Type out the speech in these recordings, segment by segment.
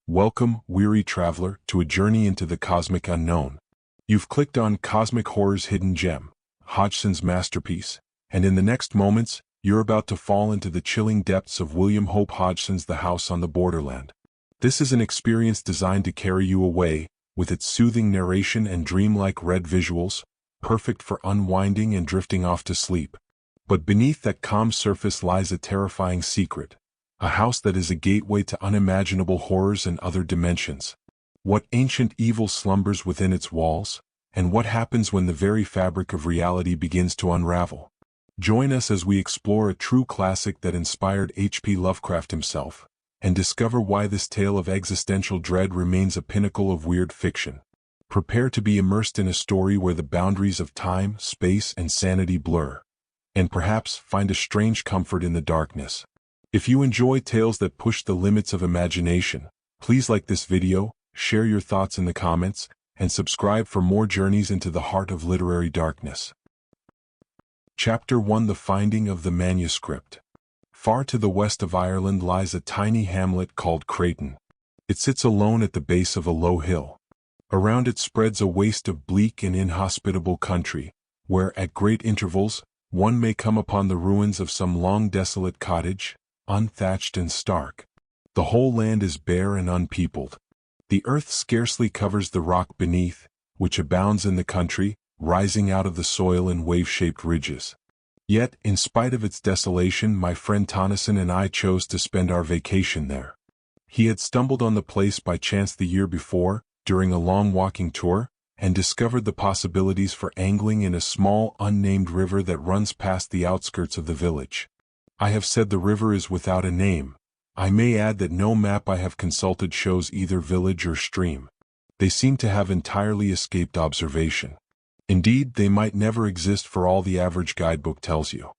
Welcome, weary traveler, to a journey into the cosmic unknown. You've clicked on Cosmic Horror's Hidden Gem, Hodgson's masterpiece, and in the next moments, you're about to fall into the chilling depths of William Hope Hodgson's The House on the Borderland. This is an experience designed to carry you away, with its soothing narration and dreamlike red visuals, perfect for unwinding and drifting off to sleep. But beneath that calm surface lies a terrifying secret. A house that is a gateway to unimaginable horrors and other dimensions. What ancient evil slumbers within its walls, and what happens when the very fabric of reality begins to unravel? Join us as we explore a true classic that inspired H.P. Lovecraft himself, and discover why this tale of existential dread remains a pinnacle of weird fiction. Prepare to be immersed in a story where the boundaries of time, space, and sanity blur, and perhaps find a strange comfort in the darkness. If you enjoy tales that push the limits of imagination, please like this video, share your thoughts in the comments, and subscribe for more journeys into the heart of literary darkness. Chapter 1: The Finding of the Manuscript. Far to the west of Ireland lies a tiny hamlet called Creighton. It sits alone at the base of a low hill. Around it spreads a waste of bleak and inhospitable country, where, at great intervals, one may come upon the ruins of some long desolate cottage, unthatched and stark. The whole land is bare and unpeopled. The earth scarcely covers the rock beneath, which abounds in the country, rising out of the soil in wave-shaped ridges. Yet, in spite of its desolation, my friend Tonneson and I chose to spend our vacation there. He had stumbled on the place by chance the year before, during a long walking tour, and discovered the possibilities for angling in a small, unnamed river that runs past the outskirts of the village. I have said the river is without a name. I may add that no map I have consulted shows either village or stream. They seem to have entirely escaped observation. Indeed, they might never exist for all the average guidebook tells you.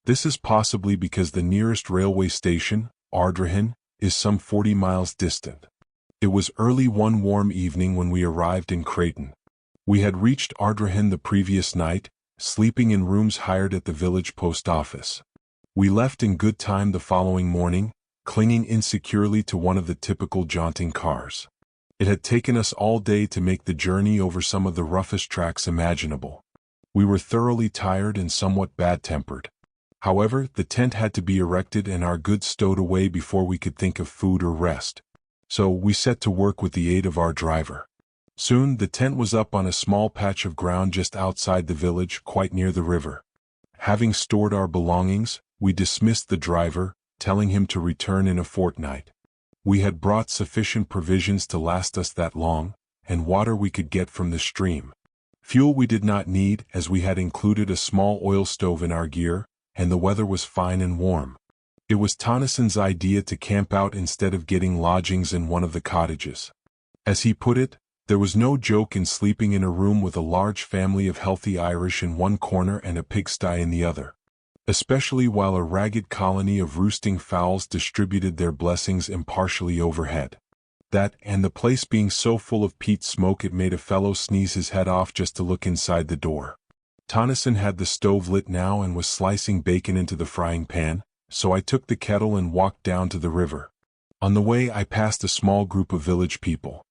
This is possibly because the nearest railway station, Ardrahan, is some 40 miles distant. It was early one warm evening when we arrived in Creighton. We had reached Ardrahan the previous night, sleeping in rooms hired at the village post office. We left in good time the following morning, clinging insecurely to one of the typical jaunting cars. It had taken us all day to make the journey over some of the roughest tracks imaginable. We were thoroughly tired and somewhat bad-tempered. However, the tent had to be erected and our goods stowed away before we could think of food or rest. So we set to work with the aid of our driver. Soon the tent was up on a small patch of ground just outside the village, quite near the river. Having stored our belongings, we dismissed the driver, telling him to return in a fortnight. We had brought sufficient provisions to last us that long, and water we could get from the stream. Fuel we did not need, as we had included a small oil stove in our gear, and the weather was fine and warm. It was Tonnesson's idea to camp out instead of getting lodgings in one of the cottages. As he put it, there was no joke in sleeping in a room with a large family of healthy Irish in one corner and a pigsty in the other, especially while a ragged colony of roosting fowls distributed their blessings impartially overhead. That, and the place being so full of peat smoke it made a fellow sneeze his head off just to look inside the door. Tonneson had the stove lit now and was slicing bacon into the frying pan, so I took the kettle and walked down to the river. On the way I passed a small group of village people.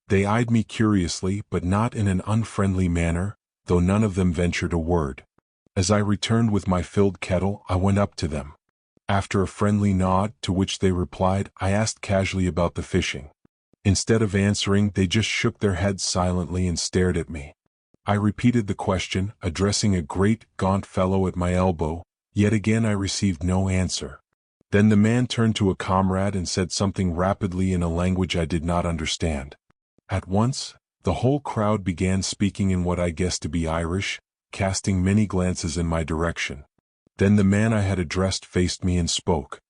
They eyed me curiously, but not in an unfriendly manner, though none of them ventured a word. As I returned with my filled kettle, I went up to them. After a friendly nod, to which they replied, I asked casually about the fishing. Instead of answering, they just shook their heads silently and stared at me. I repeated the question, addressing a great, gaunt fellow at my elbow. Yet again I received no answer. Then the man turned to a comrade and said something rapidly in a language I did not understand. At once, the whole crowd began speaking in what I guessed to be Irish, casting many glances in my direction. Then the man I had addressed faced me and spoke.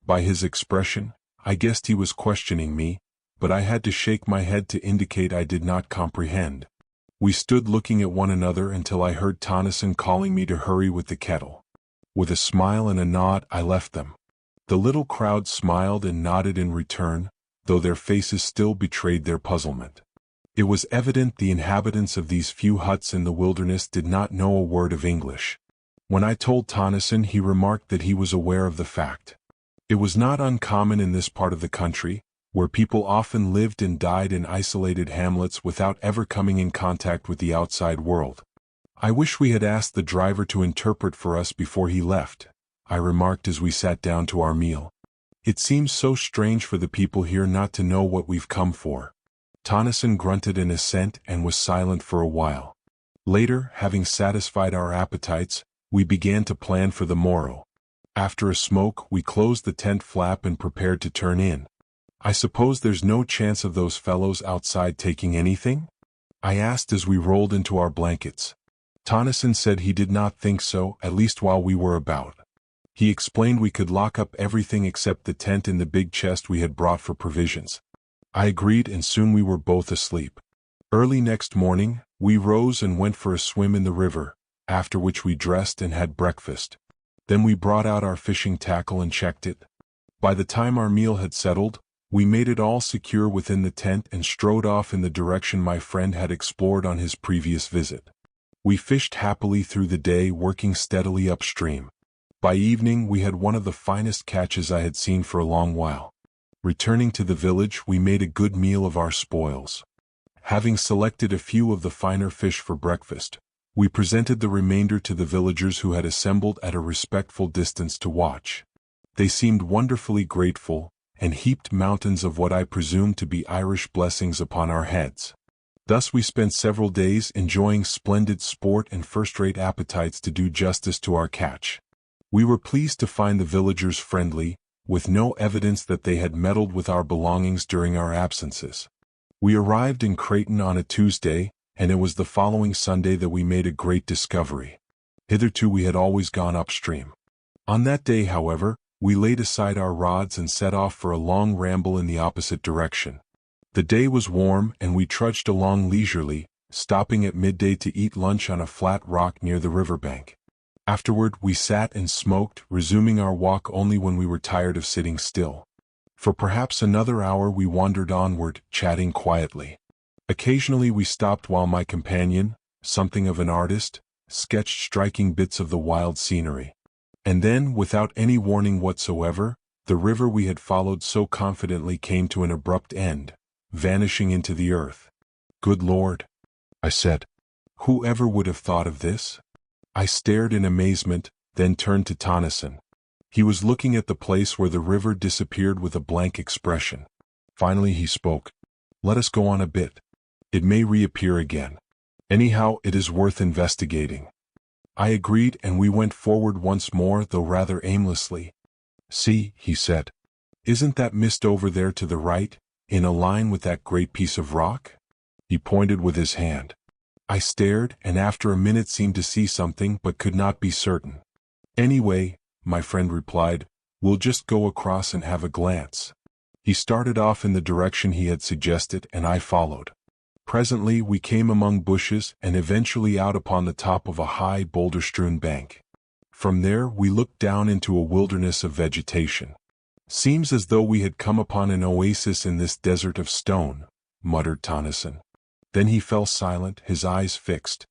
By his expression, I guessed he was questioning me, but I had to shake my head to indicate I did not comprehend. We stood looking at one another until I heard Tonneson calling me to hurry with the kettle. With a smile and a nod, I left them. The little crowd smiled and nodded in return, though their faces still betrayed their puzzlement. It was evident the inhabitants of these few huts in the wilderness did not know a word of English. When I told Tonneson, he remarked that he was aware of the fact. It was not uncommon in this part of the country, where people often lived and died in isolated hamlets without ever coming in contact with the outside world. I wish we had asked the driver to interpret for us before he left, I remarked as we sat down to our meal. It seems so strange for the people here not to know what we've come for. Tonneson grunted in assent and was silent for a while. Later, having satisfied our appetites, we began to plan for the morrow. After a smoke, we closed the tent flap and prepared to turn in. I suppose there's no chance of those fellows outside taking anything? I asked as we rolled into our blankets. Tonneson said he did not think so, at least while we were about. He explained we could lock up everything except the tent and the big chest we had brought for provisions. I agreed, and soon we were both asleep. Early next morning, we rose and went for a swim in the river, after which we dressed and had breakfast. Then we brought out our fishing tackle and checked it. By the time our meal had settled, we made it all secure within the tent and strode off in the direction my friend had explored on his previous visit. We fished happily through the day, working steadily upstream. By evening we had one of the finest catches I had seen for a long while. Returning to the village, we made a good meal of our spoils. Having selected a few of the finer fish for breakfast, we presented the remainder to the villagers who had assembled at a respectful distance to watch. They seemed wonderfully grateful, and heaped mountains of what I presumed to be Irish blessings upon our heads. Thus we spent several days enjoying splendid sport and first-rate appetites to do justice to our catch. We were pleased to find the villagers friendly, with no evidence that they had meddled with our belongings during our absences. We arrived in Creighton on a Tuesday, and it was the following Sunday that we made a great discovery. Hitherto we had always gone upstream. On that day, however, we laid aside our rods and set off for a long ramble in the opposite direction. The day was warm, and we trudged along leisurely, stopping at midday to eat lunch on a flat rock near the riverbank. Afterward, we sat and smoked, resuming our walk only when we were tired of sitting still. For perhaps another hour we wandered onward, chatting quietly. Occasionally we stopped while my companion, something of an artist, sketched striking bits of the wild scenery. And then, without any warning whatsoever, the river we had followed so confidently came to an abrupt end, vanishing into the earth. "Good Lord," I said. "Who ever would have thought of this?" I stared in amazement, then turned to Tonneson. He was looking at the place where the river disappeared with a blank expression. Finally he spoke. "Let us go on a bit. It may reappear again. Anyhow, it is worth investigating." I agreed, and we went forward once more, though rather aimlessly. "See," he said. "Isn't that mist over there to the right, in a line with that great piece of rock?" He pointed with his hand. I stared, and after a minute seemed to see something, but could not be certain. "Anyway," my friend replied, "we'll just go across and have a glance." He started off in the direction he had suggested, and I followed. Presently we came among bushes and eventually out upon the top of a high boulder-strewn bank. From there we looked down into a wilderness of vegetation. "Seems as though we had come upon an oasis in this desert of stone," muttered Tonneson. Then he fell silent, his eyes fixed.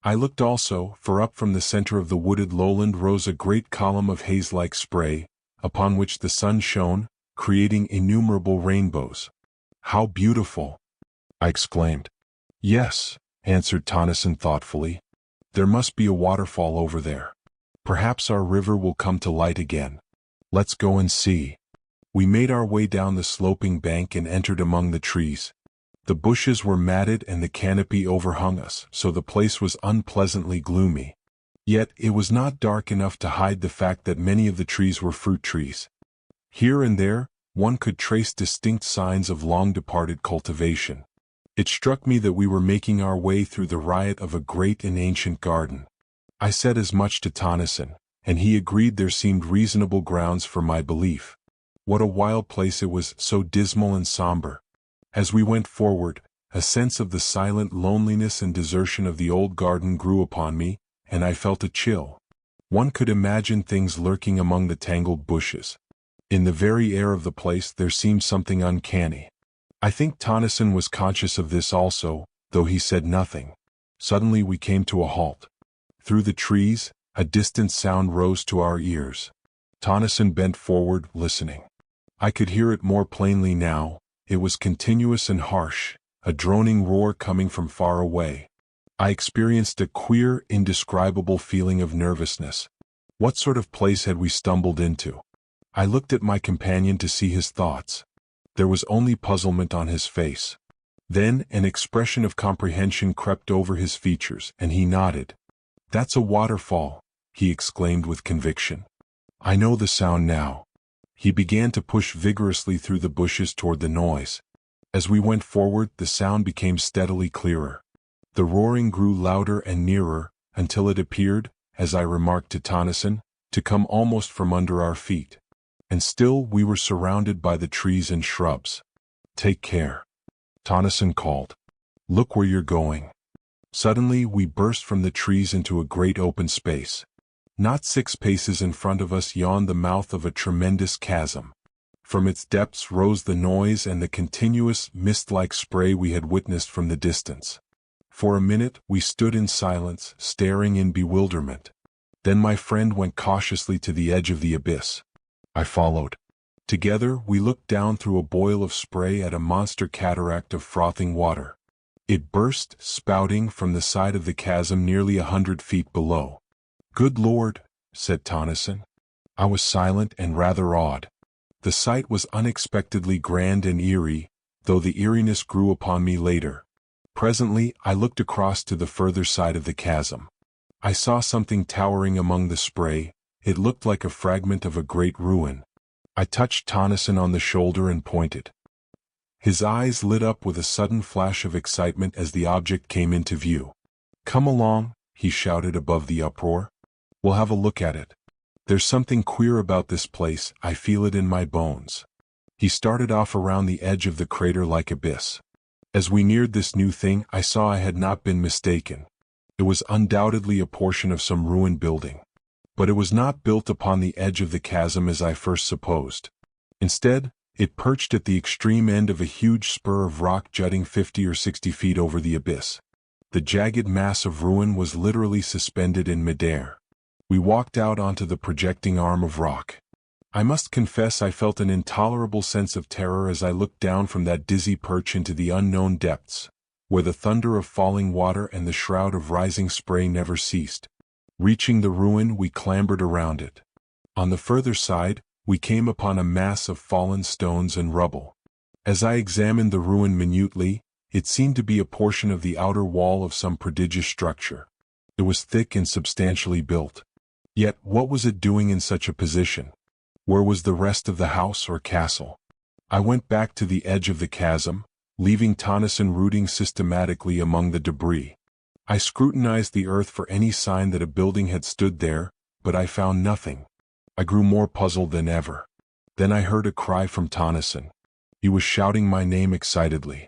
I looked also, for up from the center of the wooded lowland rose a great column of haze-like spray, upon which the sun shone, creating innumerable rainbows. "How beautiful!" I exclaimed. "Yes," answered Tonneson thoughtfully. "There must be a waterfall over there. Perhaps our river will come to light again. Let's go and see." We made our way down the sloping bank and entered among the trees. The bushes were matted and the canopy overhung us, so the place was unpleasantly gloomy. Yet it was not dark enough to hide the fact that many of the trees were fruit trees. Here and there, one could trace distinct signs of long-departed cultivation. It struck me that we were making our way through the riot of a great and ancient garden. I said as much to Tonneson, and he agreed there seemed reasonable grounds for my belief. What a wild place it was, so dismal and somber. As we went forward, a sense of the silent loneliness and desertion of the old garden grew upon me, and I felt a chill. One could imagine things lurking among the tangled bushes. In the very air of the place there seemed something uncanny. I think Tonneson was conscious of this also, though he said nothing. Suddenly we came to a halt. Through the trees, a distant sound rose to our ears. Tonneson bent forward, listening. I could hear it more plainly now, It was continuous and harsh, a droning roar coming from far away. I experienced a queer, indescribable feeling of nervousness. What sort of place had we stumbled into? I looked at my companion to see his thoughts. There was only puzzlement on his face. Then an expression of comprehension crept over his features, and he nodded. "That's a waterfall," he exclaimed with conviction. "I know the sound now." He began to push vigorously through the bushes toward the noise. As we went forward, the sound became steadily clearer. The roaring grew louder and nearer, until it appeared, as I remarked to Tennyson, to come almost from under our feet. And still we were surrounded by the trees and shrubs. "Take care," Tennyson called. "Look where you're going." Suddenly we burst from the trees into a great open space. Not 6 paces in front of us yawned the mouth of a tremendous chasm. From its depths rose the noise and the continuous, mist-like spray we had witnessed from the distance. For a minute we stood in silence, staring in bewilderment. Then my friend went cautiously to the edge of the abyss. I followed. Together we looked down through a boil of spray at a monster cataract of frothing water. It burst, spouting, from the side of the chasm nearly 100 feet below. "Good Lord," said Tennyson. I was silent and rather awed. The sight was unexpectedly grand and eerie, though the eeriness grew upon me later. Presently I looked across to the further side of the chasm. I saw something towering among the spray. It looked like a fragment of a great ruin. I touched Tennyson on the shoulder and pointed. His eyes lit up with a sudden flash of excitement as the object came into view. "Come along," he shouted above the uproar. "We'll have a look at it. There's something queer about this place, I feel it in my bones." He started off around the edge of the crater-like abyss. As we neared this new thing, I saw I had not been mistaken. It was undoubtedly a portion of some ruined building. But it was not built upon the edge of the chasm as I first supposed. Instead, it perched at the extreme end of a huge spur of rock jutting 50 or 60 feet over the abyss. The jagged mass of ruin was literally suspended in midair. We walked out onto the projecting arm of rock. I must confess I felt an intolerable sense of terror as I looked down from that dizzy perch into the unknown depths, where the thunder of falling water and the shroud of rising spray never ceased. Reaching the ruin, we clambered around it. On the further side, we came upon a mass of fallen stones and rubble. As I examined the ruin minutely, it seemed to be a portion of the outer wall of some prodigious structure. It was thick and substantially built. Yet what was it doing in such a position? Where was the rest of the house or castle? I went back to the edge of the chasm, leaving Tennyson rooting systematically among the debris. I scrutinized the earth for any sign that a building had stood there, but I found nothing. I grew more puzzled than ever. Then I heard a cry from Tennyson. He was shouting my name excitedly.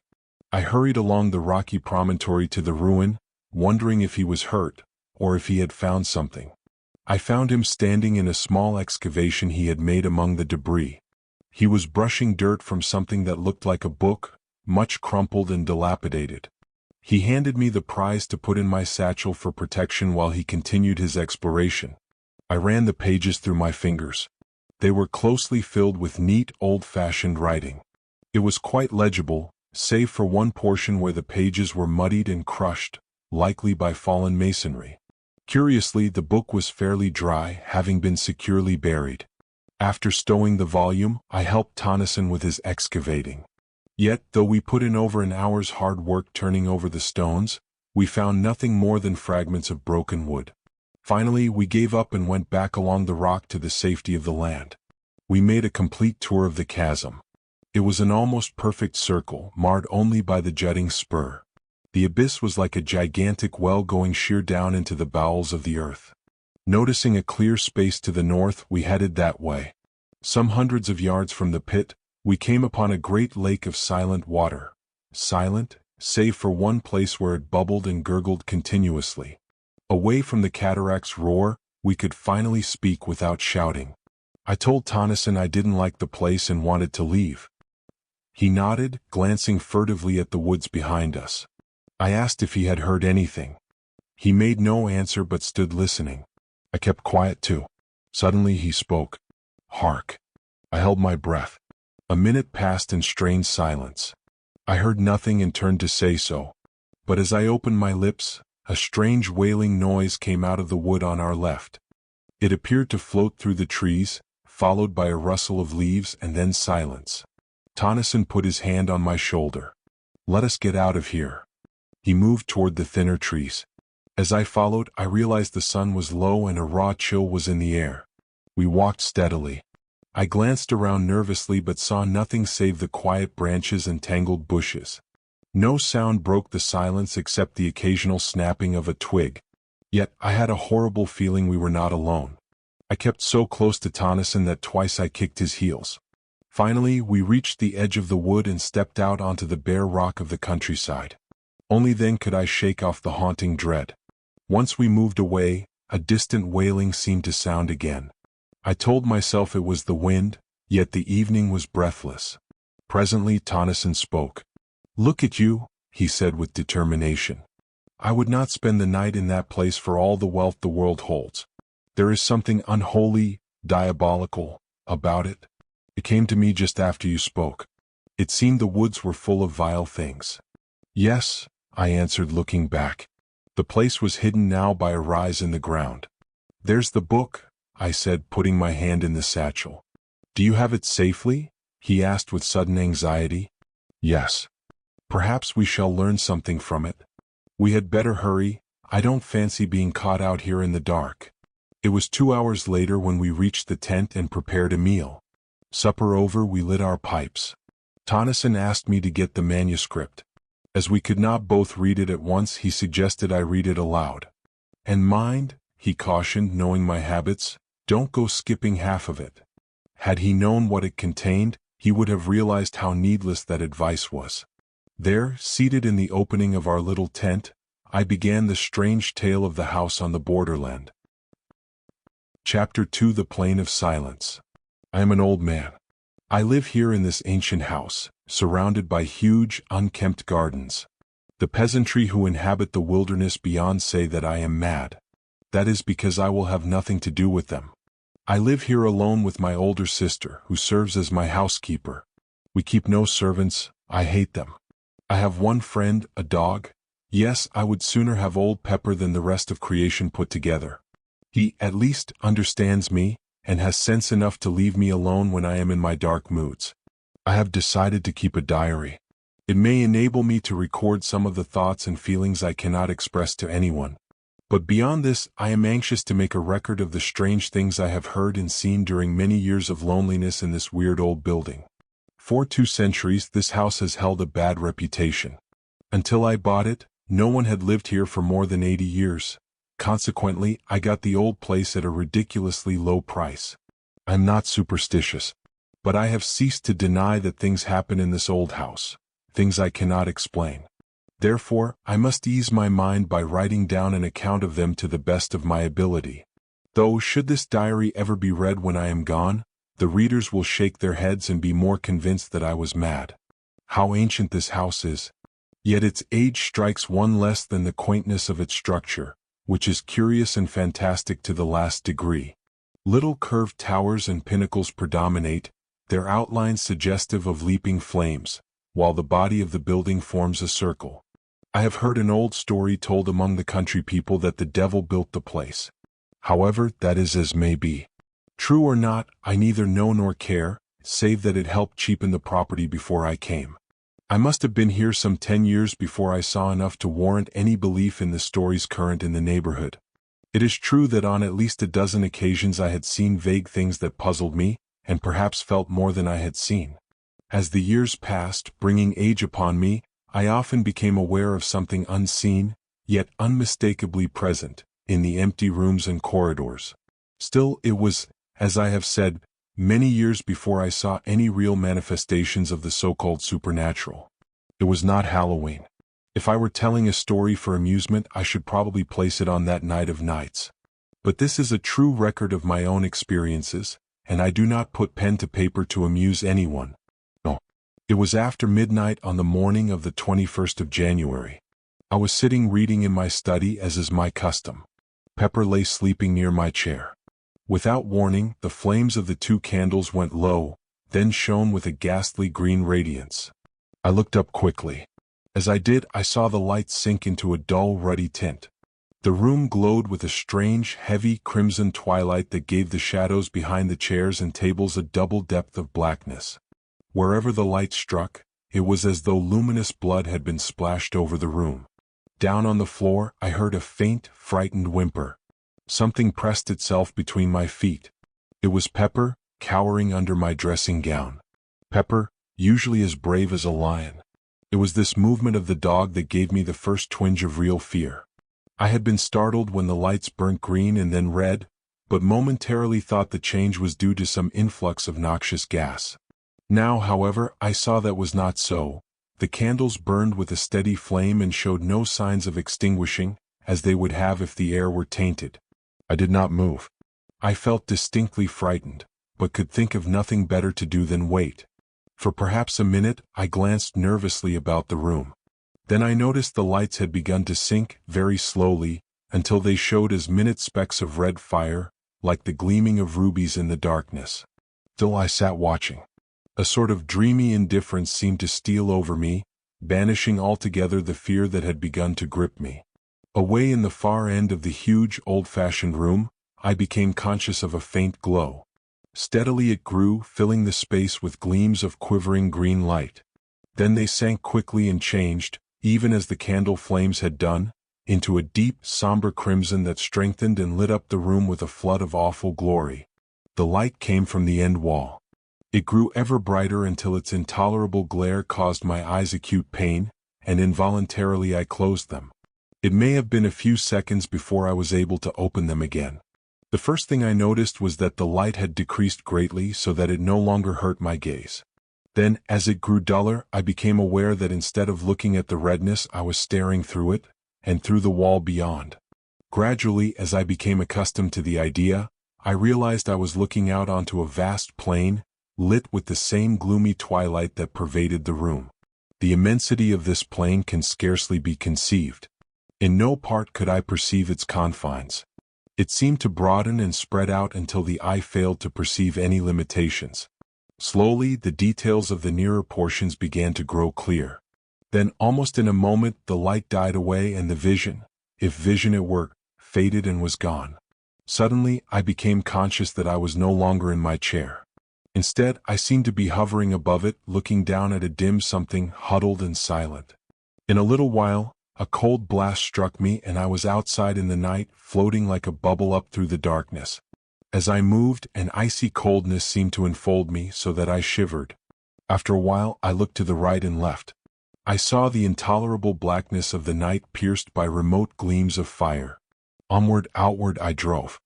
I hurried along the rocky promontory to the ruin, wondering if he was hurt, or if he had found something. I found him standing in a small excavation he had made among the debris. He was brushing dirt from something that looked like a book, much crumpled and dilapidated. He handed me the prize to put in my satchel for protection while he continued his exploration. I ran the pages through my fingers. They were closely filled with neat, old-fashioned writing. It was quite legible, save for one portion where the pages were muddied and crushed, likely by fallen masonry. Curiously, the book was fairly dry, having been securely buried. After stowing the volume, I helped Tennyson with his excavating. Yet, though we put in over an hour's hard work turning over the stones, we found nothing more than fragments of broken wood. Finally, we gave up and went back along the rock to the safety of the land. We made a complete tour of the chasm. It was an almost perfect circle, marred only by the jutting spur. The abyss was like a gigantic well going sheer down into the bowels of the earth. Noticing a clear space to the north, we headed that way. Some hundreds of yards from the pit, we came upon a great lake of silent water. Silent, save for one place where it bubbled and gurgled continuously. Away from the cataract's roar, we could finally speak without shouting. I told Tennyson I didn't like the place and wanted to leave. He nodded, glancing furtively at the woods behind us. I asked if he had heard anything. He made no answer but stood listening. I kept quiet too. Suddenly he spoke. "Hark!" I held my breath. A minute passed in strained silence. I heard nothing and turned to say so. But as I opened my lips, a strange wailing noise came out of the wood on our left. It appeared to float through the trees, followed by a rustle of leaves and then silence. Tennyson put his hand on my shoulder. "Let us get out of here." He moved toward the thinner trees. As I followed, I realized the sun was low and a raw chill was in the air. We walked steadily. I glanced around nervously but saw nothing save the quiet branches and tangled bushes. No sound broke the silence except the occasional snapping of a twig. Yet I had a horrible feeling we were not alone. I kept so close to Tennyson that twice I kicked his heels. Finally, we reached the edge of the wood and stepped out onto the bare rock of the countryside. Only then could I shake off the haunting dread. Once we moved away, a distant wailing seemed to sound again. I told myself it was the wind, yet the evening was breathless. Presently Tennyson spoke. "Look at you," he said with determination. "I would not spend the night in that place for all the wealth the world holds. There is something unholy, diabolical, about it. It came to me just after you spoke. It seemed the woods were full of vile things." "Yes," I answered, looking back. The place was hidden now by a rise in the ground. "There's the book," I said, putting my hand in the satchel. "Do you have it safely?" he asked with sudden anxiety. "Yes." "Perhaps we shall learn something from it. We had better hurry. I don't fancy being caught out here in the dark." It was 2 hours later when we reached the tent and prepared a meal. Supper over, we lit our pipes. Tennyson asked me to get the manuscript. As we could not both read it at once, he suggested I read it aloud. "And mind," he cautioned, knowing my habits, "don't go skipping half of it." Had he known what it contained, he would have realized how needless that advice was. There, seated in the opening of our little tent, I began the strange tale of the house on the borderland. Chapter 2: The Plain of Silence. I am an old man. I live here in this ancient house, surrounded by huge, unkempt gardens. The peasantry who inhabit the wilderness beyond say that I am mad. That is because I will have nothing to do with them. I live here alone with my older sister, who serves as my housekeeper. We keep no servants. I hate them. I have one friend, a dog. Yes, I would sooner have Old Pepper than the rest of creation put together. He, at least, understands me, and has sense enough to leave me alone when I am in my dark moods. I have decided to keep a diary. It may enable me to record some of the thoughts and feelings I cannot express to anyone. But beyond this, I am anxious to make a record of the strange things I have heard and seen during many years of loneliness in this weird old building. For 2 centuries, this house has held a bad reputation. Until I bought it, no one had lived here for more than 80 years. Consequently, I got the old place at a ridiculously low price. I'm not superstitious, but I have ceased to deny that things happen in this old house, things I cannot explain. Therefore, I must ease my mind by writing down an account of them to the best of my ability. Though, should this diary ever be read when I am gone, the readers will shake their heads and be more convinced that I was mad. How ancient this house is! Yet its age strikes one less than the quaintness of its structure, which is curious and fantastic to the last degree. Little curved towers and pinnacles predominate, their outlines suggestive of leaping flames, while the body of the building forms a circle. I have heard an old story told among the country people that the devil built the place. However, that is as may be. True or not, I neither know nor care, save that it helped cheapen the property before I came. I must have been here some 10 years before I saw enough to warrant any belief in the stories current in the neighborhood. It is true that on at least a dozen occasions I had seen vague things that puzzled me, and perhaps felt more than I had seen. As the years passed, bringing age upon me, I often became aware of something unseen, yet unmistakably present, in the empty rooms and corridors. Still, it was, as I have said, many years before I saw any real manifestations of the so-called supernatural. It was not Halloween. If I were telling a story for amusement, I should probably place it on that night of nights. But this is a true record of my own experiences, and I do not put pen to paper to amuse anyone. No. It was after midnight on the morning of the 21st of January. I was sitting reading in my study as is my custom. Pepper lay sleeping near my chair. Without warning, the flames of the 2 candles went low, then shone with a ghastly green radiance. I looked up quickly. As I did, I saw the light sink into a dull, ruddy tint. The room glowed with a strange, heavy crimson twilight that gave the shadows behind the chairs and tables a double depth of blackness. Wherever the light struck, it was as though luminous blood had been splashed over the room. Down on the floor, I heard a faint, frightened whimper. Something pressed itself between my feet. It was Pepper, cowering under my dressing gown. Pepper, usually as brave as a lion. It was this movement of the dog that gave me the first twinge of real fear. I had been startled when the lights burnt green and then red, but momentarily thought the change was due to some influx of noxious gas. Now, however, I saw that was not so. The candles burned with a steady flame and showed no signs of extinguishing, as they would have if the air were tainted. I did not move. I felt distinctly frightened, but could think of nothing better to do than wait. For perhaps a minute, I glanced nervously about the room. Then I noticed the lights had begun to sink, very slowly, until they showed as minute specks of red fire, like the gleaming of rubies in the darkness. Still I sat watching. A sort of dreamy indifference seemed to steal over me, banishing altogether the fear that had begun to grip me. Away in the far end of the huge, old-fashioned room, I became conscious of a faint glow. Steadily it grew, filling the space with gleams of quivering green light. Then they sank quickly and changed, even as the candle flames had done, into a deep, somber crimson that strengthened and lit up the room with a flood of awful glory. The light came from the end wall. It grew ever brighter until its intolerable glare caused my eyes acute pain, and involuntarily I closed them. It may have been a few seconds before I was able to open them again. The first thing I noticed was that the light had decreased greatly so that it no longer hurt my gaze. Then, as it grew duller, I became aware that instead of looking at the redness, I was staring through it, and through the wall beyond. Gradually, as I became accustomed to the idea, I realized I was looking out onto a vast plain, lit with the same gloomy twilight that pervaded the room. The immensity of this plain can scarcely be conceived. In no part could I perceive its confines. It seemed to broaden and spread out until the eye failed to perceive any limitations. Slowly, the details of the nearer portions began to grow clear. Then, almost in a moment, the light died away and the vision, if vision it were, faded and was gone. Suddenly, I became conscious that I was no longer in my chair. Instead, I seemed to be hovering above it, looking down at a dim something huddled and silent. In a little while, a cold blast struck me and I was outside in the night, floating like a bubble up through the darkness. As I moved, an icy coldness seemed to enfold me so that I shivered. After a while, I looked to the right and left. I saw the intolerable blackness of the night pierced by remote gleams of fire. Onward, outward I drove.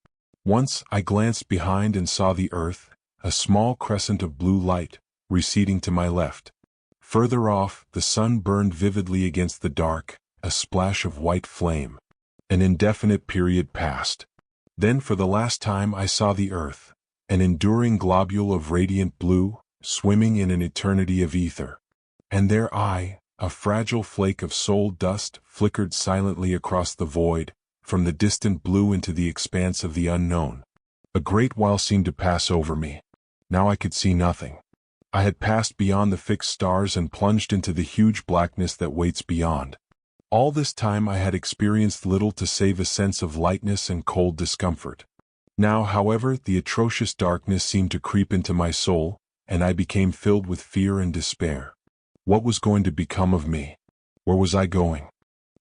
Once, I glanced behind and saw the earth, a small crescent of blue light, receding to my left. Further off, the sun burned vividly against the dark, a splash of white flame. An indefinite period passed. Then for the last time I saw the earth, an enduring globule of radiant blue, swimming in an eternity of ether. And there I, a fragile flake of soul dust, flickered silently across the void, from the distant blue into the expanse of the unknown. A great while seemed to pass over me. Now I could see nothing. I had passed beyond the fixed stars and plunged into the huge blackness that waits beyond. All this time I had experienced little to save a sense of lightness and cold discomfort. Now, however, the atrocious darkness seemed to creep into my soul, and I became filled with fear and despair. What was going to become of me? Where was I going?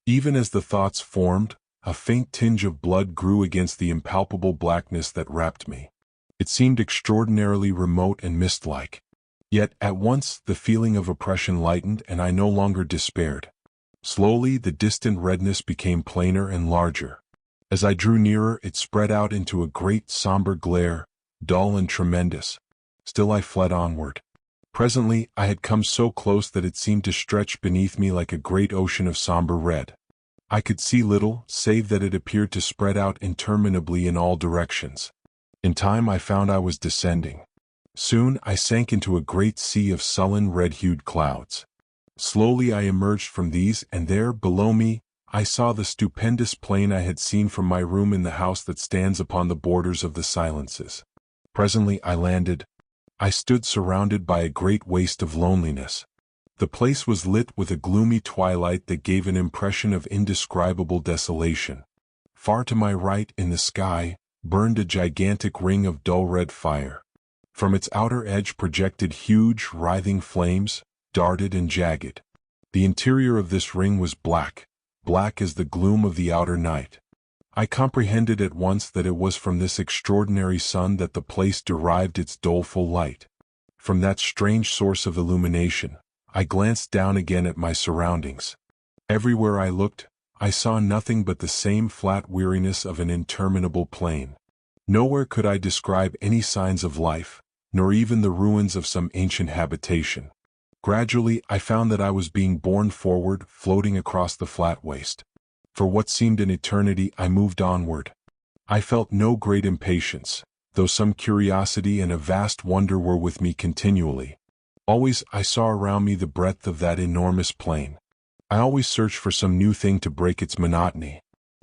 Even as the thoughts formed, a faint tinge of blood grew against the impalpable blackness that wrapped me. It seemed extraordinarily remote and mist-like. Yet, at once, the feeling of oppression lightened and I no longer despaired. Slowly, the distant redness became plainer and larger. As I drew nearer, it spread out into a great somber glare, dull and tremendous. Still I fled onward. Presently, I had come so close that it seemed to stretch beneath me like a great ocean of somber red. I could see little, save that it appeared to spread out interminably in all directions. In time I found I was descending. Soon I sank into a great sea of sullen red-hued clouds. Slowly I emerged from these, and there, below me, I saw the stupendous plain I had seen from my room in the house that stands upon the borders of the silences. Presently I landed. I stood surrounded by a great waste of loneliness. The place was lit with a gloomy twilight that gave an impression of indescribable desolation. Far to my right in the sky burned a gigantic ring of dull red fire. From its outer edge projected huge, writhing flames, darted and jagged. The interior of this ring was black, black as the gloom of the outer night. I comprehended at once that it was from this extraordinary sun that the place derived its doleful light. From that strange source of illumination, I glanced down again at my surroundings. Everywhere I looked, I saw nothing but the same flat weariness of an interminable plain. Nowhere could I describe any signs of life, nor even the ruins of some ancient habitation. Gradually, I found that I was being borne forward, floating across the flat waste. For what seemed an eternity, I moved onward. I felt no great impatience, though some curiosity and a vast wonder were with me continually. Always I saw around me the breadth of that enormous plain. I always searched for some new thing to break its monotony.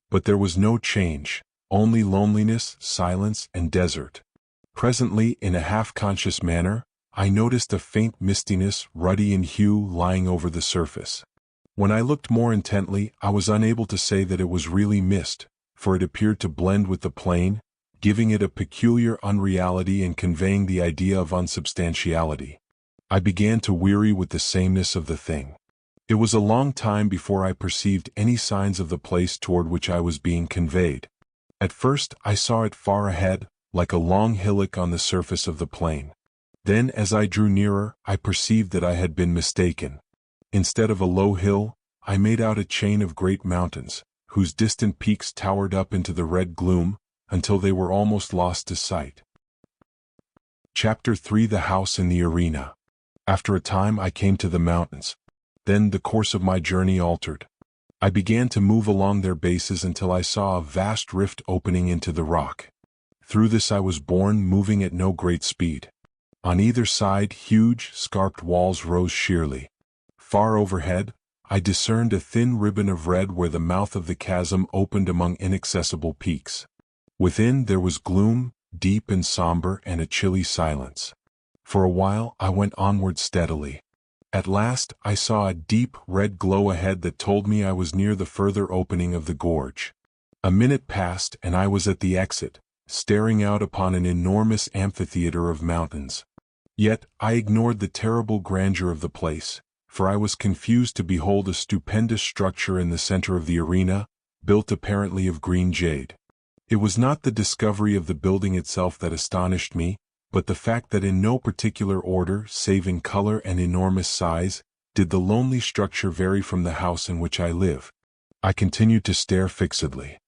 But there was no change, only loneliness, silence, and desert. Presently, in a half-conscious manner, I noticed a faint mistiness, ruddy in hue, lying over the surface. When I looked more intently, I was unable to say that it was really mist, for it appeared to blend with the plain, giving it a peculiar unreality and conveying the idea of unsubstantiality. I began to weary with the sameness of the thing. It was a long time before I perceived any signs of the place toward which I was being conveyed. At first, I saw it far ahead, like a long hillock on the surface of the plain. Then, as I drew nearer, I perceived that I had been mistaken. Instead of a low hill, I made out a chain of great mountains, whose distant peaks towered up into the red gloom, until they were almost lost to sight. Chapter 3: The House in the Arena. After a time I came to the mountains. Then the course of my journey altered. I began to move along their bases until I saw a vast rift opening into the rock. Through this I was borne, moving at no great speed. On either side huge, scarped walls rose sheerly. Far overhead, I discerned a thin ribbon of red where the mouth of the chasm opened among inaccessible peaks. Within there was gloom, deep and somber, and a chilly silence. For a while I went onward steadily. At last I saw a deep red glow ahead that told me I was near the further opening of the gorge. A minute passed and I was at the exit, staring out upon an enormous amphitheater of mountains. Yet I ignored the terrible grandeur of the place, for I was confused to behold a stupendous structure in the center of the arena, built apparently of green jade. It was not the discovery of the building itself that astonished me, but the fact that in no particular order, save in color and enormous size, did the lonely structure vary from the house in which I live. I continued to stare fixedly.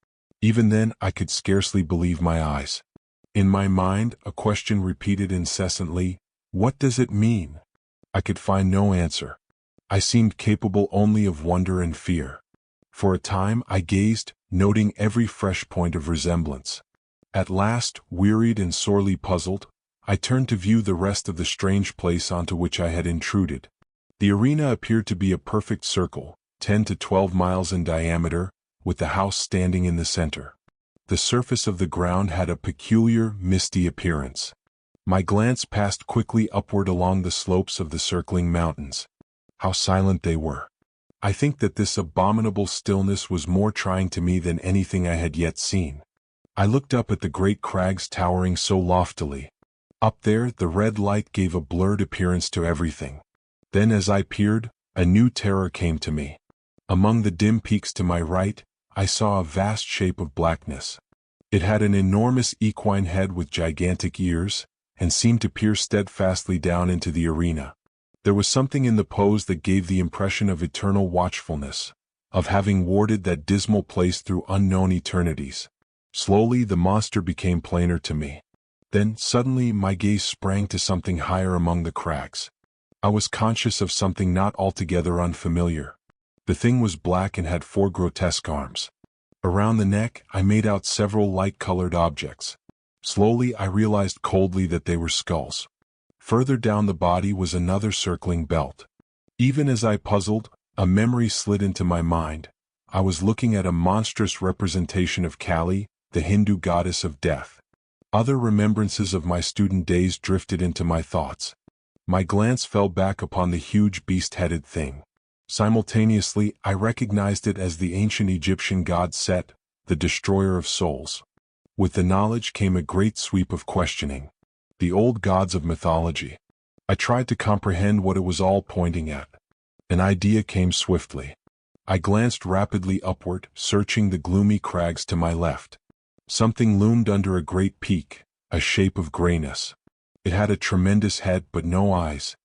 Even then I could scarcely believe my eyes. In my mind, a question repeated incessantly, "What does it mean?" I could find no answer. I seemed capable only of wonder and fear. For a time I gazed, noting every fresh point of resemblance. At last, wearied and sorely puzzled, I turned to view the rest of the strange place onto which I had intruded. The arena appeared to be a perfect circle, 10 to 12 miles in diameter, with the house standing in the center. The surface of the ground had a peculiar, misty appearance. My glance passed quickly upward along the slopes of the circling mountains. How silent they were! I think that this abominable stillness was more trying to me than anything I had yet seen. I looked up at the great crags towering so loftily. Up there, the red light gave a blurred appearance to everything. Then as I peered, a new terror came to me. Among the dim peaks to my right, I saw a vast shape of blackness. It had an enormous equine head with gigantic ears, and seemed to peer steadfastly down into the arena. There was something in the pose that gave the impression of eternal watchfulness, of having warded that dismal place through unknown eternities. Slowly the monster became plainer to me. Then, suddenly, my gaze sprang to something higher among the crags. I was conscious of something not altogether unfamiliar. The thing was black and had 4 grotesque arms. Around the neck, I made out several light-colored objects. Slowly, I realized coldly that they were skulls. Further down the body was another circling belt. Even as I puzzled, a memory slid into my mind. I was looking at a monstrous representation of Kali, the Hindu goddess of death. Other remembrances of my student days drifted into my thoughts. My glance fell back upon the huge beast-headed thing. Simultaneously, I recognized it as the ancient Egyptian god Set, the destroyer of souls. With the knowledge came a great sweep of questioning. The old gods of mythology. I tried to comprehend what it was all pointing at. An idea came swiftly. I glanced rapidly upward, searching the gloomy crags to my left. Something loomed under a great peak, a shape of grayness. It had a tremendous head but no eyes.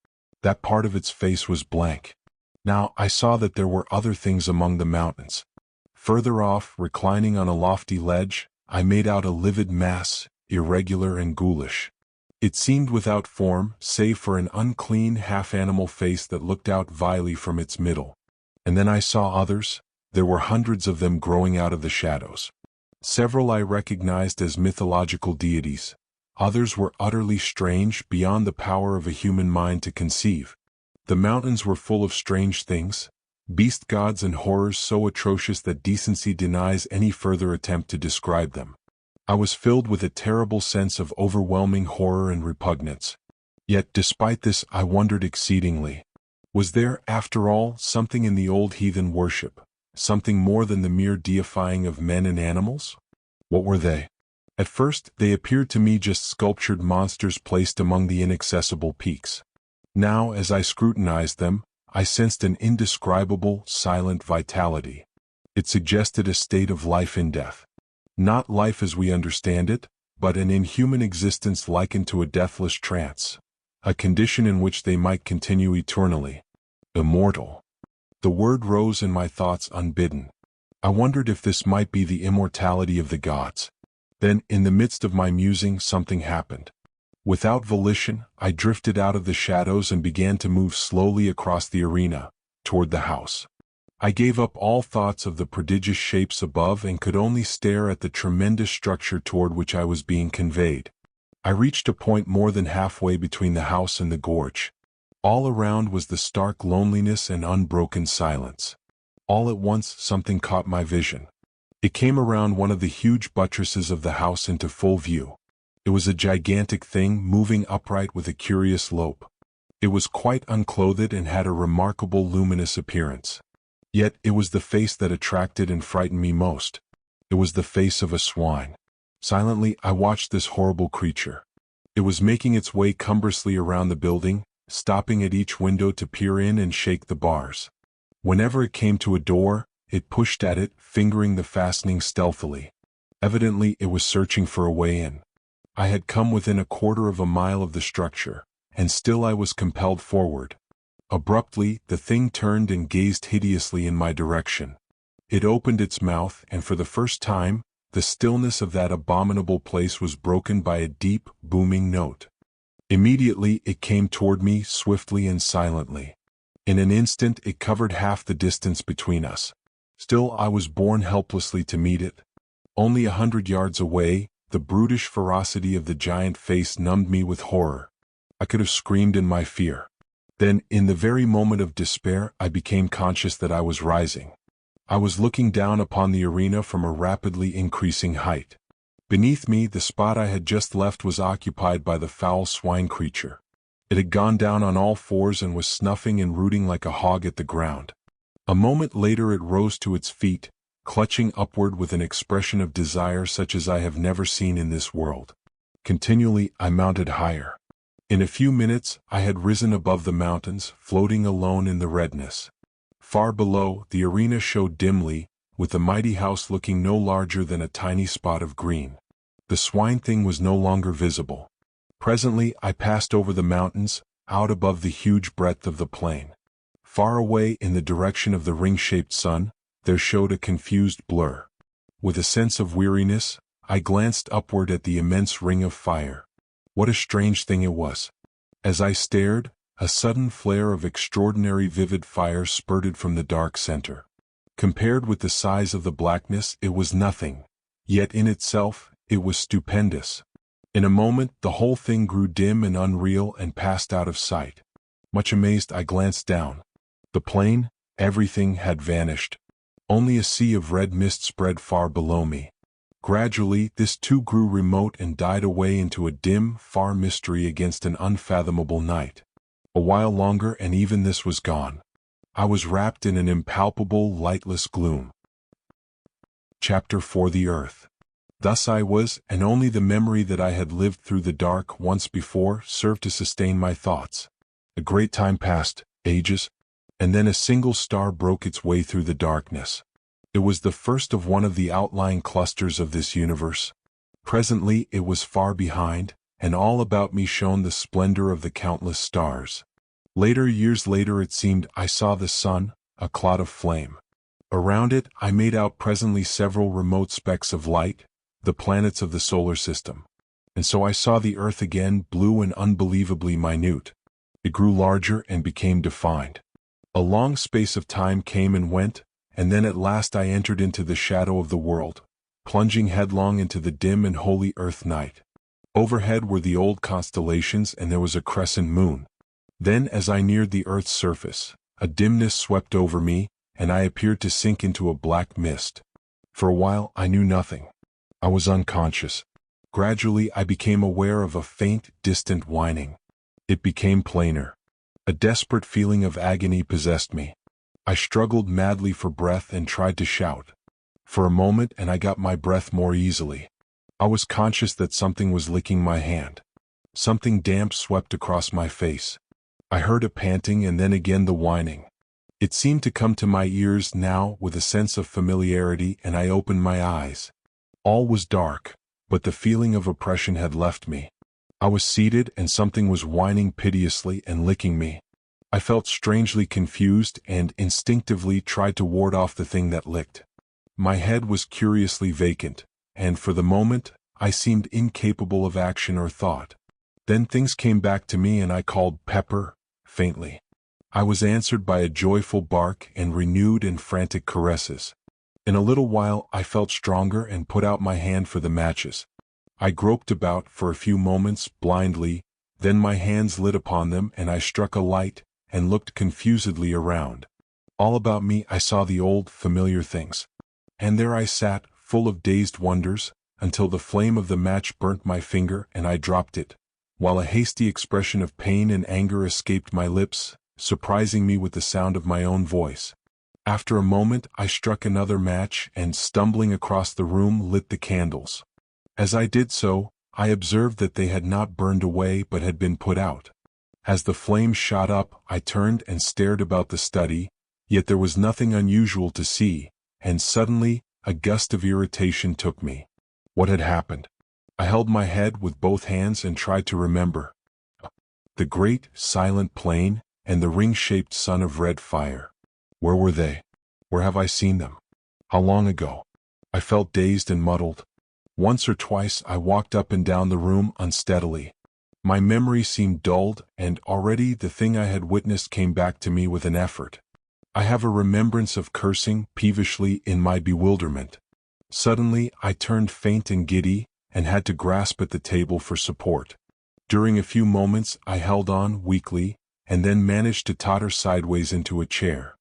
That part of its face was blank. Now I saw that there were other things among the mountains. Further off, reclining on a lofty ledge, I made out a livid mass, irregular and ghoulish. It seemed without form, save for an unclean half-animal face that looked out vilely from its middle. And then I saw others. There were hundreds of them growing out of the shadows. Several I recognized as mythological deities. Others were utterly strange, beyond the power of a human mind to conceive. The mountains were full of strange things, beast gods and horrors so atrocious that decency denies any further attempt to describe them. I was filled with a terrible sense of overwhelming horror and repugnance. Yet despite this I wondered exceedingly. Was there, after all, something in the old heathen worship, something more than the mere deifying of men and animals? What were they? At first, they appeared to me just sculptured monsters placed among the inaccessible peaks. Now, as I scrutinized them, I sensed an indescribable, silent vitality. It suggested a state of life in death. Not life as we understand it, but an inhuman existence likened to a deathless trance, a condition in which they might continue eternally. Immortal. The word rose in my thoughts unbidden. I wondered if this might be the immortality of the gods. Then, in the midst of my musing, something happened. Without volition, I drifted out of the shadows and began to move slowly across the arena, toward the house. I gave up all thoughts of the prodigious shapes above and could only stare at the tremendous structure toward which I was being conveyed. I reached a point more than halfway between the house and the gorge. All around was the stark loneliness and unbroken silence. All at once something caught my vision. It came around one of the huge buttresses of the house into full view. It was a gigantic thing moving upright with a curious lope. It was quite unclothed and had a remarkable luminous appearance. Yet it was the face that attracted and frightened me most. It was the face of a swine. Silently I watched this horrible creature. It was making its way cumbrously around the building, stopping at each window to peer in and shake the bars. Whenever it came to a door, it pushed at it, fingering the fastening stealthily. Evidently it was searching for a way in. I had come within a quarter of a mile of the structure, and still I was compelled forward. Abruptly, the thing turned and gazed hideously in my direction. It opened its mouth, and for the first time, the stillness of that abominable place was broken by a deep, booming note. Immediately it came toward me, swiftly and silently. In an instant it covered half the distance between us. Still I was borne helplessly to meet it. Only 100 yards away, the brutish ferocity of the giant face numbed me with horror. I could have screamed in my fear. Then, in the very moment of despair, I became conscious that I was rising. I was looking down upon the arena from a rapidly increasing height. Beneath me, the spot I had just left was occupied by the foul swine creature. It had gone down on all fours and was snuffing and rooting like a hog at the ground. A moment later it rose to its feet, clutching upward with an expression of desire such as I have never seen in this world. Continually I mounted higher. In a few minutes I had risen above the mountains, floating alone in the redness. Far below, the arena showed dimly, with the mighty house looking no larger than a tiny spot of green. The swine thing was no longer visible. Presently I passed over the mountains, out above the huge breadth of the plain. Far away in the direction of the ring-shaped sun, there showed a confused blur. With a sense of weariness, I glanced upward at the immense ring of fire. What a strange thing it was. As I stared, a sudden flare of extraordinary vivid fire spurted from the dark center. Compared with the size of the blackness, it was nothing. Yet in itself, it was stupendous. In a moment, the whole thing grew dim and unreal and passed out of sight. Much amazed, I glanced down. The plain, everything had vanished. Only a sea of red mist spread far below me. Gradually, this too grew remote and died away into a dim, far mystery against an unfathomable night. A while longer and even this was gone. I was wrapped in an impalpable, lightless gloom. Chapter 4: The Earth. Thus I was, and only the memory that I had lived through the dark once before served to sustain my thoughts. A great time passed, ages, and then a single star broke its way through the darkness. It was the first of one of the outlying clusters of this universe. Presently it was far behind, and all about me shone the splendor of the countless stars. Later, years later, it seemed I saw the sun, a cloud of flame. Around it I made out presently several remote specks of light, the planets of the solar system. And so I saw the earth again, blue and unbelievably minute. It grew larger and became defined. A long space of time came and went, and then at last I entered into the shadow of the world, plunging headlong into the dim and holy earth night. Overhead were the old constellations, and there was a crescent moon. Then, as I neared the earth's surface, a dimness swept over me, and I appeared to sink into a black mist. For a while I knew nothing. I was unconscious. Gradually I became aware of a faint, distant whining. It became plainer. A desperate feeling of agony possessed me. I struggled madly for breath and tried to shout. For a moment, and I got my breath more easily. I was conscious that something was licking my hand. Something damp swept across my face. I heard a panting and then again the whining. It seemed to come to my ears now with a sense of familiarity, and I opened my eyes. All was dark, but the feeling of oppression had left me. I was seated, and something was whining piteously and licking me. I felt strangely confused and instinctively tried to ward off the thing that licked. My head was curiously vacant, and for the moment, I seemed incapable of action or thought. Then things came back to me, and I called Pepper, faintly. I was answered by a joyful bark and renewed and frantic caresses. In a little while I felt stronger and put out my hand for the matches. I groped about for a few moments blindly, then my hands lit upon them and I struck a light and looked confusedly around. All about me I saw the old, familiar things. And there I sat, full of dazed wonders, until the flame of the match burnt my finger and I dropped it, while a hasty expression of pain and anger escaped my lips, surprising me with the sound of my own voice. After a moment I struck another match and, stumbling across the room, lit the candles. As I did so, I observed that they had not burned away but had been put out. As the flames shot up, I turned and stared about the study, yet there was nothing unusual to see, and suddenly a gust of irritation took me. What had happened? I held my head with both hands and tried to remember. The great, silent plain, and the ring-shaped sun of red fire. Where were they? Where have I seen them? How long ago? I felt dazed and muddled. Once or twice I walked up and down the room unsteadily. My memory seemed dulled, and already the thing I had witnessed came back to me with an effort. I have a remembrance of cursing peevishly in my bewilderment. Suddenly I turned faint and giddy, and had to grasp at the table for support. During a few moments I held on weakly, and then managed to totter sideways into a chair.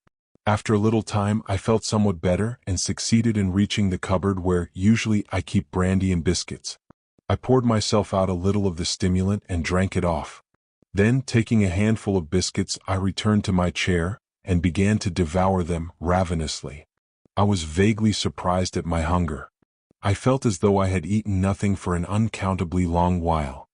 After a little time I felt somewhat better and succeeded in reaching the cupboard where usually I keep brandy and biscuits. I poured myself out a little of the stimulant and drank it off. Then, taking a handful of biscuits, I returned to my chair and began to devour them ravenously. I was vaguely surprised at my hunger. I felt as though I had eaten nothing for an uncountably long while.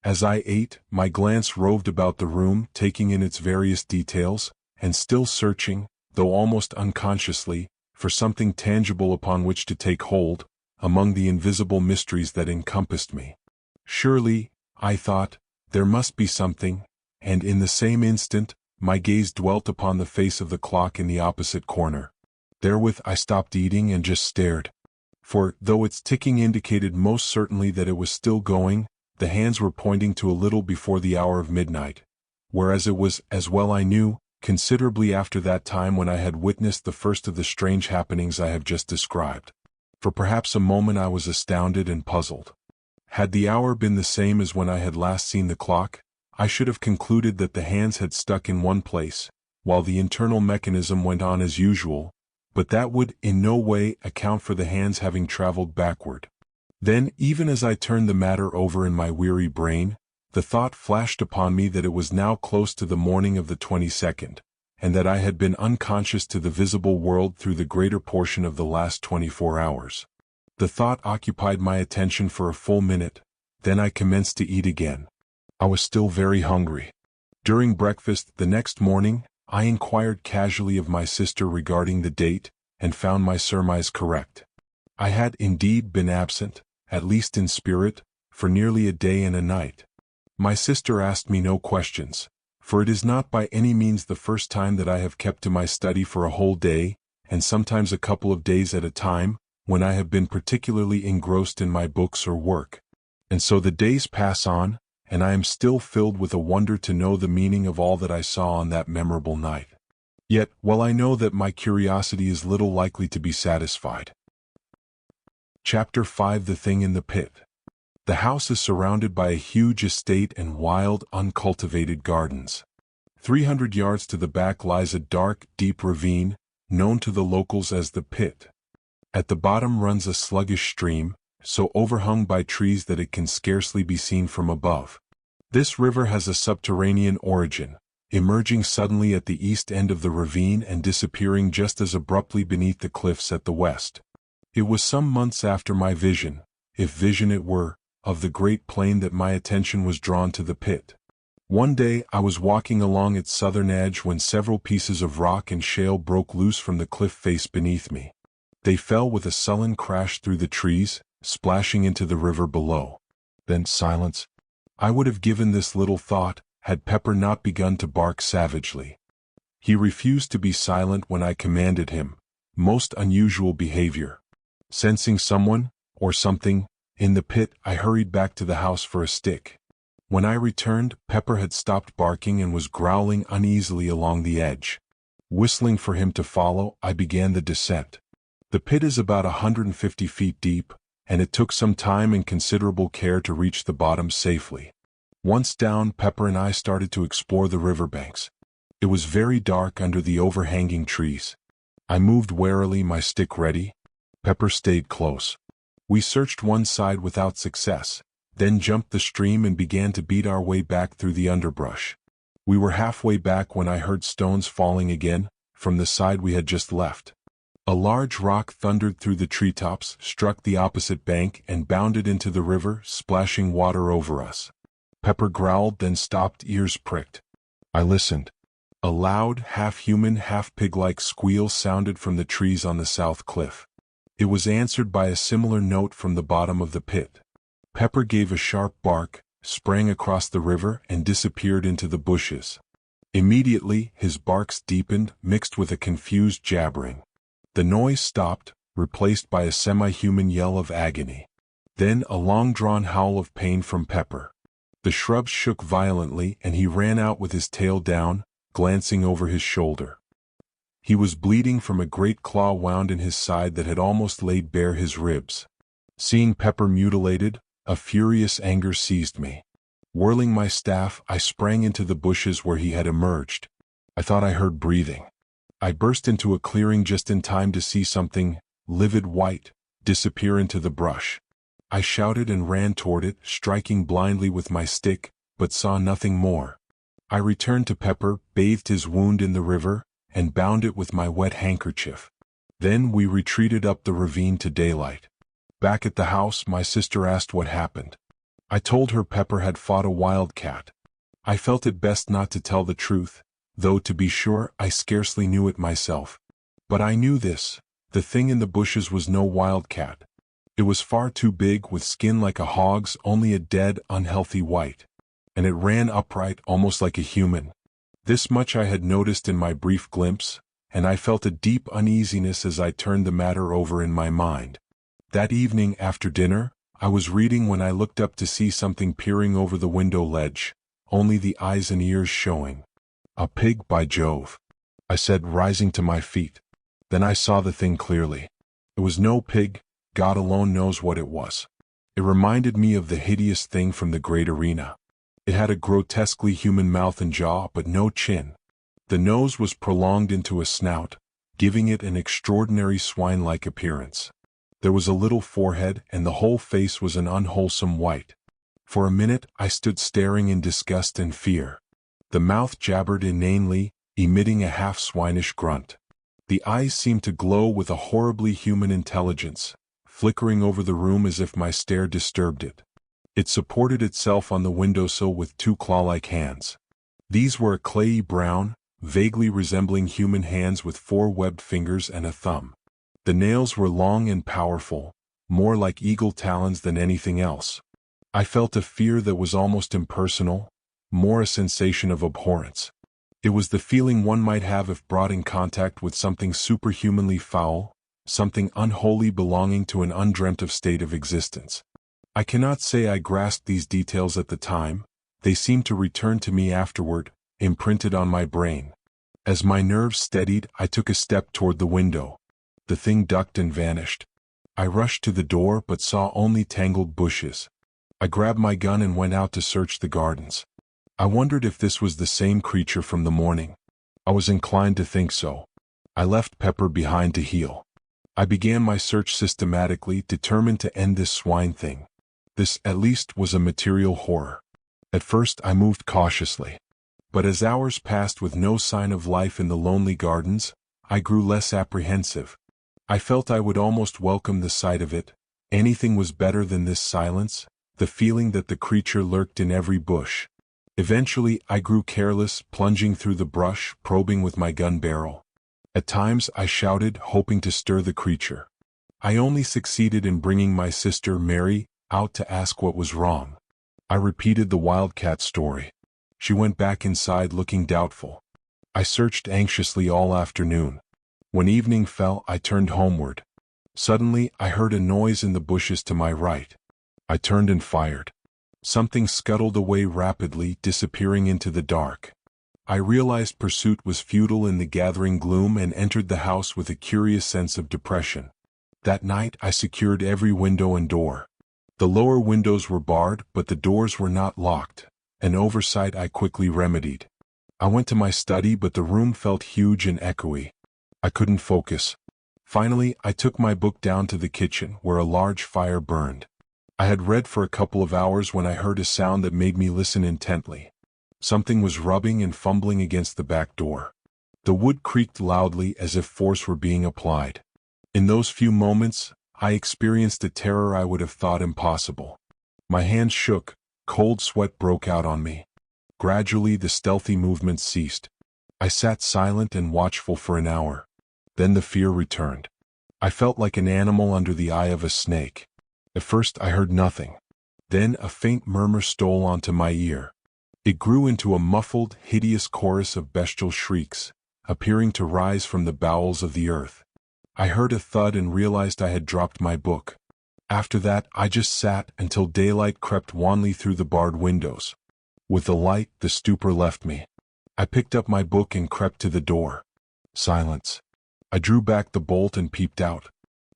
As I ate, my glance roved about the room, taking in its various details, and still searching, though almost unconsciously, for something tangible upon which to take hold, among the invisible mysteries that encompassed me. Surely, I thought, there must be something, and in the same instant, my gaze dwelt upon the face of the clock in the opposite corner. Therewith I stopped eating and just stared. For, though its ticking indicated most certainly that it was still going, the hands were pointing to a little before the hour of midnight, whereas it was, as well I knew, considerably after that time when I had witnessed the first of the strange happenings I have just described. For perhaps a moment I was astounded and puzzled. Had the hour been the same as when I had last seen the clock, I should have concluded that the hands had stuck in one place, while the internal mechanism went on as usual, but that would in no way account for the hands having traveled backward. Then, even as I turned the matter over in my weary brain, the thought flashed upon me that it was now close to the morning of the 22nd, and that I had been unconscious to the visible world through the greater portion of the last 24 hours. The thought occupied my attention for a full minute, then I commenced to eat again. I was still very hungry. During breakfast the next morning, I inquired casually of my sister regarding the date, and found my surmise correct. I had indeed been absent, at least in spirit, for nearly a day and a night. My sister asked me no questions, for it is not by any means the first time that I have kept to my study for a whole day, and sometimes a couple of days at a time, when I have been particularly engrossed in my books or work. And so the days pass on, and I am still filled with a wonder to know the meaning of all that I saw on that memorable night. Yet, while I know that my curiosity is little likely to be satisfied. Chapter 5: The Thing in the Pit. The house is surrounded by a huge estate and wild, uncultivated gardens. 300 yards to the back lies a dark, deep ravine, known to the locals as the Pit. At the bottom runs a sluggish stream, so overhung by trees that it can scarcely be seen from above. This river has a subterranean origin, emerging suddenly at the east end of the ravine and disappearing just as abruptly beneath the cliffs at the west. It was some months after my vision, if vision it were, of the great plain that my attention was drawn to the Pit. One day I was walking along its southern edge when several pieces of rock and shale broke loose from the cliff face beneath me. They fell with a sullen crash through the trees, splashing into the river below. Then silence. I would have given this little thought, had Pepper not begun to bark savagely. He refused to be silent when I commanded him, most unusual behavior. Sensing someone, or something, in the pit, I hurried back to the house for a stick. When I returned, Pepper had stopped barking and was growling uneasily along the edge. Whistling for him to follow, I began the descent. The pit is about 150 feet deep, and it took some time and considerable care to reach the bottom safely. Once down, Pepper and I started to explore the riverbanks. It was very dark under the overhanging trees. I moved warily, my stick ready. Pepper stayed close. We searched one side without success, then jumped the stream and began to beat our way back through the underbrush. We were halfway back when I heard stones falling again, from the side we had just left. A large rock thundered through the treetops, struck the opposite bank and bounded into the river, splashing water over us. Pepper growled, then stopped, ears pricked. I listened. A loud, half-human, half-pig-like squeal sounded from the trees on the south cliff. It was answered by a similar note from the bottom of the pit. Pepper gave a sharp bark, sprang across the river, and disappeared into the bushes. Immediately, his barks deepened, mixed with a confused jabbering. The noise stopped, replaced by a semi-human yell of agony. Then a long-drawn howl of pain from Pepper. The shrubs shook violently, and he ran out with his tail down, glancing over his shoulder. He was bleeding from a great claw wound in his side that had almost laid bare his ribs. Seeing Pepper mutilated, a furious anger seized me. Whirling my staff, I sprang into the bushes where he had emerged. I thought I heard breathing. I burst into a clearing just in time to see something, livid white, disappear into the brush. I shouted and ran toward it, striking blindly with my stick, but saw nothing more. I returned to Pepper, bathed his wound in the river, and bound it with my wet handkerchief. Then we retreated up the ravine to daylight. Back at the house, my sister asked what happened. I told her Pepper had fought a wildcat. I felt it best not to tell the truth, though to be sure I scarcely knew it myself. But I knew this: the thing in the bushes was no wildcat. It was far too big, with skin like a hog's, only a dead, unhealthy white. And it ran upright, almost like a human. This much I had noticed in my brief glimpse, and I felt a deep uneasiness as I turned the matter over in my mind. That evening after dinner, I was reading when I looked up to see something peering over the window ledge, only the eyes and ears showing. "A pig, by Jove," I said, rising to my feet. Then I saw the thing clearly. It was no pig, God alone knows what it was. It reminded me of the hideous thing from the great arena. It had a grotesquely human mouth and jaw, but no chin. The nose was prolonged into a snout, giving it an extraordinary swine-like appearance. There was a little forehead, and the whole face was an unwholesome white. For a minute I stood staring in disgust and fear. The mouth jabbered inanely, emitting a half-swinish grunt. The eyes seemed to glow with a horribly human intelligence, flickering over the room as if my stare disturbed it. It supported itself on the windowsill with two claw-like hands. These were a clayey brown, vaguely resembling human hands with 4 webbed fingers and a thumb. The nails were long and powerful, more like eagle talons than anything else. I felt a fear that was almost impersonal, more a sensation of abhorrence. It was the feeling one might have if brought in contact with something superhumanly foul, something unholy belonging to an undreamt-of state of existence. I cannot say I grasped these details at the time. They seemed to return to me afterward, imprinted on my brain. As my nerves steadied, I took a step toward the window. The thing ducked and vanished. I rushed to the door but saw only tangled bushes. I grabbed my gun and went out to search the gardens. I wondered if this was the same creature from the morning. I was inclined to think so. I left Pepper behind to heal. I began my search systematically, determined to end this swine thing. This, at least, was a material horror. At first I moved cautiously. But as hours passed with no sign of life in the lonely gardens, I grew less apprehensive. I felt I would almost welcome the sight of it. Anything was better than this silence, the feeling that the creature lurked in every bush. Eventually I grew careless, plunging through the brush, probing with my gun barrel. At times I shouted, hoping to stir the creature. I only succeeded in bringing my sister, Mary, out to ask what was wrong. I repeated the wildcat story. She went back inside looking doubtful. I searched anxiously all afternoon. When evening fell, I turned homeward. Suddenly, I heard a noise in the bushes to my right. I turned and fired. Something scuttled away rapidly, disappearing into the dark. I realized pursuit was futile in the gathering gloom and entered the house with a curious sense of depression. That night, I secured every window and door. The lower windows were barred, but the doors were not locked. An oversight I quickly remedied. I went to my study, but the room felt huge and echoey. I couldn't focus. Finally, I took my book down to the kitchen, where a large fire burned. I had read for a couple of hours when I heard a sound that made me listen intently. Something was rubbing and fumbling against the back door. The wood creaked loudly as if force were being applied. In those few moments, I experienced a terror I would have thought impossible. My hands shook, cold sweat broke out on me. Gradually the stealthy movements ceased. I sat silent and watchful for an hour. Then the fear returned. I felt like an animal under the eye of a snake. At first I heard nothing. Then a faint murmur stole onto my ear. It grew into a muffled, hideous chorus of bestial shrieks, appearing to rise from the bowels of the earth. I heard a thud and realized I had dropped my book. After that, I just sat until daylight crept wanly through the barred windows. With the light, the stupor left me. I picked up my book and crept to the door. Silence. I drew back the bolt and peeped out.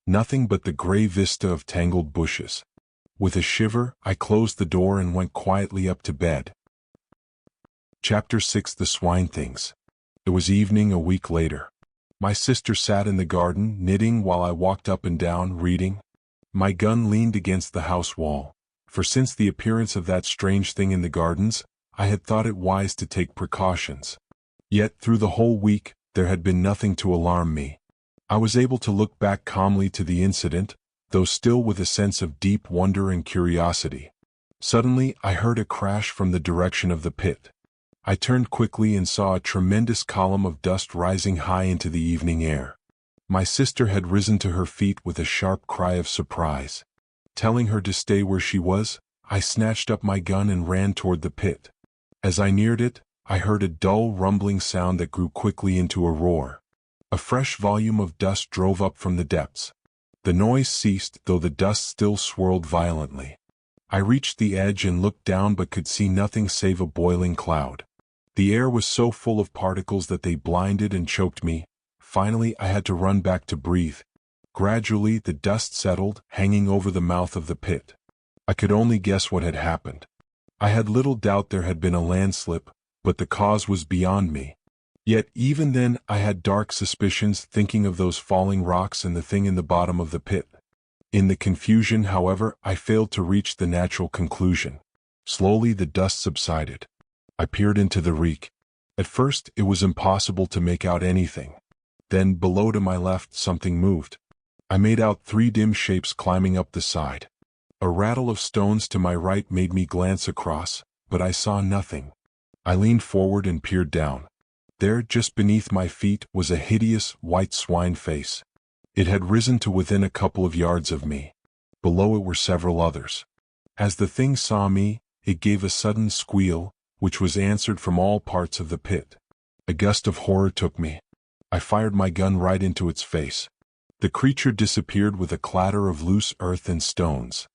Nothing but the gray vista of tangled bushes. With a shiver, I closed the door and went quietly up to bed. Chapter 6: The Swine-THINGS. It was evening a week later. My sister sat in the garden, knitting, while I walked up and down, reading. My gun leaned against the house wall, for since the appearance of that strange thing in the gardens, I had thought it wise to take precautions. Yet, through the whole week, there had been nothing to alarm me. I was able to look back calmly to the incident, though still with a sense of deep wonder and curiosity. Suddenly, I heard a crash from the direction of the pit. I turned quickly and saw a tremendous column of dust rising high into the evening air. My sister had risen to her feet with a sharp cry of surprise. Telling her to stay where she was, I snatched up my gun and ran toward the pit. As I neared it, I heard a dull rumbling sound that grew quickly into a roar. A fresh volume of dust drove up from the depths. The noise ceased, though the dust still swirled violently. I reached the edge and looked down but could see nothing save a boiling cloud. The air was so full of particles that they blinded and choked me. Finally, I had to run back to breathe. Gradually, the dust settled, hanging over the mouth of the pit. I could only guess what had happened. I had little doubt there had been a landslip, but the cause was beyond me. Yet even then I had dark suspicions, thinking of those falling rocks and the thing in the bottom of the pit. In the confusion, however, I failed to reach the natural conclusion. Slowly the dust subsided. I peered into the reek. At first, it was impossible to make out anything. Then, below to my left, something moved. I made out 3 dim shapes climbing up the side. A rattle of stones to my right made me glance across, but I saw nothing. I leaned forward and peered down. There, just beneath my feet, was a hideous, white swine face. It had risen to within a couple of yards of me. Below it were several others. As the thing saw me, it gave a sudden squeal, which was answered from all parts of the pit. A gust of horror took me. I fired my gun right into its face. The creature disappeared with a clatter of loose earth and stones.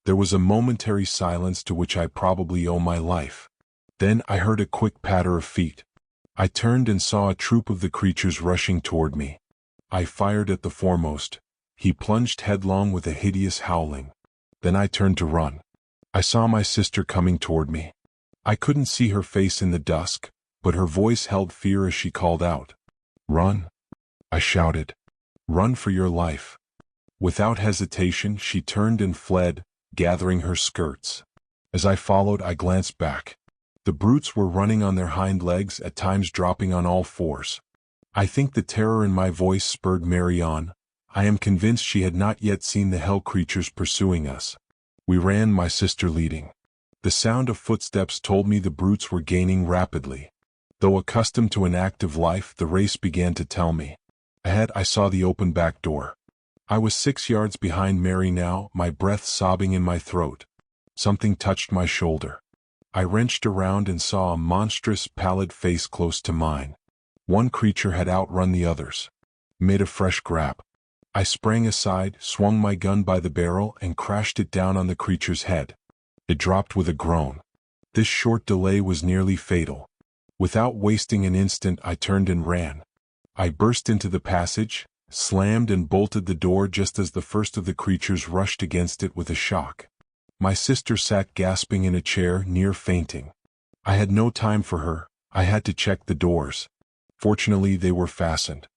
There was a momentary silence to which I probably owe my life. Then I heard a quick patter of feet. I turned and saw a troop of the creatures rushing toward me. I fired at the foremost. He plunged headlong with a hideous howling. Then I turned to run. I saw my sister coming toward me. I couldn't see her face in the dusk, but her voice held fear as she called out. "Run!" I shouted. "Run for your life!" Without hesitation, she turned and fled, gathering her skirts. As I followed, I glanced back. The brutes were running on their hind legs, at times dropping on all fours. I think the terror in my voice spurred Mary on. I am convinced she had not yet seen the hell creatures pursuing us. We ran, my sister leading. The sound of footsteps told me the brutes were gaining rapidly. Though accustomed to an active life, the race began to tell me. Ahead, I saw the open back door. I was 6 yards behind Mary now, my breath sobbing in my throat. Something touched my shoulder. I wrenched around and saw a monstrous, pallid face close to mine. One creature had outrun the others. Made a fresh grab. I sprang aside, swung my gun by the barrel, and crashed it down on the creature's head. It dropped with a groan. This short delay was nearly fatal. Without wasting an instant, I turned and ran. I burst into the passage, slammed and bolted the door just as the first of the creatures rushed against it with a shock. My sister sat gasping in a chair, near fainting. I had no time for her. I had to check the doors. Fortunately, they were fastened.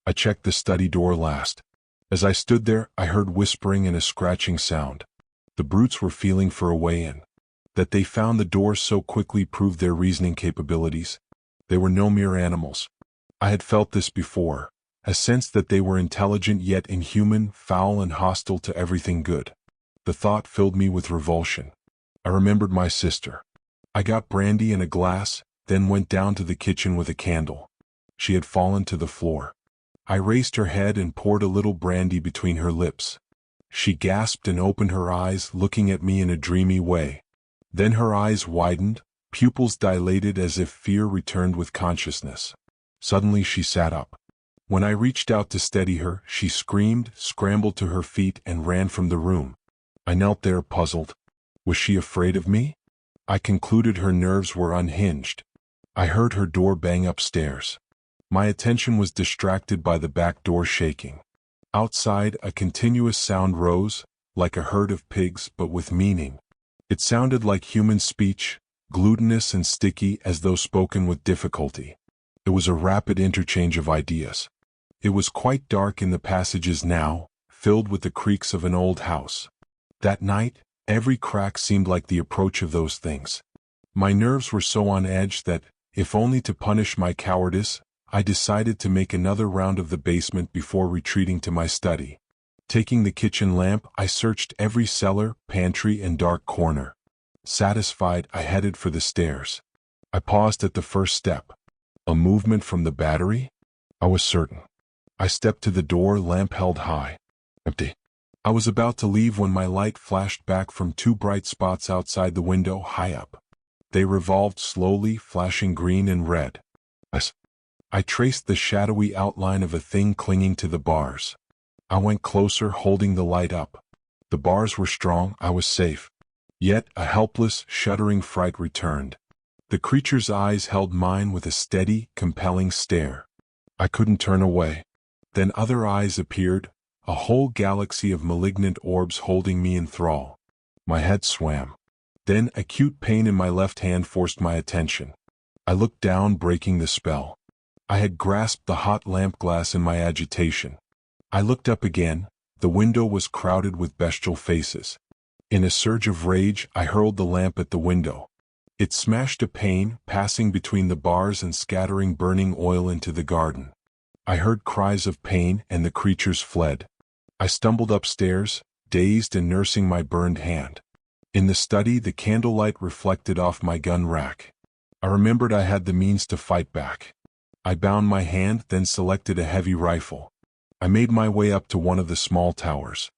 I checked the study door last. As I stood there, I heard whispering and a scratching sound. The brutes were feeling for a way in. That they found the door so quickly proved their reasoning capabilities. They were no mere animals. I had felt this before, a sense that they were intelligent yet inhuman, foul and hostile to everything good. The thought filled me with revulsion. I remembered my sister. I got brandy and a glass, then went down to the kitchen with a candle. She had fallen to the floor. I raised her head and poured a little brandy between her lips. She gasped and opened her eyes, looking at me in a dreamy way. Then her eyes widened, pupils dilated as if fear returned with consciousness. Suddenly she sat up. When I reached out to steady her, she screamed, scrambled to her feet, and ran from the room. I knelt there puzzled. Was she afraid of me? I concluded her nerves were unhinged. I heard her door bang upstairs. My attention was distracted by the back door shaking. Outside, a continuous sound rose, like a herd of pigs, but with meaning. It sounded like human speech, glutinous and sticky as though spoken with difficulty. It was a rapid interchange of ideas. It was quite dark in the passages now, filled with the creaks of an old house. That night, every crack seemed like the approach of those things. My nerves were so on edge that, if only to punish my cowardice, I decided to make another round of the basement before retreating to my study. Taking the kitchen lamp, I searched every cellar, pantry, and dark corner. Satisfied, I headed for the stairs. I paused at the first step. A movement from the battery? I was certain. I stepped to the door, lamp held high. Empty. I was about to leave when my light flashed back from 2 bright spots outside the window, high up. They revolved slowly, flashing green and red. I traced the shadowy outline of a thing clinging to the bars. I went closer, holding the light up. The bars were strong, I was safe. Yet a helpless, shuddering fright returned. The creature's eyes held mine with a steady, compelling stare. I couldn't turn away. Then other eyes appeared, a whole galaxy of malignant orbs holding me in thrall. My head swam. Then acute pain in my left hand forced my attention. I looked down, breaking the spell. I had grasped the hot lamp glass in my agitation. I looked up again, The window was crowded with bestial faces. In a surge of rage, I hurled the lamp at the window. It smashed a pane, passing between the bars and scattering burning oil into the garden. I heard cries of pain, and the creatures fled. I stumbled upstairs, dazed and nursing my burned hand. In the study, the candlelight reflected off my gun rack. I remembered I had the means to fight back. I bound my hand, then selected a heavy rifle. I made my way up to one of the small towers.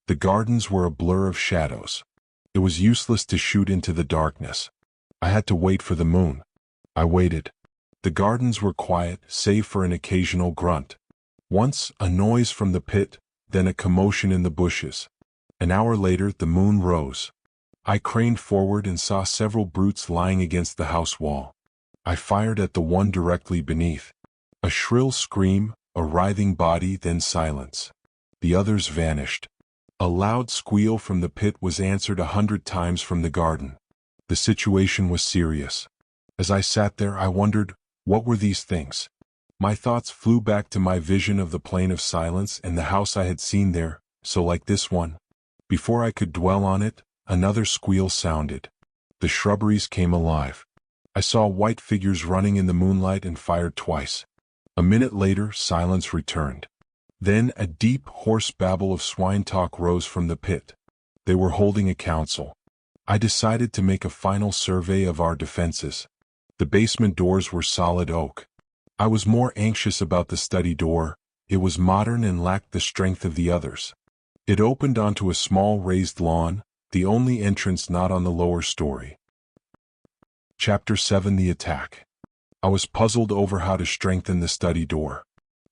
The gardens were a blur of shadows. It was useless to shoot into the darkness. I had to wait for the moon. I waited. The gardens were quiet, save for an occasional grunt. Once, a noise from the pit, then a commotion in the bushes. An hour later, the moon rose. I craned forward and saw several brutes lying against the house wall. I fired at the one directly beneath. A shrill scream, a writhing body, then silence. The others vanished. A loud squeal from the pit was answered 100 times from the garden. The situation was serious. As I sat there, I wondered, what were these things? My thoughts flew back to my vision of the plane of silence and the house I had seen there, so like this one. Before I could dwell on it, another squeal sounded. The shrubberies came alive. I saw white figures running in the moonlight and fired twice. A minute later, silence returned. Then a deep, hoarse babble of swine talk rose from the pit. They were holding a council. I decided to make a final survey of our defenses. The basement doors were solid oak. I was more anxious about the study door. It was modern and lacked the strength of the others. It opened onto a small raised lawn, the only entrance not on the lower story. Chapter 7: The Attack. I was puzzled over how to strengthen the study door.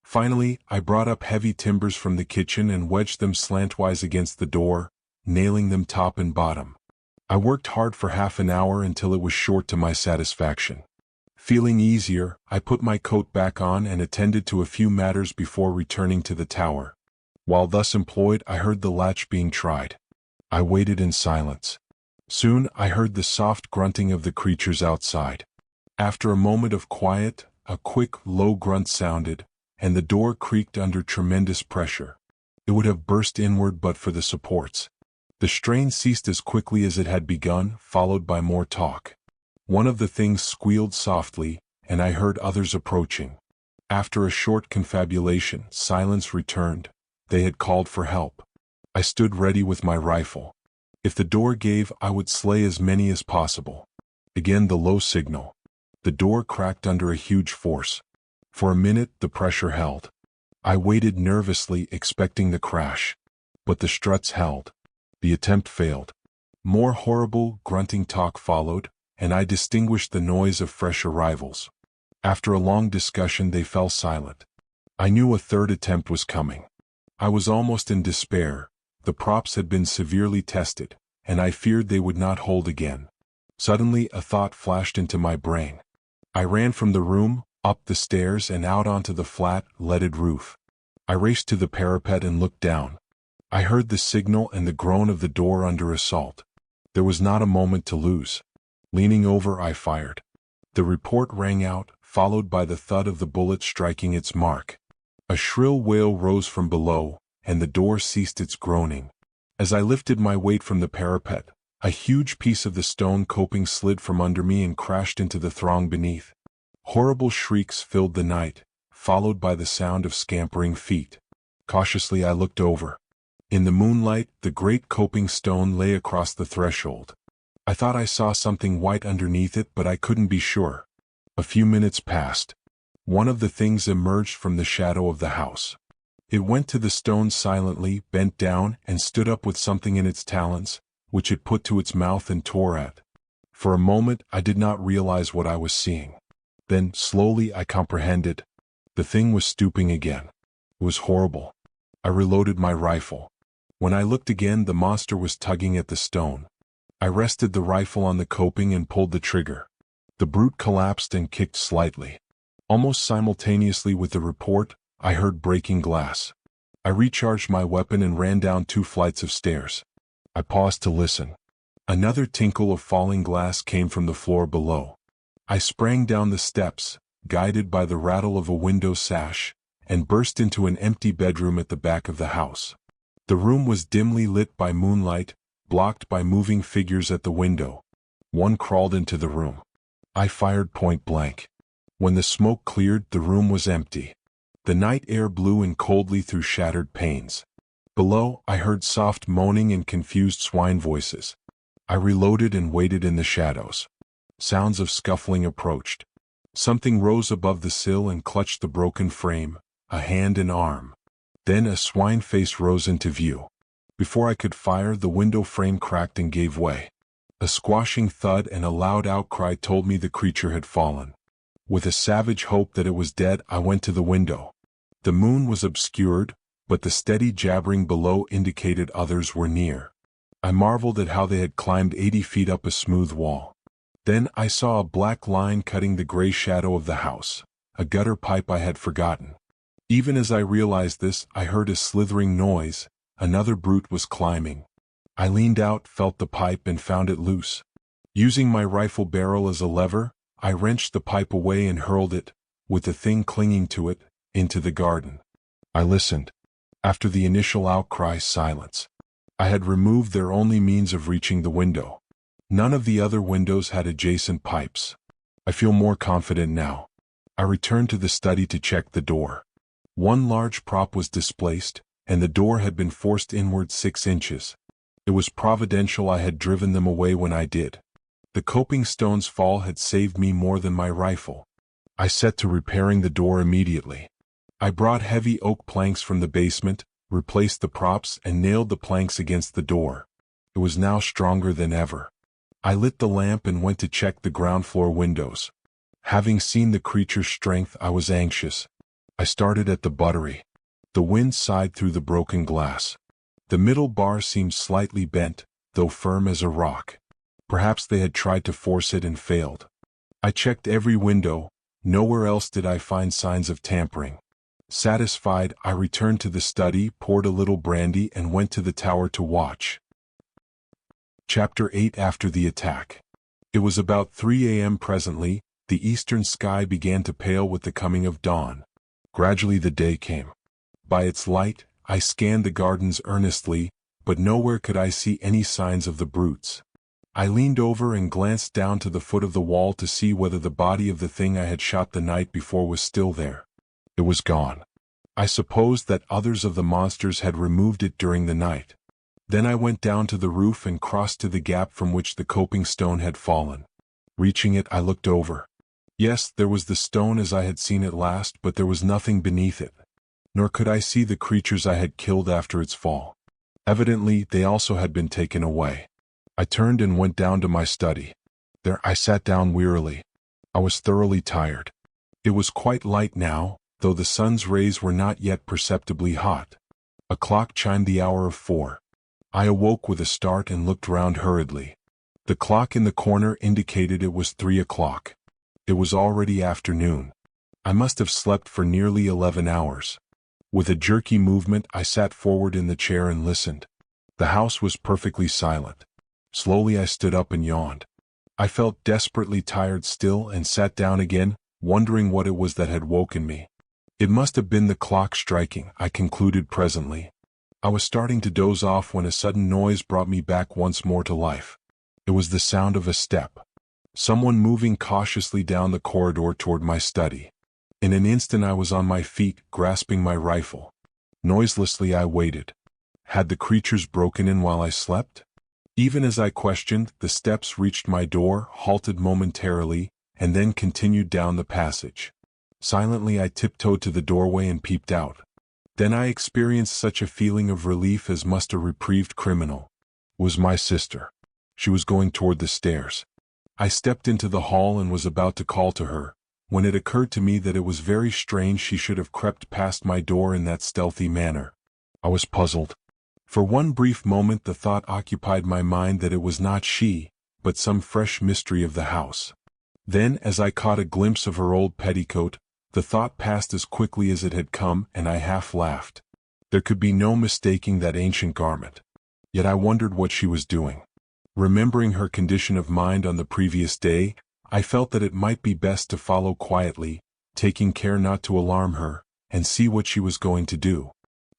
Finally, I brought up heavy timbers from the kitchen and wedged them slantwise against the door, nailing them top and bottom. I worked hard for half an hour until it was short to my satisfaction. Feeling easier, I put my coat back on and attended to a few matters before returning to the tower. While thus employed, I heard the latch being tried. I waited in silence. Soon, I heard the soft grunting of the creatures outside. After a moment of quiet, a quick, low grunt sounded, and the door creaked under tremendous pressure. It would have burst inward but for the supports. The strain ceased as quickly as it had begun, followed by more talk. One of the things squealed softly, and I heard others approaching. After a short confabulation, silence returned. They had called for help. I stood ready with my rifle. If the door gave, I would slay as many as possible. Again the low signal. The door cracked under a huge force. For a minute, the pressure held. I waited nervously, expecting the crash. But the struts held. The attempt failed. More horrible, grunting talk followed, and I distinguished the noise of fresh arrivals. After a long discussion, they fell silent. I knew a third attempt was coming. I was almost in despair. The props had been severely tested, and I feared they would not hold again. Suddenly, a thought flashed into my brain. I ran from the room, up the stairs and out onto the flat, leaded roof. I raced to the parapet and looked down. I heard the signal and the groan of the door under assault. There was not a moment to lose. Leaning over, I fired. The report rang out, followed by the thud of the bullet striking its mark. A shrill wail rose from below, and the door ceased its groaning. As I lifted my weight from the parapet, a huge piece of the stone coping slid from under me and crashed into the throng beneath. Horrible shrieks filled the night, followed by the sound of scampering feet. Cautiously I looked over. In the moonlight, the great coping stone lay across the threshold. I thought I saw something white underneath it, but I couldn't be sure. A few minutes passed. One of the things emerged from the shadow of the house. It went to the stone silently, bent down, and stood up with something in its talons, which it put to its mouth and tore at. For a moment, I did not realize what I was seeing. Then, slowly, I comprehended. The thing was stooping again. It was horrible. I reloaded my rifle. When I looked again, the monster was tugging at the stone. I rested the rifle on the coping and pulled the trigger. The brute collapsed and kicked slightly. Almost simultaneously with the report, I heard breaking glass. I recharged my weapon and ran down 2 flights of stairs. I paused to listen. Another tinkle of falling glass came from the floor below. I sprang down the steps, guided by the rattle of a window sash, and burst into an empty bedroom at the back of the house. The room was dimly lit by moonlight, blocked by moving figures at the window. One crawled into the room. I fired point blank. When the smoke cleared, the room was empty. The night air blew in coldly through shattered panes. Below, I heard soft moaning and confused swine voices. I reloaded and waited in the shadows. Sounds of scuffling approached. Something rose above the sill and clutched the broken frame, a hand and arm. Then a swine face rose into view. Before I could fire, the window frame cracked and gave way. A squashing thud and a loud outcry told me the creature had fallen. With a savage hope that it was dead, I went to the window. The moon was obscured, but the steady jabbering below indicated others were near. I marveled at how they had climbed 80 feet up a smooth wall. Then I saw a black line cutting the gray shadow of the house, a gutter pipe I had forgotten. Even as I realized this, I heard a slithering noise. Another brute was climbing. I leaned out, felt the pipe, and found it loose. Using my rifle barrel as a lever, I wrenched the pipe away and hurled it, with the thing clinging to it, into the garden. I listened. After the initial outcry, silence. I had removed their only means of reaching the window. None of the other windows had adjacent pipes. I feel more confident now. I returned to the study to check the door. One large prop was displaced, and the door had been forced inward 6 inches. It was providential I had driven them away when I did. The coping stone's fall had saved me more than my rifle. I set to repairing the door immediately. I brought heavy oak planks from the basement, replaced the props, and nailed the planks against the door. It was now stronger than ever. I lit the lamp and went to check the ground floor windows. Having seen the creature's strength, I was anxious. I started at the buttery. The wind sighed through the broken glass. The middle bar seemed slightly bent, though firm as a rock. Perhaps they had tried to force it and failed. I checked every window. Nowhere else did I find signs of tampering. Satisfied, I returned to the study, poured a little brandy, and went to the tower to watch. Chapter 8. After the attack. It was about 3 a.m. presently. The eastern sky began to pale with the coming of dawn. Gradually the day came. By its light, I scanned the gardens earnestly, but nowhere could I see any signs of the brutes. I leaned over and glanced down to the foot of the wall to see whether the body of the thing I had shot the night before was still there. It was gone. I supposed that others of the monsters had removed it during the night. Then I went down to the roof and crossed to the gap from which the coping stone had fallen. Reaching it, I looked over. Yes, there was the stone as I had seen it last, but there was nothing beneath it. Nor could I see the creatures I had killed after its fall. Evidently, they also had been taken away. I turned and went down to my study. There I sat down wearily. I was thoroughly tired. It was quite light now, though the sun's rays were not yet perceptibly hot. A clock chimed the hour of 4. I awoke with a start and looked round hurriedly. The clock in the corner indicated it was 3 o'clock. It was already afternoon. I must have slept for nearly 11 hours. With a jerky movement, I sat forward in the chair and listened. The house was perfectly silent. Slowly I stood up and yawned. I felt desperately tired still and sat down again, wondering what it was that had woken me. It must have been the clock striking, I concluded presently. I was starting to doze off when a sudden noise brought me back once more to life. It was the sound of a step. Someone moving cautiously down the corridor toward my study. In an instant I was on my feet, grasping my rifle. Noiselessly I waited. Had the creatures broken in while I slept? Even as I questioned, the steps reached my door, halted momentarily, and then continued down the passage. Silently I tiptoed to the doorway and peeped out. Then I experienced such a feeling of relief as must a reprieved criminal. It was my sister. She was going toward the stairs. I stepped into the hall and was about to call to her, when it occurred to me that it was very strange she should have crept past my door in that stealthy manner. I was puzzled. For one brief moment the thought occupied my mind that it was not she, but some fresh mystery of the house. Then, as I caught a glimpse of her old petticoat, the thought passed as quickly as it had come, and I half laughed. There could be no mistaking that ancient garment. Yet I wondered what she was doing. Remembering her condition of mind on the previous day, I felt that it might be best to follow quietly, taking care not to alarm her, and see what she was going to do.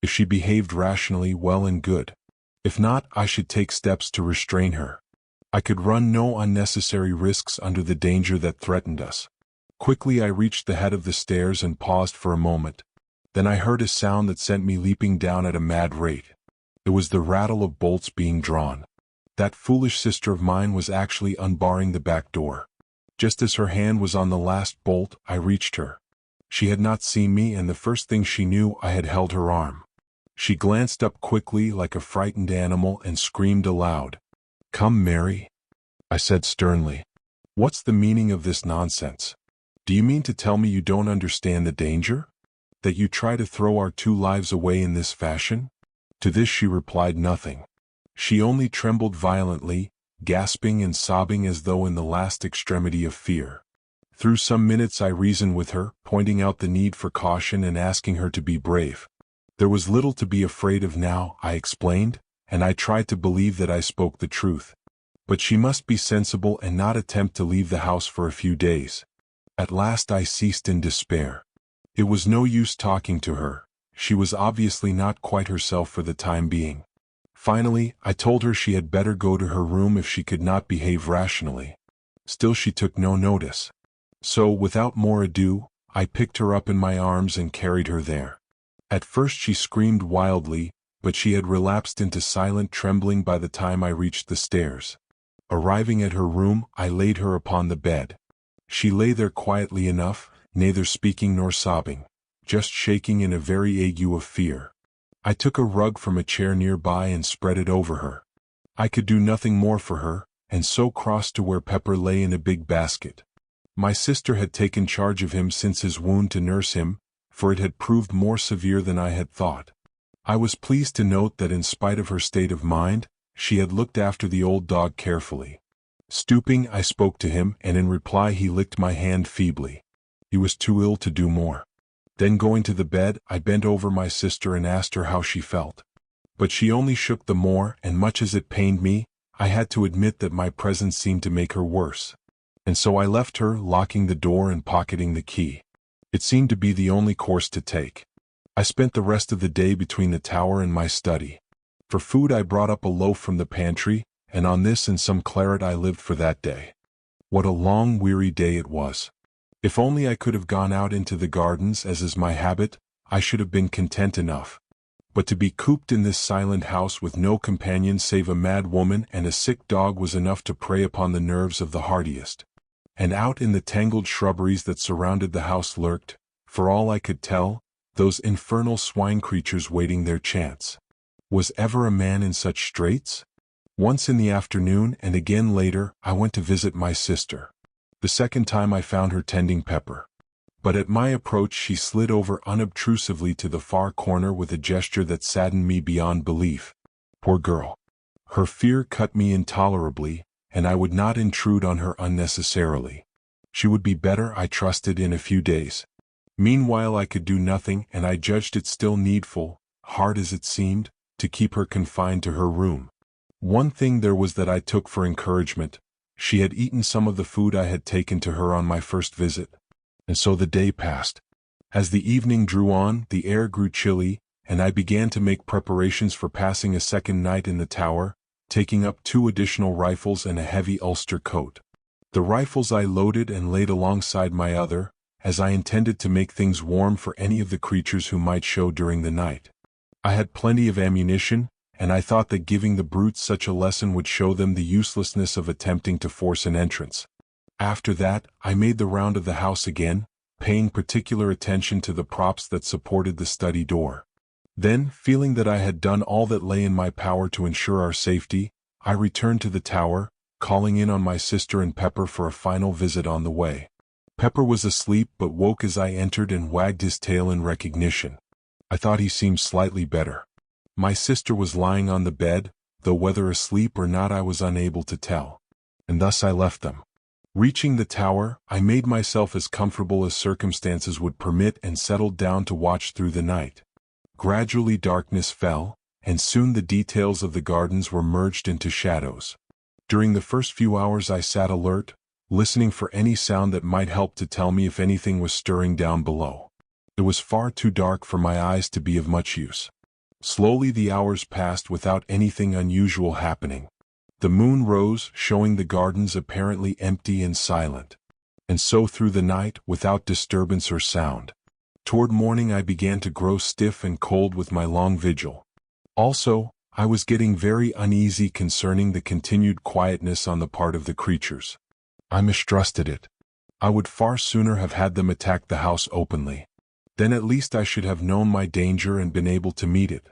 If she behaved rationally, well and good. If not, I should take steps to restrain her. I could run no unnecessary risks under the danger that threatened us. Quickly I reached the head of the stairs and paused for a moment. Then I heard a sound that sent me leaping down at a mad rate. It was the rattle of bolts being drawn. That foolish sister of mine was actually unbarring the back door. Just as her hand was on the last bolt, I reached her. She had not seen me, and the first thing she knew, I had held her arm. She glanced up quickly like a frightened animal and screamed aloud. "Come, Mary," I said sternly. "What's the meaning of this nonsense? Do you mean to tell me you don't understand the danger? That you try to throw our 2 lives away in this fashion?" To this she replied nothing. She only trembled violently, gasping and sobbing as though in the last extremity of fear. Through some minutes I reasoned with her, pointing out the need for caution and asking her to be brave. There was little to be afraid of now, I explained, and I tried to believe that I spoke the truth. But she must be sensible and not attempt to leave the house for a few days. At last I ceased in despair. It was no use talking to her. She was obviously not quite herself for the time being. Finally, I told her she had better go to her room if she could not behave rationally. Still she took no notice. So, without more ado, I picked her up in my arms and carried her there. At first she screamed wildly, but she had relapsed into silent trembling by the time I reached the stairs. Arriving at her room, I laid her upon the bed. She lay there quietly enough, neither speaking nor sobbing, just shaking in a very ague of fear. I took a rug from a chair nearby and spread it over her. I could do nothing more for her, and so crossed to where Pepper lay in a big basket. My sister had taken charge of him since his wound to nurse him, for it had proved more severe than I had thought. I was pleased to note that in spite of her state of mind, she had looked after the old dog carefully. Stooping, I spoke to him, and in reply he licked my hand feebly. He was too ill to do more. Then going to the bed, I bent over my sister and asked her how she felt. But she only shook the more, and much as it pained me, I had to admit that my presence seemed to make her worse. And so I left her, locking the door and pocketing the key. It seemed to be the only course to take. I spent the rest of the day between the tower and my study. For food I brought up a loaf from the pantry, and on this and some claret I lived for that day. What a long, weary day it was. If only I could have gone out into the gardens as is my habit, I should have been content enough. But to be cooped in this silent house with no companion save a mad woman and a sick dog was enough to prey upon the nerves of the hardiest. And out in the tangled shrubberies that surrounded the house lurked, for all I could tell, those infernal swine creatures waiting their chance. Was ever a man in such straits? Once in the afternoon and again later, I went to visit my sister. The second time I found her tending Pepper. But at my approach she slid over unobtrusively to the far corner with a gesture that saddened me beyond belief. Poor girl. Her fear cut me intolerably, and I would not intrude on her unnecessarily. She would be better, I trusted, in a few days. Meanwhile I could do nothing, and I judged it still needful, hard as it seemed, to keep her confined to her room. One thing there was that I took for encouragement. She had eaten some of the food I had taken to her on my first visit. And so the day passed. As the evening drew on, the air grew chilly, and I began to make preparations for passing a second night in the tower, taking up 2 additional rifles and a heavy Ulster coat. The rifles I loaded and laid alongside my other, as I intended to make things warm for any of the creatures who might show during the night. I had plenty of ammunition, and I thought that giving the brutes such a lesson would show them the uselessness of attempting to force an entrance. After that, I made the round of the house again, paying particular attention to the props that supported the study door. Then, feeling that I had done all that lay in my power to ensure our safety, I returned to the tower, calling in on my sister and Pepper for a final visit on the way. Pepper was asleep but woke as I entered and wagged his tail in recognition. I thought he seemed slightly better. My sister was lying on the bed, though whether asleep or not I was unable to tell. And thus I left them. Reaching the tower, I made myself as comfortable as circumstances would permit and settled down to watch through the night. Gradually darkness fell, and soon the details of the gardens were merged into shadows. During the first few hours I sat alert, listening for any sound that might help to tell me if anything was stirring down below. It was far too dark for my eyes to be of much use. Slowly the hours passed without anything unusual happening. The moon rose, showing the gardens apparently empty and silent. And so through the night, without disturbance or sound. Toward morning I began to grow stiff and cold with my long vigil. Also, I was getting very uneasy concerning the continued quietness on the part of the creatures. I mistrusted it. I would far sooner have had them attack the house openly. Then at least I should have known my danger and been able to meet it.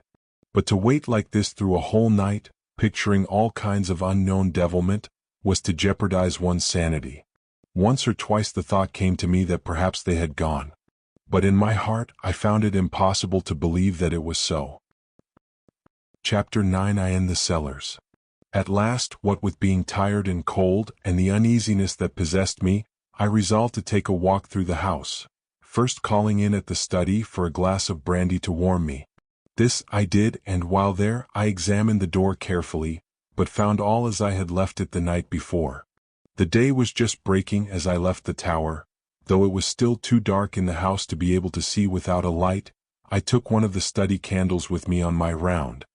But to wait like this through a whole night, picturing all kinds of unknown devilment, was to jeopardize one's sanity. Once or twice the thought came to me that perhaps they had gone. But in my heart I found it impossible to believe that it was so. Chapter 9. I in the cellars. At last, what with being tired and cold, and the uneasiness that possessed me, I resolved to take a walk through the house, first calling in at the study for a glass of brandy to warm me. This I did, and while there, I examined the door carefully, but found all as I had left it the night before. The day was just breaking as I left the tower. Though it was still too dark in the house to be able to see without a light, I took one of the study candles with me on my round.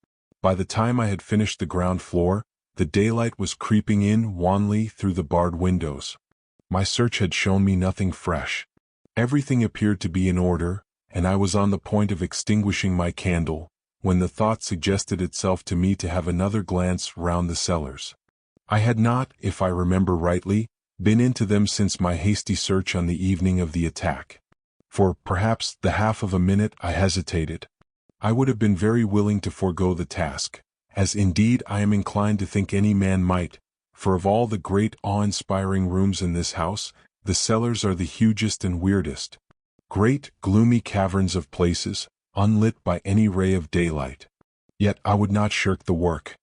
By the time I had finished the ground floor, the daylight was creeping in wanly through the barred windows. My search had shown me nothing fresh. Everything appeared to be in order, and I was on the point of extinguishing my candle, when the thought suggested itself to me to have another glance round the cellars. I had not, if I remember rightly, been into them since my hasty search on the evening of the attack. For perhaps the half of a minute I hesitated. I would have been very willing to forego the task, as indeed I am inclined to think any man might, for of all the great awe-inspiring rooms in this house, the cellars are the hugest and weirdest. Great, gloomy caverns of places, unlit by any ray of daylight. Yet I would not shirk the work.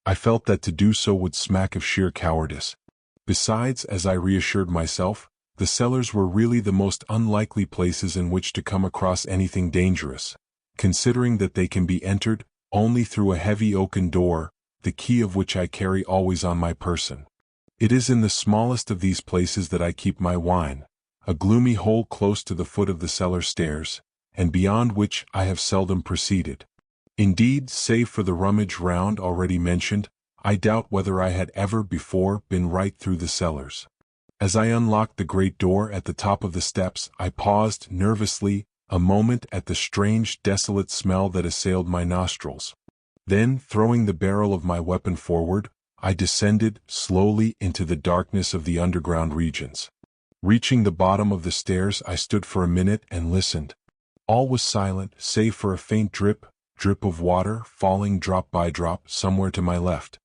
I felt that to do so would smack of sheer cowardice. Besides, as I reassured myself, the cellars were really the most unlikely places in which to come across anything dangerous, considering that they can be entered only through a heavy oaken door, the key of which I carry always on my person. It is in the smallest of these places that I keep my wine, a gloomy hole close to the foot of the cellar stairs, and beyond which I have seldom proceeded. Indeed, save for the rummage round already mentioned, I doubt whether I had ever before been right through the cellars. As I unlocked the great door at the top of the steps, I paused nervously a moment at the strange, desolate smell that assailed my nostrils. Then, throwing the barrel of my weapon forward, I descended slowly into the darkness of the underground regions. Reaching the bottom of the stairs, I stood for a minute and listened. All was silent, save for a faint drip of water falling drop by drop somewhere to my left.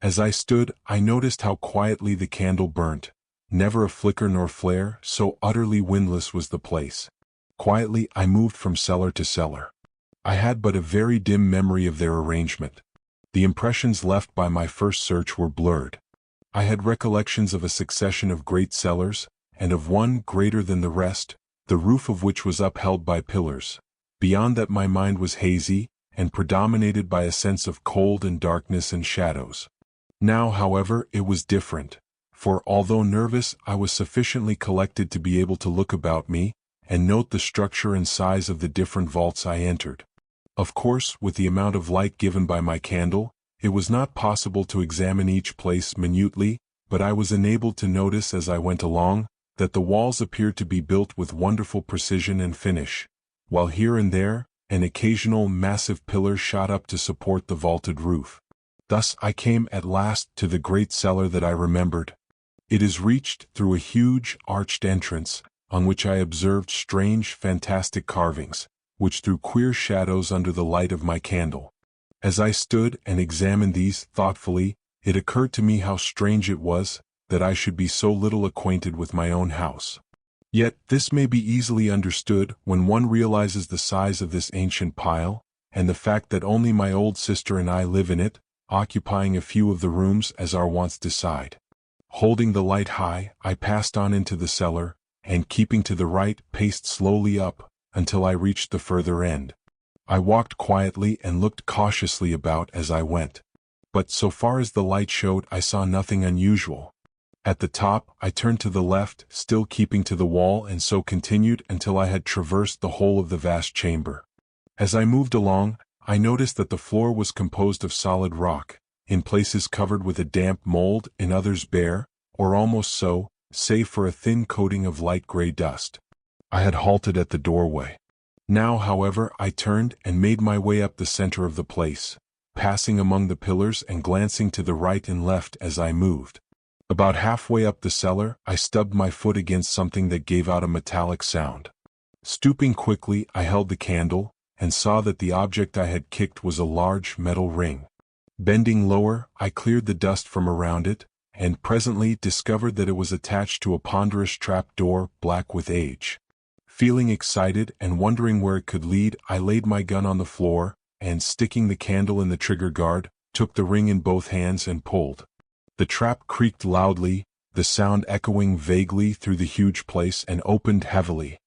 As I stood, I noticed how quietly the candle burnt. Never a flicker nor flare, so utterly windless was the place. Quietly I moved from cellar to cellar. I had but a very dim memory of their arrangement. The impressions left by my first search were blurred. I had recollections of a succession of great cellars, and of one greater than the rest, the roof of which was upheld by pillars. Beyond that my mind was hazy, and predominated by a sense of cold and darkness and shadows. Now, however, it was different, for although nervous, I was sufficiently collected to be able to look about me, and note the structure and size of the different vaults I entered. Of course, with the amount of light given by my candle, it was not possible to examine each place minutely, but I was enabled to notice as I went along, that the walls appeared to be built with wonderful precision and finish, while here and there, an occasional massive pillar shot up to support the vaulted roof. Thus I came at last to the great cellar that I remembered. It is reached through a huge, arched entrance, on which I observed strange, fantastic carvings, which threw queer shadows under the light of my candle. As I stood and examined these thoughtfully, it occurred to me how strange it was that I should be so little acquainted with my own house. Yet this may be easily understood when one realizes the size of this ancient pile, and the fact that only my old sister and I live in it, occupying a few of the rooms as our wants decide. Holding the light high, I passed on into the cellar, and keeping to the right, paced slowly up, until I reached the further end. I walked quietly and looked cautiously about as I went. But so far as the light showed, I saw nothing unusual. At the top, I turned to the left, still keeping to the wall, and so continued until I had traversed the whole of the vast chamber. As I moved along, I noticed that the floor was composed of solid rock, in places covered with a damp mold, in others bare, or almost so, save for a thin coating of light gray dust. I had halted at the doorway. Now, however, I turned and made my way up the center of the place, passing among the pillars and glancing to the right and left as I moved. About halfway up the cellar, I stubbed my foot against something that gave out a metallic sound. Stooping quickly, I held the candle, and saw that the object I had kicked was a large metal ring. Bending lower, I cleared the dust from around it, and presently discovered that it was attached to a ponderous trap door, black with age. Feeling excited and wondering where it could lead, I laid my gun on the floor, and sticking the candle in the trigger guard, took the ring in both hands and pulled. The trap creaked loudly, the sound echoing vaguely through the huge place, and opened heavily.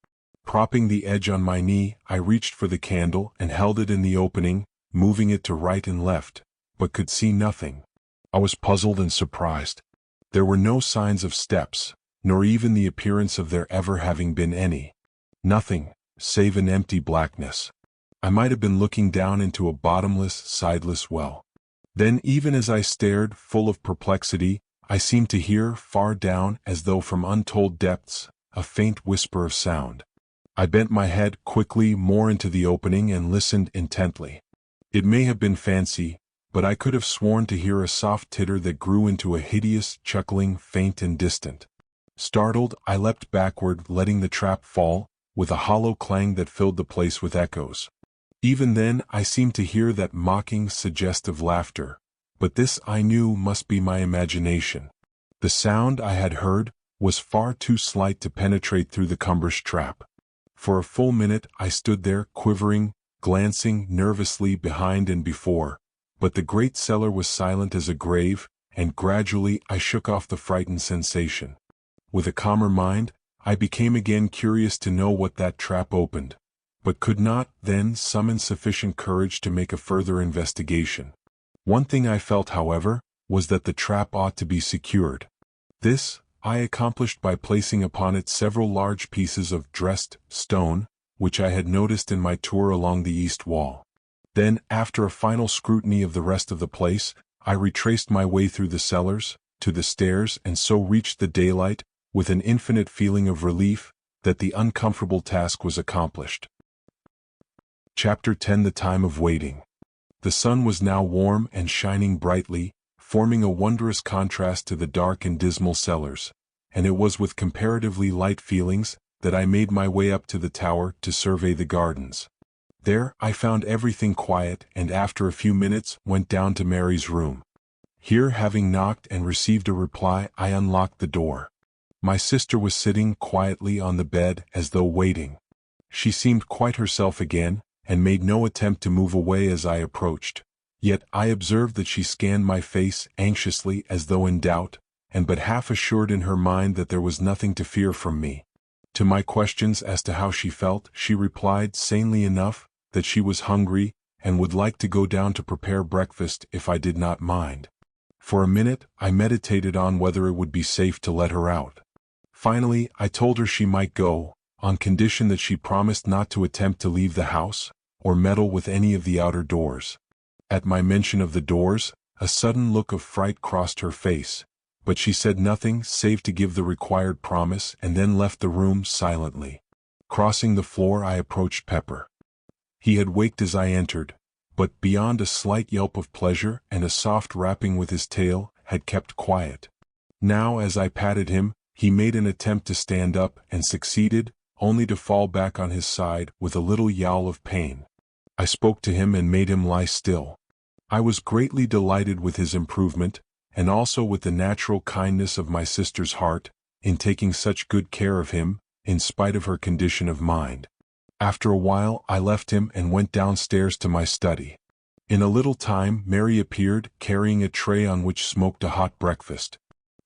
Propping the edge on my knee, I reached for the candle and held it in the opening, moving it to right and left, but could see nothing. I was puzzled and surprised. There were no signs of steps, nor even the appearance of there ever having been any. Nothing, save an empty blackness. I might have been looking down into a bottomless, sideless well. Then, even as I stared, full of perplexity, I seemed to hear, far down, as though from untold depths, a faint whisper of sound. I bent my head quickly more into the opening and listened intently. It may have been fancy, but I could have sworn to hear a soft titter that grew into a hideous chuckling, faint and distant. Startled, I leapt backward, letting the trap fall, with a hollow clang that filled the place with echoes. Even then, I seemed to hear that mocking, suggestive laughter, but this I knew must be my imagination. The sound I had heard was far too slight to penetrate through the cumbrous trap. For a full minute I stood there, quivering, glancing nervously behind and before, but the great cellar was silent as a grave, and gradually I shook off the frightened sensation. With a calmer mind, I became again curious to know what that trap opened, but could not then summon sufficient courage to make a further investigation. One thing I felt, however, was that the trap ought to be secured. This I accomplished by placing upon it several large pieces of dressed stone, which I had noticed in my tour along the east wall. Then, after a final scrutiny of the rest of the place, I retraced my way through the cellars, to the stairs, and so reached the daylight, with an infinite feeling of relief that the uncomfortable task was accomplished. Chapter 10: The Time of Waiting. The sun was now warm and shining brightly, forming a wondrous contrast to the dark and dismal cellars, and it was with comparatively light feelings that I made my way up to the tower to survey the gardens. There I found everything quiet, and after a few minutes went down to Mary's room. Here, having knocked and received a reply, I unlocked the door. My sister was sitting quietly on the bed as though waiting. She seemed quite herself again, and made no attempt to move away as I approached. Yet I observed that she scanned my face anxiously as though in doubt, and but half assured in her mind that there was nothing to fear from me. To my questions as to how she felt, she replied sanely enough that she was hungry and would like to go down to prepare breakfast if I did not mind. For a minute I meditated on whether it would be safe to let her out. Finally, I told her she might go, on condition that she promised not to attempt to leave the house, or meddle with any of the outer doors. At my mention of the doors, a sudden look of fright crossed her face, but she said nothing save to give the required promise and then left the room silently. Crossing the floor, I approached Pepper. He had waked as I entered, but beyond a slight yelp of pleasure and a soft rapping with his tail, had kept quiet. Now, as I patted him, he made an attempt to stand up and succeeded, only to fall back on his side with a little yowl of pain. I spoke to him and made him lie still. I was greatly delighted with his improvement, and also with the natural kindness of my sister's heart, in taking such good care of him, in spite of her condition of mind. After a while I left him and went downstairs to my study. In a little time Mary appeared, carrying a tray on which smoked a hot breakfast.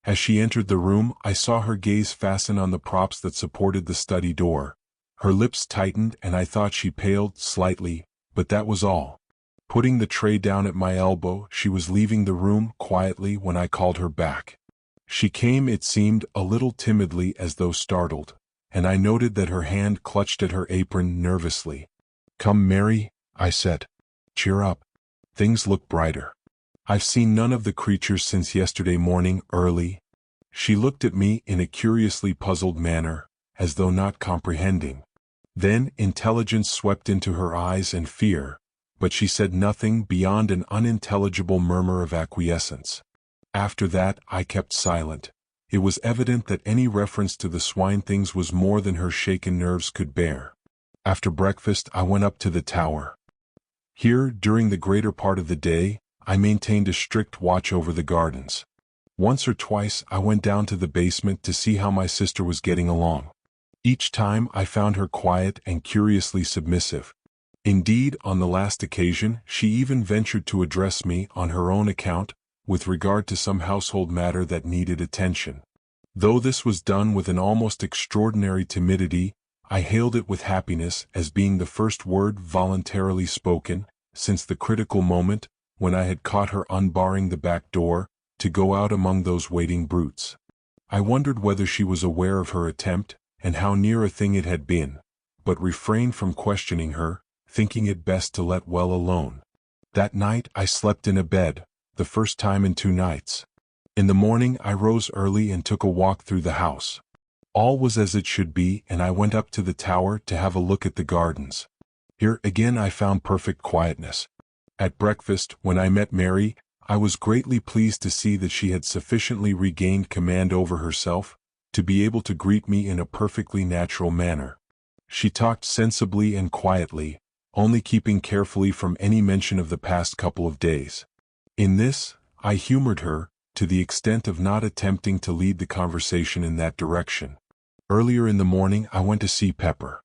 As she entered the room, I saw her gaze fasten on the props that supported the study door. Her lips tightened and I thought she paled slightly, but that was all. Putting the tray down at my elbow, she was leaving the room quietly when I called her back. She came, it seemed, a little timidly as though startled, and I noted that her hand clutched at her apron nervously. "Come, Mary," I said. Cheer up. Things look brighter. I've seen none of the creatures since yesterday morning early. She looked at me in a curiously puzzled manner, as though not comprehending. Then intelligence swept into her eyes and fear, but she said nothing beyond an unintelligible murmur of acquiescence. After that, I kept silent. It was evident that any reference to the swine things was more than her shaken nerves could bear. After breakfast, I went up to the tower. Here, during the greater part of the day, I maintained a strict watch over the gardens. Once or twice, I went down to the basement to see how my sister was getting along. Each time, I found her quiet and curiously submissive. Indeed, on the last occasion, she even ventured to address me on her own account, with regard to some household matter that needed attention. Though this was done with an almost extraordinary timidity, I hailed it with happiness as being the first word voluntarily spoken, since the critical moment, when I had caught her unbarring the back door, to go out among those waiting brutes. I wondered whether she was aware of her attempt, and how near a thing it had been, but refrained from questioning her, thinking it best to let well alone. That night I slept in a bed, the first time in 2 nights. In the morning I rose early and took a walk through the house. All was as it should be, and I went up to the tower to have a look at the gardens. Here again I found perfect quietness. At breakfast, when I met Mary, I was greatly pleased to see that she had sufficiently regained command over herself, to be able to greet me in a perfectly natural manner. She talked sensibly and quietly, only keeping carefully from any mention of the past couple of days. In this, I humored her, to the extent of not attempting to lead the conversation in that direction. Earlier in the morning I went to see Pepper.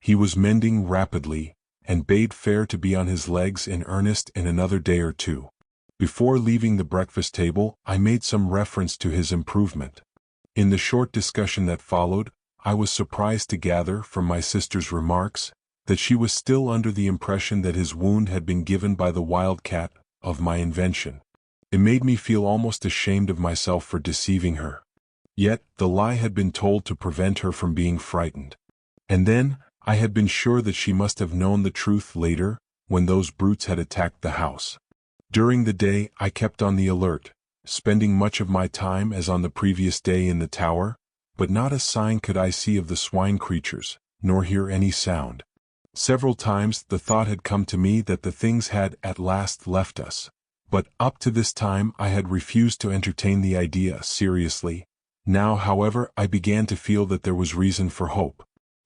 He was mending rapidly, and bade fair to be on his legs in earnest in another day or 2. Before leaving the breakfast table, I made some reference to his improvement. In the short discussion that followed, I was surprised to gather from my sister's remarks that she was still under the impression that his wound had been given by the wildcat of my invention. It made me feel almost ashamed of myself for deceiving her. Yet, the lie had been told to prevent her from being frightened. And then, I had been sure that she must have known the truth later, when those brutes had attacked the house. During the day, I kept on the alert, spending much of my time as on the previous day in the tower, but not a sign could I see of the swine creatures, nor hear any sound. Several times the thought had come to me that the things had at last left us, but up to this time I had refused to entertain the idea seriously. Now, however, I began to feel that there was reason for hope.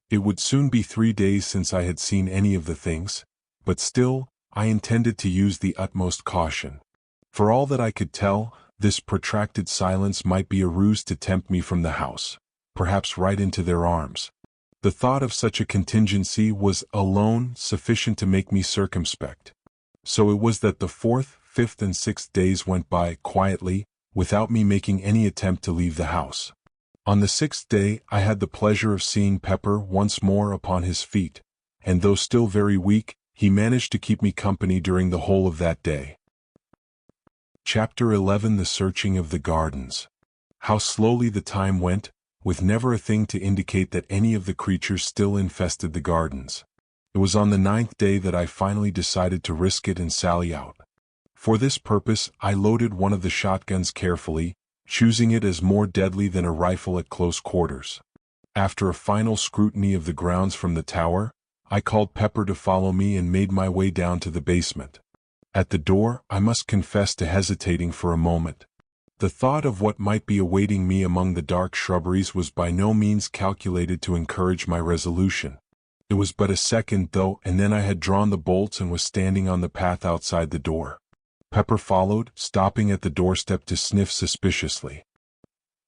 It would soon be 3 days since I had seen any of the things, but still, I intended to use the utmost caution. For all that I could tell, this protracted silence might be a ruse to tempt me from the house, perhaps right into their arms. The thought of such a contingency was alone sufficient to make me circumspect. So it was that the 4th, 5th, and 6th days went by quietly, without me making any attempt to leave the house. On the 6th day I had the pleasure of seeing Pepper once more upon his feet, and though still very weak, he managed to keep me company during the whole of that day. Chapter 11: The Searching of the Gardens. How slowly the time went, with never a thing to indicate that any of the creatures still infested the gardens. It was on the 9th day that I finally decided to risk it and sally out. For this purpose, I loaded one of the shotguns carefully, choosing it as more deadly than a rifle at close quarters. After a final scrutiny of the grounds from the tower, I called Pepper to follow me and made my way down to the basement. At the door, I must confess to hesitating for a moment. The thought of what might be awaiting me among the dark shrubberies was by no means calculated to encourage my resolution. It was but a second, though, and then I had drawn the bolts and was standing on the path outside the door. Pepper followed, stopping at the doorstep to sniff suspiciously.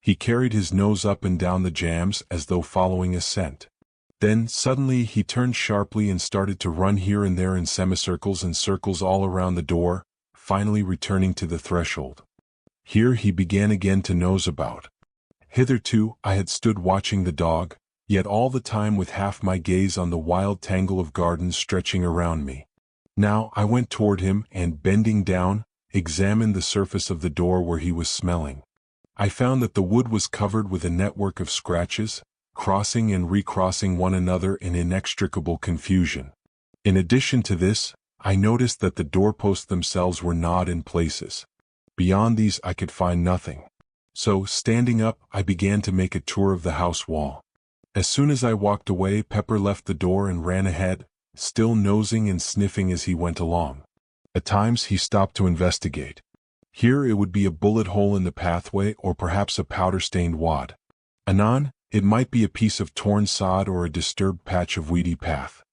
He carried his nose up and down the jambs as though following a scent. Then, suddenly, he turned sharply and started to run here and there in semicircles and circles all around the door, finally returning to the threshold. Here he began again to nose about. Hitherto, I had stood watching the dog, yet all the time with half my gaze on the wild tangle of gardens stretching around me. Now I went toward him and, bending down, examined the surface of the door where he was smelling. I found that the wood was covered with a network of scratches, crossing and recrossing one another in inextricable confusion. In addition to this, I noticed that the doorposts themselves were gnawed in places. Beyond these I could find nothing. So, standing up, I began to make a tour of the house wall. As soon as I walked away, Pepper left the door and ran ahead, still nosing and sniffing as he went along. At times he stopped to investigate. Here it would be a bullet hole in the pathway or perhaps a powder-stained wad. Anon, it might be a piece of torn sod or a disturbed patch of weedy path.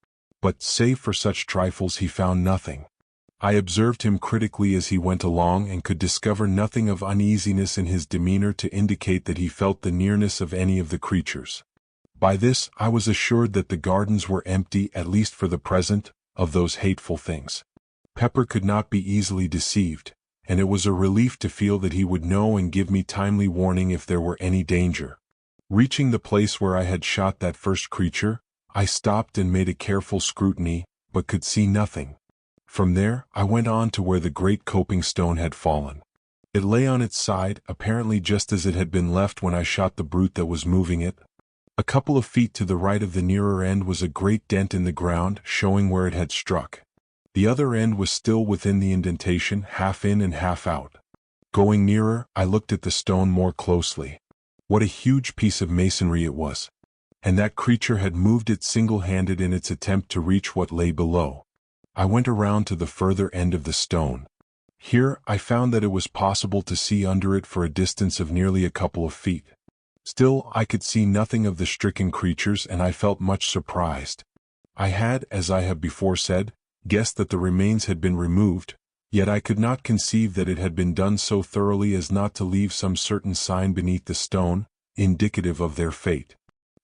But save for such trifles he found nothing. I observed him critically as he went along and could discover nothing of uneasiness in his demeanor to indicate that he felt the nearness of any of the creatures. By this I was assured that the gardens were empty, at least for the present, of those hateful things. Pepper could not be easily deceived, and it was a relief to feel that he would know and give me timely warning if there were any danger. Reaching the place where I had shot that first creature, I stopped and made a careful scrutiny, but could see nothing. From there, I went on to where the great coping stone had fallen. It lay on its side, apparently just as it had been left when I shot the brute that was moving it. A couple of feet to the right of the nearer end was a great dent in the ground, showing where it had struck. The other end was still within the indentation, half in and half out. Going nearer, I looked at the stone more closely. What a huge piece of masonry it was! And that creature had moved it single-handed in its attempt to reach what lay below. I went around to the further end of the stone. Here, I found that it was possible to see under it for a distance of nearly a couple of feet. Still, I could see nothing of the stricken creatures, and I felt much surprised. I had, as I have before said, guessed that the remains had been removed, yet I could not conceive that it had been done so thoroughly as not to leave some certain sign beneath the stone, indicative of their fate.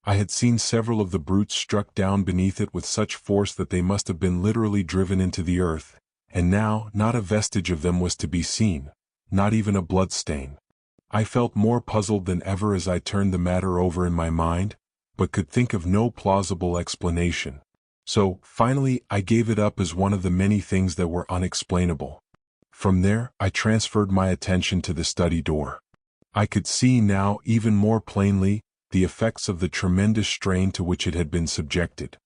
I had seen several of the brutes struck down beneath it with such force that they must have been literally driven into the earth, and now not a vestige of them was to be seen, not even a blood stain. I felt more puzzled than ever as I turned the matter over in my mind, but could think of no plausible explanation. So, finally, I gave it up as one of the many things that were unexplainable. From there, I transferred my attention to the study door. I could see now, even more plainly, the effects of the tremendous strain to which it had been subjected.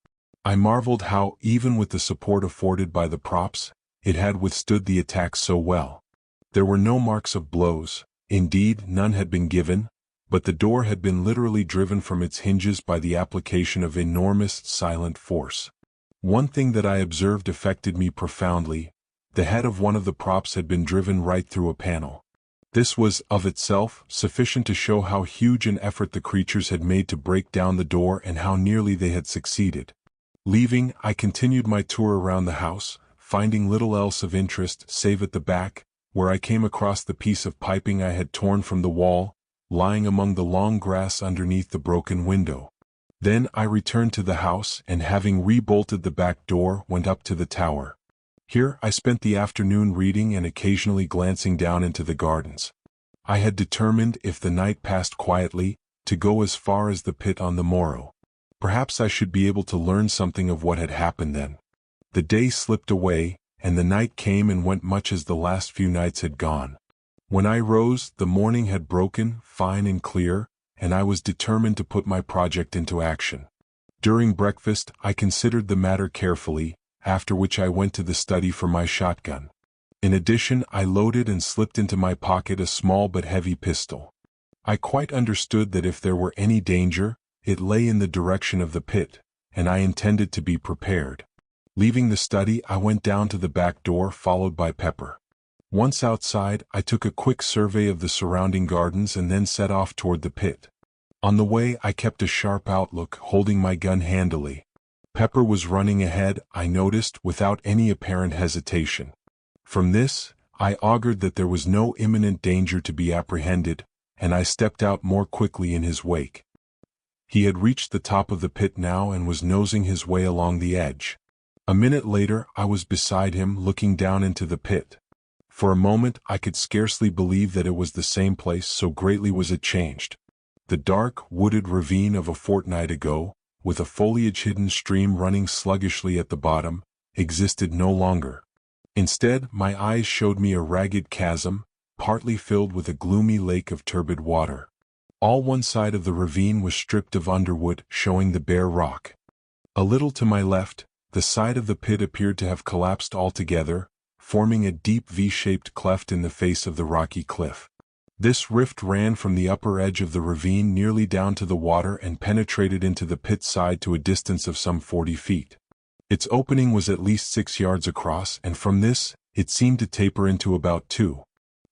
I marveled how, even with the support afforded by the props, it had withstood the attack so well. There were no marks of blows, indeed none had been given, but the door had been literally driven from its hinges by the application of enormous, silent force. One thing that I observed affected me profoundly: the head of one of the props had been driven right through a panel. This was, of itself, sufficient to show how huge an effort the creatures had made to break down the door and how nearly they had succeeded. Leaving, I continued my tour around the house, finding little else of interest save at the back, where I came across the piece of piping I had torn from the wall, lying among the long grass underneath the broken window. Then I returned to the house and, having re-bolted the back door, went up to the tower. Here I spent the afternoon reading and occasionally glancing down into the gardens. I had determined, if the night passed quietly, to go as far as the pit on the morrow. Perhaps I should be able to learn something of what had happened then. The day slipped away, and the night came and went much as the last few nights had gone. When I rose, the morning had broken, fine and clear, and I was determined to put my project into action. During breakfast, I considered the matter carefully, after which I went to the study for my shotgun. In addition, I loaded and slipped into my pocket a small but heavy pistol. I quite understood that if there were any danger, it lay in the direction of the pit, and I intended to be prepared. Leaving the study, I went down to the back door, followed by Pepper. Once outside, I took a quick survey of the surrounding gardens and then set off toward the pit. On the way, I kept a sharp outlook, holding my gun handily. Pepper was running ahead, I noticed, without any apparent hesitation. From this, I augured that there was no imminent danger to be apprehended, and I stepped out more quickly in his wake. He had reached the top of the pit now and was nosing his way along the edge. A minute later, I was beside him, looking down into the pit. For a moment, I could scarcely believe that it was the same place, so greatly was it changed. The dark, wooded ravine of a fortnight ago, with a foliage-hidden stream running sluggishly at the bottom, existed no longer. Instead, my eyes showed me a ragged chasm, partly filled with a gloomy lake of turbid water. All one side of the ravine was stripped of underwood, showing the bare rock. A little to my left, The side of the pit appeared to have collapsed altogether, forming a deep V-shaped cleft in the face of the rocky cliff. This rift ran from the upper edge of the ravine nearly down to the water and penetrated into the pit side to a distance of some 40 feet. Its opening was at least 6 yards across, and from this, it seemed to taper into about 2.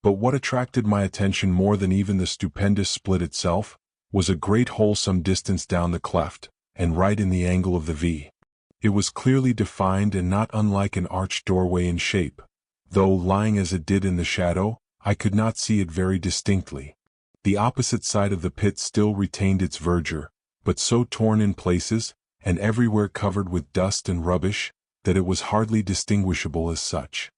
But what attracted my attention more than even the stupendous split itself, was a great hole some distance down the cleft, and right in the angle of the V. It was clearly defined and not unlike an arched doorway in shape, though lying as it did in the shadow, I could not see it very distinctly. The opposite side of the pit still retained its verdure, but so torn in places, and everywhere covered with dust and rubbish, that it was hardly distinguishable as such.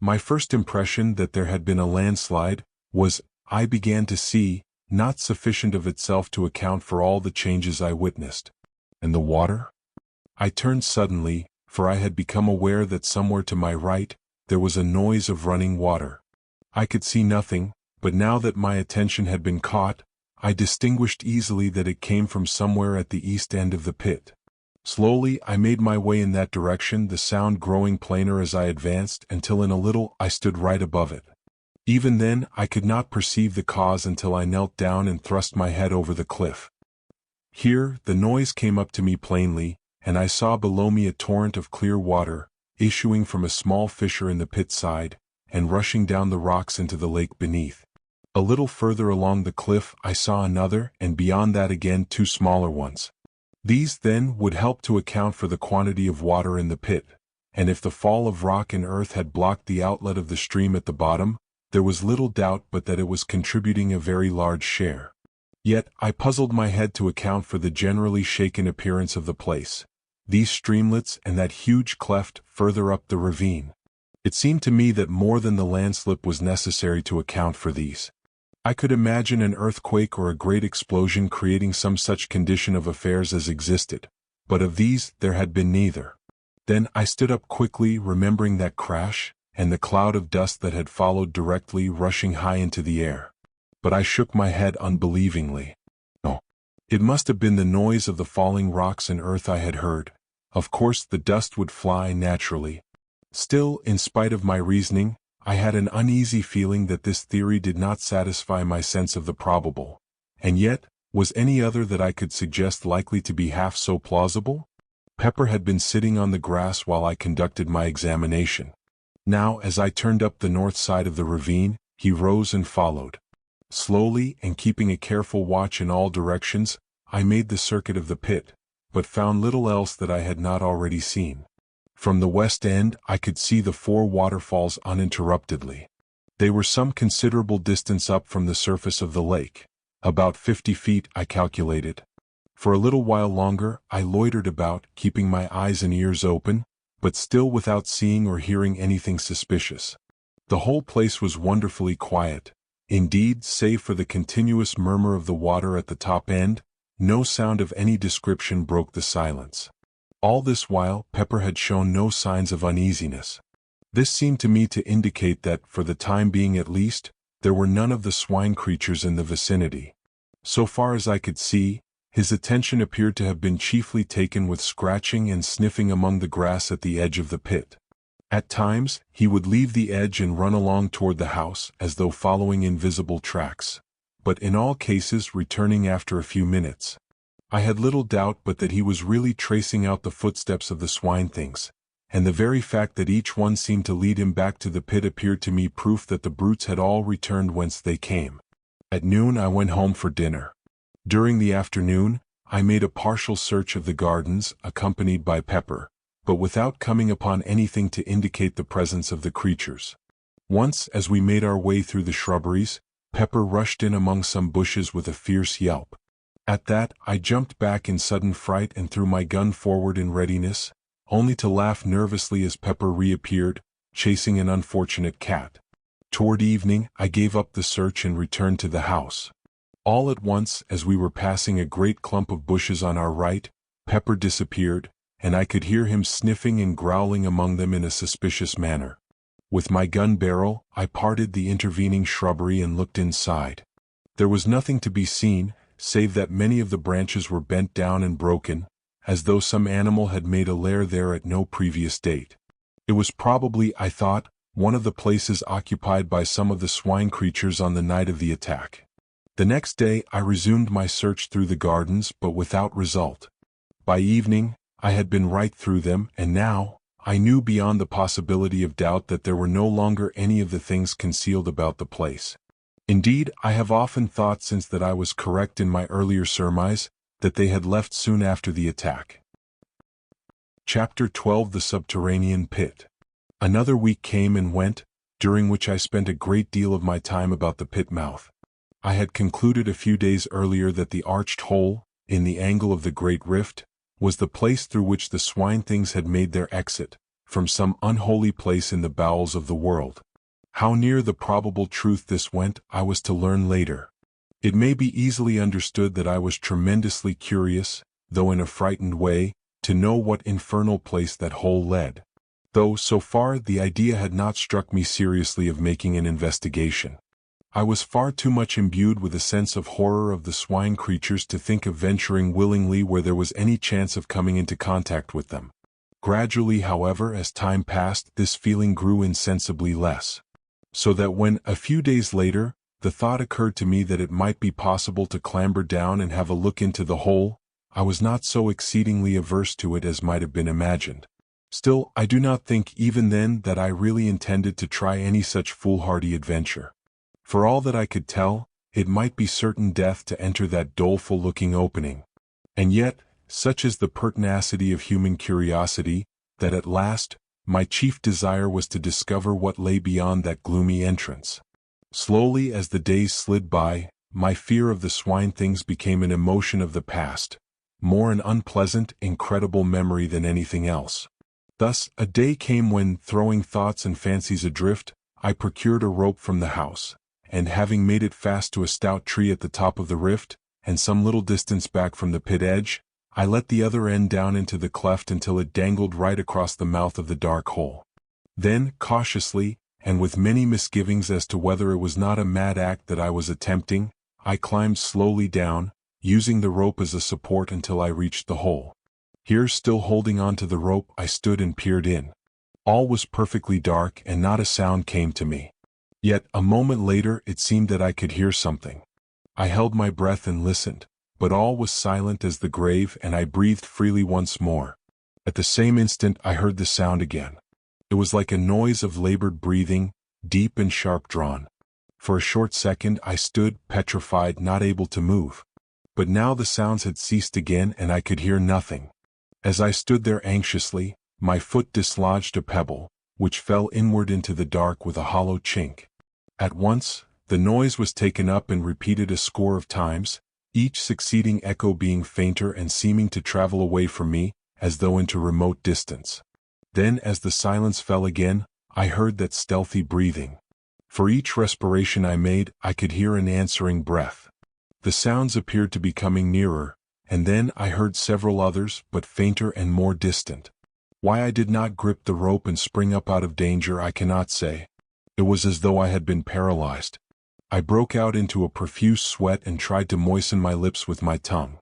My first impression that there had been a landslide was, I began to see, not sufficient of itself to account for all the changes I witnessed. And the water? I turned suddenly, for I had become aware that somewhere to my right, there was a noise of running water. I could see nothing, but now that my attention had been caught, I distinguished easily that it came from somewhere at the east end of the pit. Slowly I made my way in that direction, the sound growing plainer as I advanced, until in a little I stood right above it. Even then I could not perceive the cause until I knelt down and thrust my head over the cliff. Here the noise came up to me plainly, and I saw below me a torrent of clear water, issuing from a small fissure in the pit side, and rushing down the rocks into the lake beneath. A little further along the cliff I saw another, and beyond that again 2 smaller ones. These then would help to account for the quantity of water in the pit, and if the fall of rock and earth had blocked the outlet of the stream at the bottom, there was little doubt but that it was contributing a very large share. Yet I puzzled my head to account for the generally shaken appearance of the place, these streamlets and that huge cleft further up the ravine. It seemed to me that more than the landslip was necessary to account for these. I could imagine an earthquake or a great explosion creating some such condition of affairs as existed, but of these there had been neither. Then I stood up quickly, remembering that crash, and the cloud of dust that had followed directly, rushing high into the air. But I shook my head unbelievingly. No. It must have been the noise of the falling rocks and earth I had heard. Of course the dust would fly naturally. Still, in spite of my reasoning, I had an uneasy feeling that this theory did not satisfy my sense of the probable. And yet, was any other that I could suggest likely to be half so plausible? Pepper had been sitting on the grass while I conducted my examination. Now, as I turned up the north side of the ravine, he rose and followed. Slowly, and keeping a careful watch in all directions, I made the circuit of the pit, but found little else that I had not already seen. From the west end I could see the 4 waterfalls uninterruptedly. They were some considerable distance up from the surface of the lake, about 50 feet I calculated. For a little while longer I loitered about, keeping my eyes and ears open, but still without seeing or hearing anything suspicious. The whole place was wonderfully quiet. Indeed, save for the continuous murmur of the water at the top end, no sound of any description broke the silence. All this while Pepper had shown no signs of uneasiness. This seemed to me to indicate that, for the time being at least, there were none of the swine creatures in the vicinity. So far as I could see, his attention appeared to have been chiefly taken with scratching and sniffing among the grass at the edge of the pit. At times, he would leave the edge and run along toward the house as though following invisible tracks, but in all cases returning after a few minutes. I had little doubt but that he was really tracing out the footsteps of the swine-things, and the very fact that each one seemed to lead him back to the pit appeared to me proof that the brutes had all returned whence they came. At noon I went home for dinner. During the afternoon, I made a partial search of the gardens, accompanied by Pepper, but without coming upon anything to indicate the presence of the creatures. Once, as we made our way through the shrubberies, Pepper rushed in among some bushes with a fierce yelp. At that, I jumped back in sudden fright and threw my gun forward in readiness, only to laugh nervously as Pepper reappeared, chasing an unfortunate cat. Toward evening, I gave up the search and returned to the house. All at once, as we were passing a great clump of bushes on our right, Pepper disappeared, and I could hear him sniffing and growling among them in a suspicious manner. With my gun barrel, I parted the intervening shrubbery and looked inside. There was nothing to be seen, save that many of the branches were bent down and broken, as though some animal had made a lair there at no previous date. It was probably, I thought, one of the places occupied by some of the swine creatures on the night of the attack. The next day I resumed my search through the gardens, but without result. By evening, I had been right through them, and now, I knew beyond the possibility of doubt that there were no longer any of the things concealed about the place. Indeed, I have often thought since that I was correct in my earlier surmise, that they had left soon after the attack. Chapter 12: The Subterranean Pit. Another week came and went, during which I spent a great deal of my time about the pit mouth. I had concluded a few days earlier that the arched hole, in the angle of the great rift, was the place through which the swine-things had made their exit, from some unholy place in the bowels of the world. How near the probable truth this went, I was to learn later. It may be easily understood that I was tremendously curious, though in a frightened way, to know what infernal place that hole led. Though, so far, the idea had not struck me seriously of making an investigation. I was far too much imbued with a sense of horror of the swine creatures to think of venturing willingly where there was any chance of coming into contact with them. Gradually, however, as time passed, this feeling grew insensibly less. So that when, a few days later, the thought occurred to me that it might be possible to clamber down and have a look into the hole, I was not so exceedingly averse to it as might have been imagined. Still, I do not think even then that I really intended to try any such foolhardy adventure. For all that I could tell, it might be certain death to enter that doleful-looking opening. And yet, such is the pertinacity of human curiosity, that at last, my chief desire was to discover what lay beyond that gloomy entrance. Slowly as the days slid by, my fear of the swine-things became an emotion of the past, more an unpleasant, incredible memory than anything else. Thus, a day came when, throwing thoughts and fancies adrift, I procured a rope from the house, and having made it fast to a stout tree at the top of the rift, and some little distance back from the pit edge, I let the other end down into the cleft until it dangled right across the mouth of the dark hole. Then, cautiously, and with many misgivings as to whether it was not a mad act that I was attempting, I climbed slowly down, using the rope as a support until I reached the hole. Here, still holding on to the rope, I stood and peered in. All was perfectly dark and not a sound came to me. Yet, a moment later, it seemed that I could hear something. I held my breath and listened, but all was silent as the grave, and I breathed freely once more. At the same instant I heard the sound again. It was like a noise of labored breathing, deep and sharp drawn. For a short second I stood, petrified, not able to move. But now the sounds had ceased again and I could hear nothing. As I stood there anxiously, my foot dislodged a pebble, which fell inward into the dark with a hollow chink. At once, the noise was taken up and repeated a score of times, each succeeding echo being fainter and seeming to travel away from me, as though into remote distance. Then, as the silence fell again, I heard that stealthy breathing. For each respiration I made, I could hear an answering breath. The sounds appeared to be coming nearer, and then I heard several others, but fainter and more distant. Why I did not grip the rope and spring up out of danger I cannot say. It was as though I had been paralyzed. I broke out into a profuse sweat and tried to moisten my lips with my tongue.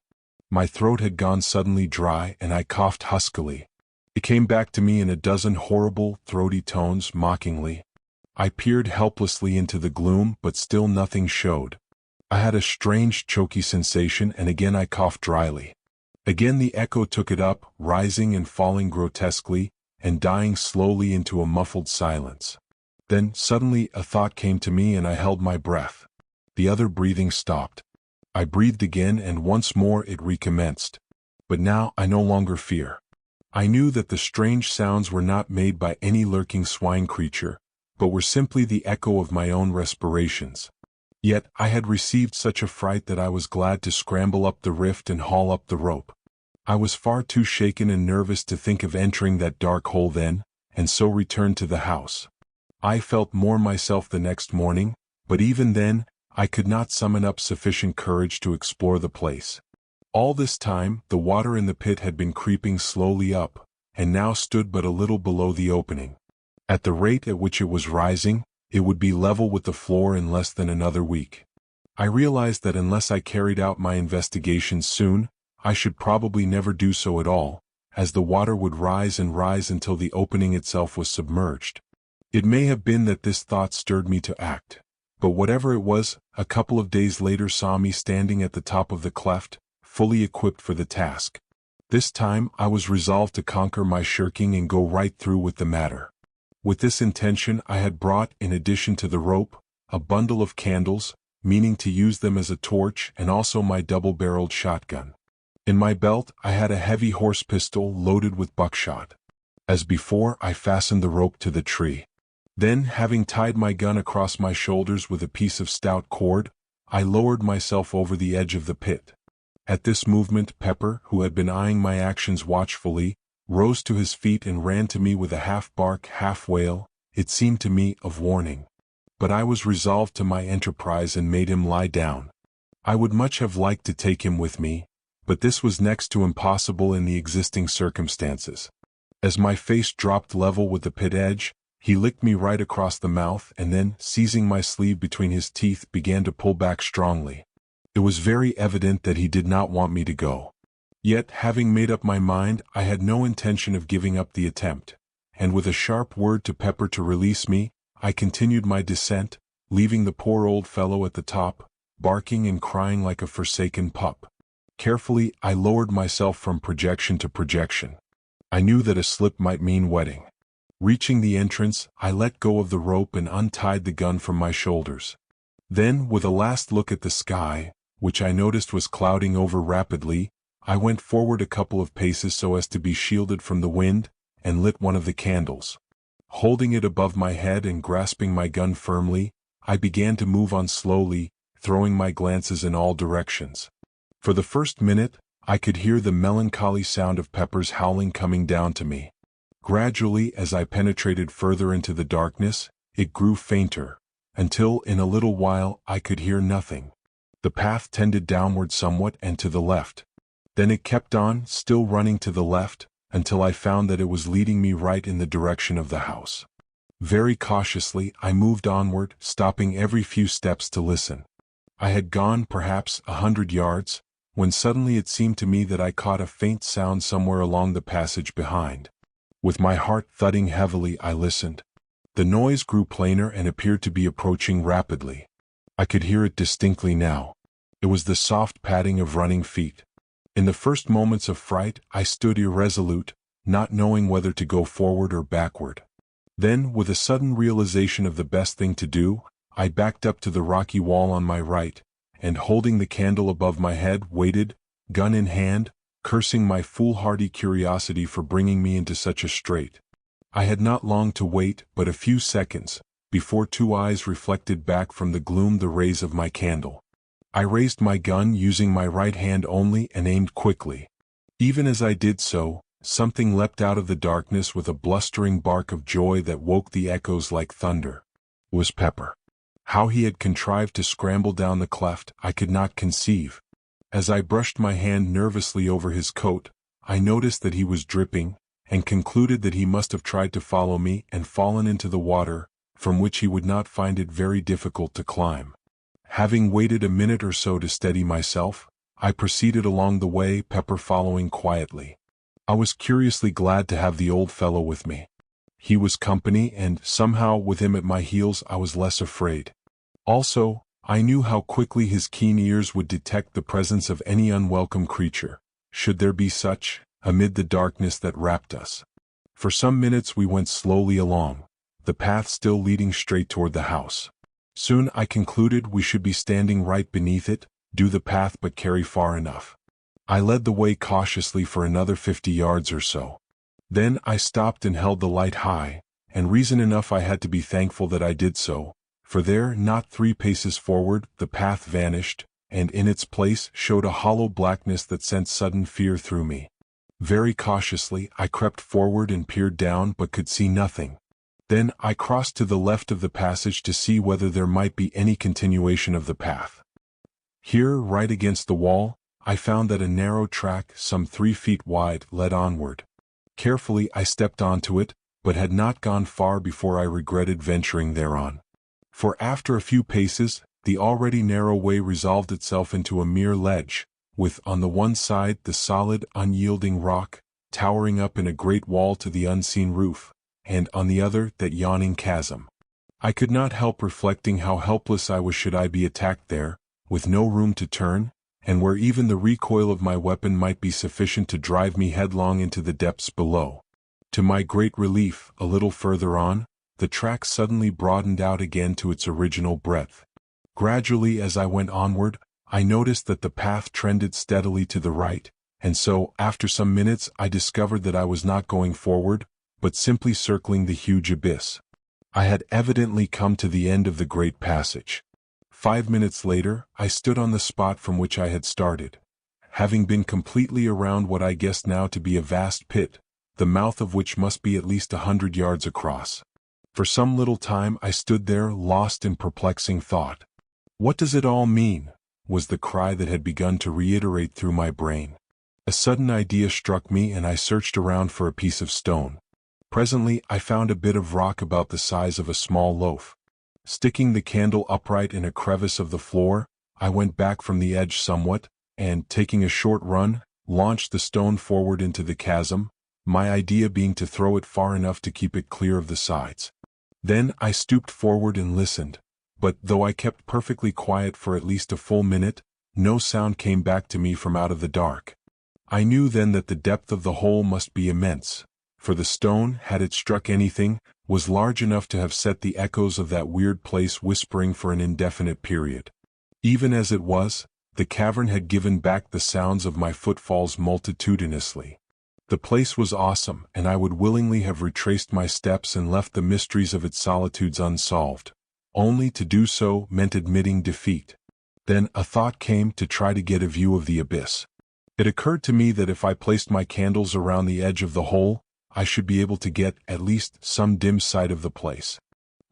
My throat had gone suddenly dry and I coughed huskily. It came back to me in a dozen horrible, throaty tones, mockingly. I peered helplessly into the gloom, but still nothing showed. I had a strange choky sensation and again I coughed dryly. Again the echo took it up, rising and falling grotesquely, and dying slowly into a muffled silence. Then, suddenly, a thought came to me and I held my breath. The other breathing stopped. I breathed again and once more it recommenced. But now I no longer fear. I knew that the strange sounds were not made by any lurking swine creature, but were simply the echo of my own respirations. Yet I had received such a fright that I was glad to scramble up the rift and haul up the rope. I was far too shaken and nervous to think of entering that dark hole then, and so returned to the house. I felt more myself the next morning, but even then, I could not summon up sufficient courage to explore the place. All this time, the water in the pit had been creeping slowly up, and now stood but a little below the opening. At the rate at which it was rising, it would be level with the floor in less than another week. I realized that unless I carried out my investigations soon, I should probably never do so at all, as the water would rise and rise until the opening itself was submerged. It may have been that this thought stirred me to act, but whatever it was, a couple of days later saw me standing at the top of the cleft, fully equipped for the task. This time I was resolved to conquer my shirking and go right through with the matter. With this intention I had brought, in addition to the rope, a bundle of candles, meaning to use them as a torch, and also my double-barreled shotgun. In my belt I had a heavy horse pistol loaded with buckshot. As before, I fastened the rope to the tree. Then, having tied my gun across my shoulders with a piece of stout cord, I lowered myself over the edge of the pit. At this movement Pepper, who had been eyeing my actions watchfully, rose to his feet and ran to me with a half-bark, half-wail, it seemed to me, of warning. But I was resolved to my enterprise and made him lie down. I would much have liked to take him with me, but this was next to impossible in the existing circumstances. As my face dropped level with the pit edge, he licked me right across the mouth and then, seizing my sleeve between his teeth, began to pull back strongly. It was very evident that he did not want me to go. Yet, having made up my mind, I had no intention of giving up the attempt, and with a sharp word to Pepper to release me, I continued my descent, leaving the poor old fellow at the top, barking and crying like a forsaken pup. Carefully, I lowered myself from projection to projection. I knew that a slip might mean wetting. Reaching the entrance, I let go of the rope and untied the gun from my shoulders. Then, with a last look at the sky, which I noticed was clouding over rapidly, I went forward a couple of paces so as to be shielded from the wind, and lit one of the candles. Holding it above my head and grasping my gun firmly, I began to move on slowly, throwing my glances in all directions. For the first minute, I could hear the melancholy sound of Pepper's howling coming down to me. Gradually, as I penetrated further into the darkness, it grew fainter, until in a little while I could hear nothing. The path tended downward somewhat and to the left. Then it kept on, still running to the left, until I found that it was leading me right in the direction of the house. Very cautiously, I moved onward, stopping every few steps to listen. I had gone perhaps 100 yards, when suddenly it seemed to me that I caught a faint sound somewhere along the passage behind. With my heart thudding heavily, I listened. The noise grew plainer and appeared to be approaching rapidly. I could hear it distinctly now. It was the soft padding of running feet. In the first moments of fright, I stood irresolute, not knowing whether to go forward or backward. Then, with a sudden realization of the best thing to do, I backed up to the rocky wall on my right, and holding the candle above my head, waited, gun in hand, cursing my foolhardy curiosity for bringing me into such a strait. I had not long to wait, but a few seconds, before two eyes reflected back from the gloom the rays of my candle. I raised my gun using my right hand only and aimed quickly. Even as I did so, something leapt out of the darkness with a blustering bark of joy that woke the echoes like thunder. It was Pepper. How he had contrived to scramble down the cleft, I could not conceive. As I brushed my hand nervously over his coat, I noticed that he was dripping, and concluded that he must have tried to follow me and fallen into the water, from which he would not find it very difficult to climb. Having waited a minute or so to steady myself, I proceeded along the way, Pepper following quietly. I was curiously glad to have the old fellow with me. He was company, and somehow with him at my heels I was less afraid. Also, I knew how quickly his keen ears would detect the presence of any unwelcome creature, should there be such, amid the darkness that wrapped us. For some minutes we went slowly along, the path still leading straight toward the house. Soon I concluded we should be standing right beneath it, do the path but carry far enough. I led the way cautiously for another 50 yards or so. Then I stopped and held the light high, and reason enough I had to be thankful that I did so, for there, not 3 paces forward, the path vanished, and in its place showed a hollow blackness that sent sudden fear through me. Very cautiously I crept forward and peered down but could see nothing. Then I crossed to the left of the passage to see whether there might be any continuation of the path. Here, right against the wall, I found that a narrow track, some 3 feet wide, led onward. Carefully I stepped onto it, but had not gone far before I regretted venturing thereon. For after a few paces, the already narrow way resolved itself into a mere ledge, with on the one side the solid, unyielding rock, towering up in a great wall to the unseen roof, and on the other that yawning chasm. I could not help reflecting how helpless I was should I be attacked there, with no room to turn, and where even the recoil of my weapon might be sufficient to drive me headlong into the depths below. To my great relief, a little further on, the track suddenly broadened out again to its original breadth. Gradually as I went onward, I noticed that the path trended steadily to the right, and so, after some minutes, I discovered that I was not going forward, but simply circling the huge abyss. I had evidently come to the end of the great passage. 5 minutes later, I stood on the spot from which I had started. Having been completely around what I guessed now to be a vast pit, the mouth of which must be at least 100 yards across. For some little time I stood there, lost in perplexing thought. "What does it all mean?" was the cry that had begun to reiterate through my brain. A sudden idea struck me and I searched around for a piece of stone. Presently I found a bit of rock about the size of a small loaf. Sticking the candle upright in a crevice of the floor, I went back from the edge somewhat, and, taking a short run, launched the stone forward into the chasm, my idea being to throw it far enough to keep it clear of the sides. Then I stooped forward and listened, but though I kept perfectly quiet for at least a full minute, no sound came back to me from out of the dark. I knew then that the depth of the hole must be immense, for the stone, had it struck anything, was large enough to have set the echoes of that weird place whispering for an indefinite period. Even as it was, the cavern had given back the sounds of my footfalls multitudinously. The place was awesome, and I would willingly have retraced my steps and left the mysteries of its solitudes unsolved. Only to do so meant admitting defeat. Then a thought came to try to get a view of the abyss. It occurred to me that if I placed my candles around the edge of the hole, I should be able to get, at least, some dim sight of the place.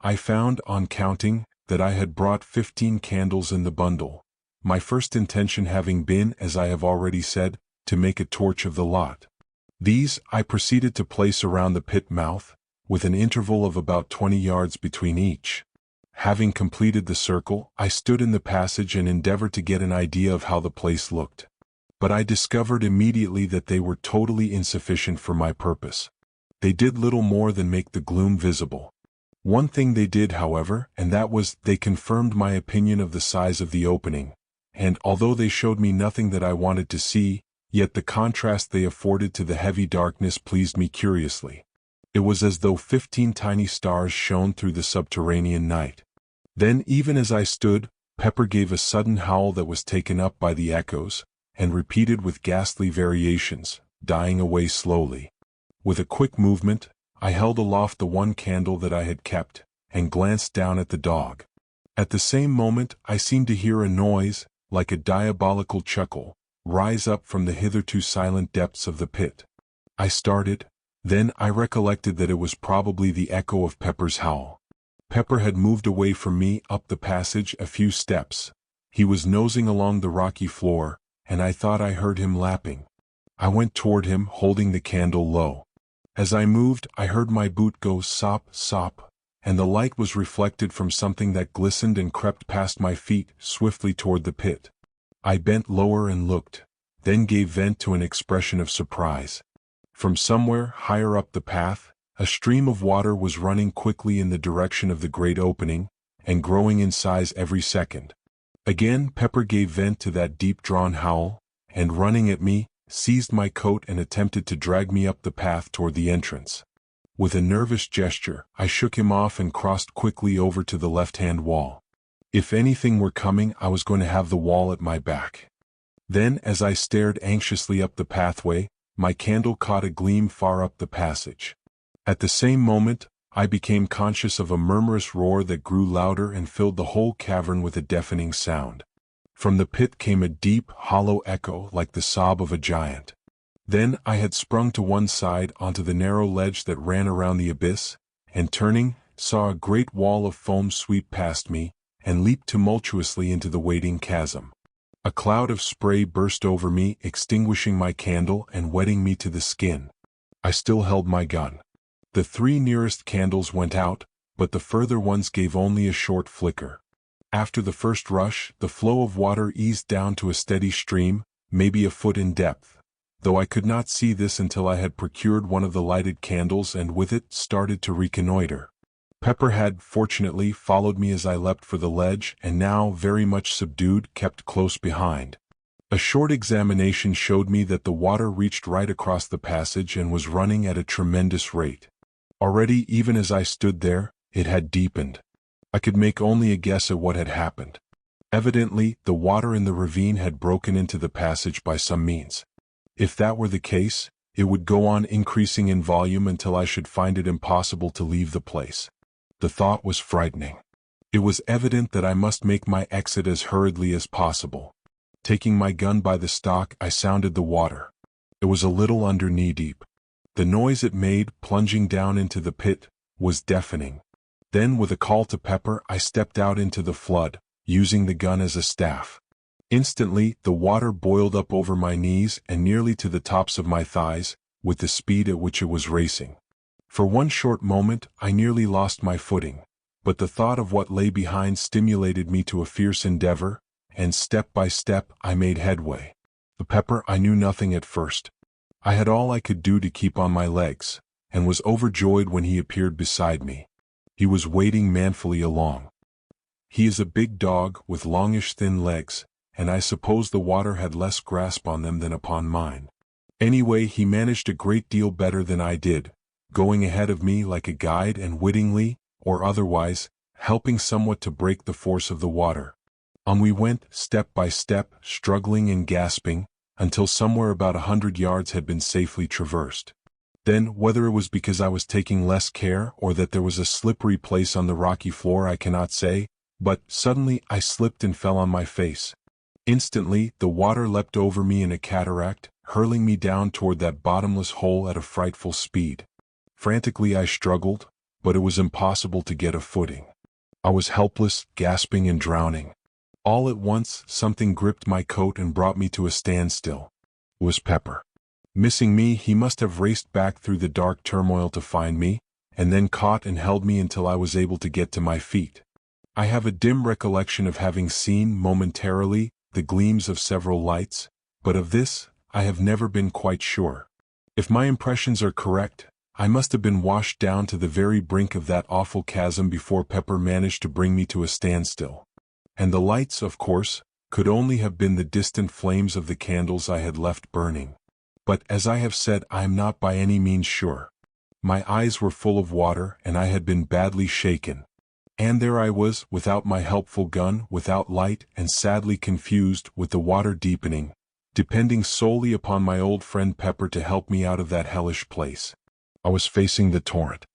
I found, on counting, that I had brought 15 candles in the bundle, my first intention having been, as I have already said, to make a torch of the lot. These I proceeded to place around the pit mouth, with an interval of about 20 yards between each. Having completed the circle, I stood in the passage and endeavored to get an idea of how the place looked. But I discovered immediately that they were totally insufficient for my purpose. They did little more than make the gloom visible. One thing they did, however, and that was, they confirmed my opinion of the size of the opening, and although they showed me nothing that I wanted to see, yet the contrast they afforded to the heavy darkness pleased me curiously. It was as though 15 tiny stars shone through the subterranean night. Then, even as I stood, Pepper gave a sudden howl that was taken up by the echoes, and repeated with ghastly variations, dying away slowly. With a quick movement, I held aloft the one candle that I had kept, and glanced down at the dog. At the same moment, I seemed to hear a noise, like a diabolical chuckle, rise up from the hitherto silent depths of the pit. I started. Then I recollected that it was probably the echo of Pepper's howl. Pepper had moved away from me up the passage a few steps. He was nosing along the rocky floor, and I thought I heard him lapping. I went toward him, holding the candle low. As I moved, I heard my boot go sop, sop, and the light was reflected from something that glistened and crept past my feet swiftly toward the pit. I bent lower and looked, then gave vent to an expression of surprise. From somewhere higher up the path, a stream of water was running quickly in the direction of the great opening, and growing in size every second. Again Pepper gave vent to that deep-drawn howl, and running at me, seized my coat and attempted to drag me up the path toward the entrance. With a nervous gesture, I shook him off and crossed quickly over to the left-hand wall. If anything were coming, I was going to have the wall at my back. Then, as I stared anxiously up the pathway, my candle caught a gleam far up the passage. At the same moment, I became conscious of a murmurous roar that grew louder and filled the whole cavern with a deafening sound. From the pit came a deep, hollow echo like the sob of a giant. Then I had sprung to one side onto the narrow ledge that ran around the abyss, and turning, saw a great wall of foam sweep past me, and leap tumultuously into the waiting chasm. A cloud of spray burst over me, extinguishing my candle and wetting me to the skin. I still held my gun. The 3 nearest candles went out, but the further ones gave only a short flicker. After the first rush, the flow of water eased down to a steady stream, maybe a foot in depth, though I could not see this until I had procured one of the lighted candles and with it started to reconnoiter. Pepper had, fortunately, followed me as I leapt for the ledge and now, very much subdued, kept close behind. A short examination showed me that the water reached right across the passage and was running at a tremendous rate. Already, even as I stood there, it had deepened. I could make only a guess at what had happened. Evidently, the water in the ravine had broken into the passage by some means. If that were the case, it would go on increasing in volume until I should find it impossible to leave the place. The thought was frightening. It was evident that I must make my exit as hurriedly as possible. Taking my gun by the stock, I sounded the water. It was a little under knee-deep. The noise it made, plunging down into the pit, was deafening. Then, with a call to Pepper, I stepped out into the flood, using the gun as a staff. Instantly, the water boiled up over my knees and nearly to the tops of my thighs, with the speed at which it was racing. For one short moment, I nearly lost my footing, but the thought of what lay behind stimulated me to a fierce endeavor, and step by step I made headway. The Pepper, I knew nothing at first. I had all I could do to keep on my legs, and was overjoyed when he appeared beside me. He was wading manfully along. He is a big dog with longish thin legs, and I suppose the water had less grasp on them than upon mine. Anyway, he managed a great deal better than I did, going ahead of me like a guide and wittingly, or otherwise, helping somewhat to break the force of the water. On we went, step by step, struggling and gasping, until somewhere about 100 yards had been safely traversed. Then, whether it was because I was taking less care or that there was a slippery place on the rocky floor I cannot say, but suddenly I slipped and fell on my face. Instantly, the water leapt over me in a cataract, hurling me down toward that bottomless hole at a frightful speed. Frantically I struggled, but it was impossible to get a footing. I was helpless, gasping and drowning. All at once, something gripped my coat and brought me to a standstill. It was Pepper. Missing me, he must have raced back through the dark turmoil to find me, and then caught and held me until I was able to get to my feet. I have a dim recollection of having seen, momentarily, the gleams of several lights, but of this, I have never been quite sure. If my impressions are correct, I must have been washed down to the very brink of that awful chasm before Pepper managed to bring me to a standstill. And the lights, of course, could only have been the distant flames of the candles I had left burning. But, as I have said, I am not by any means sure. My eyes were full of water, and I had been badly shaken. And there I was, without my helpful gun, without light, and sadly confused, with the water deepening, depending solely upon my old friend Pepper to help me out of that hellish place. I was facing the torrent.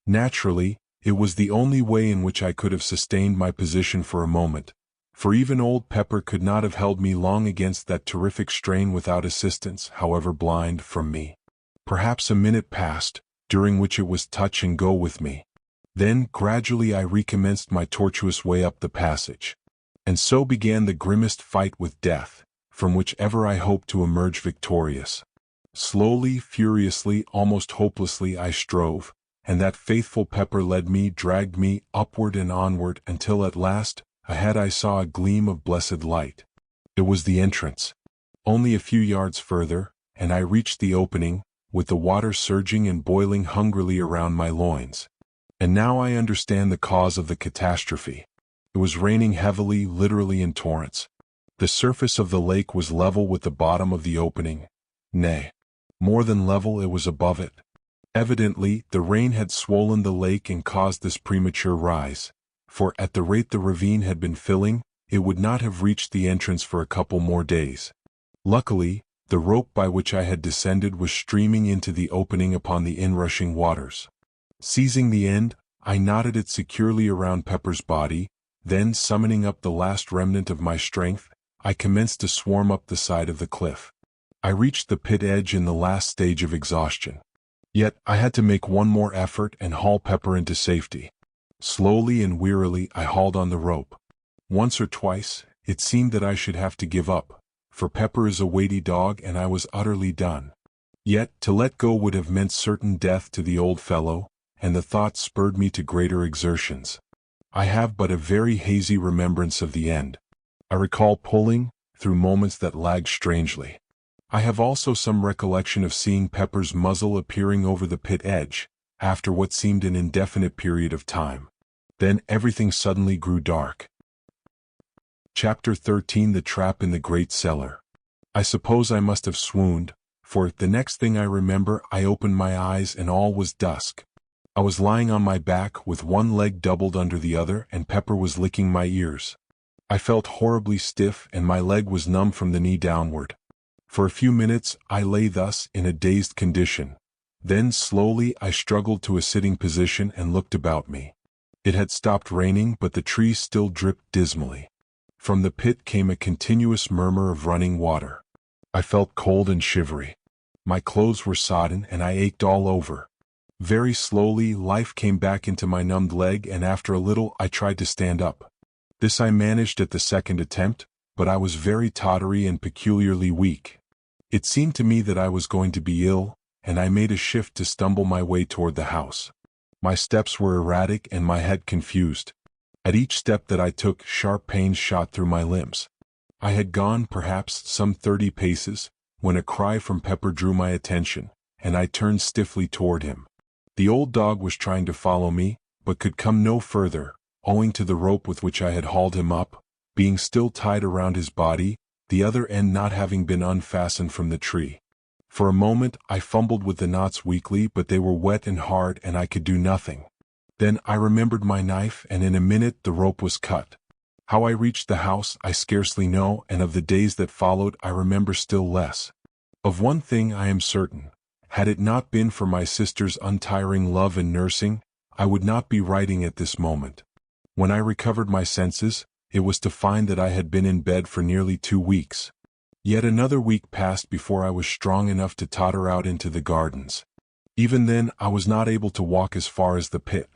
Naturally, it was the only way in which I could have sustained my position for a moment, for even old Pepper could not have held me long against that terrific strain without assistance, however blind, from me. Perhaps a minute passed, during which it was touch and go with me. Then, gradually I recommenced my tortuous way up the passage. And so began the grimmest fight with death, from which ever I hoped to emerge victorious. Slowly, furiously, almost hopelessly I strove, and that faithful Pepper led me, dragged me, upward and onward, until at last, ahead I saw a gleam of blessed light. It was the entrance. Only a few yards further, and I reached the opening, with the water surging and boiling hungrily around my loins. And now I understand the cause of the catastrophe. It was raining heavily, literally in torrents. The surface of the lake was level with the bottom of the opening. Nay, more than level, it was above it. Evidently, the rain had swollen the lake and caused this premature rise, for at the rate the ravine had been filling, it would not have reached the entrance for a couple more days. Luckily, the rope by which I had descended was streaming into the opening upon the inrushing waters. Seizing the end, I knotted it securely around Pepper's body, then summoning up the last remnant of my strength, I commenced to swarm up the side of the cliff. I reached the pit edge in the last stage of exhaustion. Yet, I had to make one more effort and haul Pepper into safety. Slowly and wearily I hauled on the rope. Once or twice, it seemed that I should have to give up, for Pepper is a weighty dog and I was utterly done. Yet, to let go would have meant certain death to the old fellow, and the thought spurred me to greater exertions. I have but a very hazy remembrance of the end. I recall pulling, through moments that lagged strangely. I have also some recollection of seeing Pepper's muzzle appearing over the pit edge, after what seemed an indefinite period of time. Then everything suddenly grew dark. Chapter 13: The Trap in the Great Cellar. I suppose I must have swooned, for the next thing I remember I opened my eyes and all was dusk. I was lying on my back with one leg doubled under the other and Pepper was licking my ears. I felt horribly stiff and my leg was numb from the knee downward. For a few minutes I lay thus in a dazed condition. Then slowly I struggled to a sitting position and looked about me. It had stopped raining but the trees still dripped dismally. From the pit came a continuous murmur of running water. I felt cold and shivery. My clothes were sodden and I ached all over. Very slowly life came back into my numbed leg and after a little I tried to stand up. This I managed at the second attempt, but I was very tottery and peculiarly weak. It seemed to me that I was going to be ill, and I made a shift to stumble my way toward the house. My steps were erratic and my head confused. At each step that I took, sharp pains shot through my limbs. I had gone perhaps some 30 paces, when a cry from Pepper drew my attention, and I turned stiffly toward him. The old dog was trying to follow me, but could come no further, owing to the rope with which I had hauled him up, being still tied around his body, the other end not having been unfastened from the tree. For a moment I fumbled with the knots weakly, but they were wet and hard and I could do nothing. Then I remembered my knife and in a minute the rope was cut. How I reached the house I scarcely know, and of the days that followed I remember still less. Of one thing I am certain. Had it not been for my sister's untiring love and nursing, I would not be writing at this moment. When I recovered my senses, it was to find that I had been in bed for nearly 2 weeks. Yet another week passed before I was strong enough to totter out into the gardens. Even then I was not able to walk as far as the pit.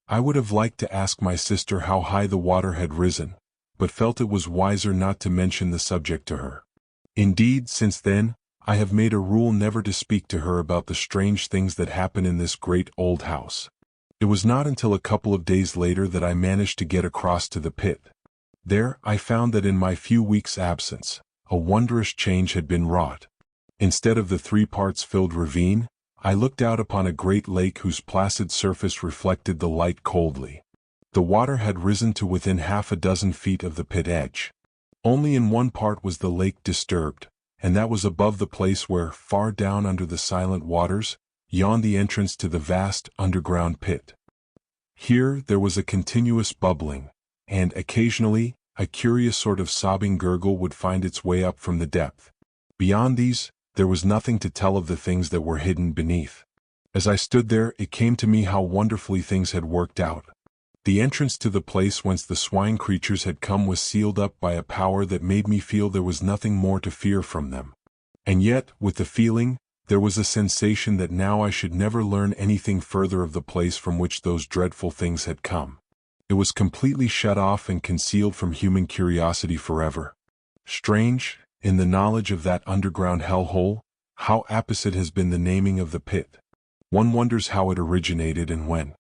I would have liked to ask my sister how high the water had risen, but felt it was wiser not to mention the subject to her. Indeed, since then, I have made a rule never to speak to her about the strange things that happen in this great old house. It was not until a couple of days later that I managed to get across to the pit. There I found that in my few weeks' absence, a wondrous change had been wrought. Instead of the 3 parts filled ravine, I looked out upon a great lake whose placid surface reflected the light coldly. The water had risen to within half a dozen feet of the pit edge. Only in one part was the lake disturbed, and that was above the place where, far down under the silent waters, yawned the entrance to the vast underground pit. Here there was a continuous bubbling, and occasionally, a curious sort of sobbing gurgle would find its way up from the depth. Beyond these, there was nothing to tell of the things that were hidden beneath. As I stood there, it came to me how wonderfully things had worked out. The entrance to the place whence the swine creatures had come was sealed up by a power that made me feel there was nothing more to fear from them. And yet, with the feeling, there was a sensation that now I should never learn anything further of the place from which those dreadful things had come. It was completely shut off and concealed from human curiosity forever. Strange, in the knowledge of that underground hellhole, how apposite has been the naming of the pit. One wonders how it originated and when.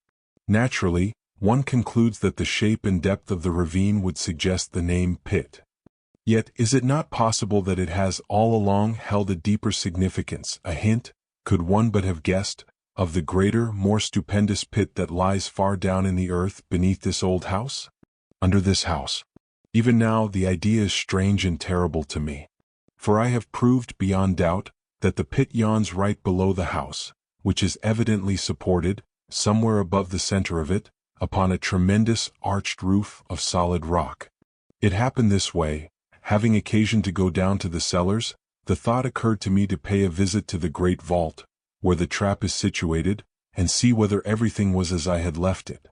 Naturally, one concludes that the shape and depth of the ravine would suggest the name pit. Yet is it not possible that it has all along held a deeper significance, a hint, could one but have guessed, of the greater, more stupendous pit that lies far down in the earth beneath this old house? Under this house. Even now the idea is strange and terrible to me. For I have proved beyond doubt that the pit yawns right below the house, which is evidently supported, somewhere above the center of it, upon a tremendous arched roof of solid rock. It happened this way. Having occasion to go down to the cellars, the thought occurred to me to pay a visit to the great vault, where the trap is situated, and see whether everything was as I had left it.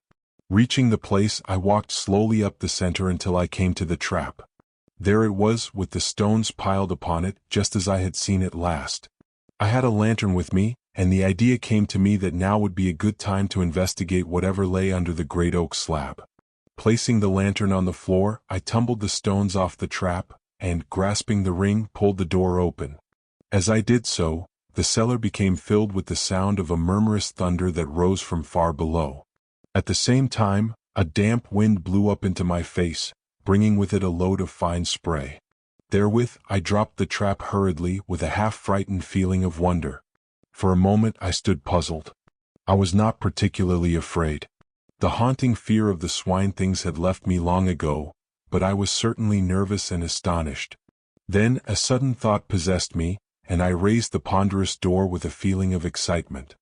Reaching the place, I walked slowly up the center until I came to the trap. There it was, with the stones piled upon it, just as I had seen it last. I had a lantern with me, and the idea came to me that now would be a good time to investigate whatever lay under the great oak slab. Placing the lantern on the floor, I tumbled the stones off the trap, and, grasping the ring, pulled the door open. As I did so, the cellar became filled with the sound of a murmurous thunder that rose from far below. At the same time, a damp wind blew up into my face, bringing with it a load of fine spray. Therewith I dropped the trap hurriedly with a half-frightened feeling of wonder. For a moment I stood puzzled. I was not particularly afraid. The haunting fear of the swine-things had left me long ago, but I was certainly nervous and astonished. Then a sudden thought possessed me, and I raised the ponderous door with a feeling of excitement.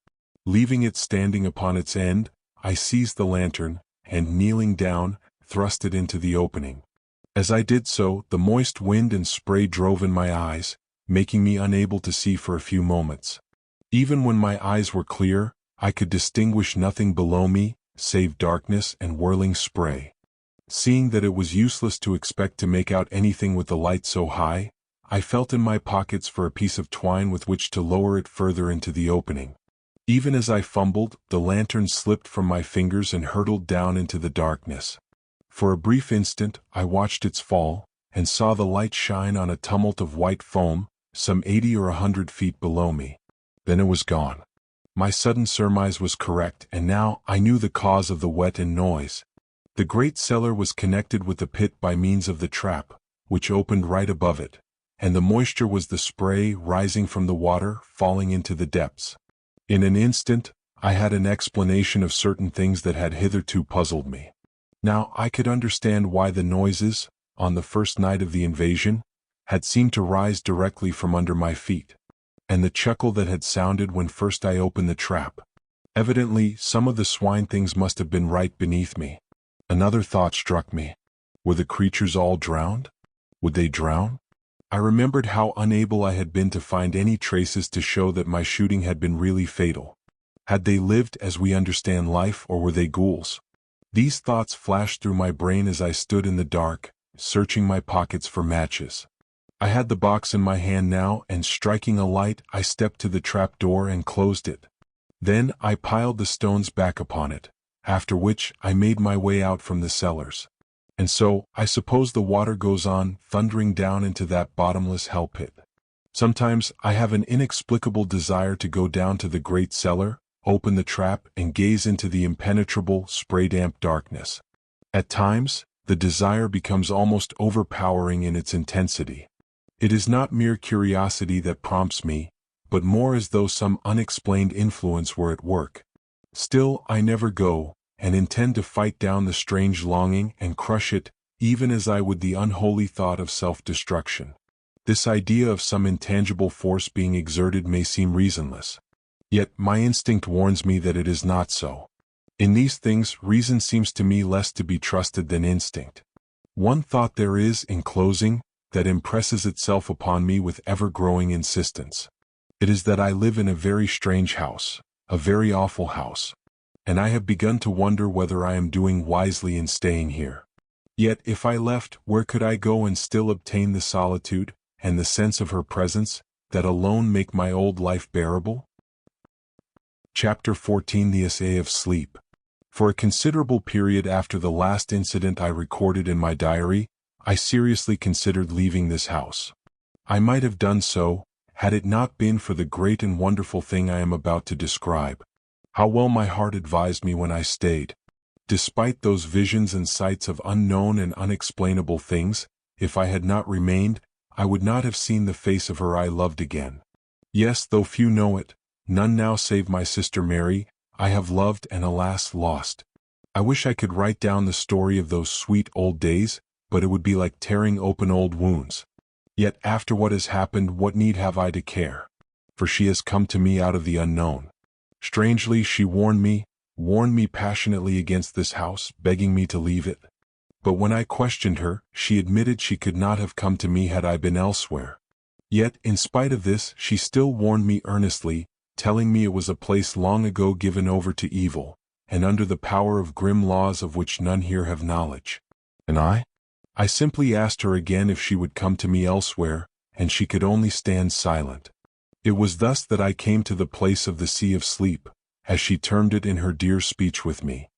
Leaving it standing upon its end, I seized the lantern, and kneeling down, thrust it into the opening. As I did so, the moist wind and spray drove in my eyes, making me unable to see for a few moments. Even when my eyes were clear, I could distinguish nothing below me, save darkness and whirling spray. Seeing that it was useless to expect to make out anything with the light so high, I felt in my pockets for a piece of twine with which to lower it further into the opening. Even as I fumbled, the lantern slipped from my fingers and hurtled down into the darkness. For a brief instant, I watched its fall, and saw the light shine on a tumult of white foam, some 80 or 100 feet below me. Then it was gone. My sudden surmise was correct, and now I knew the cause of the wet and noise. The great cellar was connected with the pit by means of the trap, which opened right above it, and the moisture was the spray rising from the water falling into the depths. In an instant, I had an explanation of certain things that had hitherto puzzled me. Now I could understand why the noises, on the first night of the invasion, had seemed to rise directly from under my feet, and the chuckle that had sounded when first I opened the trap. Evidently, some of the swine-things must have been right beneath me. Another thought struck me. Were the creatures all drowned? Would they drown? I remembered how unable I had been to find any traces to show that my shooting had been really fatal. Had they lived as we understand life, or were they ghouls? These thoughts flashed through my brain as I stood in the dark, searching my pockets for matches. I had the box in my hand now, and striking a light, I stepped to the trap door and closed it. Then I piled the stones back upon it, after which I made my way out from the cellars. And so, I suppose the water goes on, thundering down into that bottomless hell pit. Sometimes I have an inexplicable desire to go down to the great cellar, open the trap, and gaze into the impenetrable, spray-damp darkness. At times, the desire becomes almost overpowering in its intensity. It is not mere curiosity that prompts me, but more as though some unexplained influence were at work. Still, I never go, and intend to fight down the strange longing and crush it, even as I would the unholy thought of self-destruction. This idea of some intangible force being exerted may seem reasonless. Yet my instinct warns me that it is not so. In these things, reason seems to me less to be trusted than instinct. One thought there is, in closing, that impresses itself upon me with ever-growing insistence. It is that I live in a very strange house, a very awful house, and I have begun to wonder whether I am doing wisely in staying here. Yet if I left, where could I go and still obtain the solitude, and the sense of her presence, that alone make my old life bearable? Chapter 14: The Essay of Sleep. For a considerable period after the last incident I recorded in my diary, I seriously considered leaving this house. I might have done so, had it not been for the great and wonderful thing I am about to describe. How well my heart advised me when I stayed. Despite those visions and sights of unknown and unexplainable things, if I had not remained, I would not have seen the face of her I loved again. Yes, though few know it, none now save my sister Mary, I have loved and alas lost. I wish I could write down the story of those sweet old days, but it would be like tearing open old wounds. Yet after what has happened, what need have I to care? For she has come to me out of the unknown. Strangely, she warned me passionately against this house, begging me to leave it. But when I questioned her, she admitted she could not have come to me had I been elsewhere. Yet, in spite of this, she still warned me earnestly, telling me it was a place long ago given over to evil, and under the power of grim laws of which none here have knowledge. And I simply asked her again if she would come to me elsewhere, and she could only stand silent. It was thus that I came to the place of the Sea of Sleep, as she termed it in her dear speech with me.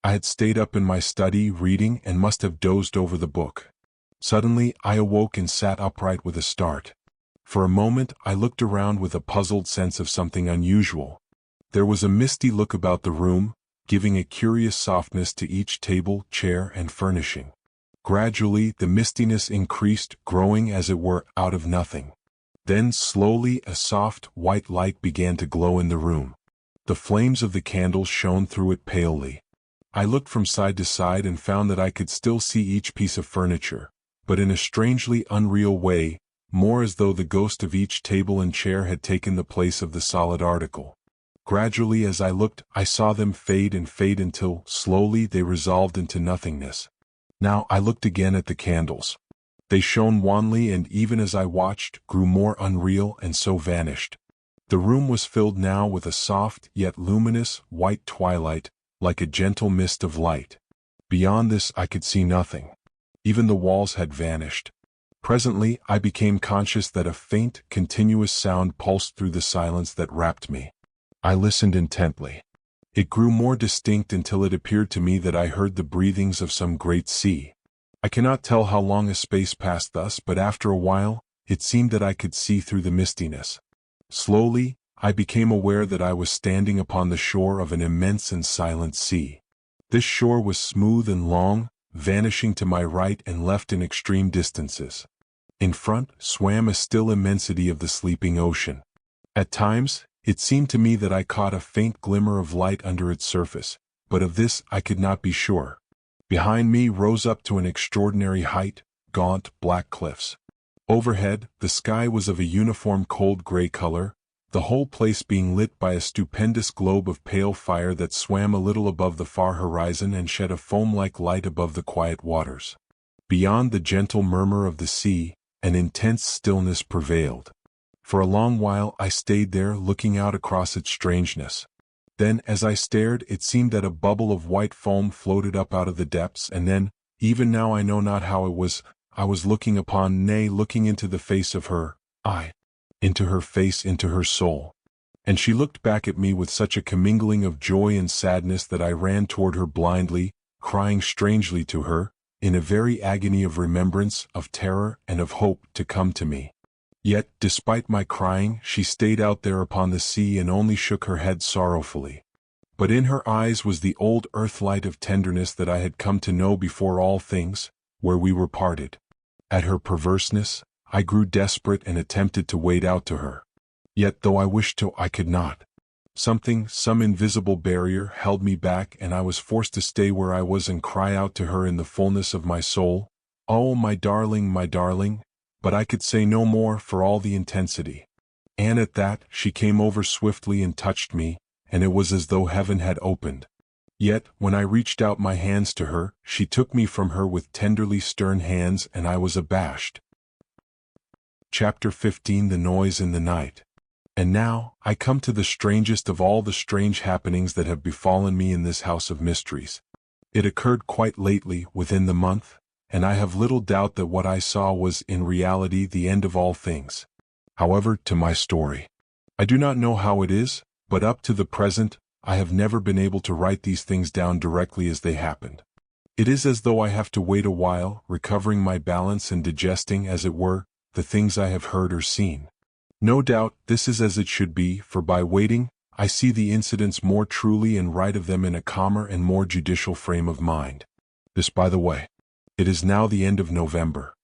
I had stayed up in my study reading and must have dozed over the book. Suddenly I awoke and sat upright with a start. For a moment I looked around with a puzzled sense of something unusual. There was a misty look about the room, giving a curious softness to each table, chair, and furnishing. Gradually, the mistiness increased, growing as it were out of nothing. Then slowly a soft, white light began to glow in the room. The flames of the candles shone through it palely. I looked from side to side and found that I could still see each piece of furniture, but in a strangely unreal way, more as though the ghost of each table and chair had taken the place of the solid article. Gradually as I looked, I saw them fade and fade until, slowly, they resolved into nothingness. Now I looked again at the candles. They shone wanly and even as I watched, grew more unreal and so vanished. The room was filled now with a soft, yet luminous, white twilight, like a gentle mist of light. Beyond this I could see nothing. Even the walls had vanished. Presently I became conscious that a faint, continuous sound pulsed through the silence that wrapped me. I listened intently. It grew more distinct until it appeared to me that I heard the breathings of some great sea. I cannot tell how long a space passed thus, but after a while, it seemed that I could see through the mistiness. Slowly, I became aware that I was standing upon the shore of an immense and silent sea. This shore was smooth and long, vanishing to my right and left in extreme distances. In front swam a still immensity of the sleeping ocean. At times, it seemed to me that I caught a faint glimmer of light under its surface, but of this I could not be sure. Behind me rose up to an extraordinary height, gaunt, black cliffs. Overhead, the sky was of a uniform cold gray color, the whole place being lit by a stupendous globe of pale fire that swam a little above the far horizon and shed a foam-like light above the quiet waters. Beyond the gentle murmur of the sea, an intense stillness prevailed. For a long while I stayed there, looking out across its strangeness. Then, as I stared, it seemed that a bubble of white foam floated up out of the depths, and then, even now I know not how it was, I was looking upon, nay, looking into the face of her, into her face, into her soul. And she looked back at me with such a commingling of joy and sadness that I ran toward her blindly, crying strangely to her, in a very agony of remembrance, of terror, and of hope to come to me. Yet, despite my crying, she stayed out there upon the sea and only shook her head sorrowfully. But in her eyes was the old earth-light of tenderness that I had come to know before all things, where we were parted. At her perverseness, I grew desperate and attempted to wade out to her. Yet though I wished to, I could not. Some invisible barrier held me back, and I was forced to stay where I was and cry out to her in the fullness of my soul, "Oh, my darling, but I could say no more for all the intensity. And at that, she came over swiftly and touched me, and it was as though heaven had opened. Yet, when I reached out my hands to her, she took me from her with tenderly stern hands, and I was abashed. Chapter 15: The Noise in the Night. And now, I come to the strangest of all the strange happenings that have befallen me in this house of mysteries. It occurred quite lately, within the month, and I have little doubt that what I saw was, in reality, the end of all things. However, to my story. I do not know how it is, but up to the present, I have never been able to write these things down directly as they happened. It is as though I have to wait a while, recovering my balance and digesting, as it were, the things I have heard or seen. No doubt, this is as it should be, for by waiting, I see the incidents more truly and write of them in a calmer and more judicial frame of mind. This by the way. It is now the end of November.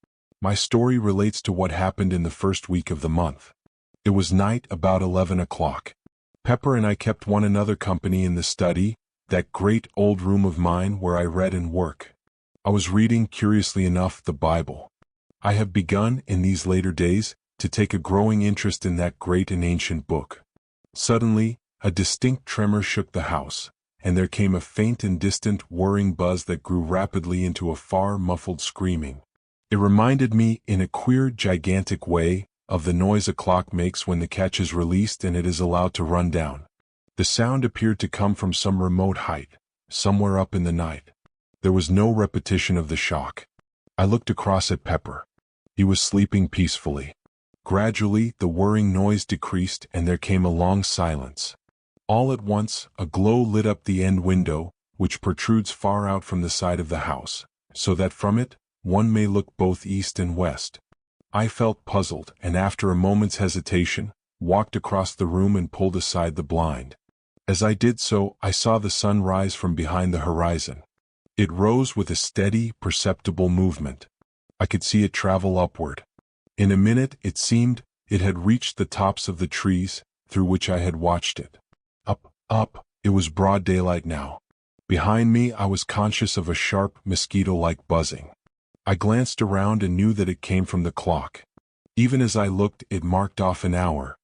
My story relates to what happened in the first week of the month. It was night, about 11 o'clock. Pepper and I kept one another company in the study, that great old room of mine where I read and work. I was reading, curiously enough, the Bible. I have begun, in these later days, to take a growing interest in that great and ancient book. Suddenly, a distinct tremor shook the house, and there came a faint and distant whirring buzz that grew rapidly into a far, muffled screaming. It reminded me, in a queer, gigantic way, of the noise a clock makes when the catch is released and it is allowed to run down. The sound appeared to come from some remote height, somewhere up in the night. There was no repetition of the shock. I looked across at Pepper. He was sleeping peacefully. Gradually, the whirring noise decreased and there came a long silence. All at once, a glow lit up the end window, which protrudes far out from the side of the house, so that from it, one may look both east and west. I felt puzzled, and after a moment's hesitation, walked across the room and pulled aside the blind. As I did so, I saw the sun rise from behind the horizon. It rose with a steady, perceptible movement. I could see it travel upward. In a minute, it seemed, it had reached the tops of the trees, through which I had watched it. Up, it was broad daylight now. Behind me, I was conscious of a sharp, mosquito-like buzzing. I glanced around and knew that it came from the clock. Even as I looked, it marked off an hour.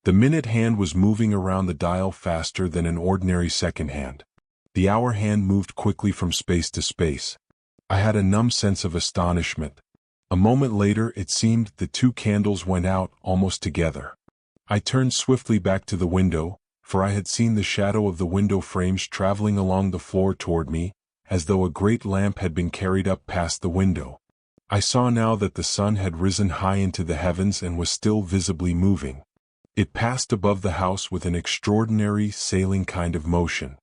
The minute hand was moving around the dial faster than an ordinary second hand. The hour hand moved quickly from space to space. I had a numb sense of astonishment. A moment later, it seemed, the two candles went out almost together. I turned swiftly back to the window, for I had seen the shadow of the window frames traveling along the floor toward me, as though a great lamp had been carried up past the window. I saw now that the sun had risen high into the heavens and was still visibly moving. It passed above the house with an extraordinary, sailing kind of motion.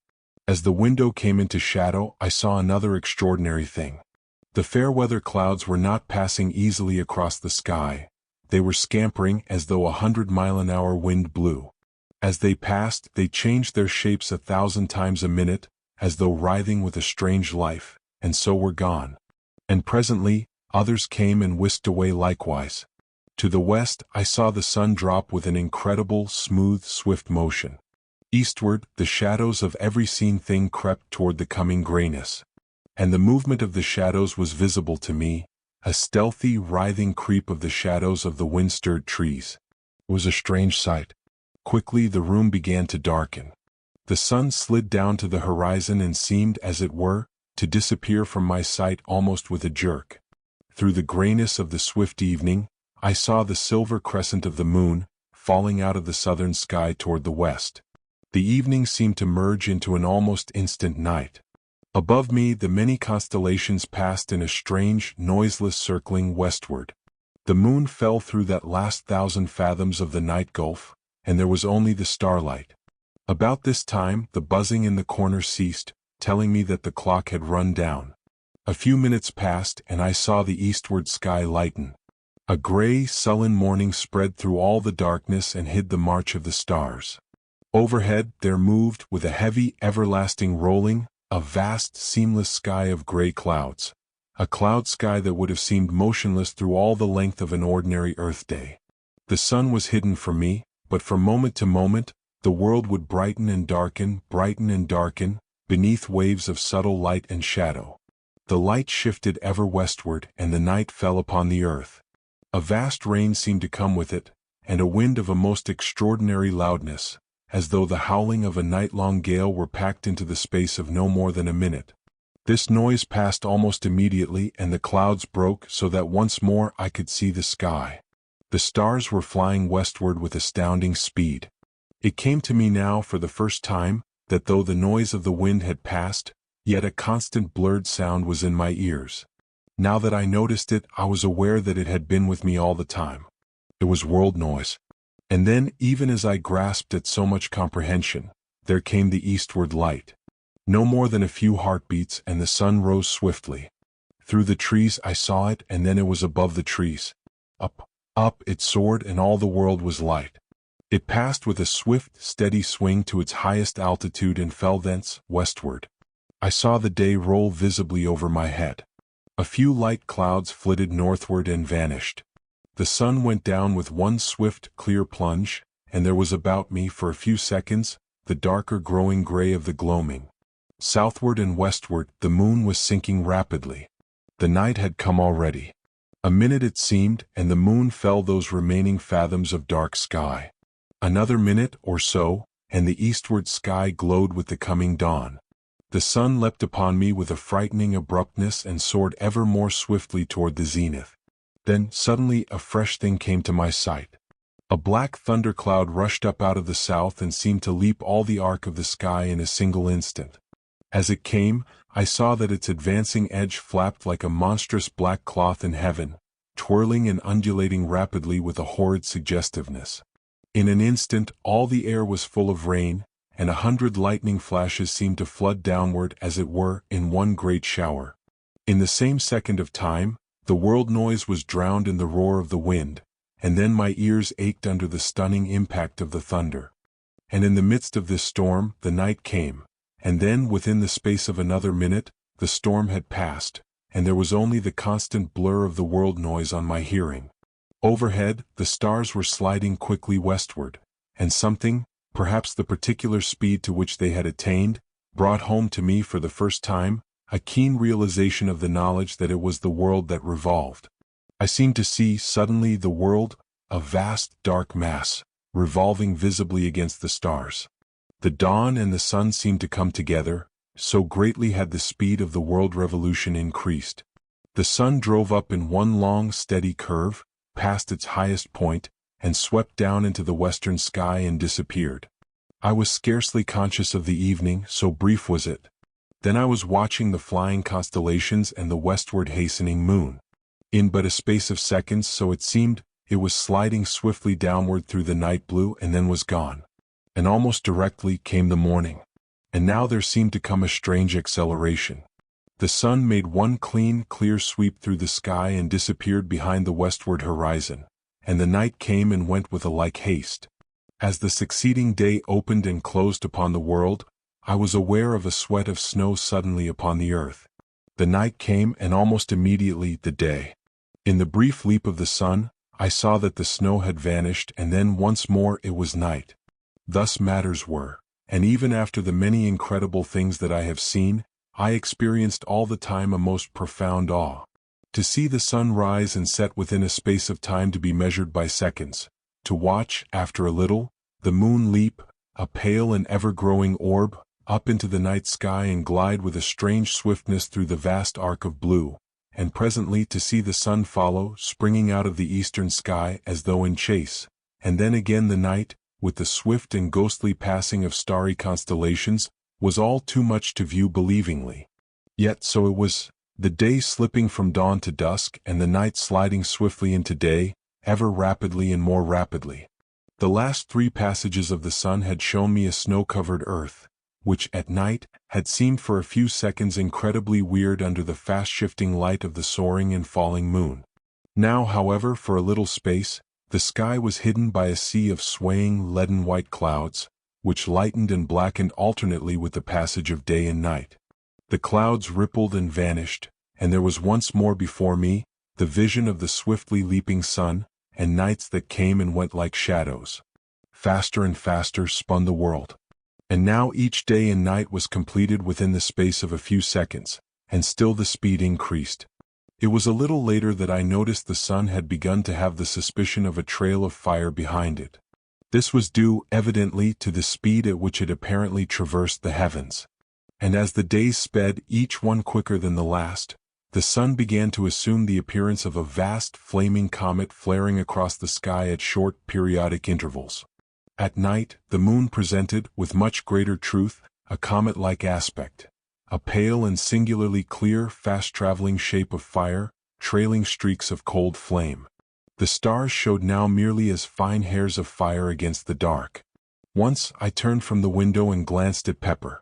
As the window came into shadow, I saw another extraordinary thing. The fair weather clouds were not passing easily across the sky. They were scampering as though 100-mile-an-hour wind blew. As they passed, they changed their shapes 1,000 times a minute, as though writhing with a strange life, and so were gone. And presently, others came and whisked away likewise. To the west, I saw the sun drop with an incredible, smooth, swift motion. Eastward, the shadows of every seen thing crept toward the coming grayness. And the movement of the shadows was visible to me, a stealthy, writhing creep of the shadows of the wind-stirred trees. It was a strange sight. Quickly the room began to darken. The sun slid down to the horizon and seemed, as it were, to disappear from my sight almost with a jerk. Through the grayness of the swift evening, I saw the silver crescent of the moon, falling out of the southern sky toward the west. The evening seemed to merge into an almost instant night. Above me, the many constellations passed in a strange, noiseless circling westward. The moon fell through that last 1,000 fathoms of the night gulf, and there was only the starlight. About this time, the buzzing in the corner ceased, telling me that the clock had run down. A few minutes passed, and I saw the eastward sky lighten. A gray, sullen morning spread through all the darkness and hid the march of the stars. Overhead, there moved, with a heavy, everlasting rolling, a vast, seamless sky of gray clouds. A cloud sky that would have seemed motionless through all the length of an ordinary Earth day. The sun was hidden from me, but from moment to moment, the world would brighten and darken, beneath waves of subtle light and shadow. The light shifted ever westward, and the night fell upon the earth. A vast rain seemed to come with it, and a wind of a most extraordinary loudness, as though the howling of a night-long gale were packed into the space of no more than a minute. This noise passed almost immediately, and the clouds broke so that once more I could see the sky. The stars were flying westward with astounding speed. It came to me now for the first time, that though the noise of the wind had passed, yet a constant blurred sound was in my ears. Now that I noticed it, I was aware that it had been with me all the time. It was world noise. And then, even as I grasped at so much comprehension, there came the eastward light. No more than a few heartbeats, and the sun rose swiftly. Through the trees I saw it, and then it was above the trees. Up it soared, and all the world was light. It passed with a swift, steady swing to its highest altitude and fell thence, westward. I saw the day roll visibly over my head. A few light clouds flitted northward and vanished. The sun went down with one swift, clear plunge, and there was about me, for a few seconds, the darker growing gray of the gloaming. Southward and westward, the moon was sinking rapidly. The night had come already. A minute it seemed, and the moon fell those remaining fathoms of dark sky. Another minute or so, and the eastward sky glowed with the coming dawn. The sun leapt upon me with a frightening abruptness and soared ever more swiftly toward the zenith. Then, suddenly, a fresh thing came to my sight. A black thundercloud rushed up out of the south and seemed to leap all the arc of the sky in a single instant. As it came, I saw that its advancing edge flapped like a monstrous black cloth in heaven, twirling and undulating rapidly with a horrid suggestiveness. In an instant, all the air was full of rain, and 100 lightning flashes seemed to flood downward, as it were, in one great shower. In the same second of time, the world noise was drowned in the roar of the wind, and then my ears ached under the stunning impact of the thunder. And in the midst of this storm, the night came, and then, within the space of another minute, the storm had passed, and there was only the constant blur of the world noise on my hearing. Overhead, the stars were sliding quickly westward, and something, perhaps the particular speed to which they had attained, brought home to me for the first time a keen realization of the knowledge that it was the world that revolved. I seemed to see, suddenly, the world, a vast dark mass, revolving visibly against the stars. The dawn and the sun seemed to come together, so greatly had the speed of the world revolution increased. The sun drove up in one long steady curve, passed its highest point, and swept down into the western sky and disappeared. I was scarcely conscious of the evening, so brief was it. Then I was watching the flying constellations and the westward hastening moon. In but a space of seconds, so it seemed, it was sliding swiftly downward through the night blue and then was gone. And almost directly came the morning. And now there seemed to come a strange acceleration. The sun made one clean, clear sweep through the sky and disappeared behind the westward horizon, and the night came and went with a like haste. As the succeeding day opened and closed upon the world, I was aware of a sweat of snow suddenly upon the earth. The night came and almost immediately the day. In the brief leap of the sun, I saw that the snow had vanished and then once more it was night. Thus matters were, and even after the many incredible things that I have seen, I experienced all the time a most profound awe. To see the sun rise and set within a space of time to be measured by seconds, to watch, after a little, the moon leap, a pale and ever-growing orb, up into the night sky and glide with a strange swiftness through the vast arc of blue, and presently to see the sun follow, springing out of the eastern sky as though in chase, and then again the night, with the swift and ghostly passing of starry constellations, was all too much to view believingly. Yet so it was, the day slipping from dawn to dusk and the night sliding swiftly into day, ever rapidly and more rapidly. The last 3 passages of the sun had shown me a snow-covered earth, which at night had seemed for a few seconds incredibly weird under the fast-shifting light of the soaring and falling moon. Now, however, for a little space, the sky was hidden by a sea of swaying leaden-white clouds, which lightened and blackened alternately with the passage of day and night. The clouds rippled and vanished, and there was once more before me the vision of the swiftly leaping sun, and nights that came and went like shadows. Faster and faster spun the world. And now each day and night was completed within the space of a few seconds, and still the speed increased. It was a little later that I noticed the sun had begun to have the suspicion of a trail of fire behind it. This was due, evidently, to the speed at which it apparently traversed the heavens. And as the days sped, each one quicker than the last, the sun began to assume the appearance of a vast flaming comet flaring across the sky at short periodic intervals. At night, the moon presented, with much greater truth, a comet-like aspect, a pale and singularly clear, fast-traveling shape of fire, trailing streaks of cold flame. The stars showed now merely as fine hairs of fire against the dark. Once I turned from the window and glanced at Pepper.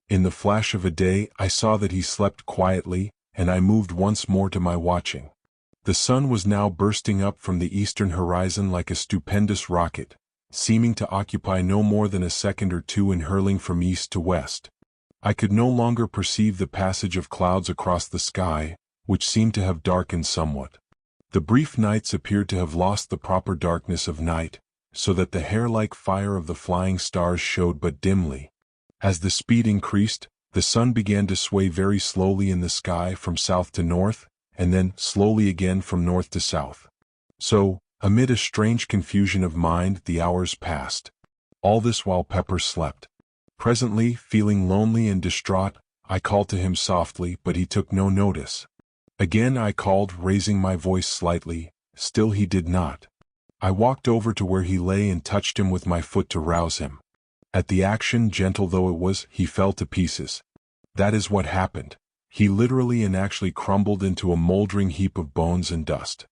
In the flash of a day I saw that he slept quietly, and I moved once more to my watching. The sun was now bursting up from the eastern horizon like a stupendous rocket, seeming to occupy no more than a second or two in hurling from east to west. I could no longer perceive the passage of clouds across the sky, which seemed to have darkened somewhat. The brief nights appeared to have lost the proper darkness of night, so that the hair-like fire of the flying stars showed but dimly. As the speed increased, the sun began to sway very slowly in the sky from south to north, and then slowly again from north to south. So, amid a strange confusion of mind, the hours passed. All this while Pepper slept. Presently, feeling lonely and distraught, I called to him softly, but he took no notice. Again I called, raising my voice slightly, still he did not. I walked over to where he lay and touched him with my foot to rouse him. At the action, gentle though it was, he fell to pieces. That is what happened. He literally and actually crumbled into a moldering heap of bones and dust.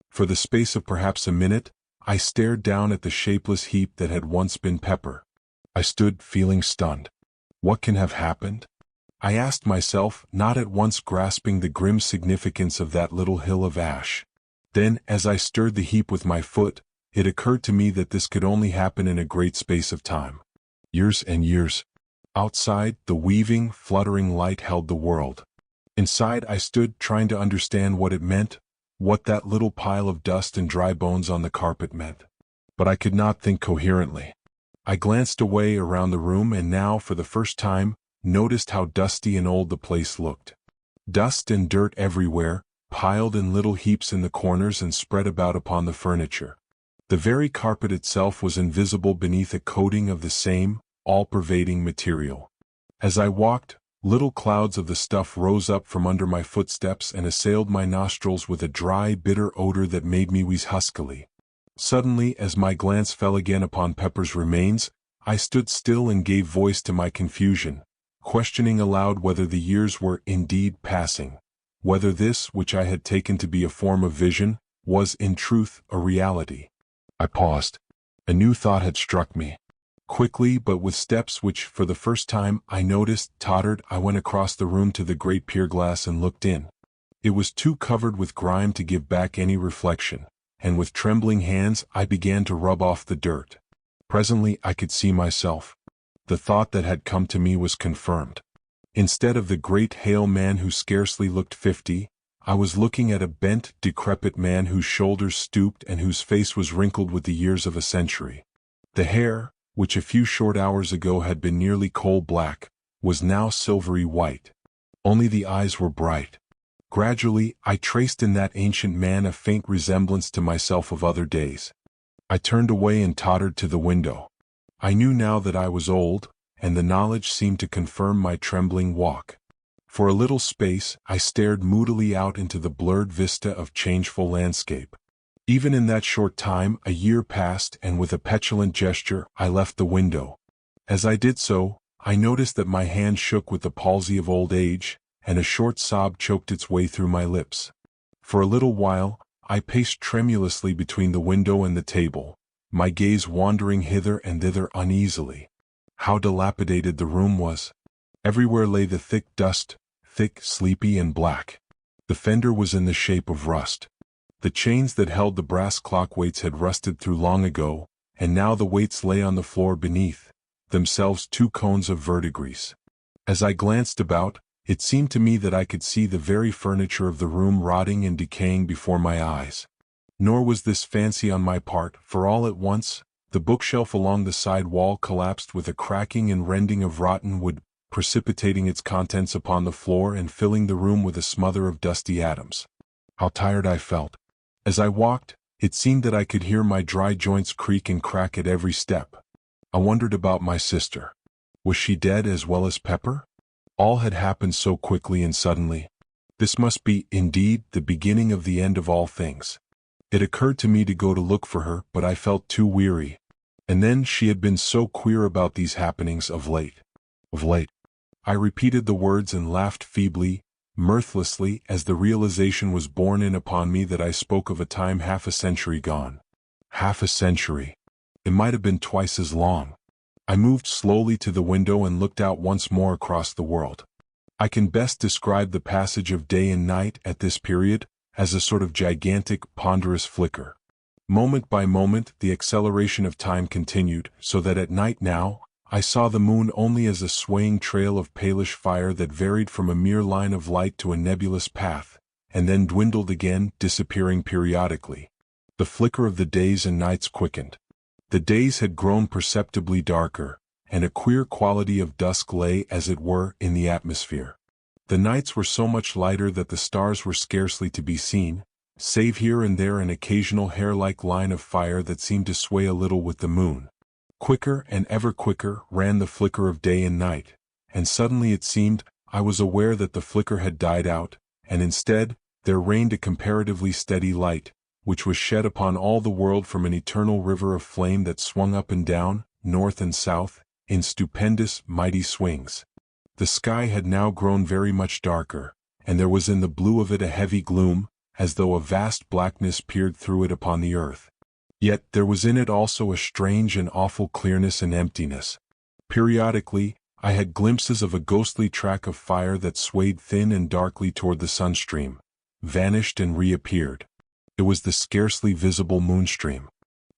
For the space of perhaps a minute, I stared down at the shapeless heap that had once been Pepper. I stood feeling stunned. What can have happened? I asked myself, not at once grasping the grim significance of that little hill of ash. Then, as I stirred the heap with my foot, it occurred to me that this could only happen in a great space of time. Years and years. Outside, the weaving, fluttering light held the world. Inside I stood trying to understand what it meant, what that little pile of dust and dry bones on the carpet meant. But I could not think coherently. I glanced away around the room and now, for the first time, noticed how dusty and old the place looked. Dust and dirt everywhere, piled in little heaps in the corners and spread about upon the furniture. The very carpet itself was invisible beneath a coating of the same, all-pervading material. As I walked, little clouds of the stuff rose up from under my footsteps and assailed my nostrils with a dry, bitter odor that made me wheeze huskily. Suddenly, as my glance fell again upon Pepper's remains, I stood still and gave voice to my confusion, questioning aloud whether the years were indeed passing, whether this, which I had taken to be a form of vision, was in truth a reality. I paused. A new thought had struck me. Quickly, but with steps which, for the first time, I noticed tottered, I went across the room to the great pier glass and looked in. It was too covered with grime to give back any reflection, and with trembling hands I began to rub off the dirt. Presently I could see myself. The thought that had come to me was confirmed. Instead of the great hale man who scarcely looked 50, I was looking at a bent, decrepit man whose shoulders stooped and whose face was wrinkled with the years of a century. The hair, which a few short hours ago had been nearly coal black, was now silvery white. Only the eyes were bright. Gradually, I traced in that ancient man a faint resemblance to myself of other days. I turned away and tottered to the window. I knew now that I was old, and the knowledge seemed to confirm my trembling walk. For a little space, I stared moodily out into the blurred vista of changeful landscape. Even in that short time, a year passed, and with a petulant gesture, I left the window. As I did so, I noticed that my hand shook with the palsy of old age, and a short sob choked its way through my lips. For a little while, I paced tremulously between the window and the table, my gaze wandering hither and thither uneasily. How dilapidated the room was! Everywhere lay the thick dust, thick, sleepy, and black. The fender was in the shape of rust. The chains that held the brass clock weights had rusted through long ago, and now the weights lay on the floor beneath, themselves 2 cones of verdigris. As I glanced about, it seemed to me that I could see the very furniture of the room rotting and decaying before my eyes. Nor was this fancy on my part, for all at once, the bookshelf along the side wall collapsed with a cracking and rending of rotten wood, precipitating its contents upon the floor and filling the room with a smother of dusty atoms. How tired I felt. As I walked, it seemed that I could hear my dry joints creak and crack at every step. I wondered about my sister. Was she dead as well as Pepper? All had happened so quickly and suddenly. This must be, indeed, the beginning of the end of all things. It occurred to me to go to look for her, but I felt too weary. And then she had been so queer about these happenings of late. Of late. I repeated the words and laughed feebly, mirthlessly, as the realization was borne in upon me that I spoke of a time half a century gone. Half a century. It might have been twice as long. I moved slowly to the window and looked out once more across the world. I can best describe the passage of day and night at this period as a sort of gigantic, ponderous flicker. Moment by moment, the acceleration of time continued, so that at night now, I saw the moon only as a swaying trail of palish fire that varied from a mere line of light to a nebulous path, and then dwindled again, disappearing periodically. The flicker of the days and nights quickened. The days had grown perceptibly darker, and a queer quality of dusk lay, as it were, in the atmosphere. The nights were so much lighter that the stars were scarcely to be seen, save here and there an occasional hair-like line of fire that seemed to sway a little with the moon. Quicker and ever quicker ran the flicker of day and night, and suddenly it seemed, I was aware that the flicker had died out, and instead, there reigned a comparatively steady light, which was shed upon all the world from an eternal river of flame that swung up and down, north and south, in stupendous, mighty swings. The sky had now grown very much darker, and there was in the blue of it a heavy gloom, as though a vast blackness peered through it upon the earth. Yet there was in it also a strange and awful clearness and emptiness. Periodically, I had glimpses of a ghostly track of fire that swayed thin and darkly toward the sunstream, vanished and reappeared. It was the scarcely visible moonstream.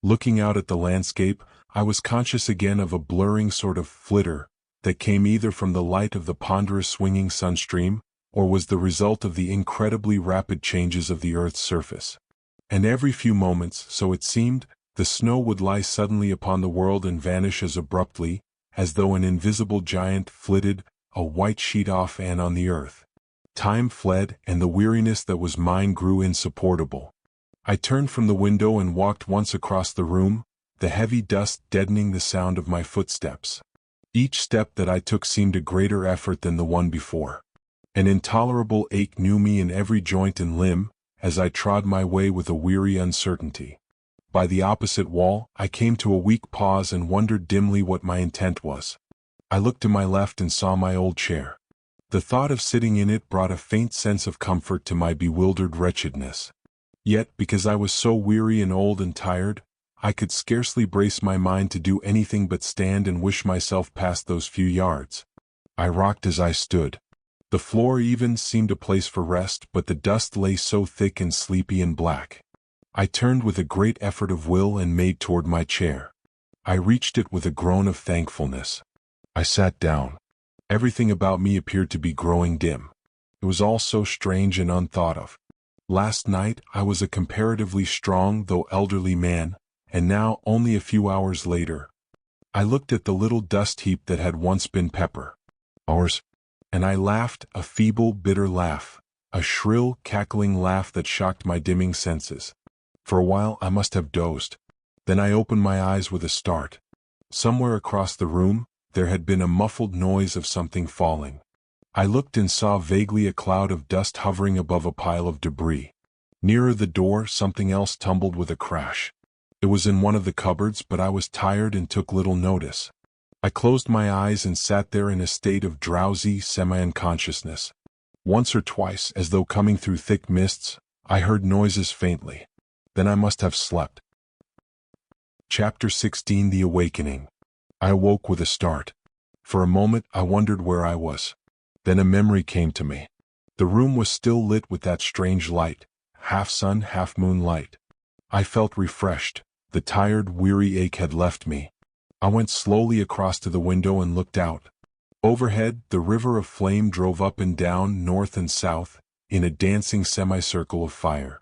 Looking out at the landscape, I was conscious again of a blurring sort of flitter that came either from the light of the ponderous swinging sunstream, or was the result of the incredibly rapid changes of the Earth's surface. And every few moments, so it seemed, the snow would lie suddenly upon the world and vanish as abruptly, as though an invisible giant flitted a white sheet off and on the earth. Time fled, and the weariness that was mine grew insupportable. I turned from the window and walked once across the room, the heavy dust deadening the sound of my footsteps. Each step that I took seemed a greater effort than the one before. An intolerable ache knew me in every joint and limb, as I trod my way with a weary uncertainty. By the opposite wall, I came to a weak pause and wondered dimly what my intent was. I looked to my left and saw my old chair. The thought of sitting in it brought a faint sense of comfort to my bewildered wretchedness. Yet, because I was so weary and old and tired, I could scarcely brace my mind to do anything but stand and wish myself past those few yards. I rocked as I stood. The floor even seemed a place for rest, but the dust lay so thick and sleepy and black. I turned with a great effort of will and made toward my chair. I reached it with a groan of thankfulness. I sat down. Everything about me appeared to be growing dim. It was all so strange and unthought of. Last night I was a comparatively strong though elderly man, and now, only a few hours later, I looked at the little dust heap that had once been Pepper. Ours. And I laughed, a feeble, bitter laugh, a shrill, cackling laugh that shocked my dimming senses. For a while I must have dozed. Then I opened my eyes with a start. Somewhere across the room, there had been a muffled noise of something falling. I looked and saw vaguely a cloud of dust hovering above a pile of debris. Nearer the door, something else tumbled with a crash. It was in one of the cupboards, but I was tired and took little notice. I closed my eyes and sat there in a state of drowsy, semi-unconsciousness. Once or twice, as though coming through thick mists, I heard noises faintly. Then I must have slept. Chapter 16: The Awakening. I awoke with a start. For a moment I wondered where I was. Then a memory came to me. The room was still lit with that strange light, half sun, half moon light. I felt refreshed. The tired, weary ache had left me. I went slowly across to the window and looked out. Overhead, the river of flame drove up and down, north and south, in a dancing semicircle of fire.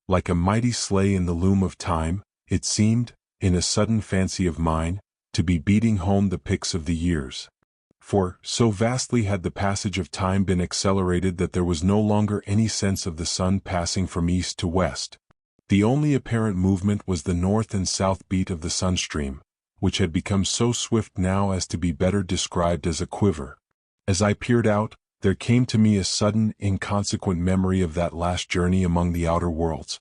Like a mighty sleigh in the loom of time, it seemed, in a sudden fancy of mine, to be beating home the picks of the years. For, so vastly had the passage of time been accelerated that there was no longer any sense of the sun passing from east to west. The only apparent movement was the north and south beat of the sunstream, which had become so swift now as to be better described as a quiver. As I peered out, there came to me a sudden, inconsequent memory of that last journey among the outer worlds.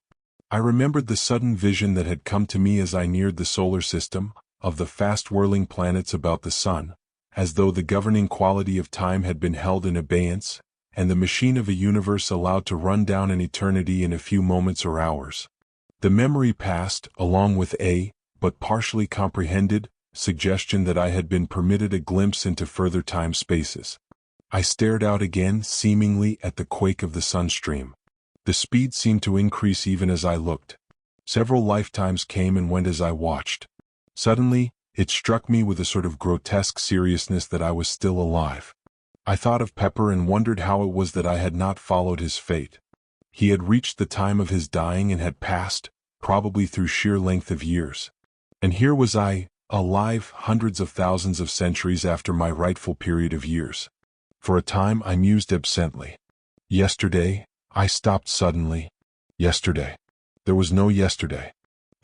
I remembered the sudden vision that had come to me as I neared the solar system, of the fast-whirling planets about the sun, as though the governing quality of time had been held in abeyance, and the machine of a universe allowed to run down an eternity in a few moments or hours. The memory passed, along with but partially comprehended, suggestion that I had been permitted a glimpse into further time-spaces. I stared out again, seemingly, at the quake of the sunstream. The speed seemed to increase even as I looked. Several lifetimes came and went as I watched. Suddenly, it struck me with a sort of grotesque seriousness that I was still alive. I thought of Pepper and wondered how it was that I had not followed his fate. He had reached the time of his dying and had passed, probably through sheer length of years. And here was I, alive hundreds of thousands of centuries after my rightful period of years. For a time I mused absently. Yesterday, I stopped suddenly. Yesterday. There was no yesterday.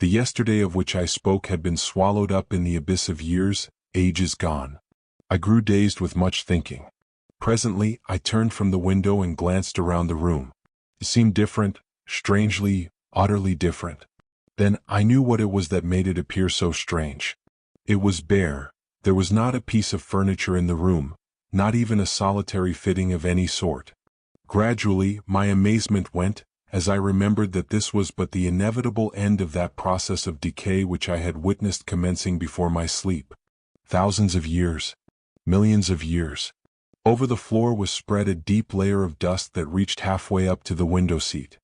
The yesterday of which I spoke had been swallowed up in the abyss of years, ages gone. I grew dazed with much thinking. Presently, I turned from the window and glanced around the room. It seemed different, strangely, utterly different. Then I knew what it was that made it appear so strange. It was bare. There was not a piece of furniture in the room, not even a solitary fitting of any sort. Gradually, my amazement went, as I remembered that this was but the inevitable end of that process of decay which I had witnessed commencing before my sleep. Thousands of years. Millions of years. Over the floor was spread a deep layer of dust that reached halfway up to the window seat.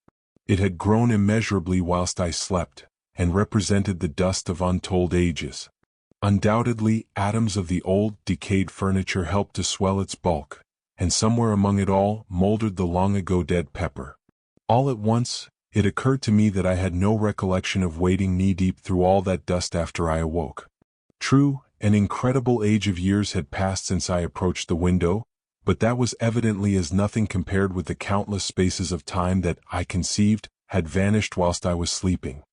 It had grown immeasurably whilst I slept, and represented the dust of untold ages. Undoubtedly, atoms of the old, decayed furniture helped to swell its bulk, and somewhere among it all mouldered the long-ago dead pepper. All at once, it occurred to me that I had no recollection of wading knee-deep through all that dust after I awoke. True, an incredible age of years had passed since I approached the window, but that was evidently as nothing compared with the countless spaces of time that, I conceived, had vanished whilst I was sleeping.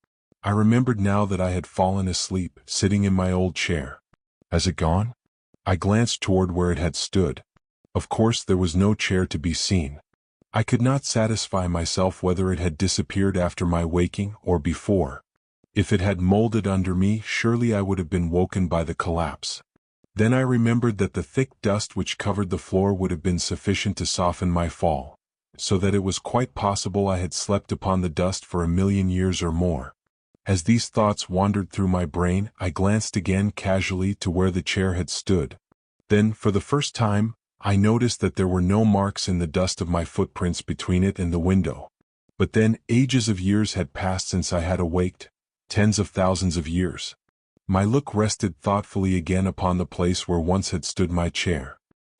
I remembered now that I had fallen asleep, sitting in my old chair. Has it gone? I glanced toward where it had stood. Of course there was no chair to be seen. I could not satisfy myself whether it had disappeared after my waking or before. If it had molded under me, surely I would have been woken by the collapse. Then I remembered that the thick dust which covered the floor would have been sufficient to soften my fall, so that it was quite possible I had slept upon the dust for 1,000,000 years or more. As these thoughts wandered through my brain, I glanced again casually to where the chair had stood. Then, for the first time, I noticed that there were no marks in the dust of my footprints between it and the window. But then, ages of years had passed since I had awaked, tens of thousands of years. My look rested thoughtfully again upon the place where once had stood my chair.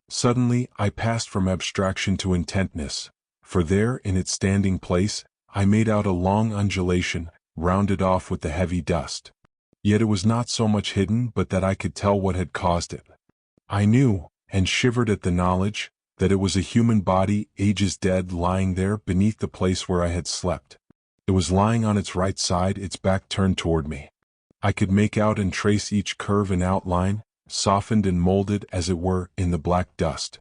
Suddenly, I passed from abstraction to intentness, for there, in its standing place, I made out a long undulation, rounded off with the heavy dust. Yet it was not so much hidden but that I could tell what had caused it. I knew, and shivered at the knowledge, that it was a human body, ages dead, lying there beneath the place where I had slept. It was lying on its right side, its back turned toward me. I could make out and trace each curve and outline, softened and molded as it were, in the black dust.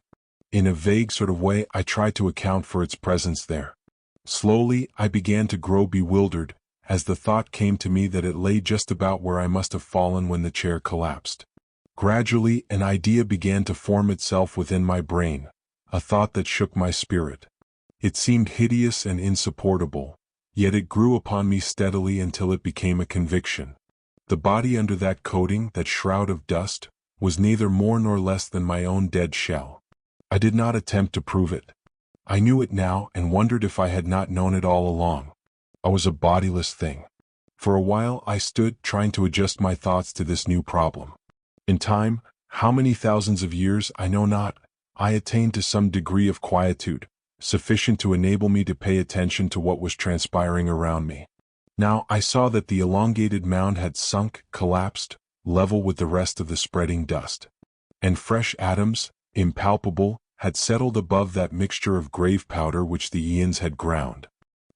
In a vague sort of way I tried to account for its presence there. Slowly I began to grow bewildered, as the thought came to me that it lay just about where I must have fallen when the chair collapsed. Gradually an idea began to form itself within my brain, a thought that shook my spirit. It seemed hideous and insupportable, yet it grew upon me steadily until it became a conviction. The body under that coating, that shroud of dust, was neither more nor less than my own dead shell. I did not attempt to prove it. I knew it now and wondered if I had not known it all along. I was a bodiless thing. For a while I stood trying to adjust my thoughts to this new problem. In time, how many thousands of years I know not, I attained to some degree of quietude, sufficient to enable me to pay attention to what was transpiring around me. Now I saw that the elongated mound had sunk, collapsed, level with the rest of the spreading dust. And fresh atoms, impalpable, had settled above that mixture of grave powder which the eons had ground.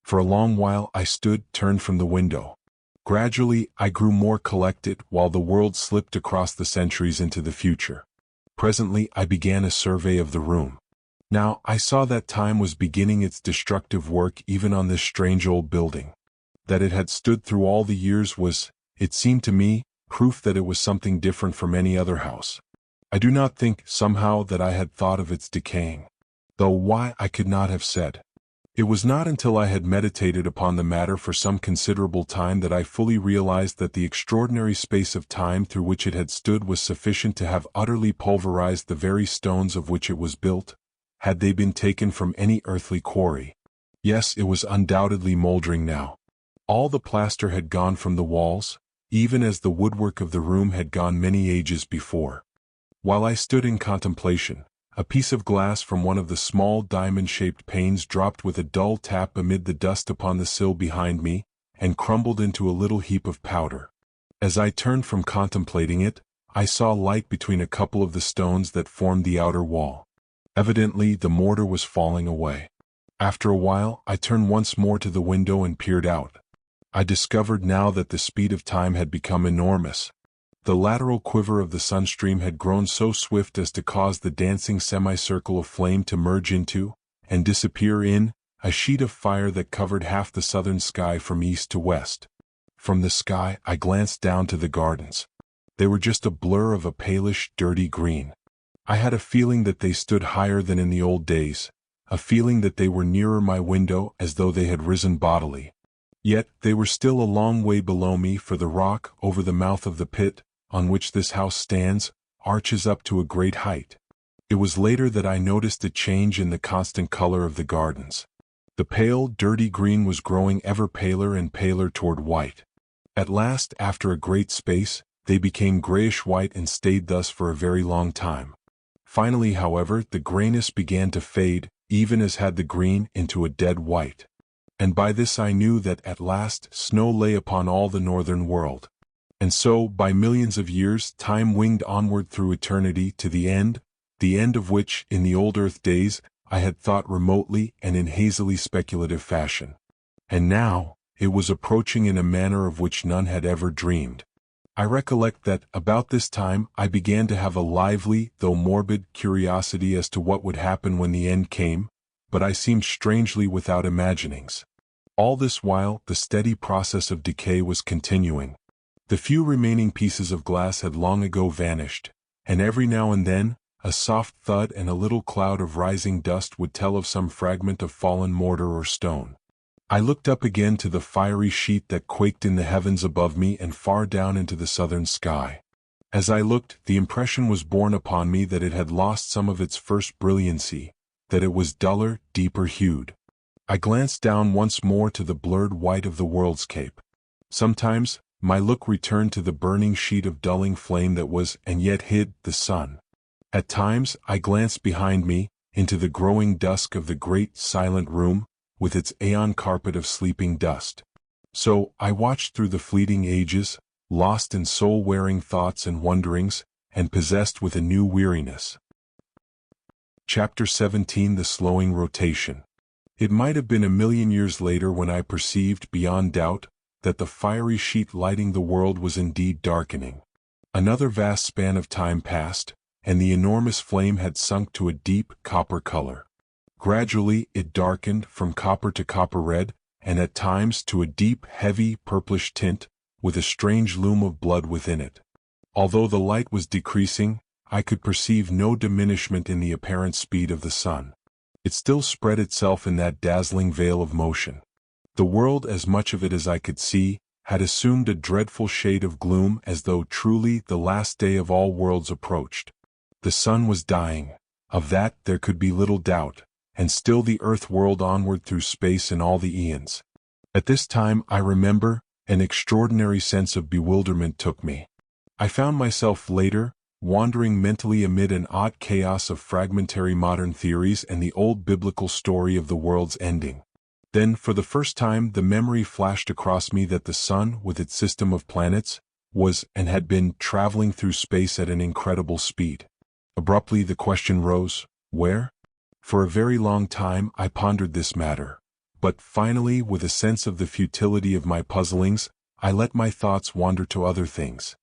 For a long while I stood, turned from the window. Gradually I grew more collected while the world slipped across the centuries into the future. Presently I began a survey of the room. Now I saw that time was beginning its destructive work even on this strange old building. That it had stood through all the years was, it seemed to me, proof that it was something different from any other house. I do not think, somehow, that I had thought of its decaying. Though why I could not have said. It was not until I had meditated upon the matter for some considerable time that I fully realized that the extraordinary space of time through which it had stood was sufficient to have utterly pulverized the very stones of which it was built, had they been taken from any earthly quarry. Yes, it was undoubtedly moldering now. All the plaster had gone from the walls, even as the woodwork of the room had gone many ages before. While I stood in contemplation, a piece of glass from one of the small diamond-shaped panes dropped with a dull tap amid the dust upon the sill behind me, and crumbled into a little heap of powder. As I turned from contemplating it, I saw light between a couple of the stones that formed the outer wall. Evidently the mortar was falling away. After a while, I turned once more to the window and peered out. I discovered now that the speed of time had become enormous. The lateral quiver of the sunstream had grown so swift as to cause the dancing semicircle of flame to merge into, and disappear in, a sheet of fire that covered half the southern sky from east to west. From the sky I glanced down to the gardens. They were just a blur of a palish, dirty green. I had a feeling that they stood higher than in the old days, a feeling that they were nearer my window as though they had risen bodily. Yet they were still a long way below me, for the rock over the mouth of the pit, on which this house stands, arches up to a great height. It was later that I noticed a change in the constant color of the gardens. The pale, dirty green was growing ever paler and paler toward white. At last, after a great space, they became grayish-white and stayed thus for a very long time. Finally, however, the grayness began to fade, even as had the green, into a dead white. And by this I knew that at last snow lay upon all the northern world. And so, by millions of years, time winged onward through eternity to the end of which, in the old earth days, I had thought remotely and in hazily speculative fashion. And now, it was approaching in a manner of which none had ever dreamed. I recollect that, about this time, I began to have a lively, though morbid, curiosity as to what would happen when the end came, but I seemed strangely without imaginings. All this while, the steady process of decay was continuing. The few remaining pieces of glass had long ago vanished, and every now and then, a soft thud and a little cloud of rising dust would tell of some fragment of fallen mortar or stone. I looked up again to the fiery sheet that quaked in the heavens above me and far down into the southern sky. As I looked, the impression was borne upon me that it had lost some of its first brilliancy, that it was duller, deeper hued. I glanced down once more to the blurred white of the worldscape. Sometimes, my look returned to the burning sheet of dulling flame that was, and yet hid, the sun. At times, I glanced behind me, into the growing dusk of the great, silent room, with its aeon carpet of sleeping dust. So, I watched through the fleeting ages, lost in soul-wearing thoughts and wonderings, and possessed with a new weariness. Chapter 17: The Slowing Rotation. It might have been a million years later when I perceived, beyond doubt, that the fiery sheet lighting the world was indeed darkening. Another vast span of time passed, and the enormous flame had sunk to a deep, copper color. Gradually, it darkened from copper to copper red, and at times to a deep, heavy, purplish tint, with a strange loom of blood within it. Although the light was decreasing, I could perceive no diminishment in the apparent speed of the sun. It still spread itself in that dazzling veil of motion. The world, as much of it as I could see, had assumed a dreadful shade of gloom, as though truly the last day of all worlds approached. The sun was dying. Of that there could be little doubt. And still the earth whirled onward through space in all the eons. At this time, I remember, an extraordinary sense of bewilderment took me. I found myself later, wandering mentally amid an odd chaos of fragmentary modern theories and the old biblical story of the world's ending. Then, for the first time, the memory flashed across me that the sun, with its system of planets, was, and had been, traveling through space at an incredible speed. Abruptly the question rose, where? For a very long time I pondered this matter, but finally, with a sense of the futility of my puzzlings, I let my thoughts wander to other things.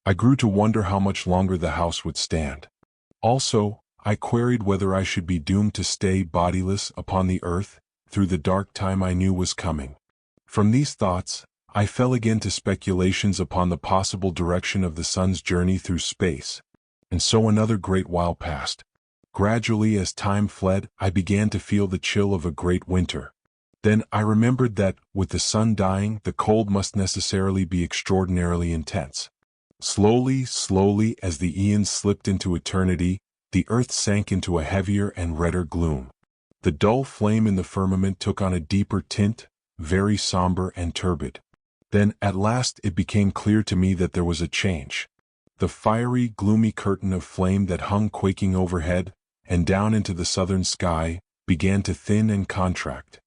I grew to wonder how much longer the house would stand. Also, I queried whether I should be doomed to stay bodiless upon the earth, through the dark time I knew was coming. From these thoughts, I fell again to speculations upon the possible direction of the sun's journey through space. And so another great while passed. Gradually, as time fled, I began to feel the chill of a great winter. Then I remembered that, with the sun dying, the cold must necessarily be extraordinarily intense. Slowly, as the eons slipped into eternity, the earth sank into a heavier and redder gloom. The dull flame in the firmament took on a deeper tint, very somber and turbid. Then, at last, it became clear to me that there was a change. The fiery, gloomy curtain of flame that hung quaking overhead, and down into the southern sky, began to thin and contract.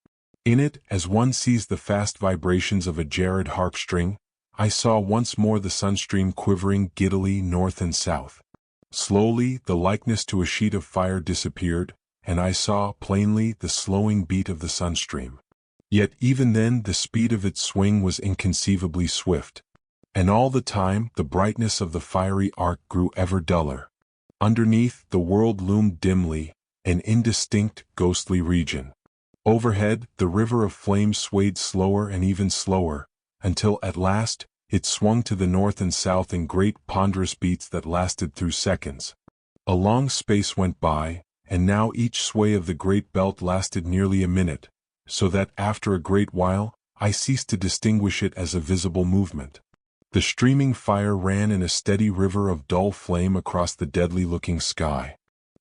In it, as one sees the fast vibrations of a jarred harp string, I saw once more the sunstream quivering giddily north and south. Slowly, the likeness to a sheet of fire disappeared, and I saw, plainly, the slowing beat of the sunstream. Yet even then the speed of its swing was inconceivably swift. And all the time, the brightness of the fiery arc grew ever duller. Underneath, the world loomed dimly, an indistinct, ghostly region. Overhead, the river of flame swayed slower and even slower, until at last, it swung to the north and south in great ponderous beats that lasted through seconds. A long space went by, and now each sway of the great belt lasted nearly a minute, so that after a great while, I ceased to distinguish it as a visible movement. The streaming fire ran in a steady river of dull flame across the deadly-looking sky.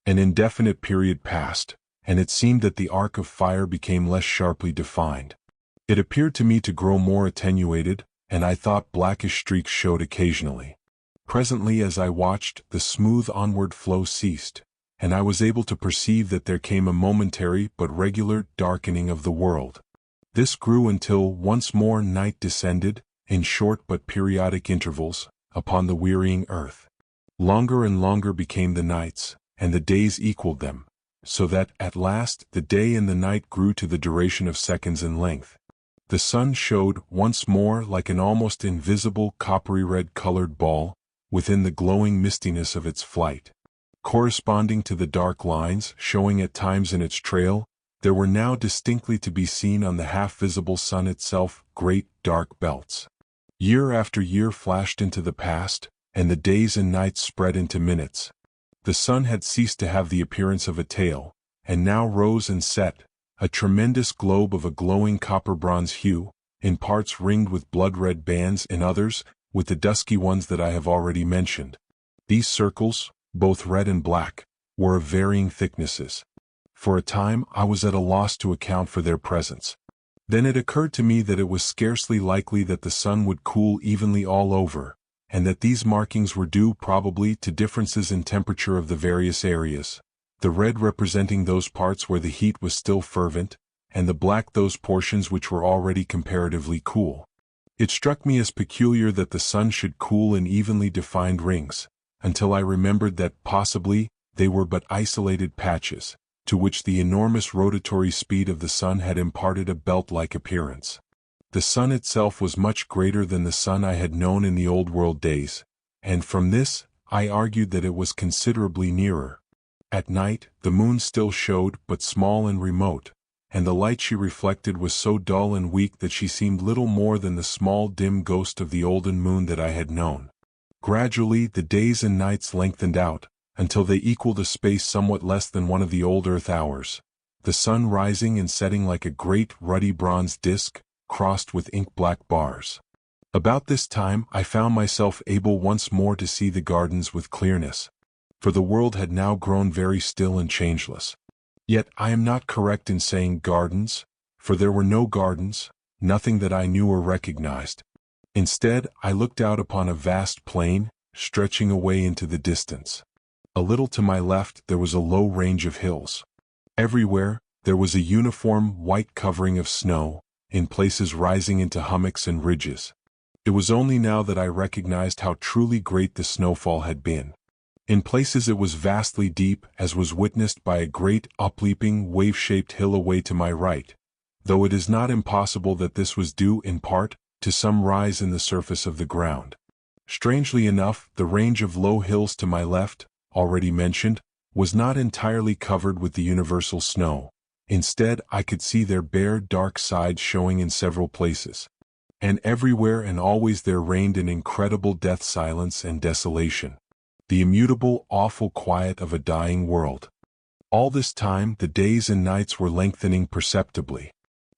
An indefinite period passed, and it seemed that the arc of fire became less sharply defined. It appeared to me to grow more attenuated, and I thought blackish streaks showed occasionally. Presently, as I watched, the smooth onward flow ceased, and I was able to perceive that there came a momentary but regular darkening of the world. This grew until once more night descended, in short but periodic intervals, upon the wearying earth. Longer and longer became the nights, and the days equaled them, so that, at last, the day and the night grew to the duration of seconds in length. The sun showed once more like an almost invisible coppery red-colored ball, within the glowing mistiness of its flight. Corresponding to the dark lines showing at times in its trail, there were now distinctly to be seen on the half-visible sun itself great dark belts. Year after year flashed into the past, and the days and nights spread into minutes. The sun had ceased to have the appearance of a tail, and now rose and set, a tremendous globe of a glowing copper-bronze hue, in parts ringed with blood-red bands, in others, with the dusky ones that I have already mentioned. These circles, both red and black, were of varying thicknesses. For a time I was at a loss to account for their presence. Then it occurred to me that it was scarcely likely that the sun would cool evenly all over, and that these markings were due probably to differences in temperature of the various areas, the red representing those parts where the heat was still fervent, and the black those portions which were already comparatively cool. It struck me as peculiar that the sun should cool in evenly defined rings, until I remembered that possibly they were but isolated patches, to which the enormous rotatory speed of the sun had imparted a belt-like appearance. The sun itself was much greater than the sun I had known in the old world days, and from this I argued that it was considerably nearer. At night the moon still showed, but small and remote, and the light she reflected was so dull and weak that she seemed little more than the small dim ghost of the olden moon that I had known. Gradually the days and nights lengthened out, until they equaled a space somewhat less than one of the old earth hours, the sun rising and setting like a great ruddy bronze disk, crossed with ink-black bars. About this time I found myself able once more to see the gardens with clearness, for the world had now grown very still and changeless. Yet I am not correct in saying gardens, for there were no gardens, nothing that I knew or recognized. Instead, I looked out upon a vast plain, stretching away into the distance. A little to my left there was a low range of hills. Everywhere there was a uniform white covering of snow, in places rising into hummocks and ridges. It was only now that I recognized how truly great the snowfall had been. In places it was vastly deep, as was witnessed by a great upleaping wave-shaped hill away to my right, though it is not impossible that this was due, in part, to some rise in the surface of the ground. Strangely enough, the range of low hills to my left, already mentioned, was not entirely covered with the universal snow. Instead, I could see their bare dark sides showing in several places. And everywhere and always there reigned an incredible death silence and desolation, the immutable, awful quiet of a dying world. All this time the days and nights were lengthening perceptibly.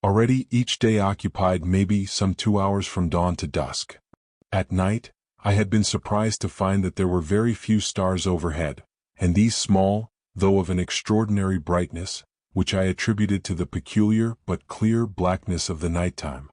Already each day occupied maybe some 2 hours from dawn to dusk. At night, I had been surprised to find that there were very few stars overhead, and these small, though of an extraordinary brightness, which I attributed to the peculiar but clear blackness of the nighttime.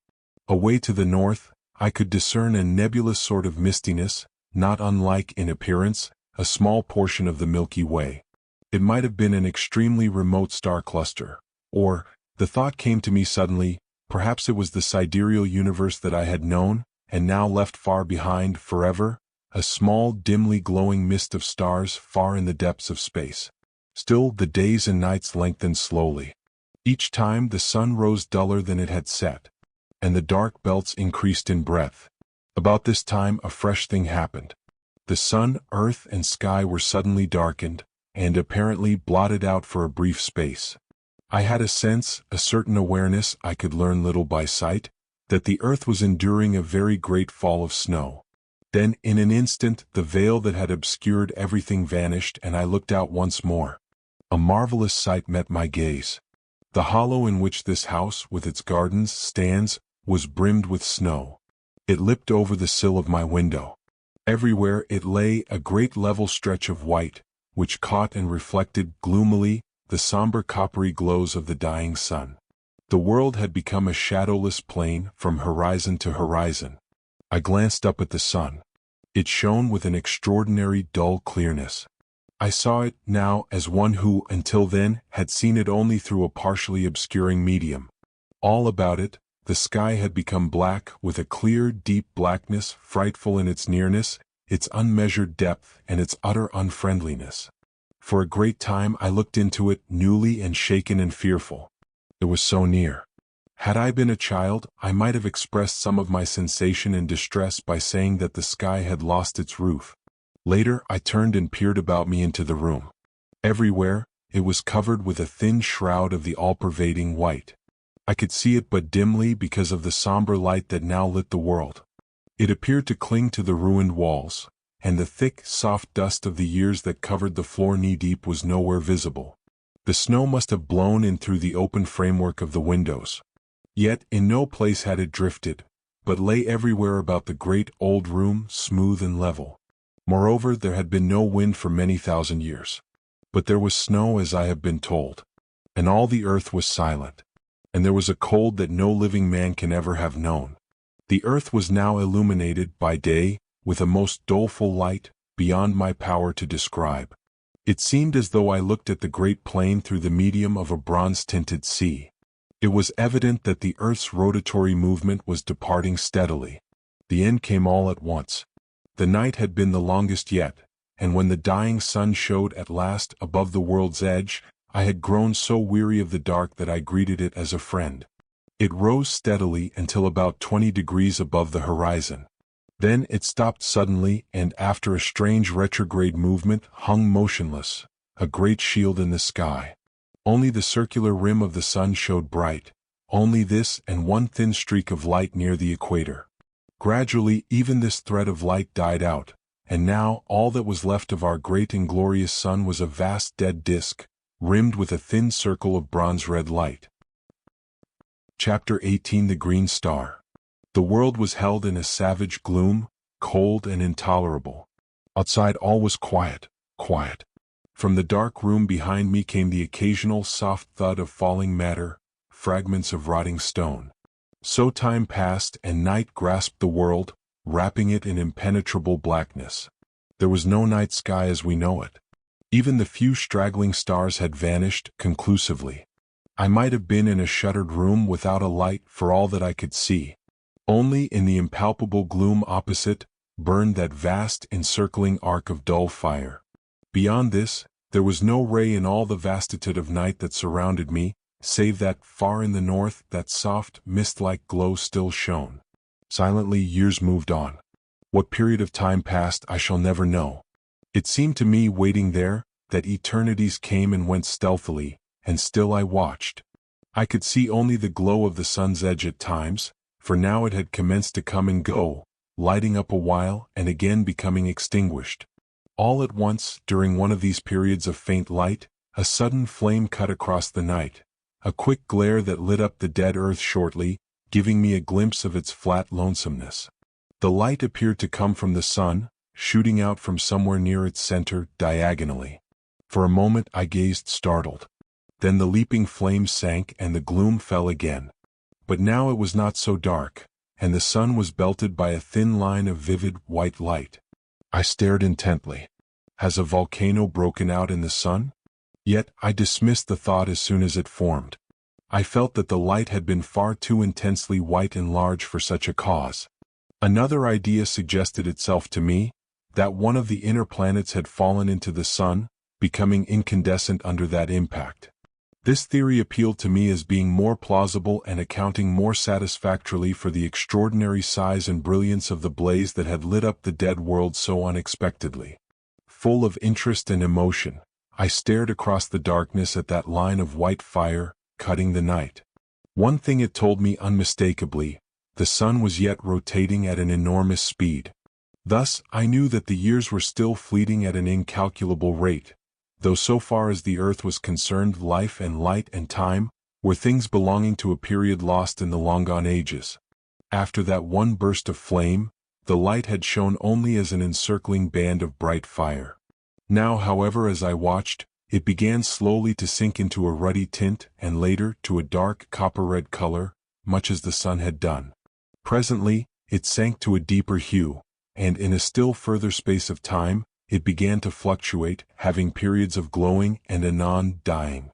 Away to the north, I could discern a nebulous sort of mistiness, not unlike in appearance a small portion of the Milky Way. It might have been an extremely remote star cluster, or, the thought came to me suddenly, perhaps it was the sidereal universe that I had known, and now left far behind forever, a small dimly glowing mist of stars far in the depths of space. Still the days and nights lengthened slowly. Each time the sun rose duller than it had set, and the dark belts increased in breadth. About this time a fresh thing happened. The sun, earth, and sky were suddenly darkened, and apparently blotted out for a brief space. I had a sense, a certain awareness I could learn little by sight, that the earth was enduring a very great fall of snow. Then, in an instant, the veil that had obscured everything vanished, and I looked out once more. A marvelous sight met my gaze. The hollow in which this house, with its gardens, stands, was brimmed with snow. It lipped over the sill of my window. Everywhere it lay a great level stretch of white, which caught and reflected gloomily the somber coppery glows of the dying sun. The world had become a shadowless plain from horizon to horizon. I glanced up at the sun. It shone with an extraordinary dull clearness. I saw it now as one who, until then, had seen it only through a partially obscuring medium. All about it, the sky had become black, with a clear, deep blackness, frightful in its nearness, its unmeasured depth, and its utter unfriendliness. For a great time I looked into it, newly and shaken and fearful. It was so near. Had I been a child, I might have expressed some of my sensation and distress by saying that the sky had lost its roof. Later I turned and peered about me into the room. Everywhere, it was covered with a thin shroud of the all-pervading white. I could see it but dimly because of the somber light that now lit the world. It appeared to cling to the ruined walls, and the thick, soft dust of the years that covered the floor knee-deep was nowhere visible. The snow must have blown in through the open framework of the windows. Yet in no place had it drifted, but lay everywhere about the great old room, smooth and level. Moreover, there had been no wind for many thousand years. But there was snow, as I have been told. And all the earth was silent. And there was a cold that no living man can ever have known. The earth was now illuminated by day, with a most doleful light, beyond my power to describe. It seemed as though I looked at the great plain through the medium of a bronze-tinted sea. It was evident that the earth's rotatory movement was departing steadily. The end came all at once. The night had been the longest yet, and when the dying sun showed at last above the world's edge, I had grown so weary of the dark that I greeted it as a friend. It rose steadily until about 20 degrees above the horizon. Then it stopped suddenly and, after a strange retrograde movement, hung motionless, a great shield in the sky. Only the circular rim of the sun showed bright, only this and one thin streak of light near the equator. Gradually even this thread of light died out, and now all that was left of our great and glorious sun was a vast dead disk, rimmed with a thin circle of bronze-red light. Chapter 18 The Green Star. The world was held in a savage gloom, cold and intolerable. Outside all was quiet, quiet. From the dark room behind me came the occasional soft thud of falling matter, fragments of rotting stone. So time passed and night grasped the world, wrapping it in impenetrable blackness. There was no night sky as we know it. Even the few straggling stars had vanished conclusively. I might have been in a shuttered room without a light for all that I could see. Only in the impalpable gloom opposite burned that vast encircling arc of dull fire. Beyond this, there was no ray in all the vastitude of night that surrounded me, save that far in the north that soft, mist-like glow still shone. Silently years moved on. What period of time passed I shall never know. It seemed to me, waiting there, that eternities came and went stealthily, and still I watched. I could see only the glow of the sun's edge at times, for now it had commenced to come and go, lighting up a while and again becoming extinguished. All at once, during one of these periods of faint light, a sudden flame cut across the night, a quick glare that lit up the dead earth shortly, giving me a glimpse of its flat lonesomeness. The light appeared to come from the sun, shooting out from somewhere near its center, diagonally. For a moment I gazed startled. Then the leaping flame sank and the gloom fell again. But now it was not so dark, and the sun was belted by a thin line of vivid, white light. I stared intently. Has a volcano broken out in the sun? Yet I dismissed the thought as soon as it formed. I felt that the light had been far too intensely white and large for such a cause. Another idea suggested itself to me, that one of the inner planets had fallen into the sun, becoming incandescent under that impact. This theory appealed to me as being more plausible and accounting more satisfactorily for the extraordinary size and brilliance of the blaze that had lit up the dead world so unexpectedly. Full of interest and emotion, I stared across the darkness at that line of white fire, cutting the night. One thing it told me unmistakably: the sun was yet rotating at an enormous speed. Thus, I knew that the years were still fleeting at an incalculable rate, though so far as the earth was concerned, life and light and time were things belonging to a period lost in the long-gone ages. After that one burst of flame, the light had shone only as an encircling band of bright fire. Now, however, as I watched, it began slowly to sink into a ruddy tint and later to a dark copper-red color, much as the sun had done. Presently, it sank to a deeper hue, and in a still further space of time, it began to fluctuate, having periods of glowing and anon dying.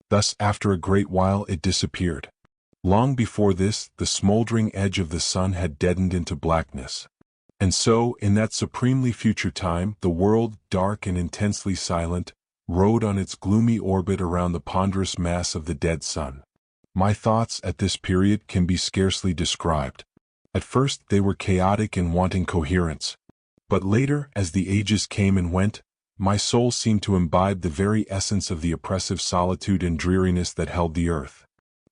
Thus, after a great while it disappeared. Long before this, the smoldering edge of the sun had deadened into blackness. And so, in that supremely future time, the world, dark and intensely silent, rode on its gloomy orbit around the ponderous mass of the dead sun. My thoughts at this period can be scarcely described. At first they were chaotic and wanting coherence. But later, as the ages came and went, my soul seemed to imbibe the very essence of the oppressive solitude and dreariness that held the earth.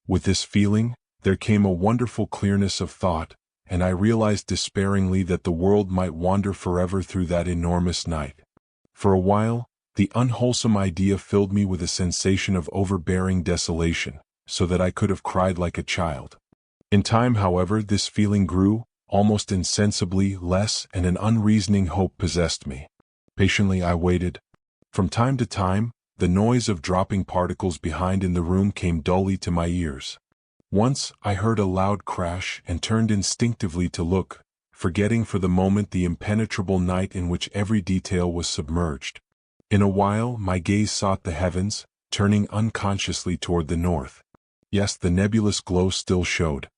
With this feeling, there came a wonderful clearness of thought, and I realized despairingly that the world might wander forever through that enormous night. For a while, the unwholesome idea filled me with a sensation of overbearing desolation, so that I could have cried like a child. In time, however, this feeling grew, almost insensibly, less, and an unreasoning hope possessed me. Patiently I waited. From time to time, the noise of dropping particles behind in the room came dully to my ears. Once, I heard a loud crash and turned instinctively to look, forgetting for the moment the impenetrable night in which every detail was submerged. In a while, my gaze sought the heavens, turning unconsciously toward the north. Yes, the nebulous glow still showed.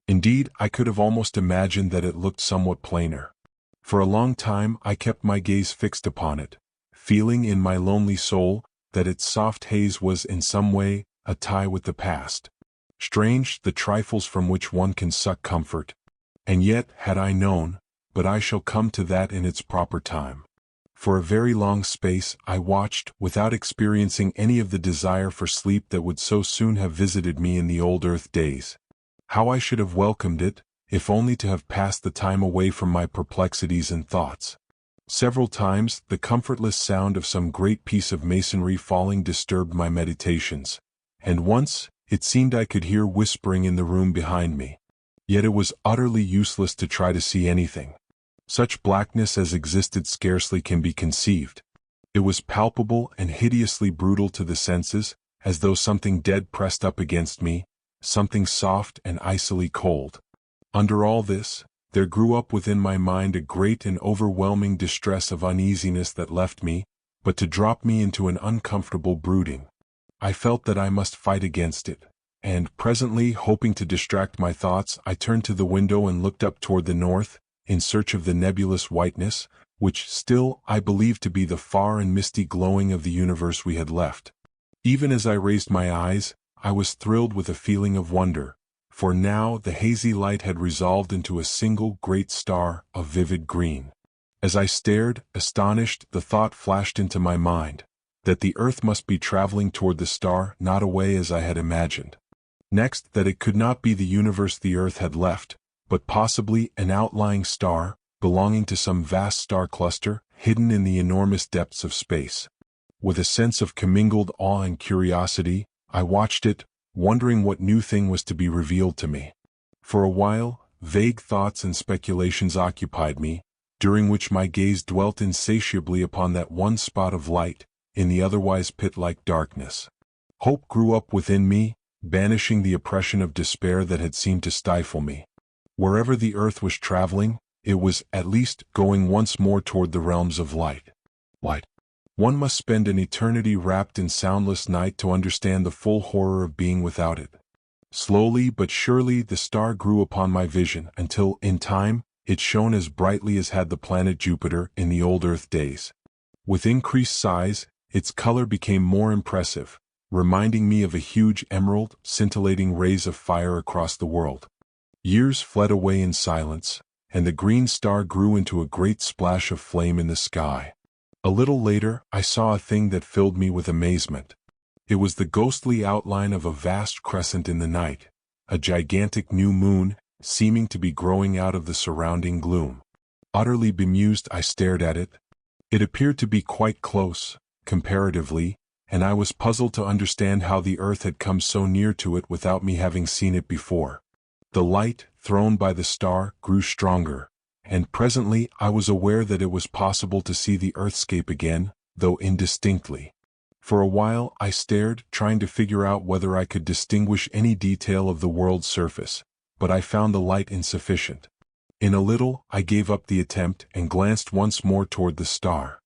Indeed, I could have almost imagined that it looked somewhat plainer. For a long time I kept my gaze fixed upon it, feeling in my lonely soul that its soft haze was in some way a tie with the past. Strange, the trifles from which one can suck comfort. And yet, had I known, but I shall come to that in its proper time. For a very long space I watched, without experiencing any of the desire for sleep that would so soon have visited me in the old earth days. How I should have welcomed it, if only to have passed the time away from my perplexities and thoughts. Several times, the comfortless sound of some great piece of masonry falling disturbed my meditations, and once, it seemed I could hear whispering in the room behind me. Yet it was utterly useless to try to see anything. Such blackness as existed scarcely can be conceived. It was palpable and hideously brutal to the senses, as though something dead pressed up against me, something soft and icily cold. Under all this, there grew up within my mind a great and overwhelming distress of uneasiness that left me, but to drop me into an uncomfortable brooding. I felt that I must fight against it, and presently, hoping to distract my thoughts, I turned to the window and looked up toward the north, in search of the nebulous whiteness, which still I believed to be the far and misty glowing of the universe we had left. Even as I raised my eyes, I was thrilled with a feeling of wonder, for now the hazy light had resolved into a single great star of vivid green. As I stared, astonished, the thought flashed into my mind, that the earth must be traveling toward the star, not away as I had imagined. Next, that it could not be the universe the earth had left, but possibly an outlying star, belonging to some vast star cluster, hidden in the enormous depths of space. With a sense of commingled awe and curiosity, I watched it, wondering what new thing was to be revealed to me. For a while, vague thoughts and speculations occupied me, during which my gaze dwelt insatiably upon that one spot of light, in the otherwise pit-like darkness. Hope grew up within me, banishing the oppression of despair that had seemed to stifle me. Wherever the earth was traveling, it was, at least, going once more toward the realms of light. One must spend an eternity wrapped in soundless night to understand the full horror of being without it. Slowly but surely the star grew upon my vision until, in time, it shone as brightly as had the planet Jupiter in the old Earth days. With increased size, its color became more impressive, reminding me of a huge emerald, scintillating rays of fire across the world. Years fled away in silence, and the green star grew into a great splash of flame in the sky. A little later, I saw a thing that filled me with amazement. It was the ghostly outline of a vast crescent in the night, a gigantic new moon, seeming to be growing out of the surrounding gloom. Utterly bemused, I stared at it. It appeared to be quite close, comparatively, and I was puzzled to understand how the earth had come so near to it without me having seen it before. The light, thrown by the star, grew stronger, and presently I was aware that it was possible to see the earthscape again, though indistinctly. For a while I stared, trying to figure out whether I could distinguish any detail of the world's surface, but I found the light insufficient. In a little, I gave up the attempt and glanced once more toward the star.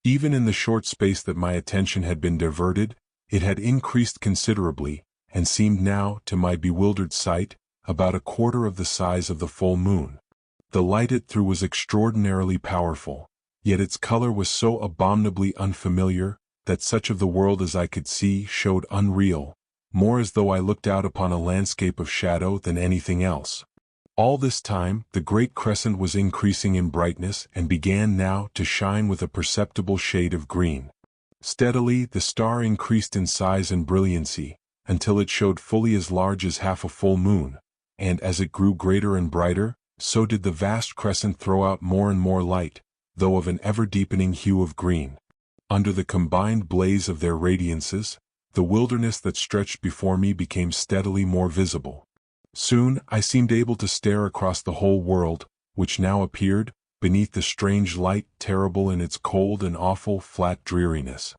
Even in the short space that my attention had been diverted, it had increased considerably, and seemed now, to my bewildered sight, about a quarter of the size of the full moon. The light it threw was extraordinarily powerful, yet its color was so abominably unfamiliar, that such of the world as I could see showed unreal, more as though I looked out upon a landscape of shadow than anything else. All this time, the great crescent was increasing in brightness and began now to shine with a perceptible shade of green. Steadily, the star increased in size and brilliancy, until it showed fully as large as half a full moon, and as it grew greater and brighter, so did the vast crescent throw out more and more light, though of an ever-deepening hue of green. Under the combined blaze of their radiances, the wilderness that stretched before me became steadily more visible. Soon I seemed able to stare across the whole world, which now appeared, beneath the strange light, terrible in its cold and awful flat dreariness.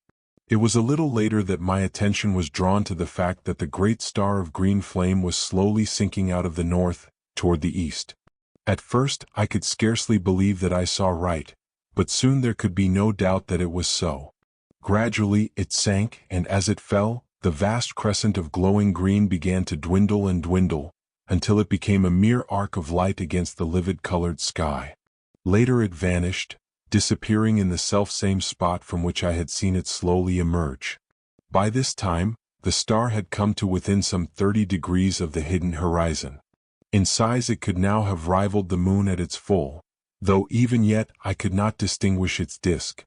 It was a little later that my attention was drawn to the fact that the great star of green flame was slowly sinking out of the north, toward the east. At first I could scarcely believe that I saw right, but soon there could be no doubt that it was so. Gradually it sank, and as it fell, the vast crescent of glowing green began to dwindle and dwindle, until it became a mere arc of light against the livid-colored sky. Later it vanished, disappearing in the selfsame spot from which I had seen it slowly emerge. By this time, the star had come to within some 30 degrees of the hidden horizon. In size it could now have rivaled the moon at its full, though even yet I could not distinguish its disk.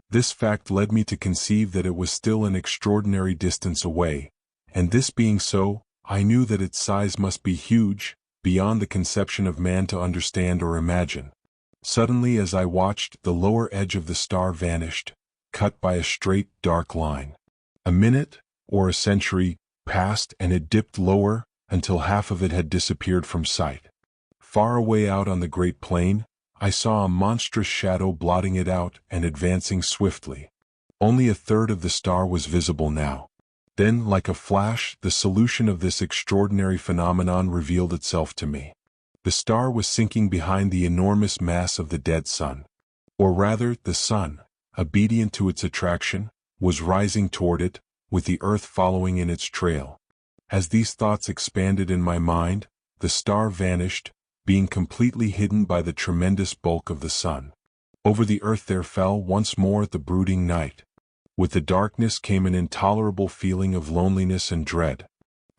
This fact led me to conceive that it was still an extraordinary distance away, and this being so, I knew that its size must be huge, beyond the conception of man to understand or imagine. Suddenly, as I watched, the lower edge of the star vanished, cut by a straight, dark line. A minute, or a century, passed and it dipped lower, until half of it had disappeared from sight. Far away out on the great plain, I saw a monstrous shadow blotting it out and advancing swiftly. Only a third of the star was visible now. Then, like a flash, the solution of this extraordinary phenomenon revealed itself to me. The star was sinking behind the enormous mass of the dead sun. Or rather, the sun, obedient to its attraction, was rising toward it, with the earth following in its trail. As these thoughts expanded in my mind, the star vanished, being completely hidden by the tremendous bulk of the sun. Over the earth there fell once more the brooding night. With the darkness came an intolerable feeling of loneliness and dread.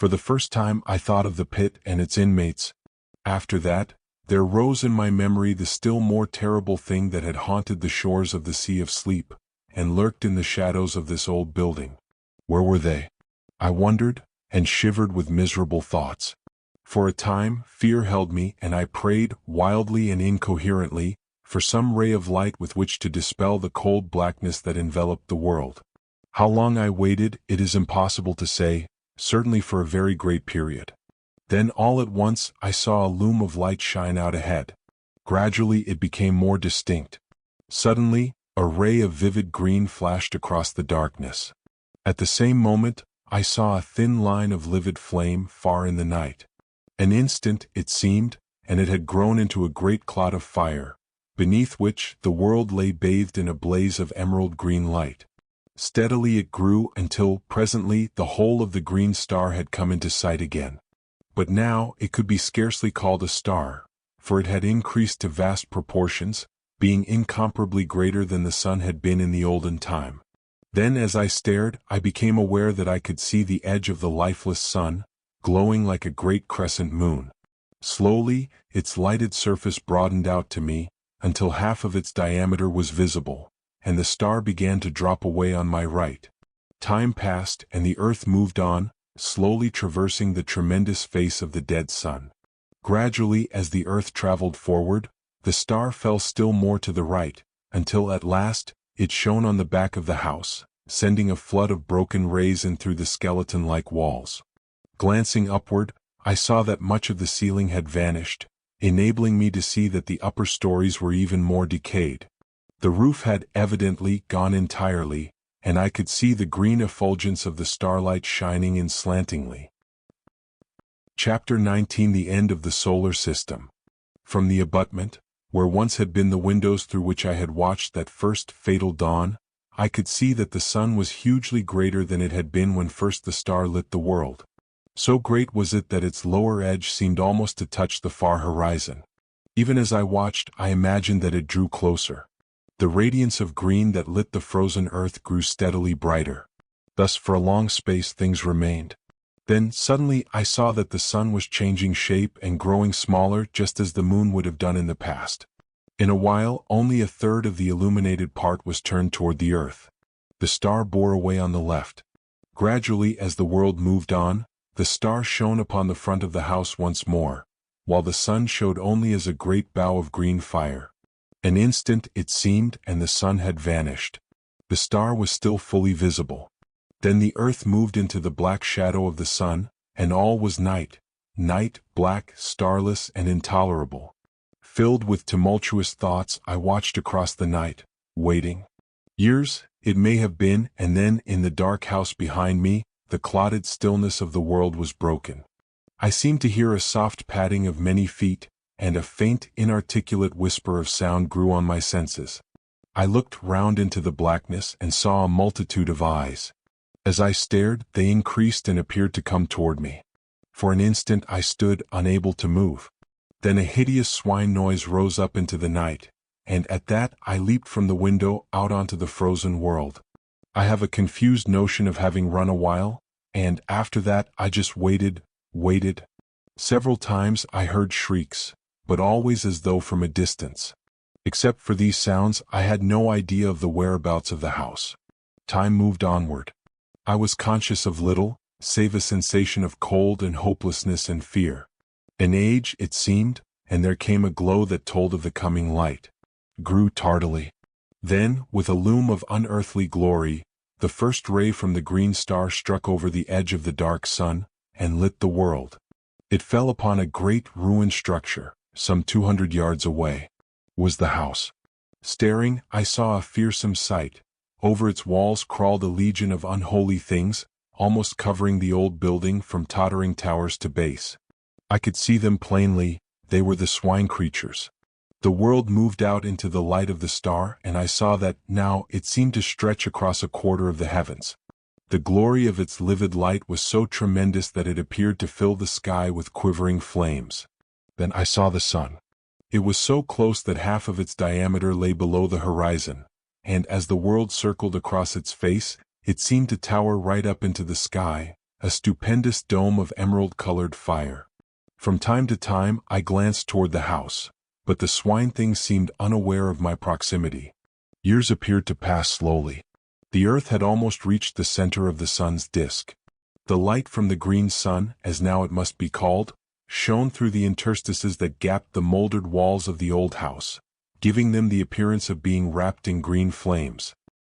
For the first time I thought of the pit and its inmates. After that, there rose in my memory the still more terrible thing that had haunted the shores of the Sea of Sleep, and lurked in the shadows of this old building. Where were they? I wondered, and shivered with miserable thoughts. For a time, fear held me, and I prayed, wildly and incoherently, for some ray of light with which to dispel the cold blackness that enveloped the world. How long I waited, it is impossible to say, certainly for a very great period. Then all at once I saw a loom of light shine out ahead. Gradually it became more distinct. Suddenly, a ray of vivid green flashed across the darkness. At the same moment, I saw a thin line of livid flame far in the night. An instant, it seemed, and it had grown into a great clot of fire, beneath which the world lay bathed in a blaze of emerald green light. Steadily it grew until, presently, the whole of the green star had come into sight again. But now it could be scarcely called a star, for it had increased to vast proportions, being incomparably greater than the sun had been in the olden time. Then as I stared, I became aware that I could see the edge of the lifeless sun, glowing like a great crescent moon. Slowly, its lighted surface broadened out to me, until half of its diameter was visible, and the star began to drop away on my right. Time passed, and the earth moved on, slowly traversing the tremendous face of the dead sun. Gradually, as the earth traveled forward, the star fell still more to the right, until at last, it shone on the back of the house, sending a flood of broken rays in through the skeleton-like walls. Glancing upward, I saw that much of the ceiling had vanished, enabling me to see that the upper stories were even more decayed. The roof had evidently gone entirely, and I could see the green effulgence of the starlight shining in slantingly. Chapter 19: The End of the Solar System. From the abutment, where once had been the windows through which I had watched that first fatal dawn, I could see that the sun was hugely greater than it had been when first the star lit the world. So great was it that its lower edge seemed almost to touch the far horizon. Even as I watched, I imagined that it drew closer. The radiance of green that lit the frozen earth grew steadily brighter. Thus for a long space things remained. Then, suddenly, I saw that the sun was changing shape and growing smaller just as the moon would have done in the past. In a while, only a third of the illuminated part was turned toward the earth. The star bore away on the left. Gradually, as the world moved on, the star shone upon the front of the house once more, while the sun showed only as a great bow of green fire. An instant, it seemed, and the sun had vanished. The star was still fully visible. Then the earth moved into the black shadow of the sun, and all was night, night, black, starless, and intolerable. Filled with tumultuous thoughts, I watched across the night, waiting. Years, it may have been, and then, in the dark house behind me, the clotted stillness of the world was broken. I seemed to hear a soft padding of many feet, and a faint, inarticulate whisper of sound grew on my senses. I looked round into the blackness and saw a multitude of eyes. As I stared, they increased and appeared to come toward me. For an instant I stood, unable to move. Then a hideous swine noise rose up into the night, and at that I leaped from the window out onto the frozen world. I have a confused notion of having run a while, and after that I just waited. Several times I heard shrieks, but always as though from a distance. Except for these sounds, I had no idea of the whereabouts of the house. Time moved onward. I was conscious of little, save a sensation of cold and hopelessness and fear. An age, it seemed, and there came a glow that told of the coming light. Grew tardily. Then, with a loom of unearthly glory, the first ray from the green star struck over the edge of the dark sun, and lit the world. It fell upon a great ruined structure, some 200 yards away. Was the house. Staring, I saw a fearsome sight. Over its walls crawled a legion of unholy things, almost covering the old building from tottering towers to base. I could see them plainly. They were the swine creatures. The world moved out into the light of the star, and I saw that, now, it seemed to stretch across a quarter of the heavens. The glory of its livid light was so tremendous that it appeared to fill the sky with quivering flames. Then I saw the sun. It was so close that half of its diameter lay below the horizon, and as the world circled across its face, it seemed to tower right up into the sky, a stupendous dome of emerald-colored fire. From time to time I glanced toward the house, but the swine-things seemed unaware of my proximity. Years appeared to pass slowly. The earth had almost reached the center of the sun's disk. The light from the green sun, as now it must be called, shone through the interstices that gapped the molded walls of the old house, giving them the appearance of being wrapped in green flames.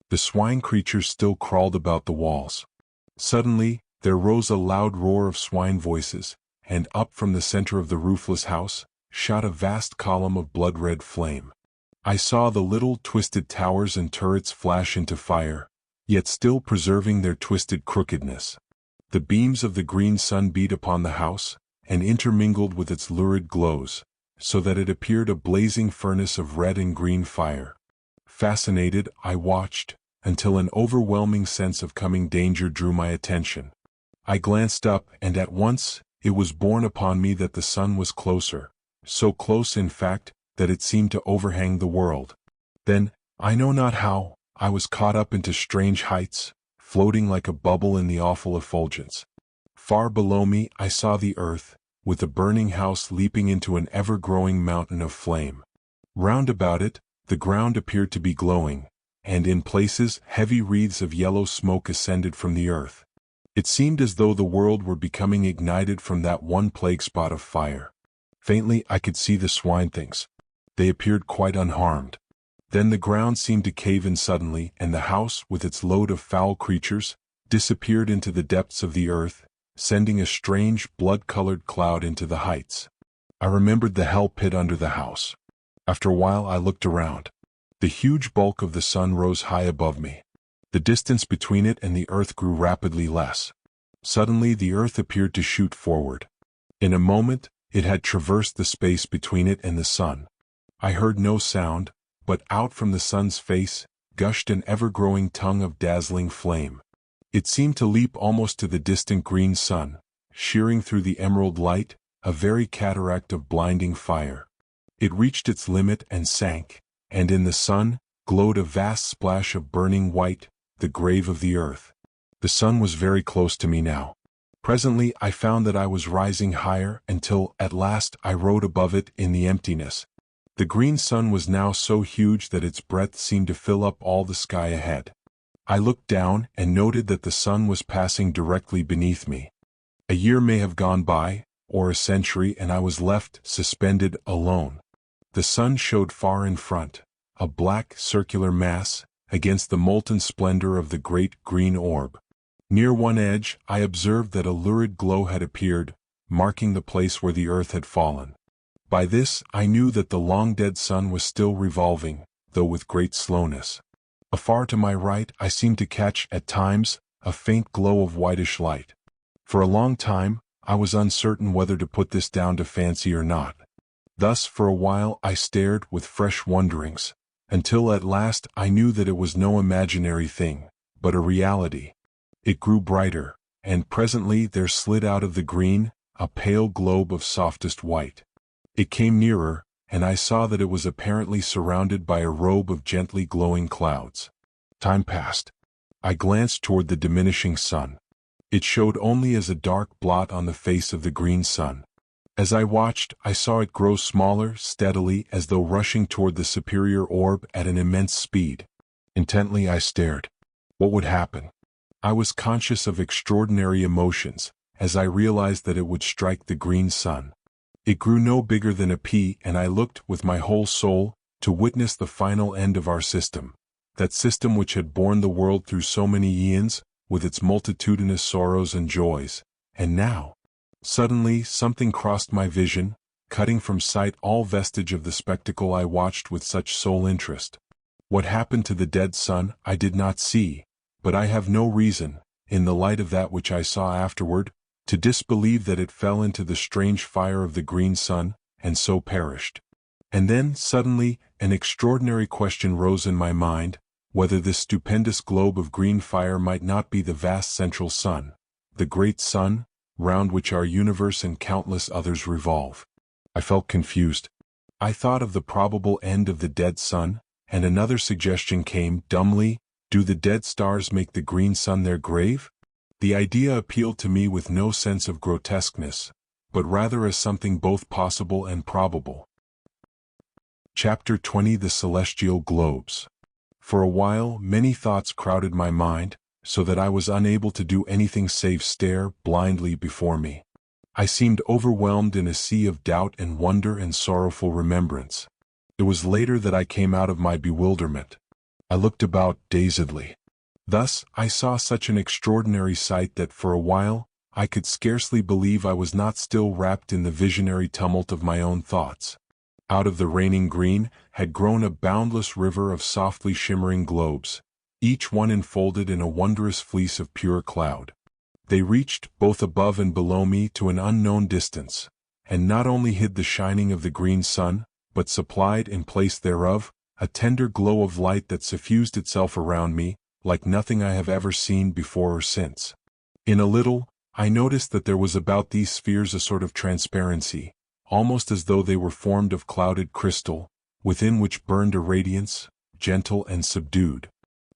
The swine creatures still crawled about the walls. Suddenly, there rose a loud roar of swine voices, and up from the center of the roofless house shot a vast column of blood-red flame. I saw the little twisted towers and turrets flash into fire, yet still preserving their twisted crookedness. The beams of the green sun beat upon the house, and intermingled with its lurid glows, so that it appeared a blazing furnace of red and green fire. Fascinated, I watched, until an overwhelming sense of coming danger drew my attention. I glanced up, and at once, it was borne upon me that the sun was closer, so close in fact, that it seemed to overhang the world. Then, I know not how, I was caught up into strange heights, floating like a bubble in the awful effulgence. Far below me I saw the earth, with the burning house leaping into an ever-growing mountain of flame. Round about it, the ground appeared to be glowing, and in places heavy wreaths of yellow smoke ascended from the earth. It seemed as though the world were becoming ignited from that one plague spot of fire. Faintly I could see the swine-things. They appeared quite unharmed. Then the ground seemed to cave in suddenly, and the house, with its load of foul creatures, disappeared into the depths of the earth, sending a strange blood-colored cloud into the heights. I remembered the hell pit under the house. After a while I looked around. The huge bulk of the sun rose high above me. The distance between it and the earth grew rapidly less. Suddenly the earth appeared to shoot forward. In a moment, it had traversed the space between it and the sun. I heard no sound, but out from the sun's face, gushed an ever-growing tongue of dazzling flame. It seemed to leap almost to the distant green sun, shearing through the emerald light, a very cataract of blinding fire. It reached its limit and sank, and in the sun, glowed a vast splash of burning white, the grave of the earth. The sun was very close to me now. Presently I found that I was rising higher until, at last, I rode above it in the emptiness. The green sun was now so huge that its breadth seemed to fill up all the sky ahead. I looked down and noted that the sun was passing directly beneath me. A year may have gone by, or a century, and I was left suspended alone. The sun showed far in front, a black circular mass, against the molten splendor of the great green orb. Near one edge, I observed that a lurid glow had appeared, marking the place where the earth had fallen. By this, I knew that the long-dead sun was still revolving, though with great slowness. Afar to my right, I seemed to catch, at times, a faint glow of whitish light. For a long time, I was uncertain whether to put this down to fancy or not. Thus, for a while, I stared with fresh wonderings, until at last I knew that it was no imaginary thing, but a reality. It grew brighter, and presently there slid out of the green, a pale globe of softest white. It came nearer, and I saw that it was apparently surrounded by a robe of gently glowing clouds. Time passed. I glanced toward the diminishing sun. It showed only as a dark blot on the face of the green sun. As I watched, I saw it grow smaller steadily, as though rushing toward the superior orb at an immense speed. Intently I stared. What would happen? I was conscious of extraordinary emotions, as I realized that it would strike the green sun. It grew no bigger than a pea, and I looked, with my whole soul, to witness the final end of our system, that system which had borne the world through so many eons, with its multitudinous sorrows and joys. And now, suddenly, something crossed my vision, cutting from sight all vestige of the spectacle I watched with such sole interest. What happened to the dead sun, I did not see, but I have no reason, in the light of that which I saw afterward, to disbelieve that it fell into the strange fire of the green sun, and so perished. And then, suddenly, an extraordinary question rose in my mind, whether this stupendous globe of green fire might not be the vast central sun, the great sun, round which our universe and countless others revolve. I felt confused. I thought of the probable end of the dead sun, and another suggestion came, dumbly: do the dead stars make the green sun their grave? The idea appealed to me with no sense of grotesqueness, but rather as something both possible and probable. Chapter 20: The Celestial Globes. For a while, many thoughts crowded my mind, so that I was unable to do anything save stare blindly before me. I seemed overwhelmed in a sea of doubt and wonder and sorrowful remembrance. It was later that I came out of my bewilderment. I looked about dazedly. Thus, I saw such an extraordinary sight that for a while, I could scarcely believe I was not still wrapped in the visionary tumult of my own thoughts. Out of the reigning green had grown a boundless river of softly shimmering globes, each one enfolded in a wondrous fleece of pure cloud. They reached, both above and below me, to an unknown distance, and not only hid the shining of the green sun, but supplied, in place thereof, a tender glow of light that suffused itself around me, like nothing I have ever seen before or since. In a little, I noticed that there was about these spheres a sort of transparency, almost as though they were formed of clouded crystal, within which burned a radiance, gentle and subdued.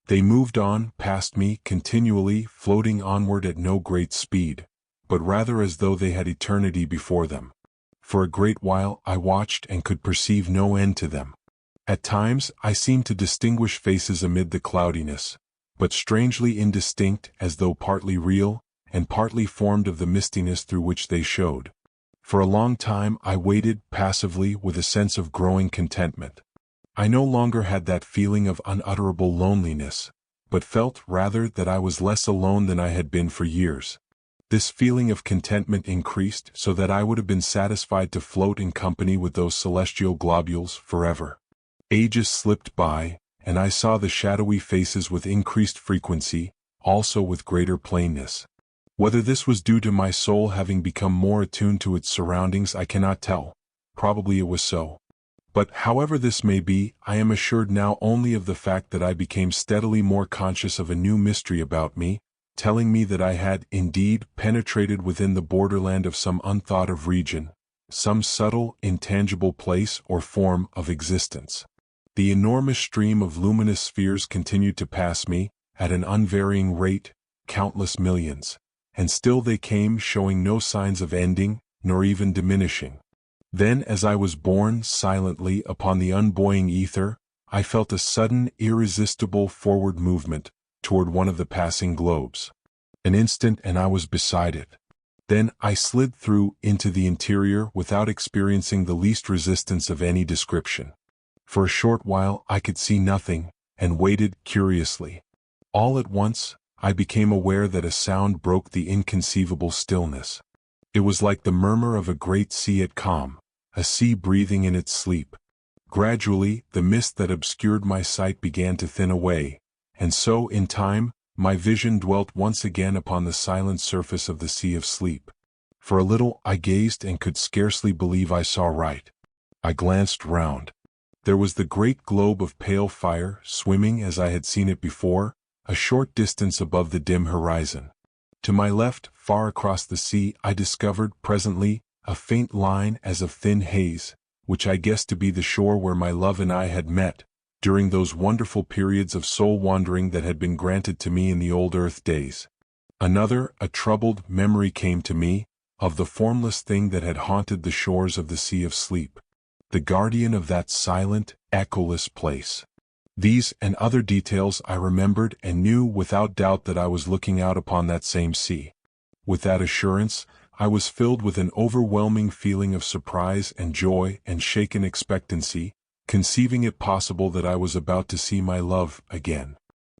They moved on, past me, continually, floating onward at no great speed, but rather as though they had eternity before them. For a great while I watched and could perceive no end to them. At times, I seemed to distinguish faces amid the cloudiness, but strangely indistinct, as though partly real, and partly formed of the mistiness through which they showed. For a long time I waited passively with a sense of growing contentment. I no longer had that feeling of unutterable loneliness, but felt rather that I was less alone than I had been for years. This feeling of contentment increased so that I would have been satisfied to float in company with those celestial globules forever. Ages slipped by, and I saw the shadowy faces with increased frequency, also with greater plainness. Whether this was due to my soul having become more attuned to its surroundings I cannot tell. Probably it was so. But however this may be, I am assured now only of the fact that I became steadily more conscious of a new mystery about me, telling me that I had, indeed, penetrated within the borderland of some unthought-of region, some subtle, intangible place or form of existence. The enormous stream of luminous spheres continued to pass me, at an unvarying rate, countless millions, and still they came showing no signs of ending, nor even diminishing. Then as I was borne silently upon the unbuoying ether, I felt a sudden, irresistible forward movement toward one of the passing globes. An instant and I was beside it. Then I slid through into the interior without experiencing the least resistance of any description. For a short while I could see nothing, and waited curiously. All at once, I became aware that a sound broke the inconceivable stillness. It was like the murmur of a great sea at calm, a sea breathing in its sleep. Gradually, the mist that obscured my sight began to thin away, and so, in time, my vision dwelt once again upon the silent surface of the sea of sleep. For a little I gazed and could scarcely believe I saw right. I glanced round. There was the great globe of pale fire swimming as I had seen it before, a short distance above the dim horizon. To my left, far across the sea, I discovered, presently, a faint line as of thin haze, which I guessed to be the shore where my love and I had met, during those wonderful periods of soul-wandering that had been granted to me in the old earth days. Another, a troubled memory came to me, of the formless thing that had haunted the shores of the sea of sleep, the guardian of that silent, echoless place. These and other details I remembered and knew without doubt that I was looking out upon that same sea. With that assurance, I was filled with an overwhelming feeling of surprise and joy and shaken expectancy, conceiving it possible that I was about to see my love again.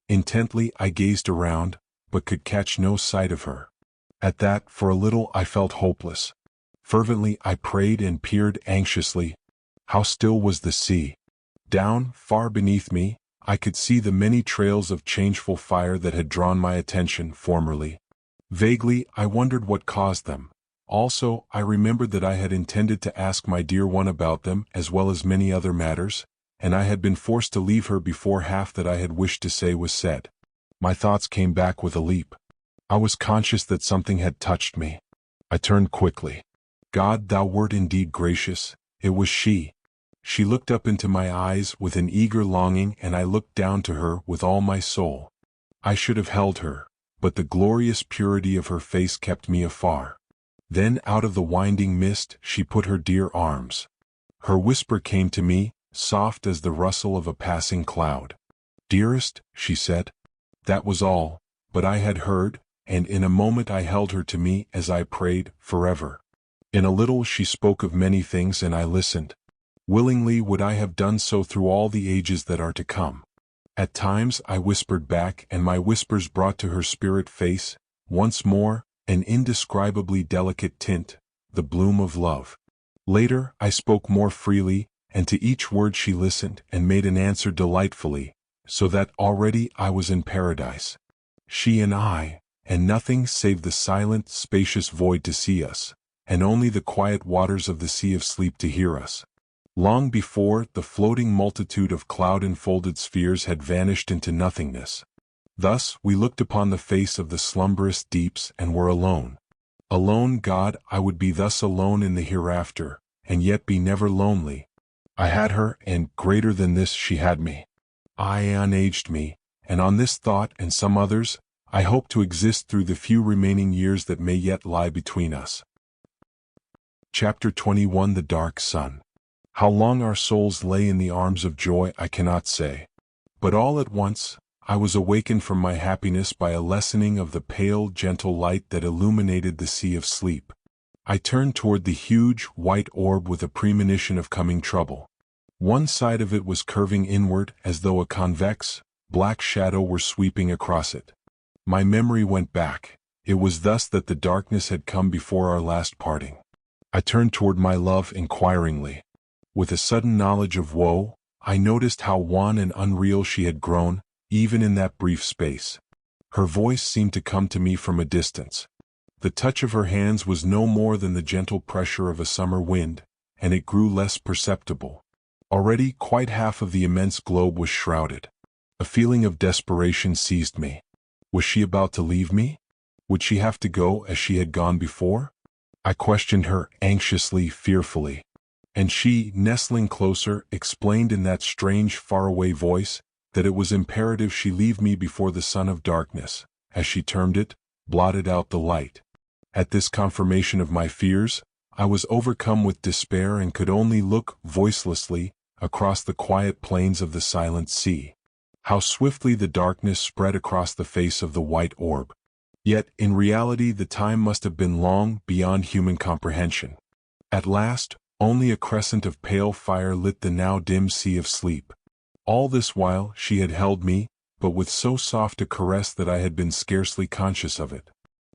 Intently I gazed around, but could catch no sight of her. At that, for a little I felt hopeless. Fervently I prayed and peered anxiously. How still was the sea! Down, far beneath me, I could see the many trails of changeful fire that had drawn my attention formerly. Vaguely, I wondered what caused them. Also, I remembered that I had intended to ask my dear one about them as well as many other matters, and I had been forced to leave her before half that I had wished to say was said. My thoughts came back with a leap. I was conscious that something had touched me. I turned quickly. God, thou wert indeed gracious. It was she. She looked up into my eyes with an eager longing, and I looked down to her with all my soul. I should have held her, but the glorious purity of her face kept me afar. Then out of the winding mist she put her dear arms. Her whisper came to me, soft as the rustle of a passing cloud. "Dearest," she said. That was all, but I had heard, and in a moment I held her to me as I prayed, forever. In a little she spoke of many things and I listened. Willingly would I have done so through all the ages that are to come. At times I whispered back, and my whispers brought to her spirit face, once more, an indescribably delicate tint, the bloom of love. Later I spoke more freely, and to each word she listened and made an answer delightfully, so that already I was in paradise. She and I, and nothing save the silent, spacious void to see us, and only the quiet waters of the sea of sleep to hear us. Long before, the floating multitude of cloud-enfolded spheres had vanished into nothingness. Thus, we looked upon the face of the slumberous deeps and were alone. Alone, God, I would be thus alone in the hereafter, and yet be never lonely. I had her, and, greater than this, she had me. I unaged me, and on this thought and some others, I hope to exist through the few remaining years that may yet lie between us. Chapter 21 The Dark Sun. How long our souls lay in the arms of joy I cannot say. But all at once, I was awakened from my happiness by a lessening of the pale, gentle light that illuminated the sea of sleep. I turned toward the huge, white orb with a premonition of coming trouble. One side of it was curving inward as though a convex, black shadow were sweeping across it. My memory went back. It was thus that the darkness had come before our last parting. I turned toward my love inquiringly. With a sudden knowledge of woe, I noticed how wan and unreal she had grown, even in that brief space. Her voice seemed to come to me from a distance. The touch of her hands was no more than the gentle pressure of a summer wind, and it grew less perceptible. Already quite half of the immense globe was shrouded. A feeling of desperation seized me. Was she about to leave me? Would she have to go as she had gone before? I questioned her anxiously, fearfully. And she, nestling closer, explained in that strange, faraway voice that it was imperative she leave me before the sun of darkness, as she termed it, blotted out the light. At this confirmation of my fears, I was overcome with despair and could only look voicelessly across the quiet plains of the silent sea. How swiftly the darkness spread across the face of the white orb. Yet, in reality, the time must have been long beyond human comprehension. At last, only a crescent of pale fire lit the now dim sea of sleep. All this while she had held me, but with so soft a caress that I had been scarcely conscious of it.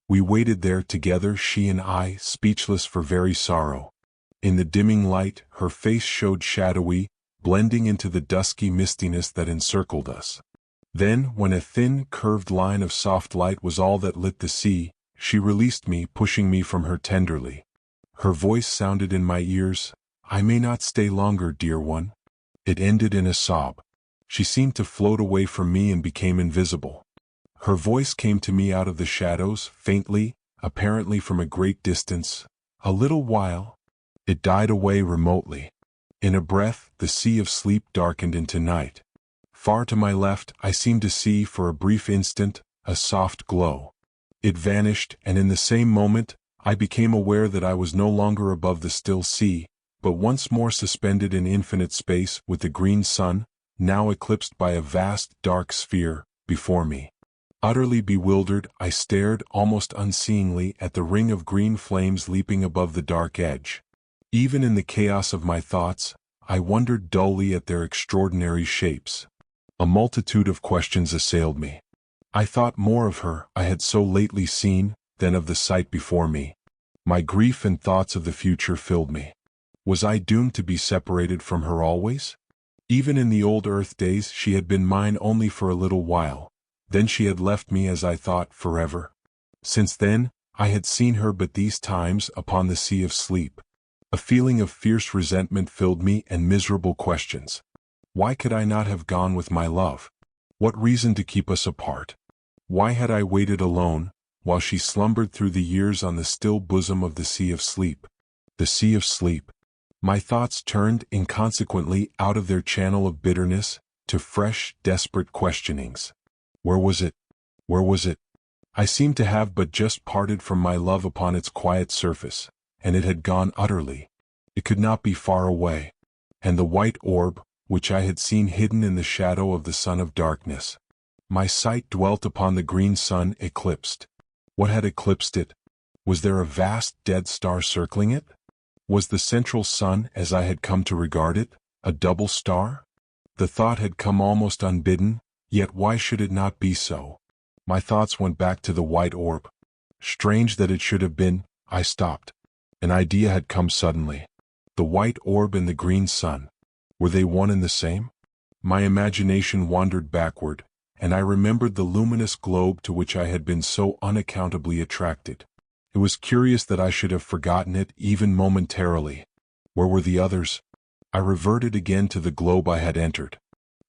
We waited there together, she and I, speechless for very sorrow. In the dimming light, her face showed shadowy, blending into the dusky mistiness that encircled us. Then, when a thin, curved line of soft light was all that lit the sea, she released me, pushing me from her tenderly. Her voice sounded in my ears, "I may not stay longer, dear one." It ended in a sob. She seemed to float away from me and became invisible. Her voice came to me out of the shadows, faintly, apparently from a great distance. A little while. It died away remotely. In a breath, the sea of sleep darkened into night. Far to my left, I seemed to see, for a brief instant, a soft glow. It vanished, and in the same moment, I became aware that I was no longer above the still sea, but once more suspended in infinite space with the green sun, now eclipsed by a vast, dark sphere, before me. Utterly bewildered, I stared almost unseeingly at the ring of green flames leaping above the dark edge. Even in the chaos of my thoughts, I wondered dully at their extraordinary shapes. A multitude of questions assailed me. I thought more of her I had so lately seen than of the sight before me. My grief and thoughts of the future filled me. Was I doomed to be separated from her always? Even in the old earth days she had been mine only for a little while. Then she had left me, as I thought, forever. Since then, I had seen her but these times upon the sea of sleep. A feeling of fierce resentment filled me, and miserable questions. Why could I not have gone with my love? What reason to keep us apart? Why had I waited alone, while she slumbered through the years on the still bosom of the sea of sleep? The sea of sleep. My thoughts turned inconsequently out of their channel of bitterness to fresh, desperate questionings. Where was it? Where was it? I seemed to have but just parted from my love upon its quiet surface, and it had gone utterly. It could not be far away. And the white orb, which I had seen hidden in the shadow of the sun of darkness. My sight dwelt upon the green sun eclipsed. What had eclipsed it? Was there a vast dead star circling it? Was the central sun, as I had come to regard it, a double star? The thought had come almost unbidden, yet why should it not be so? My thoughts went back to the white orb. Strange that it should have been. I stopped. An idea had come suddenly. The white orb and the green sun. Were they one and the same? My imagination wandered backward, and I remembered the luminous globe to which I had been so unaccountably attracted. It was curious that I should have forgotten it even momentarily. Where were the others? I reverted again to the globe I had entered.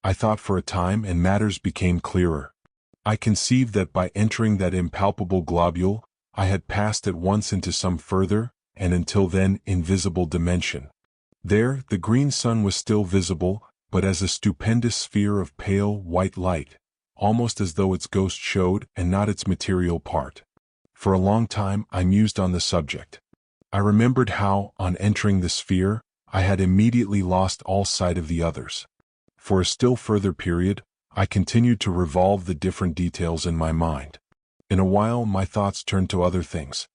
I thought for a time, and matters became clearer. I conceived that by entering that impalpable globule, I had passed at once into some further, and until then invisible dimension. There, the green sun was still visible, but as a stupendous sphere of pale, white light, almost as though its ghost showed and not its material part. For a long time I mused on the subject. I remembered how, on entering the sphere, I had immediately lost all sight of the others. For a still further period, I continued to revolve the different details in my mind. In a while my thoughts turned to other things.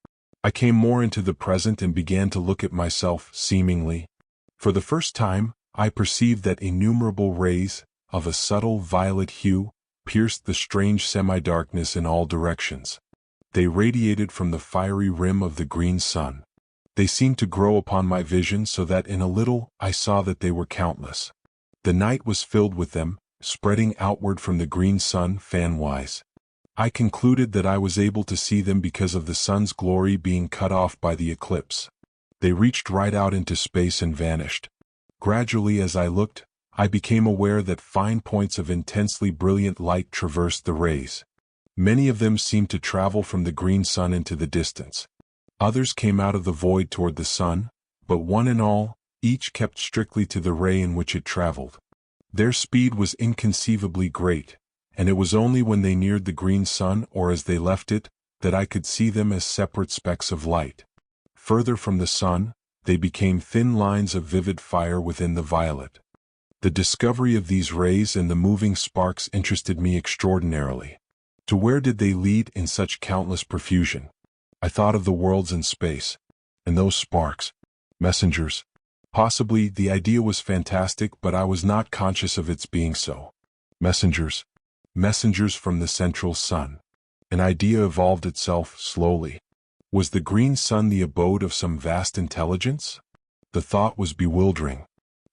I came more into the present and began to look at myself, seemingly. For the first time, I perceived that innumerable rays, of a subtle violet hue, pierced the strange semi-darkness in all directions. They radiated from the fiery rim of the green sun. They seemed to grow upon my vision so that in a little I saw that they were countless. The night was filled with them, spreading outward from the green sun fan-wise. I concluded that I was able to see them because of the sun's glory being cut off by the eclipse. They reached right out into space and vanished. Gradually as I looked, I became aware that fine points of intensely brilliant light traversed the rays. Many of them seemed to travel from the green sun into the distance. Others came out of the void toward the sun, but one and all, each kept strictly to the ray in which it traveled. Their speed was inconceivably great, and it was only when they neared the green sun or as they left it, that I could see them as separate specks of light. Further from the sun, they became thin lines of vivid fire within the violet. The discovery of these rays and the moving sparks interested me extraordinarily. To where did they lead in such countless profusion? I thought of the worlds in space, and those sparks, messengers. Possibly the idea was fantastic, but I was not conscious of its being so. Messengers. Messengers from the central sun. An idea evolved itself slowly. Was the green sun the abode of some vast intelligence? The thought was bewildering.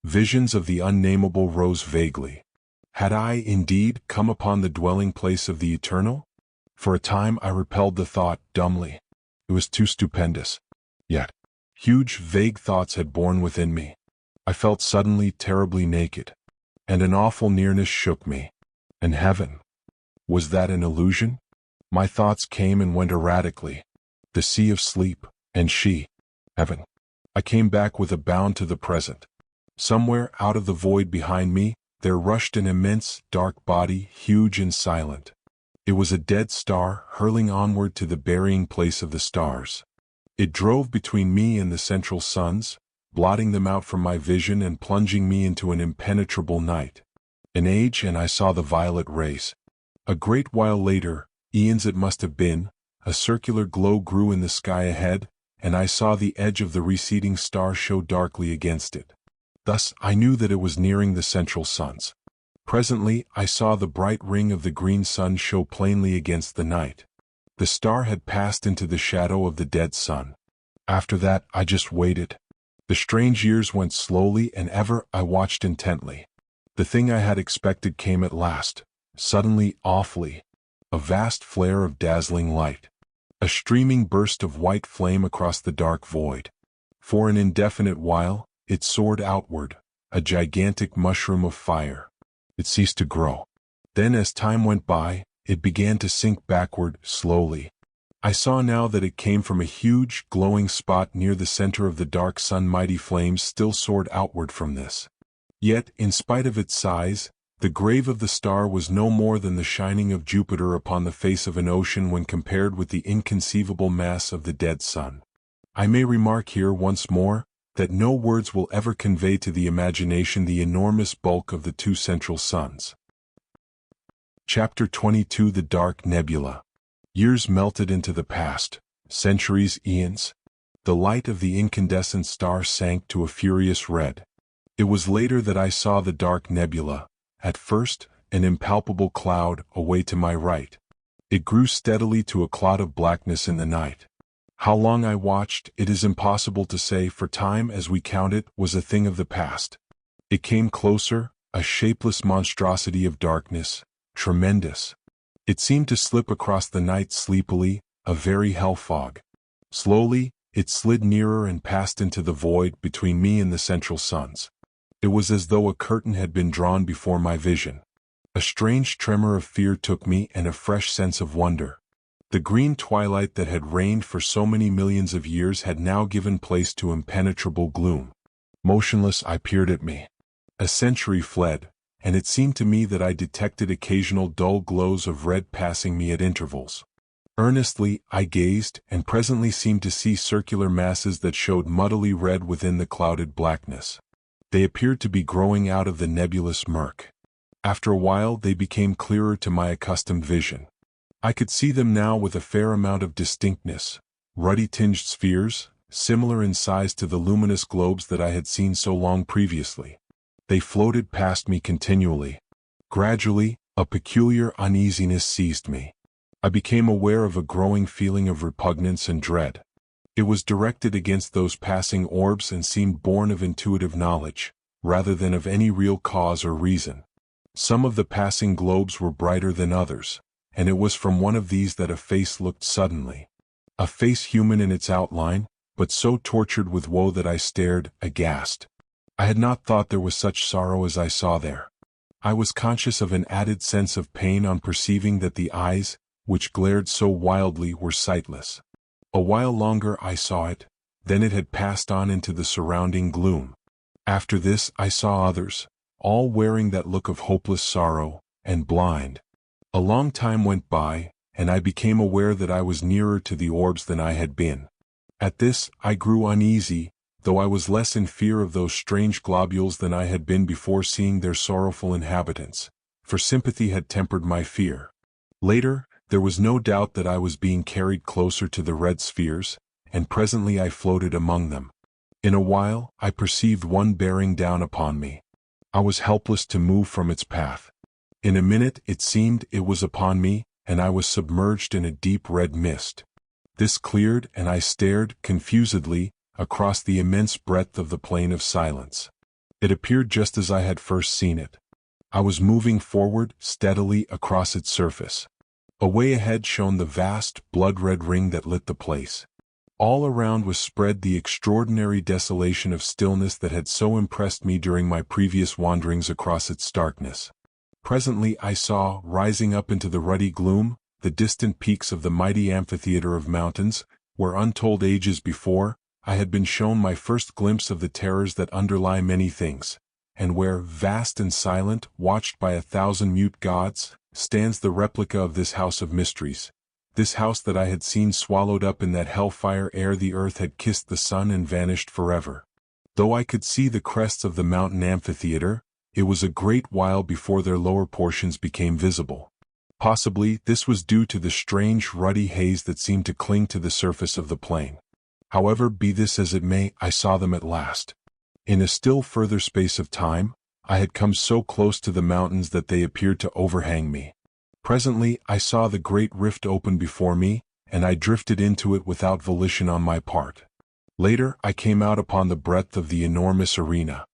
Visions of the unnameable rose vaguely. Had I, indeed, come upon the dwelling place of the eternal? For a time I repelled the thought dumbly. It was too stupendous. Yet, huge, vague thoughts had born within me. I felt suddenly terribly naked, and an awful nearness shook me. And heaven? Was that an illusion? My thoughts came and went erratically. The sea of sleep, and she, heaven. I came back with a bound to the present. Somewhere out of the void behind me, there rushed an immense, dark body, huge and silent. It was a dead star hurling onward to the burying place of the stars. It drove between me and the central suns, blotting them out from my vision and plunging me into an impenetrable night. An age and I saw the violet race. A great while later, eons it must have been, a circular glow grew in the sky ahead, and I saw the edge of the receding star show darkly against it. Thus I knew that it was nearing the central suns. Presently I saw the bright ring of the green sun show plainly against the night. The star had passed into the shadow of the dead sun. After that I just waited. The strange years went slowly, and ever I watched intently. The thing I had expected came at last, suddenly, awfully. A vast flare of dazzling light. A streaming burst of white flame across the dark void. For an indefinite while, it soared outward, a gigantic mushroom of fire. It ceased to grow. Then as time went by, it began to sink backward, slowly. I saw now that it came from a huge, glowing spot near the center of the dark sun. Mighty flames still soared outward from this. Yet, in spite of its size, the grave of the star was no more than the shining of Jupiter upon the face of an ocean when compared with the inconceivable mass of the dead sun. I may remark here once more, that no words will ever convey to the imagination the enormous bulk of the two central suns. Chapter 22. The Dark Nebula. Years melted into the past, centuries, eons. The light of the incandescent star sank to a furious red. It was later that I saw the dark nebula, at first, an impalpable cloud away to my right. It grew steadily to a cloud of blackness in the night. How long I watched, it is impossible to say, for time as we count it was a thing of the past. It came closer, a shapeless monstrosity of darkness, tremendous. It seemed to slip across the night sleepily, a very hell fog. Slowly, it slid nearer and passed into the void between me and the central suns. It was as though a curtain had been drawn before my vision. A strange tremor of fear took me, and a fresh sense of wonder. The green twilight that had reigned for so many millions of years had now given place to impenetrable gloom. Motionless I peered at me. A century fled, and it seemed to me that I detected occasional dull glows of red passing me at intervals. Earnestly I gazed, and presently seemed to see circular masses that showed muddily red within the clouded blackness. They appeared to be growing out of the nebulous murk. After a while they became clearer to my accustomed vision. I could see them now with a fair amount of distinctness, ruddy-tinged spheres, similar in size to the luminous globes that I had seen so long previously. They floated past me continually. Gradually, a peculiar uneasiness seized me. I became aware of a growing feeling of repugnance and dread. It was directed against those passing orbs and seemed born of intuitive knowledge, rather than of any real cause or reason. Some of the passing globes were brighter than others, and it was from one of these that a face looked suddenly. A face human in its outline, but so tortured with woe that I stared, aghast. I had not thought there was such sorrow as I saw there. I was conscious of an added sense of pain on perceiving that the eyes, which glared so wildly, were sightless. A while longer I saw it, then it had passed on into the surrounding gloom. After this I saw others, all wearing that look of hopeless sorrow, and blind. A long time went by, and I became aware that I was nearer to the orbs than I had been. At this I grew uneasy, though I was less in fear of those strange globules than I had been before seeing their sorrowful inhabitants, for sympathy had tempered my fear. Later, there was no doubt that I was being carried closer to the red spheres, and presently I floated among them. In a while, I perceived one bearing down upon me. I was helpless to move from its path. In a minute it seemed it was upon me, and I was submerged in a deep red mist. This cleared, and I stared, confusedly, across the immense breadth of the plain of silence. It appeared just as I had first seen it. I was moving forward, steadily, across its surface. Away ahead shone the vast, blood-red ring that lit the place. All around was spread the extraordinary desolation of stillness that had so impressed me during my previous wanderings across its starkness. Presently I saw, rising up into the ruddy gloom, the distant peaks of the mighty amphitheater of mountains, where untold ages before, I had been shown my first glimpse of the terrors that underlie many things, and where, vast and silent, watched by 1,000 mute gods, stands the replica of this house of mysteries, this house that I had seen swallowed up in that hellfire ere the earth had kissed the sun and vanished forever. Though I could see the crests of the mountain amphitheater, it was a great while before their lower portions became visible. Possibly this was due to the strange ruddy haze that seemed to cling to the surface of the plain. However, be this as it may, I saw them at last. In a still further space of time, I had come so close to the mountains that they appeared to overhang me. Presently I saw the great rift open before me, and I drifted into it without volition on my part. Later I came out upon the breadth of the enormous arena.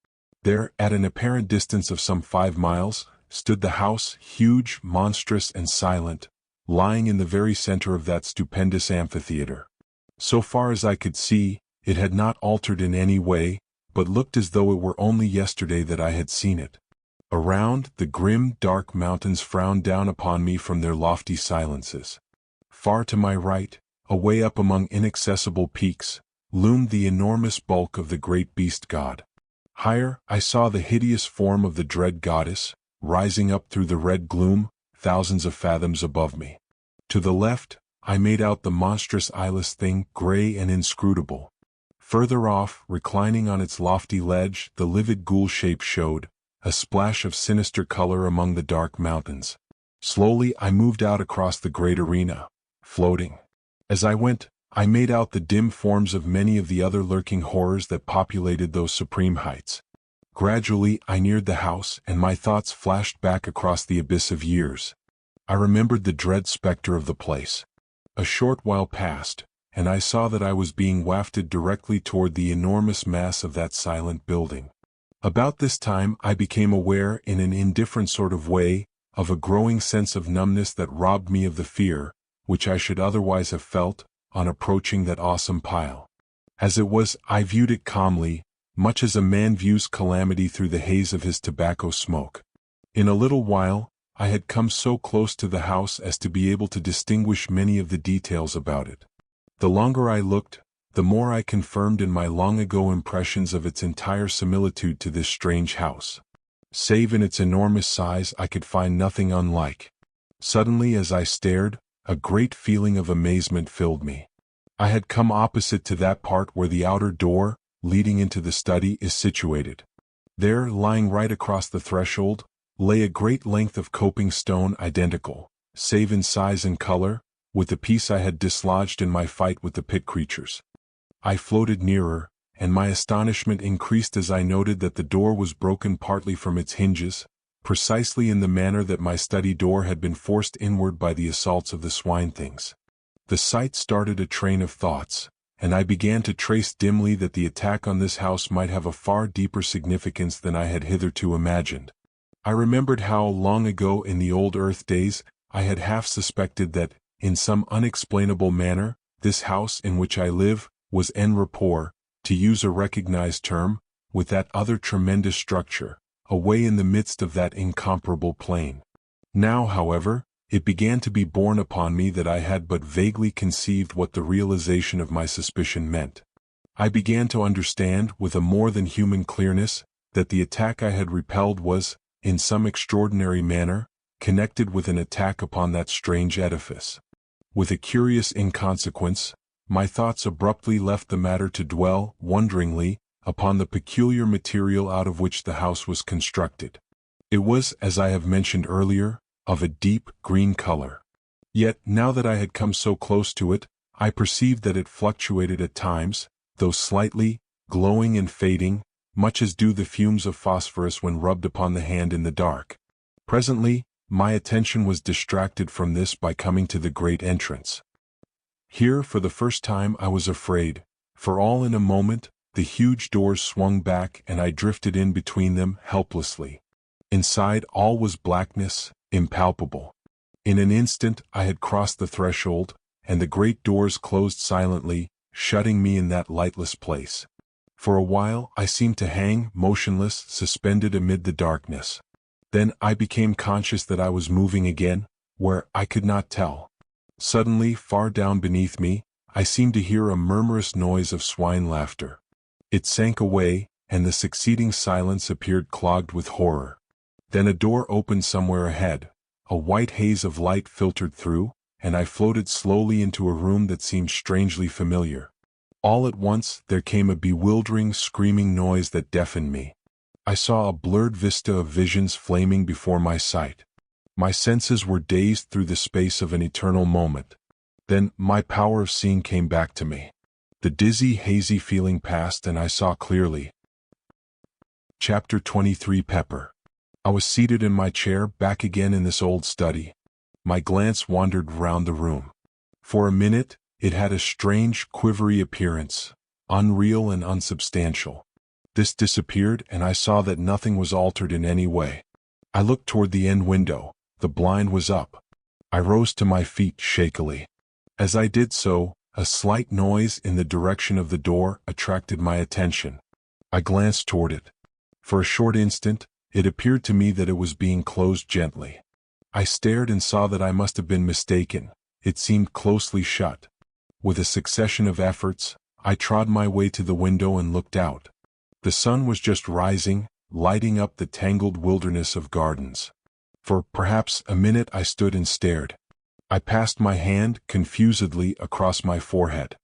There, at an apparent distance of some 5 miles, stood the house, huge, monstrous, and silent, lying in the very center of that stupendous amphitheater. So far as I could see, it had not altered in any way, but looked as though it were only yesterday that I had seen it. Around, the grim, dark mountains frowned down upon me from their lofty silences. Far to my right, away up among inaccessible peaks, loomed the enormous bulk of the great beast god. Higher, I saw the hideous form of the dread goddess, rising up through the red gloom, thousands of fathoms above me. To the left, I made out the monstrous eyeless thing, gray and inscrutable. Further off, reclining on its lofty ledge, the livid ghoul shape showed, a splash of sinister color among the dark mountains. Slowly I moved out across the great arena, floating. As I went, I made out the dim forms of many of the other lurking horrors that populated those supreme heights. Gradually I neared the house, and my thoughts flashed back across the abyss of years. I remembered the dread specter of the place. A short while passed, and I saw that I was being wafted directly toward the enormous mass of that silent building. About this time I became aware, in an indifferent sort of way, of a growing sense of numbness that robbed me of the fear, which I should otherwise have felt, on approaching that awesome pile. As it was, I viewed it calmly, much as a man views calamity through the haze of his tobacco smoke. In a little while, I had come so close to the house as to be able to distinguish many of the details about it. The longer I looked, the more I confirmed in my long-ago impressions of its entire similitude to this strange house. Save in its enormous size, I could find nothing unlike. Suddenly, as I stared, a great feeling of amazement filled me. I had come opposite to that part where the outer door, leading into the study, is situated. There, lying right across the threshold, lay a great length of coping stone identical, save in size and color, with the piece I had dislodged in my fight with the pit creatures. I floated nearer, and my astonishment increased as I noted that the door was broken partly from its hinges, precisely in the manner that my study door had been forced inward by the assaults of the swine-things. The sight started a train of thoughts, and I began to trace dimly that the attack on this house might have a far deeper significance than I had hitherto imagined. I remembered how, long ago in the old earth days, I had half suspected that, in some unexplainable manner, this house in which I live was en rapport, to use a recognized term, with that other tremendous structure, away in the midst of that incomparable plain. Now, however, it began to be borne upon me that I had but vaguely conceived what the realization of my suspicion meant. I began to understand, with a more than human clearness, that the attack I had repelled was, in some extraordinary manner, connected with an attack upon that strange edifice. With a curious inconsequence, my thoughts abruptly left the matter to dwell, wonderingly, upon the peculiar material out of which the house was constructed. It was, as I have mentioned earlier, of a deep green color. Yet, now that I had come so close to it, I perceived that it fluctuated at times, though slightly, glowing and fading, much as do the fumes of phosphorus when rubbed upon the hand in the dark. Presently, my attention was distracted from this by coming to the great entrance. Here, for the first time, I was afraid, for all in a moment, the huge doors swung back and I drifted in between them helplessly. Inside, all was blackness, impalpable. In an instant, I had crossed the threshold, and the great doors closed silently, shutting me in that lightless place. For a while, I seemed to hang, motionless, suspended amid the darkness. Then I became conscious that I was moving again, where I could not tell. Suddenly, far down beneath me, I seemed to hear a murmurous noise of swine laughter. It sank away, and the succeeding silence appeared clogged with horror. Then a door opened somewhere ahead, a white haze of light filtered through, and I floated slowly into a room that seemed strangely familiar. All at once, there came a bewildering, screaming noise that deafened me. I saw a blurred vista of visions flaming before my sight. My senses were dazed through the space of an eternal moment. Then, my power of seeing came back to me. The dizzy, hazy feeling passed and I saw clearly. Chapter 23. Pepper. I was seated in my chair, back again in this old study. My glance wandered round the room. For a minute, it had a strange, quivery appearance, unreal and unsubstantial. This disappeared and I saw that nothing was altered in any way. I looked toward the end window. The blind was up. I rose to my feet shakily. As I did so, a slight noise in the direction of the door attracted my attention. I glanced toward it. For a short instant, it appeared to me that it was being closed gently. I stared and saw that I must have been mistaken. It seemed closely shut. With a succession of efforts, I trod my way to the window and looked out. The sun was just rising, lighting up the tangled wilderness of gardens. For perhaps a minute I stood and stared. I passed my hand confusedly across my forehead.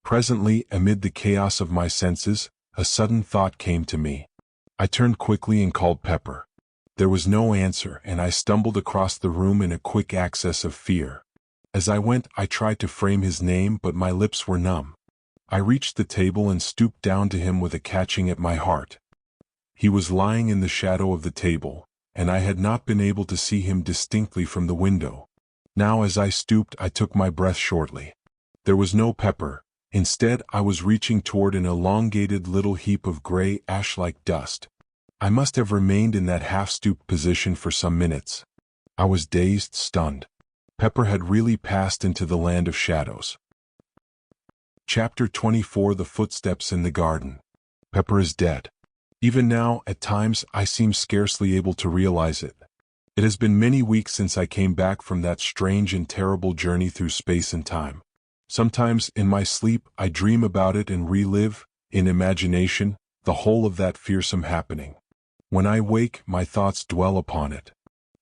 Presently, amid the chaos of my senses, a sudden thought came to me. I turned quickly and called Pepper. There was no answer, and I stumbled across the room in a quick access of fear. As I went, I tried to frame his name, but my lips were numb. I reached the table and stooped down to him with a catching at my heart. He was lying in the shadow of the table, and I had not been able to see him distinctly from the window. Now as I stooped, I took my breath shortly. There was no Pepper. Instead, I was reaching toward an elongated little heap of gray, ash-like dust. I must have remained in that half-stooped position for some minutes. I was dazed, stunned. Pepper had really passed into the land of shadows. Chapter 24. The Footsteps in the Garden. Pepper is dead. Even now, at times, I seem scarcely able to realize it. It has been many weeks since I came back from that strange and terrible journey through space and time. Sometimes, in my sleep, I dream about it and relive, in imagination, the whole of that fearsome happening. When I wake, my thoughts dwell upon it.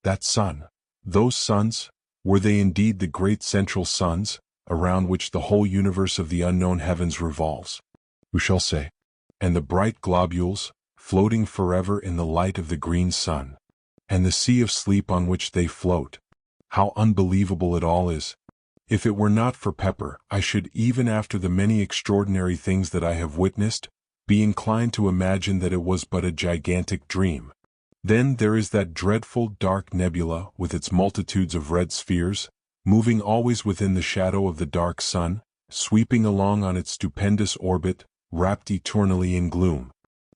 That sun. Those suns, were they indeed the great central suns, around which the whole universe of the unknown heavens revolves? Who shall say? And the bright globules, floating forever in the light of the green sun. And the sea of sleep on which they float. How unbelievable it all is. If it were not for Pepper, I should, even after the many extraordinary things that I have witnessed, be inclined to imagine that it was but a gigantic dream. Then there is that dreadful dark nebula with its multitudes of red spheres, moving always within the shadow of the dark sun, sweeping along on its stupendous orbit, wrapped eternally in gloom.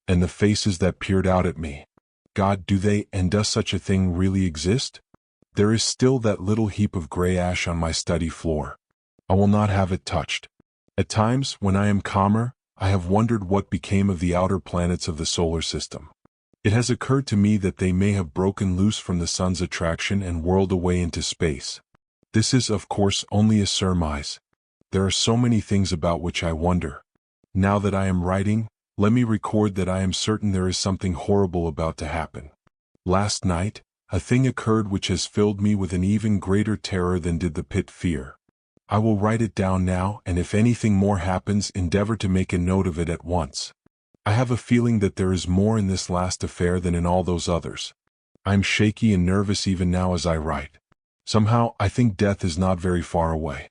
And the faces that peered out at me. God, do they and does such a thing really exist? There is still that little heap of gray ash on my study floor. I will not have it touched. At times, when I am calmer, I have wondered what became of the outer planets of the solar system. It has occurred to me that they may have broken loose from the sun's attraction and whirled away into space. This is, of course, only a surmise. There are so many things about which I wonder. Now that I am writing, let me record that I am certain there is something horrible about to happen. Last night, a thing occurred which has filled me with an even greater terror than did the pit fear. I will write it down now, and if anything more happens, endeavor to make a note of it at once. I have a feeling that there is more in this last affair than in all those others. I am shaky and nervous even now as I write. Somehow, I think death is not very far away.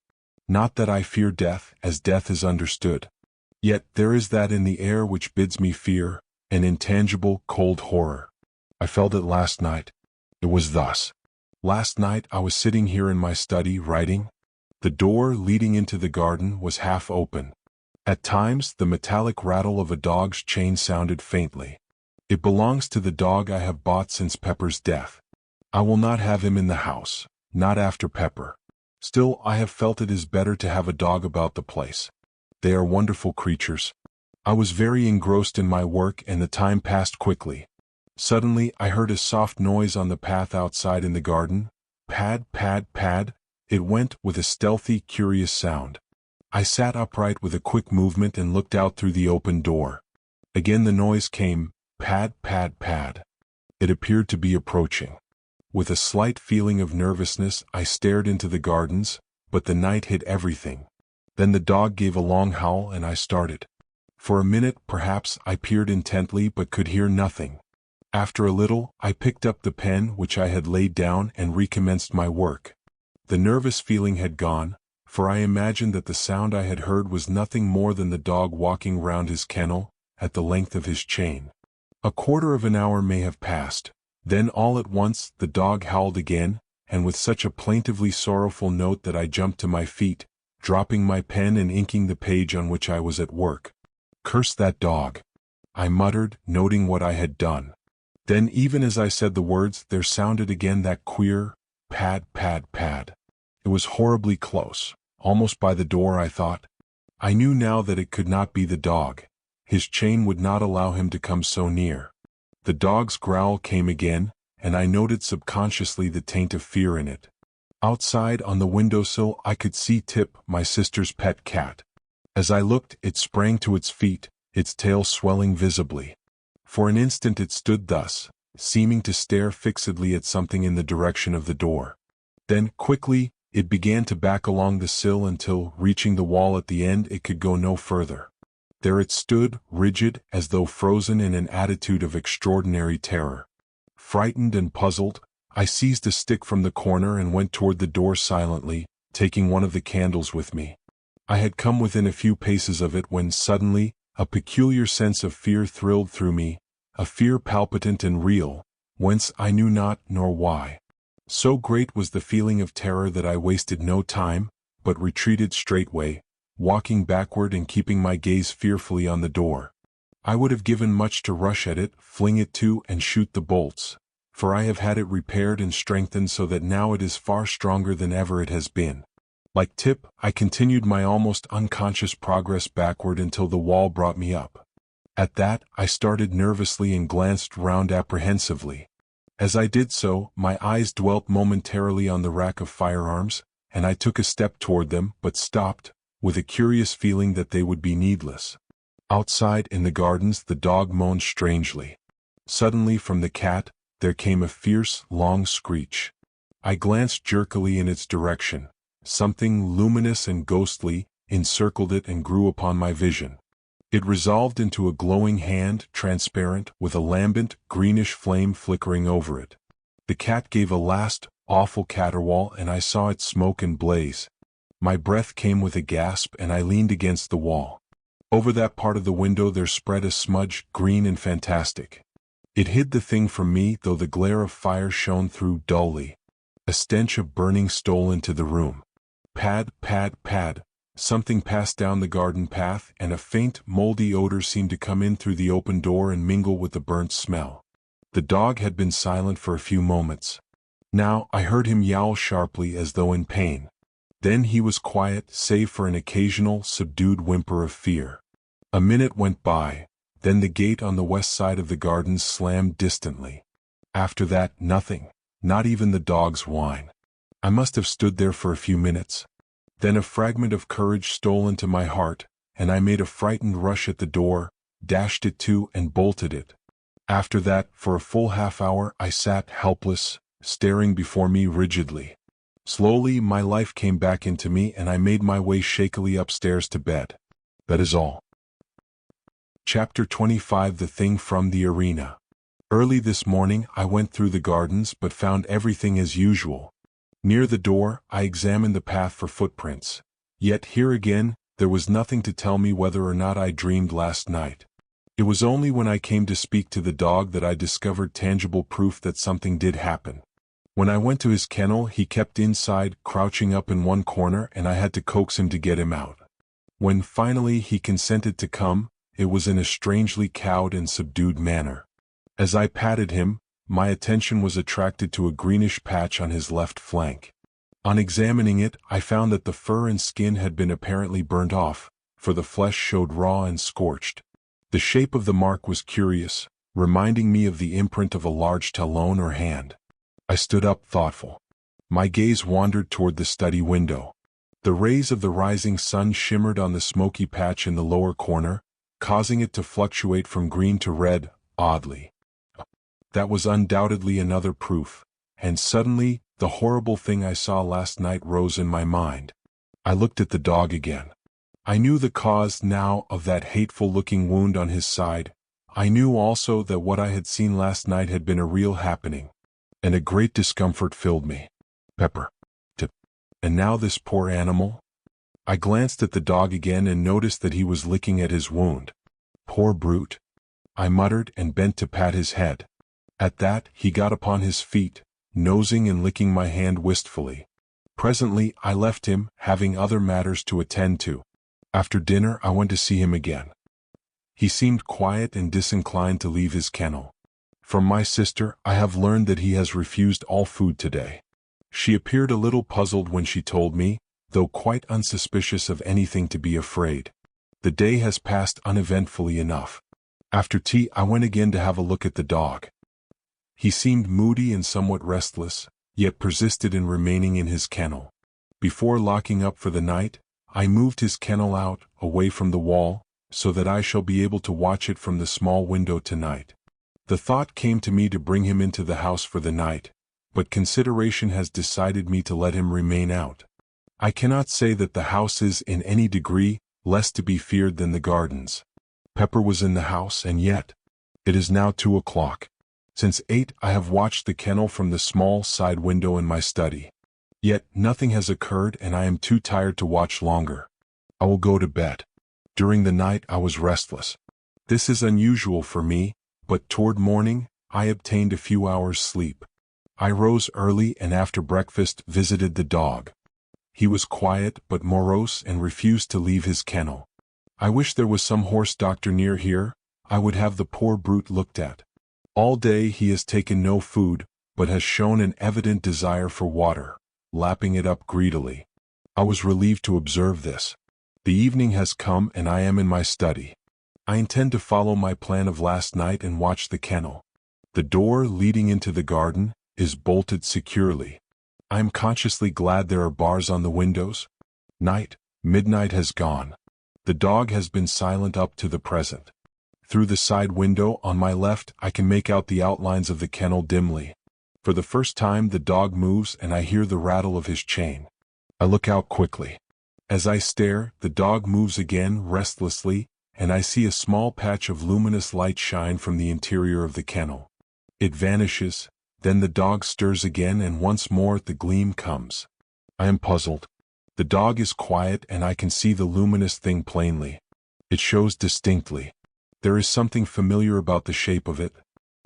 Not that I fear death, as death is understood. Yet there is that in the air which bids me fear, an intangible, cold horror. I felt it last night. It was thus. Last night I was sitting here in my study writing. The door leading into the garden was half open. At times the metallic rattle of a dog's chain sounded faintly. It belongs to the dog I have bought since Pepper's death. I will not have him in the house, not after Pepper. Still, I have felt it is better to have a dog about the place. They are wonderful creatures. I was very engrossed in my work and the time passed quickly. Suddenly I heard a soft noise on the path outside in the garden. Pad, pad, pad. It went with a stealthy, curious sound. I sat upright with a quick movement and looked out through the open door. Again the noise came, pad, pad, pad. It appeared to be approaching. With a slight feeling of nervousness, I stared into the gardens, but the night hid everything. Then the dog gave a long howl and I started. For a minute, perhaps, I peered intently but could hear nothing. After a little, I picked up the pen which I had laid down and recommenced my work. The nervous feeling had gone, for I imagined that the sound I had heard was nothing more than the dog walking round his kennel, at the length of his chain. A quarter of an hour may have passed. Then all at once the dog howled again, and with such a plaintively sorrowful note that I jumped to my feet, dropping my pen and inking the page on which I was at work. "Curse that dog," I muttered, noting what I had done. Then even as I said the words, there sounded again that queer, pad, pad, pad. It was horribly close, almost by the door, I thought. I knew now that it could not be the dog. His chain would not allow him to come so near. The dog's growl came again, and I noted subconsciously the taint of fear in it. Outside on the windowsill I could see Tip, my sister's pet cat. As I looked, it sprang to its feet, its tail swelling visibly. For an instant it stood thus, seeming to stare fixedly at something in the direction of the door. Then, quickly, it began to back along the sill until, reaching the wall at the end, it could go no further. There it stood, rigid, as though frozen in an attitude of extraordinary terror. Frightened and puzzled, I seized a stick from the corner and went toward the door silently, taking one of the candles with me. I had come within a few paces of it when suddenly, a peculiar sense of fear thrilled through me, a fear palpitant and real, whence I knew not nor why. So great was the feeling of terror that I wasted no time, but retreated straightway, walking backward and keeping my gaze fearfully on the door. I would have given much to rush at it, fling it to and shoot the bolts, for I have had it repaired and strengthened so that now it is far stronger than ever it has been. Like Tip, I continued my almost unconscious progress backward until the wall brought me up. At that, I started nervously and glanced round apprehensively. As I did so, my eyes dwelt momentarily on the rack of firearms, and I took a step toward them, but stopped, with a curious feeling that they would be needless. Outside in the gardens the dog moaned strangely. Suddenly from the cat, there came a fierce, long screech. I glanced jerkily in its direction. Something luminous and ghostly encircled it and grew upon my vision. It resolved into a glowing hand, transparent, with a lambent, greenish flame flickering over it. The cat gave a last, awful caterwaul and I saw it smoke and blaze. My breath came with a gasp and I leaned against the wall. Over that part of the window there spread a smudge, green and fantastic. It hid the thing from me, though the glare of fire shone through dully. A stench of burning stole into the room. Pad, pad, pad. Something passed down the garden path, and a faint, moldy odor seemed to come in through the open door and mingle with the burnt smell. The dog had been silent for a few moments. Now I heard him yowl sharply as though in pain. Then he was quiet, save for an occasional, subdued whimper of fear. A minute went by, then the gate on the west side of the gardens slammed distantly. After that, nothing, not even the dog's whine. I must have stood there for a few minutes. Then a fragment of courage stole into my heart, and I made a frightened rush at the door, dashed it to and bolted it. After that, for a full half-hour I sat helpless, staring before me rigidly. Slowly my life came back into me and I made my way shakily upstairs to bed. That is all. Chapter 25 The Thing from the Arena. Early this morning I went through the gardens but found everything as usual. Near the door I examined the path for footprints. Yet here again, there was nothing to tell me whether or not I dreamed last night. It was only when I came to speak to the dog that I discovered tangible proof that something did happen. When I went to his kennel, he kept inside, crouching up in one corner, and I had to coax him to get him out. When finally he consented to come, it was in a strangely cowed and subdued manner. As I patted him, my attention was attracted to a greenish patch on his left flank. On examining it, I found that the fur and skin had been apparently burnt off, for the flesh showed raw and scorched. The shape of the mark was curious, reminding me of the imprint of a large talon or hand. I stood up thoughtful. My gaze wandered toward the study window. The rays of the rising sun shimmered on the smoky patch in the lower corner, causing it to fluctuate from green to red, oddly. That was undoubtedly another proof, and suddenly, the horrible thing I saw last night rose in my mind. I looked at the dog again. I knew the cause now of that hateful-looking wound on his side. I knew also that what I had seen last night had been a real happening, and a great discomfort filled me. Pepper. And now this poor animal? I glanced at the dog again and noticed that he was licking at his wound. Poor brute. I muttered and bent to pat his head. At that, he got upon his feet, nosing and licking my hand wistfully. Presently, I left him, having other matters to attend to. After dinner, I went to see him again. He seemed quiet and disinclined to leave his kennel. From my sister, I have learned that he has refused all food today. She appeared a little puzzled when she told me, though quite unsuspicious of anything to be afraid. The day has passed uneventfully enough. After tea, I went again to have a look at the dog. He seemed moody and somewhat restless, yet persisted in remaining in his kennel. Before locking up for the night, I moved his kennel out, away from the wall, so that I shall be able to watch it from the small window tonight. The thought came to me to bring him into the house for the night, but consideration has decided me to let him remain out. I cannot say that the house is in any degree less to be feared than the gardens. Pepper was in the house, and yet, it is now 2 o'clock. Since 8 I have watched the kennel from the small side window in my study. Yet nothing has occurred and I am too tired to watch longer. I will go to bed. During the night I was restless. This is unusual for me, but toward morning, I obtained a few hours' sleep. I rose early and after breakfast visited the dog. He was quiet but morose and refused to leave his kennel. I wish there was some horse doctor near here. I would have the poor brute looked at. All day he has taken no food, but has shown an evident desire for water, lapping it up greedily. I was relieved to observe this. The evening has come and I am in my study. I intend to follow my plan of last night and watch the kennel. The door leading into the garden is bolted securely. I am consciously glad there are bars on the windows. Midnight has gone. The dog has been silent up to the present. Through the side window on my left I can make out the outlines of the kennel dimly. For the first time the dog moves and I hear the rattle of his chain. I look out quickly. As I stare, the dog moves again restlessly, and I see a small patch of luminous light shine from the interior of the kennel. It vanishes, then the dog stirs again and once more the gleam comes. I am puzzled. The dog is quiet and I can see the luminous thing plainly. It shows distinctly. There is something familiar about the shape of it.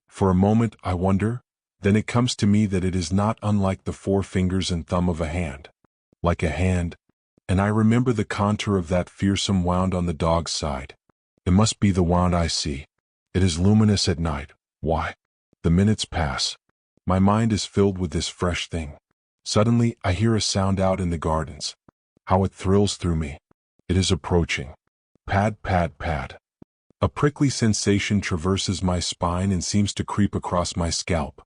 For a moment I wonder, then it comes to me that it is not unlike the 4 fingers and thumb of a hand. Like a hand. And I remember the contour of that fearsome wound on the dog's side. It must be the wound I see. It is luminous at night. Why? The minutes pass. My mind is filled with this fresh thing. Suddenly I hear a sound out in the gardens. How it thrills through me. It is approaching. Pad, pad, pad. A prickly sensation traverses my spine and seems to creep across my scalp.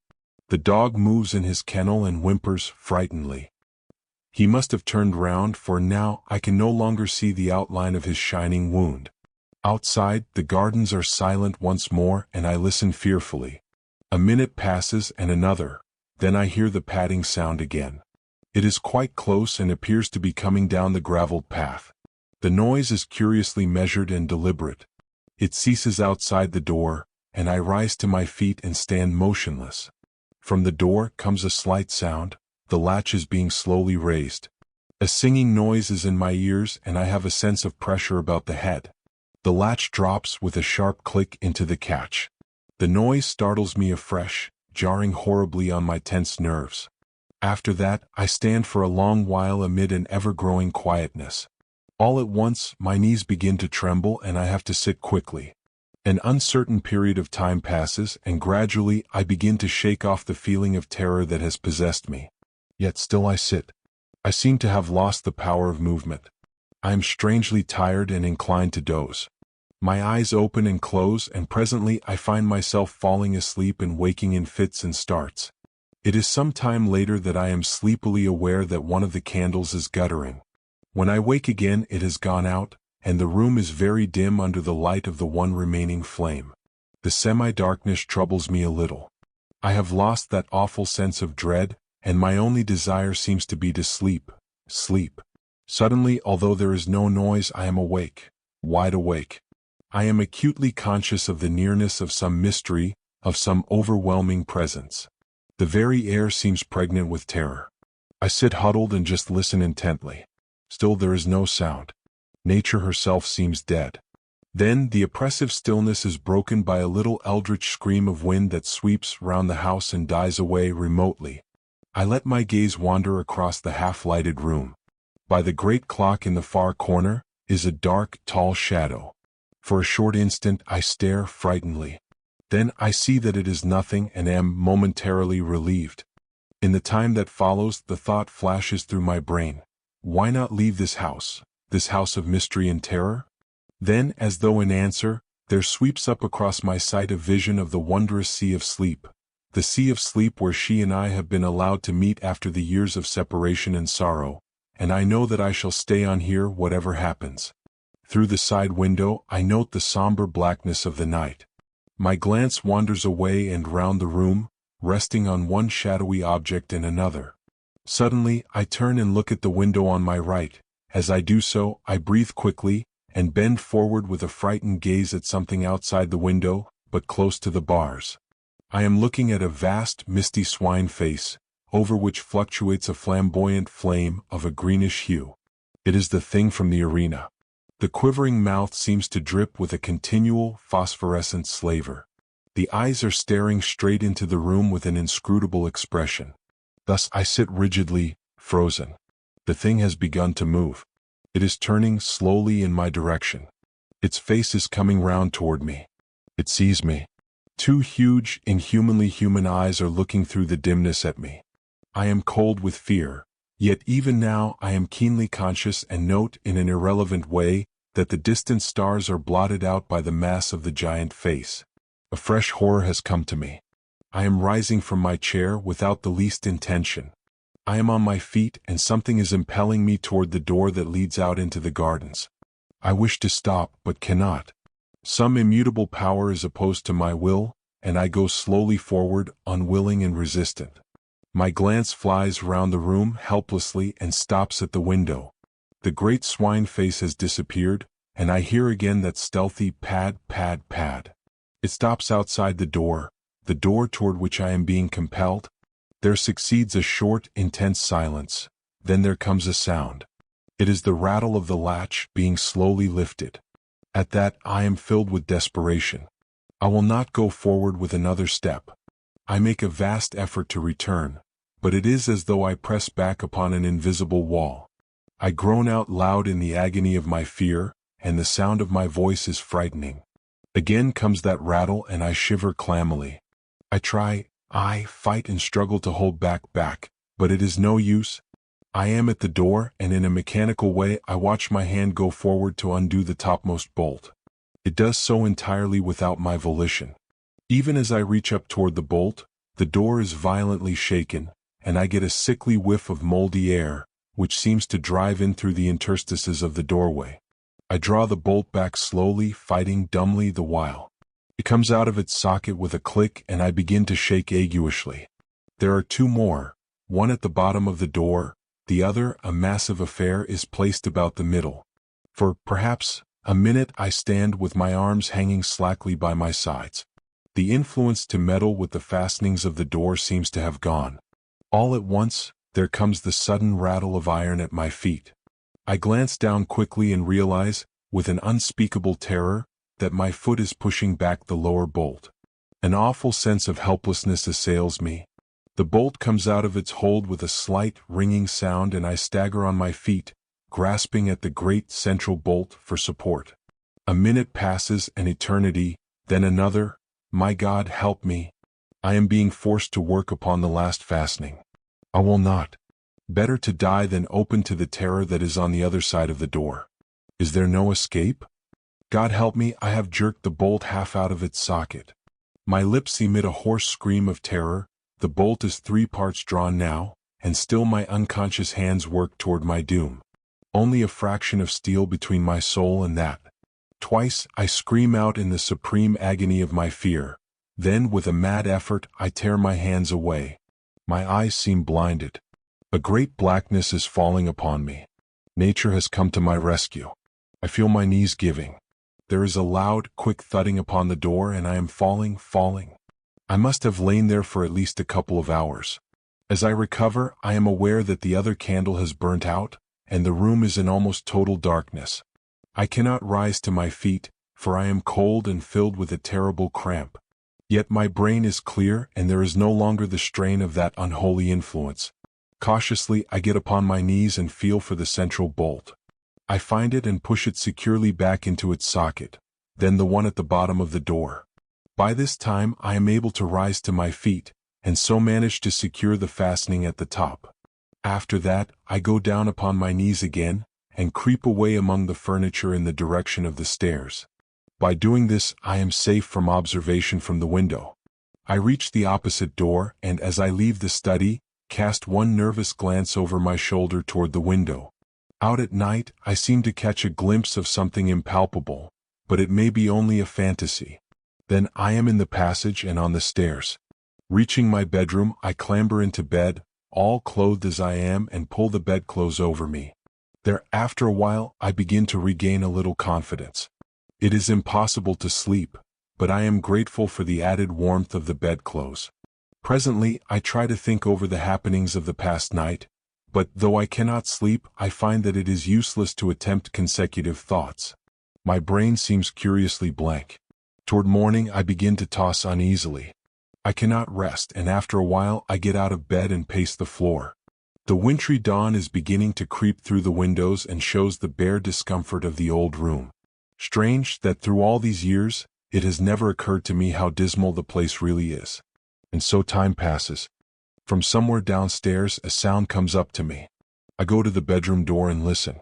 The dog moves in his kennel and whimpers frighteningly. He must have turned round, for now I can no longer see the outline of his shining wound. Outside, the gardens are silent once more, and I listen fearfully. A minute passes and another, then I hear the padding sound again. It is quite close and appears to be coming down the graveled path. The noise is curiously measured and deliberate. It ceases outside the door, and I rise to my feet and stand motionless. From the door comes a slight sound, the latch is being slowly raised. A singing noise is in my ears, and I have a sense of pressure about the head. The latch drops with a sharp click into the catch. The noise startles me afresh, jarring horribly on my tense nerves. After that, I stand for a long while amid an ever-growing quietness. All at once, my knees begin to tremble and I have to sit quickly. An uncertain period of time passes, and gradually I begin to shake off the feeling of terror that has possessed me. Yet still I sit. I seem to have lost the power of movement. I am strangely tired and inclined to doze. My eyes open and close, and presently I find myself falling asleep and waking in fits and starts. It is some time later that I am sleepily aware that one of the candles is guttering. When I wake again, it has gone out, and the room is very dim under the light of the one remaining flame. The semi-darkness troubles me a little. I have lost that awful sense of dread, and my only desire seems to be to sleep. Suddenly, although there is no noise, I am awake, wide awake. I am acutely conscious of the nearness of some mystery, of some overwhelming presence. The very air seems pregnant with terror. I sit huddled and just listen intently. Still there is no sound. Nature herself seems dead. Then the oppressive stillness is broken by a little eldritch scream of wind that sweeps round the house and dies away remotely. I let my gaze wander across the half-lighted room. By the great clock in the far corner is a dark, tall shadow. For a short instant I stare frightenedly. Then I see that it is nothing and am momentarily relieved. In the time that follows, the thought flashes through my brain. Why not leave this house of mystery and terror? Then, as though in answer, there sweeps up across my sight a vision of the wondrous sea of sleep. The sea of sleep where she and I have been allowed to meet after the years of separation and sorrow, and I know that I shall stay on here whatever happens. Through the side window I note the somber blackness of the night. My glance wanders away and round the room, resting on one shadowy object and another. Suddenly I turn and look at the window on my right. As I do so, I breathe quickly, and bend forward with a frightened gaze at something outside the window, but close to the bars. I am looking at a vast, misty swine face, over which fluctuates a flamboyant flame of a greenish hue. It is the thing from the arena. The quivering mouth seems to drip with a continual, phosphorescent slaver. The eyes are staring straight into the room with an inscrutable expression. Thus I sit rigidly, frozen. The thing has begun to move. It is turning slowly in my direction. Its face is coming round toward me. It sees me. Two huge, inhumanly human eyes are looking through the dimness at me. I am cold with fear. Yet even now I am keenly conscious and note in an irrelevant way that the distant stars are blotted out by the mass of the giant face. A fresh horror has come to me. I am rising from my chair without the least intention. I am on my feet and something is impelling me toward the door that leads out into the gardens. I wish to stop but cannot. Some immutable power is opposed to my will, and I go slowly forward, unwilling and resistant. My glance flies round the room helplessly and stops at the window. The great swine face has disappeared, and I hear again that stealthy pad, pad, pad. It stops outside the door toward which I am being compelled. There succeeds a short, intense silence. Then there comes a sound. It is the rattle of the latch being slowly lifted. At that I am filled with desperation. I will not go forward with another step. I make a vast effort to return, but it is as though I press back upon an invisible wall. I groan out loud in the agony of my fear, and the sound of my voice is frightening. Again comes that rattle and I shiver clammily. I fight and struggle to hold back, but it is no use. I am at the door, and in a mechanical way I watch my hand go forward to undo the topmost bolt. It does so entirely without my volition. Even as I reach up toward the bolt, the door is violently shaken, and I get a sickly whiff of moldy air, which seems to drive in through the interstices of the doorway. I draw the bolt back slowly, fighting dumbly the while. It comes out of its socket with a click, and I begin to shake aguishly. There are two more, one at the bottom of the door, the other, a massive affair, is placed about the middle. For, perhaps, a minute I stand with my arms hanging slackly by my sides. The influence to meddle with the fastenings of the door seems to have gone. All at once, there comes the sudden rattle of iron at my feet. I glance down quickly and realize, with an unspeakable terror, that my foot is pushing back the lower bolt. An awful sense of helplessness assails me. The bolt comes out of its hold with a slight, ringing sound, and I stagger on my feet, grasping at the great central bolt for support. A minute passes, an eternity, then another. My God, help me. I am being forced to work upon the last fastening. I will not. Better to die than open to the terror that is on the other side of the door. Is there no escape? God help me, I have jerked the bolt half out of its socket. My lips emit a hoarse scream of terror. The bolt is 3 parts drawn now, and still my unconscious hands work toward my doom. Only a fraction of steel between my soul and that. Twice I scream out in the supreme agony of my fear. Then, with a mad effort, I tear my hands away. My eyes seem blinded. A great blackness is falling upon me. Nature has come to my rescue. I feel my knees giving. There is a loud, quick thudding upon the door, and I am falling. I must have lain there for at least a couple of hours. As I recover, I am aware that the other candle has burnt out, and the room is in almost total darkness. I cannot rise to my feet, for I am cold and filled with a terrible cramp. Yet my brain is clear, and there is no longer the strain of that unholy influence. Cautiously, I get upon my knees and feel for the central bolt. I find it and push it securely back into its socket, then the one at the bottom of the door. By this time, I am able to rise to my feet, and so manage to secure the fastening at the top. After that, I go down upon my knees again, and creep away among the furniture in the direction of the stairs. By doing this, I am safe from observation from the window. I reach the opposite door, and as I leave the study, cast one nervous glance over my shoulder toward the window. Out at night, I seem to catch a glimpse of something impalpable, but it may be only a fantasy. Then I am in the passage and on the stairs. Reaching my bedroom, I clamber into bed, all clothed as I am, and pull the bedclothes over me. There, after a while, I begin to regain a little confidence. It is impossible to sleep, but I am grateful for the added warmth of the bedclothes. Presently, I try to think over the happenings of the past night, but though I cannot sleep, I find that it is useless to attempt consecutive thoughts. My brain seems curiously blank. Toward morning, I begin to toss uneasily. I cannot rest, and after a while, I get out of bed and pace the floor. The wintry dawn is beginning to creep through the windows and shows the bare discomfort of the old room. Strange that through all these years, it has never occurred to me how dismal the place really is. And so time passes. From somewhere downstairs, a sound comes up to me. I go to the bedroom door and listen.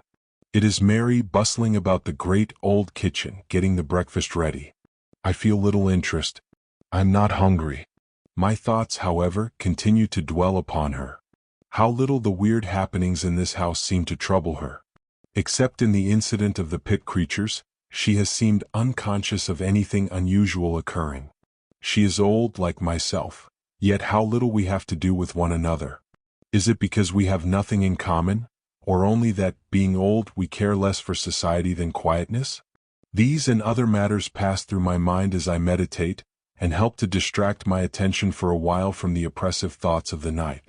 It is Mary bustling about the great old kitchen, getting the breakfast ready. I feel little interest. I am not hungry. My thoughts, however, continue to dwell upon her. How little the weird happenings in this house seem to trouble her. Except in the incident of the pit creatures, she has seemed unconscious of anything unusual occurring. She is old like myself, yet how little we have to do with one another. Is it because we have nothing in common, or only that, being old, we care less for society than quietness? These and other matters pass through my mind as I meditate, and help to distract my attention for a while from the oppressive thoughts of the night.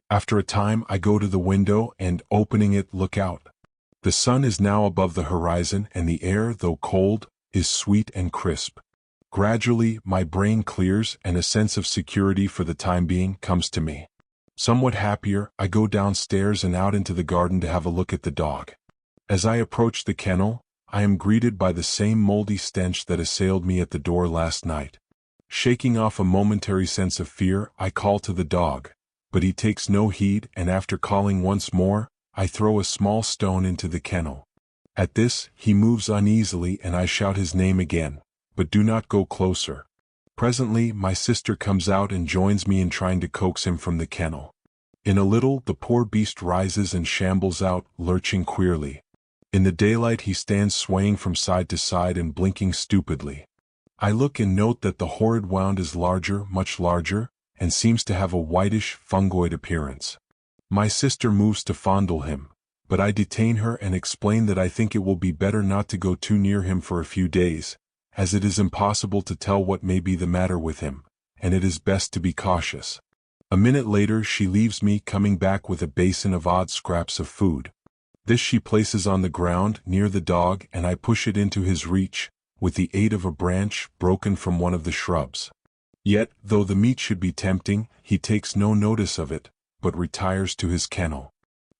After a time, I go to the window and, opening it, look out. The sun is now above the horizon, and the air, though cold, is sweet and crisp. Gradually, my brain clears, and a sense of security for the time being comes to me. Somewhat happier, I go downstairs and out into the garden to have a look at the dog. As I approach the kennel, I am greeted by the same moldy stench that assailed me at the door last night. Shaking off a momentary sense of fear, I call to the dog, but he takes no heed, and after calling once more, I throw a small stone into the kennel. At this, he moves uneasily and I shout his name again, but do not go closer. Presently, my sister comes out and joins me in trying to coax him from the kennel. In a little, the poor beast rises and shambles out, lurching queerly. In the daylight he stands swaying from side to side and blinking stupidly. I look and note that the horrid wound is larger, much larger, and seems to have a whitish, fungoid appearance. My sister moves to fondle him, but I detain her and explain that I think it will be better not to go too near him for a few days, as it is impossible to tell what may be the matter with him, and it is best to be cautious. A minute later she leaves me, coming back with a basin of odd scraps of food. This she places on the ground near the dog, and I push it into his reach, with the aid of a branch broken from one of the shrubs. Yet, though the meat should be tempting, he takes no notice of it, but retires to his kennel.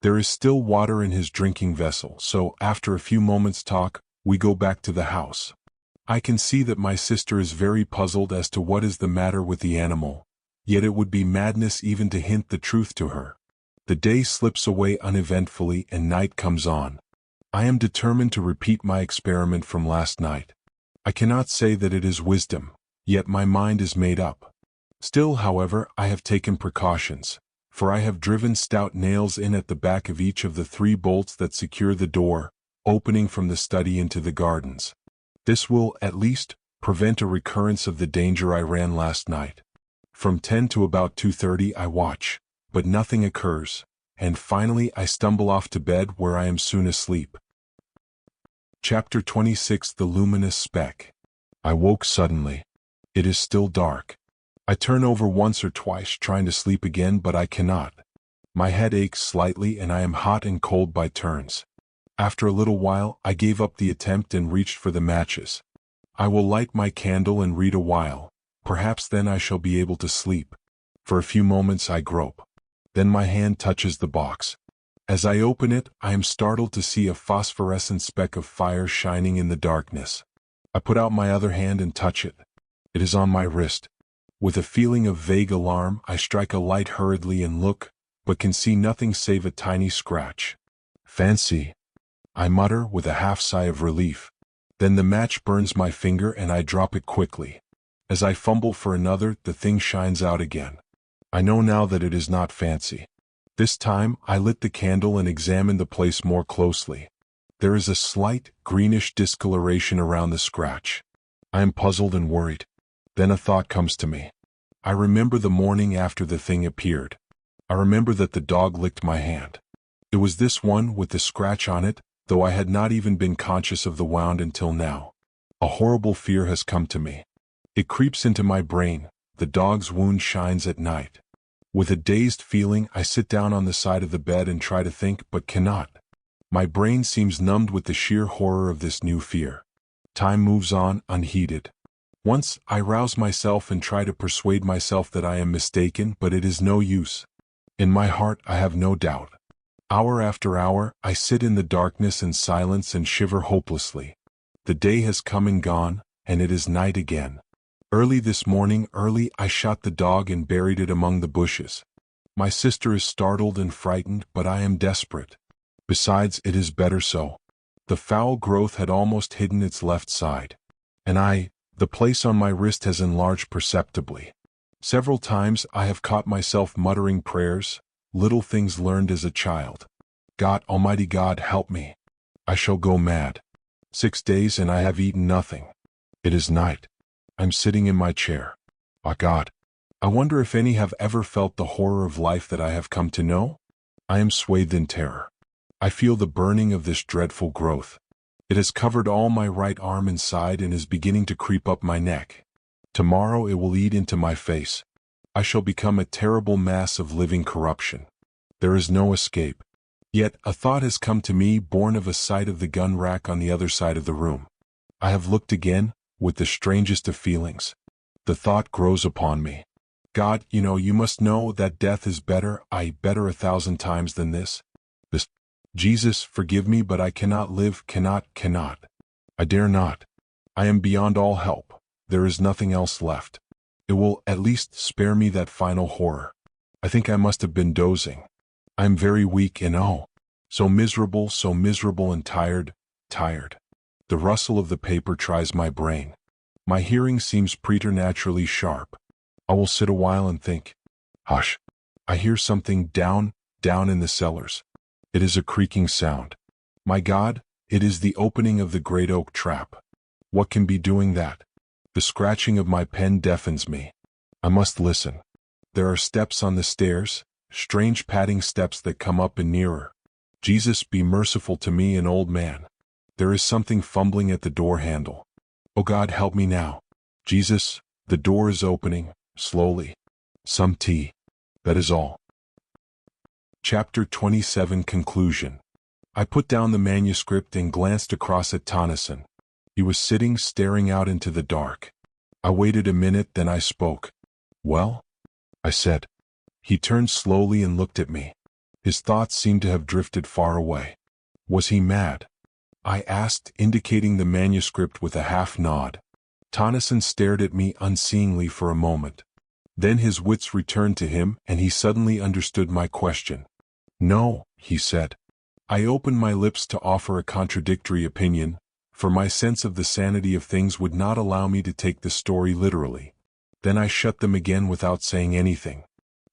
There is still water in his drinking vessel, so, after a few moments' talk, we go back to the house. I can see that my sister is very puzzled as to what is the matter with the animal, yet it would be madness even to hint the truth to her. The day slips away uneventfully and night comes on. I am determined to repeat my experiment from last night. I cannot say that it is wisdom, yet my mind is made up. Still, however, I have taken precautions, for I have driven stout nails in at the back of each of the 3 bolts that secure the door, opening from the study into the gardens. This will, at least, prevent a recurrence of the danger I ran last night. From 10 to about 2:30 I watch, but nothing occurs, and finally I stumble off to bed, where I am soon asleep. Chapter 26: The Luminous Speck. I woke suddenly. It is still dark. I turn over once or twice trying to sleep again, but I cannot. My head aches slightly and I am hot and cold by turns. After a little while I gave up the attempt and reached for the matches. I will light my candle and read a while. Perhaps then I shall be able to sleep. For a few moments I grope. Then my hand touches the box. As I open it, I am startled to see a phosphorescent speck of fire shining in the darkness. I put out my other hand and touch it. It is on my wrist. With a feeling of vague alarm, I strike a light hurriedly and look, but can see nothing save a tiny scratch. Fancy! I mutter with a half sigh of relief. Then the match burns my finger and I drop it quickly. As I fumble for another, the thing shines out again. I know now that it is not fancy. This time, I lit the candle and examined the place more closely. There is a slight, greenish discoloration around the scratch. I am puzzled and worried. Then a thought comes to me. I remember the morning after the thing appeared. I remember that the dog licked my hand. It was this one with the scratch on it, though I had not even been conscious of the wound until now. A horrible fear has come to me. It creeps into my brain. The dog's wound shines at night. With a dazed feeling, I sit down on the side of the bed and try to think, but cannot. My brain seems numbed with the sheer horror of this new fear. Time moves on, unheeded. Once, I rouse myself and try to persuade myself that I am mistaken, but it is no use. In my heart, I have no doubt. Hour after hour, I sit in the darkness and silence and shiver hopelessly. The day has come and gone, and it is night again. Early this morning, I shot the dog and buried it among the bushes. My sister is startled and frightened, but I am desperate. Besides, it is better so. The foul growth had almost hidden its left side. And the place on my wrist has enlarged perceptibly. Several times I have caught myself muttering prayers, little things learned as a child. God, Almighty God, help me. I shall go mad. 6 days and I have eaten nothing. It is night. I'm sitting in my chair. Ah, God, I wonder if any have ever felt the horror of life that I have come to know? I am swathed in terror. I feel the burning of this dreadful growth. It has covered all my right arm and side and is beginning to creep up my neck. Tomorrow it will eat into my face. I shall become a terrible mass of living corruption. There is no escape. Yet a thought has come to me, born of a sight of the gun rack on the other side of the room. I have looked again, with the strangest of feelings. The thought grows upon me. God, you must know that death is better, better 1,000 times than this. Jesus, forgive me, but I cannot live, cannot. I dare not. I am beyond all help. There is nothing else left. It will at least spare me that final horror. I think I must have been dozing. I'm very weak and so miserable and tired. The rustle of the paper tries my brain. My hearing seems preternaturally sharp. I will sit a while and think. Hush! I hear something down in the cellars. It is a creaking sound. My God, it is the opening of the great oak trap. What can be doing that? The scratching of my pen deafens me. I must listen. There are steps on the stairs, strange padding steps that come up and nearer. Jesus, be merciful to me, an old man. There is something fumbling at the door handle. Oh God, help me now. Jesus, the door is opening, slowly. Some tea. That is all. Chapter 27 Conclusion. I put down the manuscript and glanced across at Tennyson. He was sitting staring out into the dark. I waited a minute, then I spoke. Well? I said. He turned slowly and looked at me. His thoughts seemed to have drifted far away. Was he mad? I asked, indicating the manuscript with a half nod. Tennyson stared at me unseeingly for a moment. Then his wits returned to him and he suddenly understood my question. No, he said. I opened my lips to offer a contradictory opinion, for my sense of the sanity of things would not allow me to take the story literally. Then I shut them again without saying anything.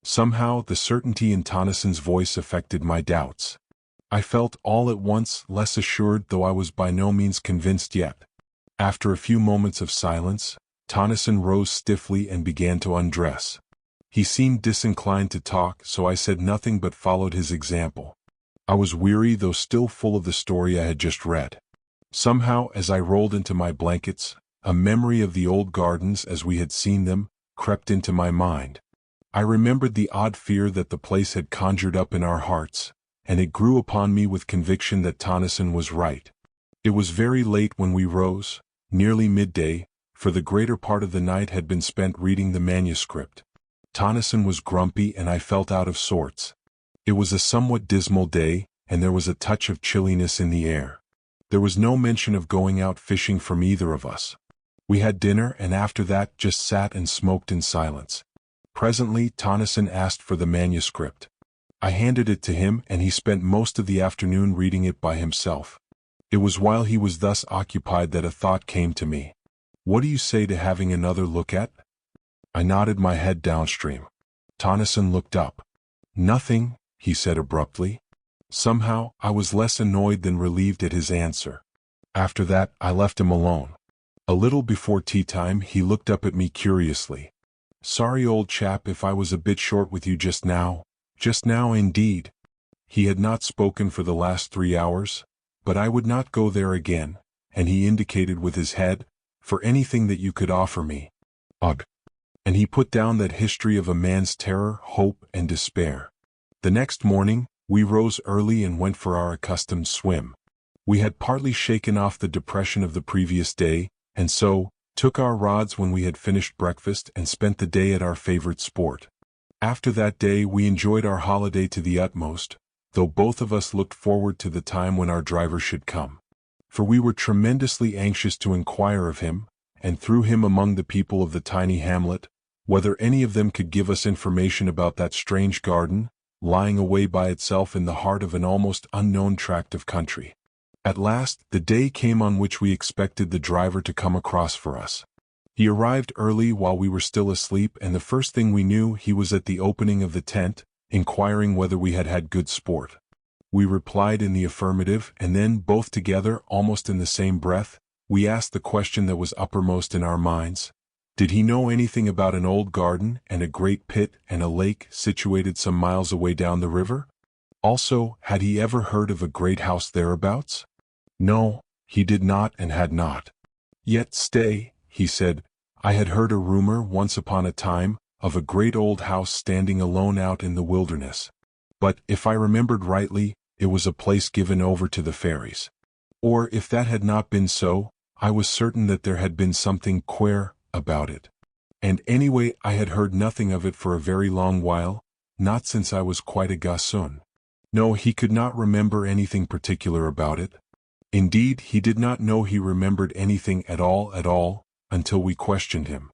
Somehow the certainty in Tennyson's voice affected my doubts. I felt all at once less assured, though I was by no means convinced yet. After a few moments of silence, Tennyson rose stiffly and began to undress. He seemed disinclined to talk, so I said nothing but followed his example. I was weary, though still full of the story I had just read. Somehow, as I rolled into my blankets, a memory of the old gardens as we had seen them crept into my mind. I remembered the odd fear that the place had conjured up in our hearts, and it grew upon me with conviction that Tennyson was right. It was very late when we rose, nearly midday, for the greater part of the night had been spent reading the manuscript. Tennyson was grumpy and I felt out of sorts. It was a somewhat dismal day, and there was a touch of chilliness in the air. There was no mention of going out fishing from either of us. We had dinner and after that just sat and smoked in silence. Presently Tennyson asked for the manuscript. I handed it to him and he spent most of the afternoon reading it by himself. It was while he was thus occupied that a thought came to me. What do you say to having another look at? I nodded my head downstream. Tennyson looked up. Nothing, he said abruptly. Somehow, I was less annoyed than relieved at his answer. After that, I left him alone. A little before tea time, he looked up at me curiously. Sorry, old chap, if I was a bit short with you just now. Just now, indeed. He had not spoken for the last 3 hours, but I would not go there again, and he indicated with his head, for anything that you could offer me. Ugh. And he put down that history of a man's terror, hope, and despair. The next morning, we rose early and went for our accustomed swim. We had partly shaken off the depression of the previous day, and so, took our rods when we had finished breakfast and spent the day at our favorite sport. After that day we enjoyed our holiday to the utmost, though both of us looked forward to the time when our driver should come. For we were tremendously anxious to inquire of him, and through him among the people of the tiny hamlet, whether any of them could give us information about that strange garden, lying away by itself in the heart of an almost unknown tract of country. At last, the day came on which we expected the driver to come across for us. He arrived early while we were still asleep, and the first thing we knew he was at the opening of the tent, inquiring whether we had had good sport. We replied in the affirmative, and then, both together, almost in the same breath, we asked the question that was uppermost in our minds. Did he know anything about an old garden and a great pit and a lake situated some miles away down the river? Also, had he ever heard of a great house thereabouts? No, he did not and had not. Yet stay, he said, I had heard a rumor once upon a time of a great old house standing alone out in the wilderness. But, if I remembered rightly, it was a place given over to the fairies. Or if that had not been so, I was certain that there had been something queer about it. And anyway, I had heard nothing of it for a very long while, not since I was quite a gossoon. No, he could not remember anything particular about it. Indeed, he did not know he remembered anything at all, until we questioned him.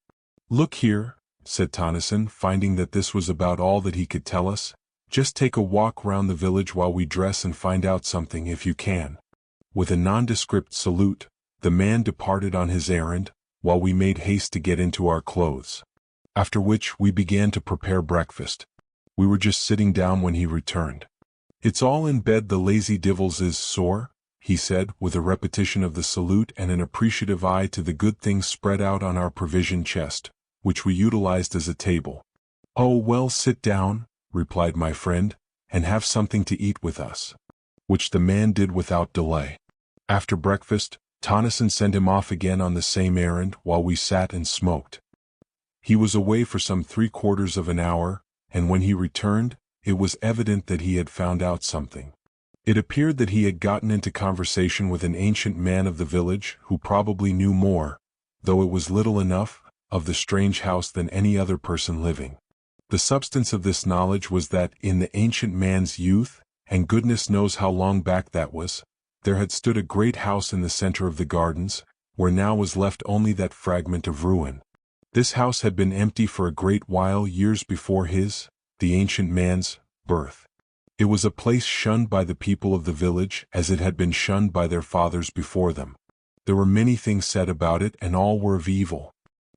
Look here, said Tennyson, finding that this was about all that he could tell us. "Just take a walk round the village while we dress and find out something if you can." With a nondescript salute, the man departed on his errand, while we made haste to get into our clothes. After which we began to prepare breakfast. We were just sitting down when he returned. "It's all in bed, the lazy divils is sore," he said, with a repetition of the salute and an appreciative eye to the good things spread out on our provision chest, which we utilized as a table. "Oh, well, sit down," replied my friend, "and have something to eat with us." Which the man did without delay. After breakfast, Tennyson sent him off again on the same errand while we sat and smoked. He was away for some 3/4 of an hour, and when he returned, it was evident that he had found out something. It appeared that he had gotten into conversation with an ancient man of the village who probably knew more, though it was little enough, of the strange house than any other person living. The substance of this knowledge was that in the ancient man's youth, and goodness knows how long back that was, there had stood a great house in the center of the gardens, where now was left only that fragment of ruin. This house had been empty for a great while, years before his, the ancient man's, birth. It was a place shunned by the people of the village as it had been shunned by their fathers before them. There were many things said about it, and all were of evil.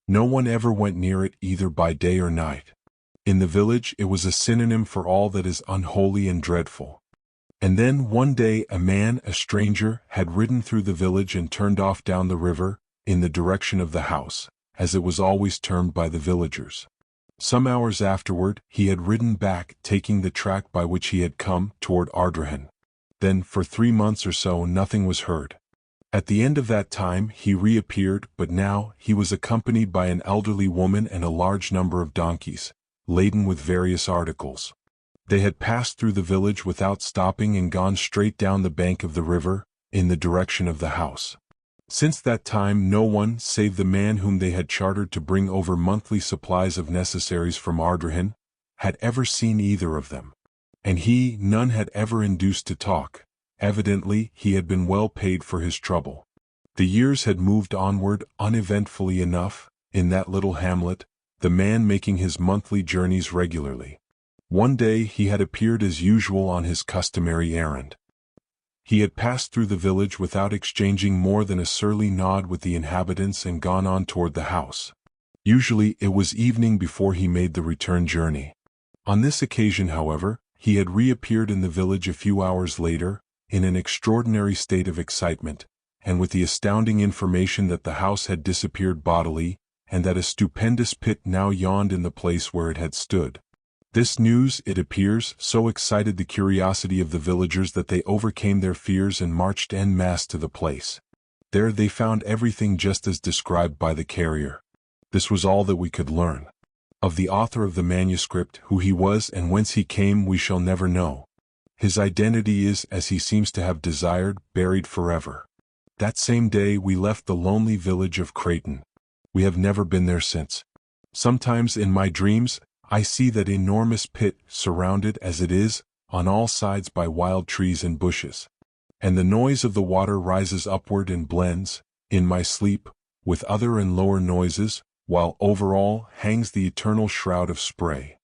No one ever went near it either by day or night. In the village it was a synonym for all that is unholy and dreadful. And then one day a man, a stranger, had ridden through the village and turned off down the river, in the direction of the house, as it was always termed by the villagers. Some hours afterward he had ridden back, taking the track by which he had come, toward Ardrahan. Then for 3 months or so nothing was heard. At the end of that time he reappeared, but now he was accompanied by an elderly woman and a large number of donkeys, laden with various articles. They had passed through the village without stopping and gone straight down the bank of the river, in the direction of the house. Since that time no one, save the man whom they had chartered to bring over monthly supplies of necessaries from Ardrahan, had ever seen either of them. And none had ever induced to talk. Evidently he had been well paid for his trouble. The years had moved onward uneventfully enough, in that little hamlet, the man making his monthly journeys regularly. One day he had appeared as usual on his customary errand. He had passed through the village without exchanging more than a surly nod with the inhabitants and gone on toward the house. Usually it was evening before he made the return journey. On this occasion, however, he had reappeared in the village a few hours later, in an extraordinary state of excitement, and with the astounding information that the house had disappeared bodily, and that a stupendous pit now yawned in the place where it had stood. This news, it appears, so excited the curiosity of the villagers that they overcame their fears and marched en masse to the place. There they found everything just as described by the carrier. This was all that we could learn. Of the author of the manuscript, who he was and whence he came, we shall never know. His identity is, as he seems to have desired, buried forever. That same day we left the lonely village of Creighton. We have never been there since. Sometimes in my dreams, I see that enormous pit, surrounded as it is, on all sides by wild trees and bushes. And the noise of the water rises upward and blends, in my sleep, with other and lower noises, while over all hangs the eternal shroud of spray.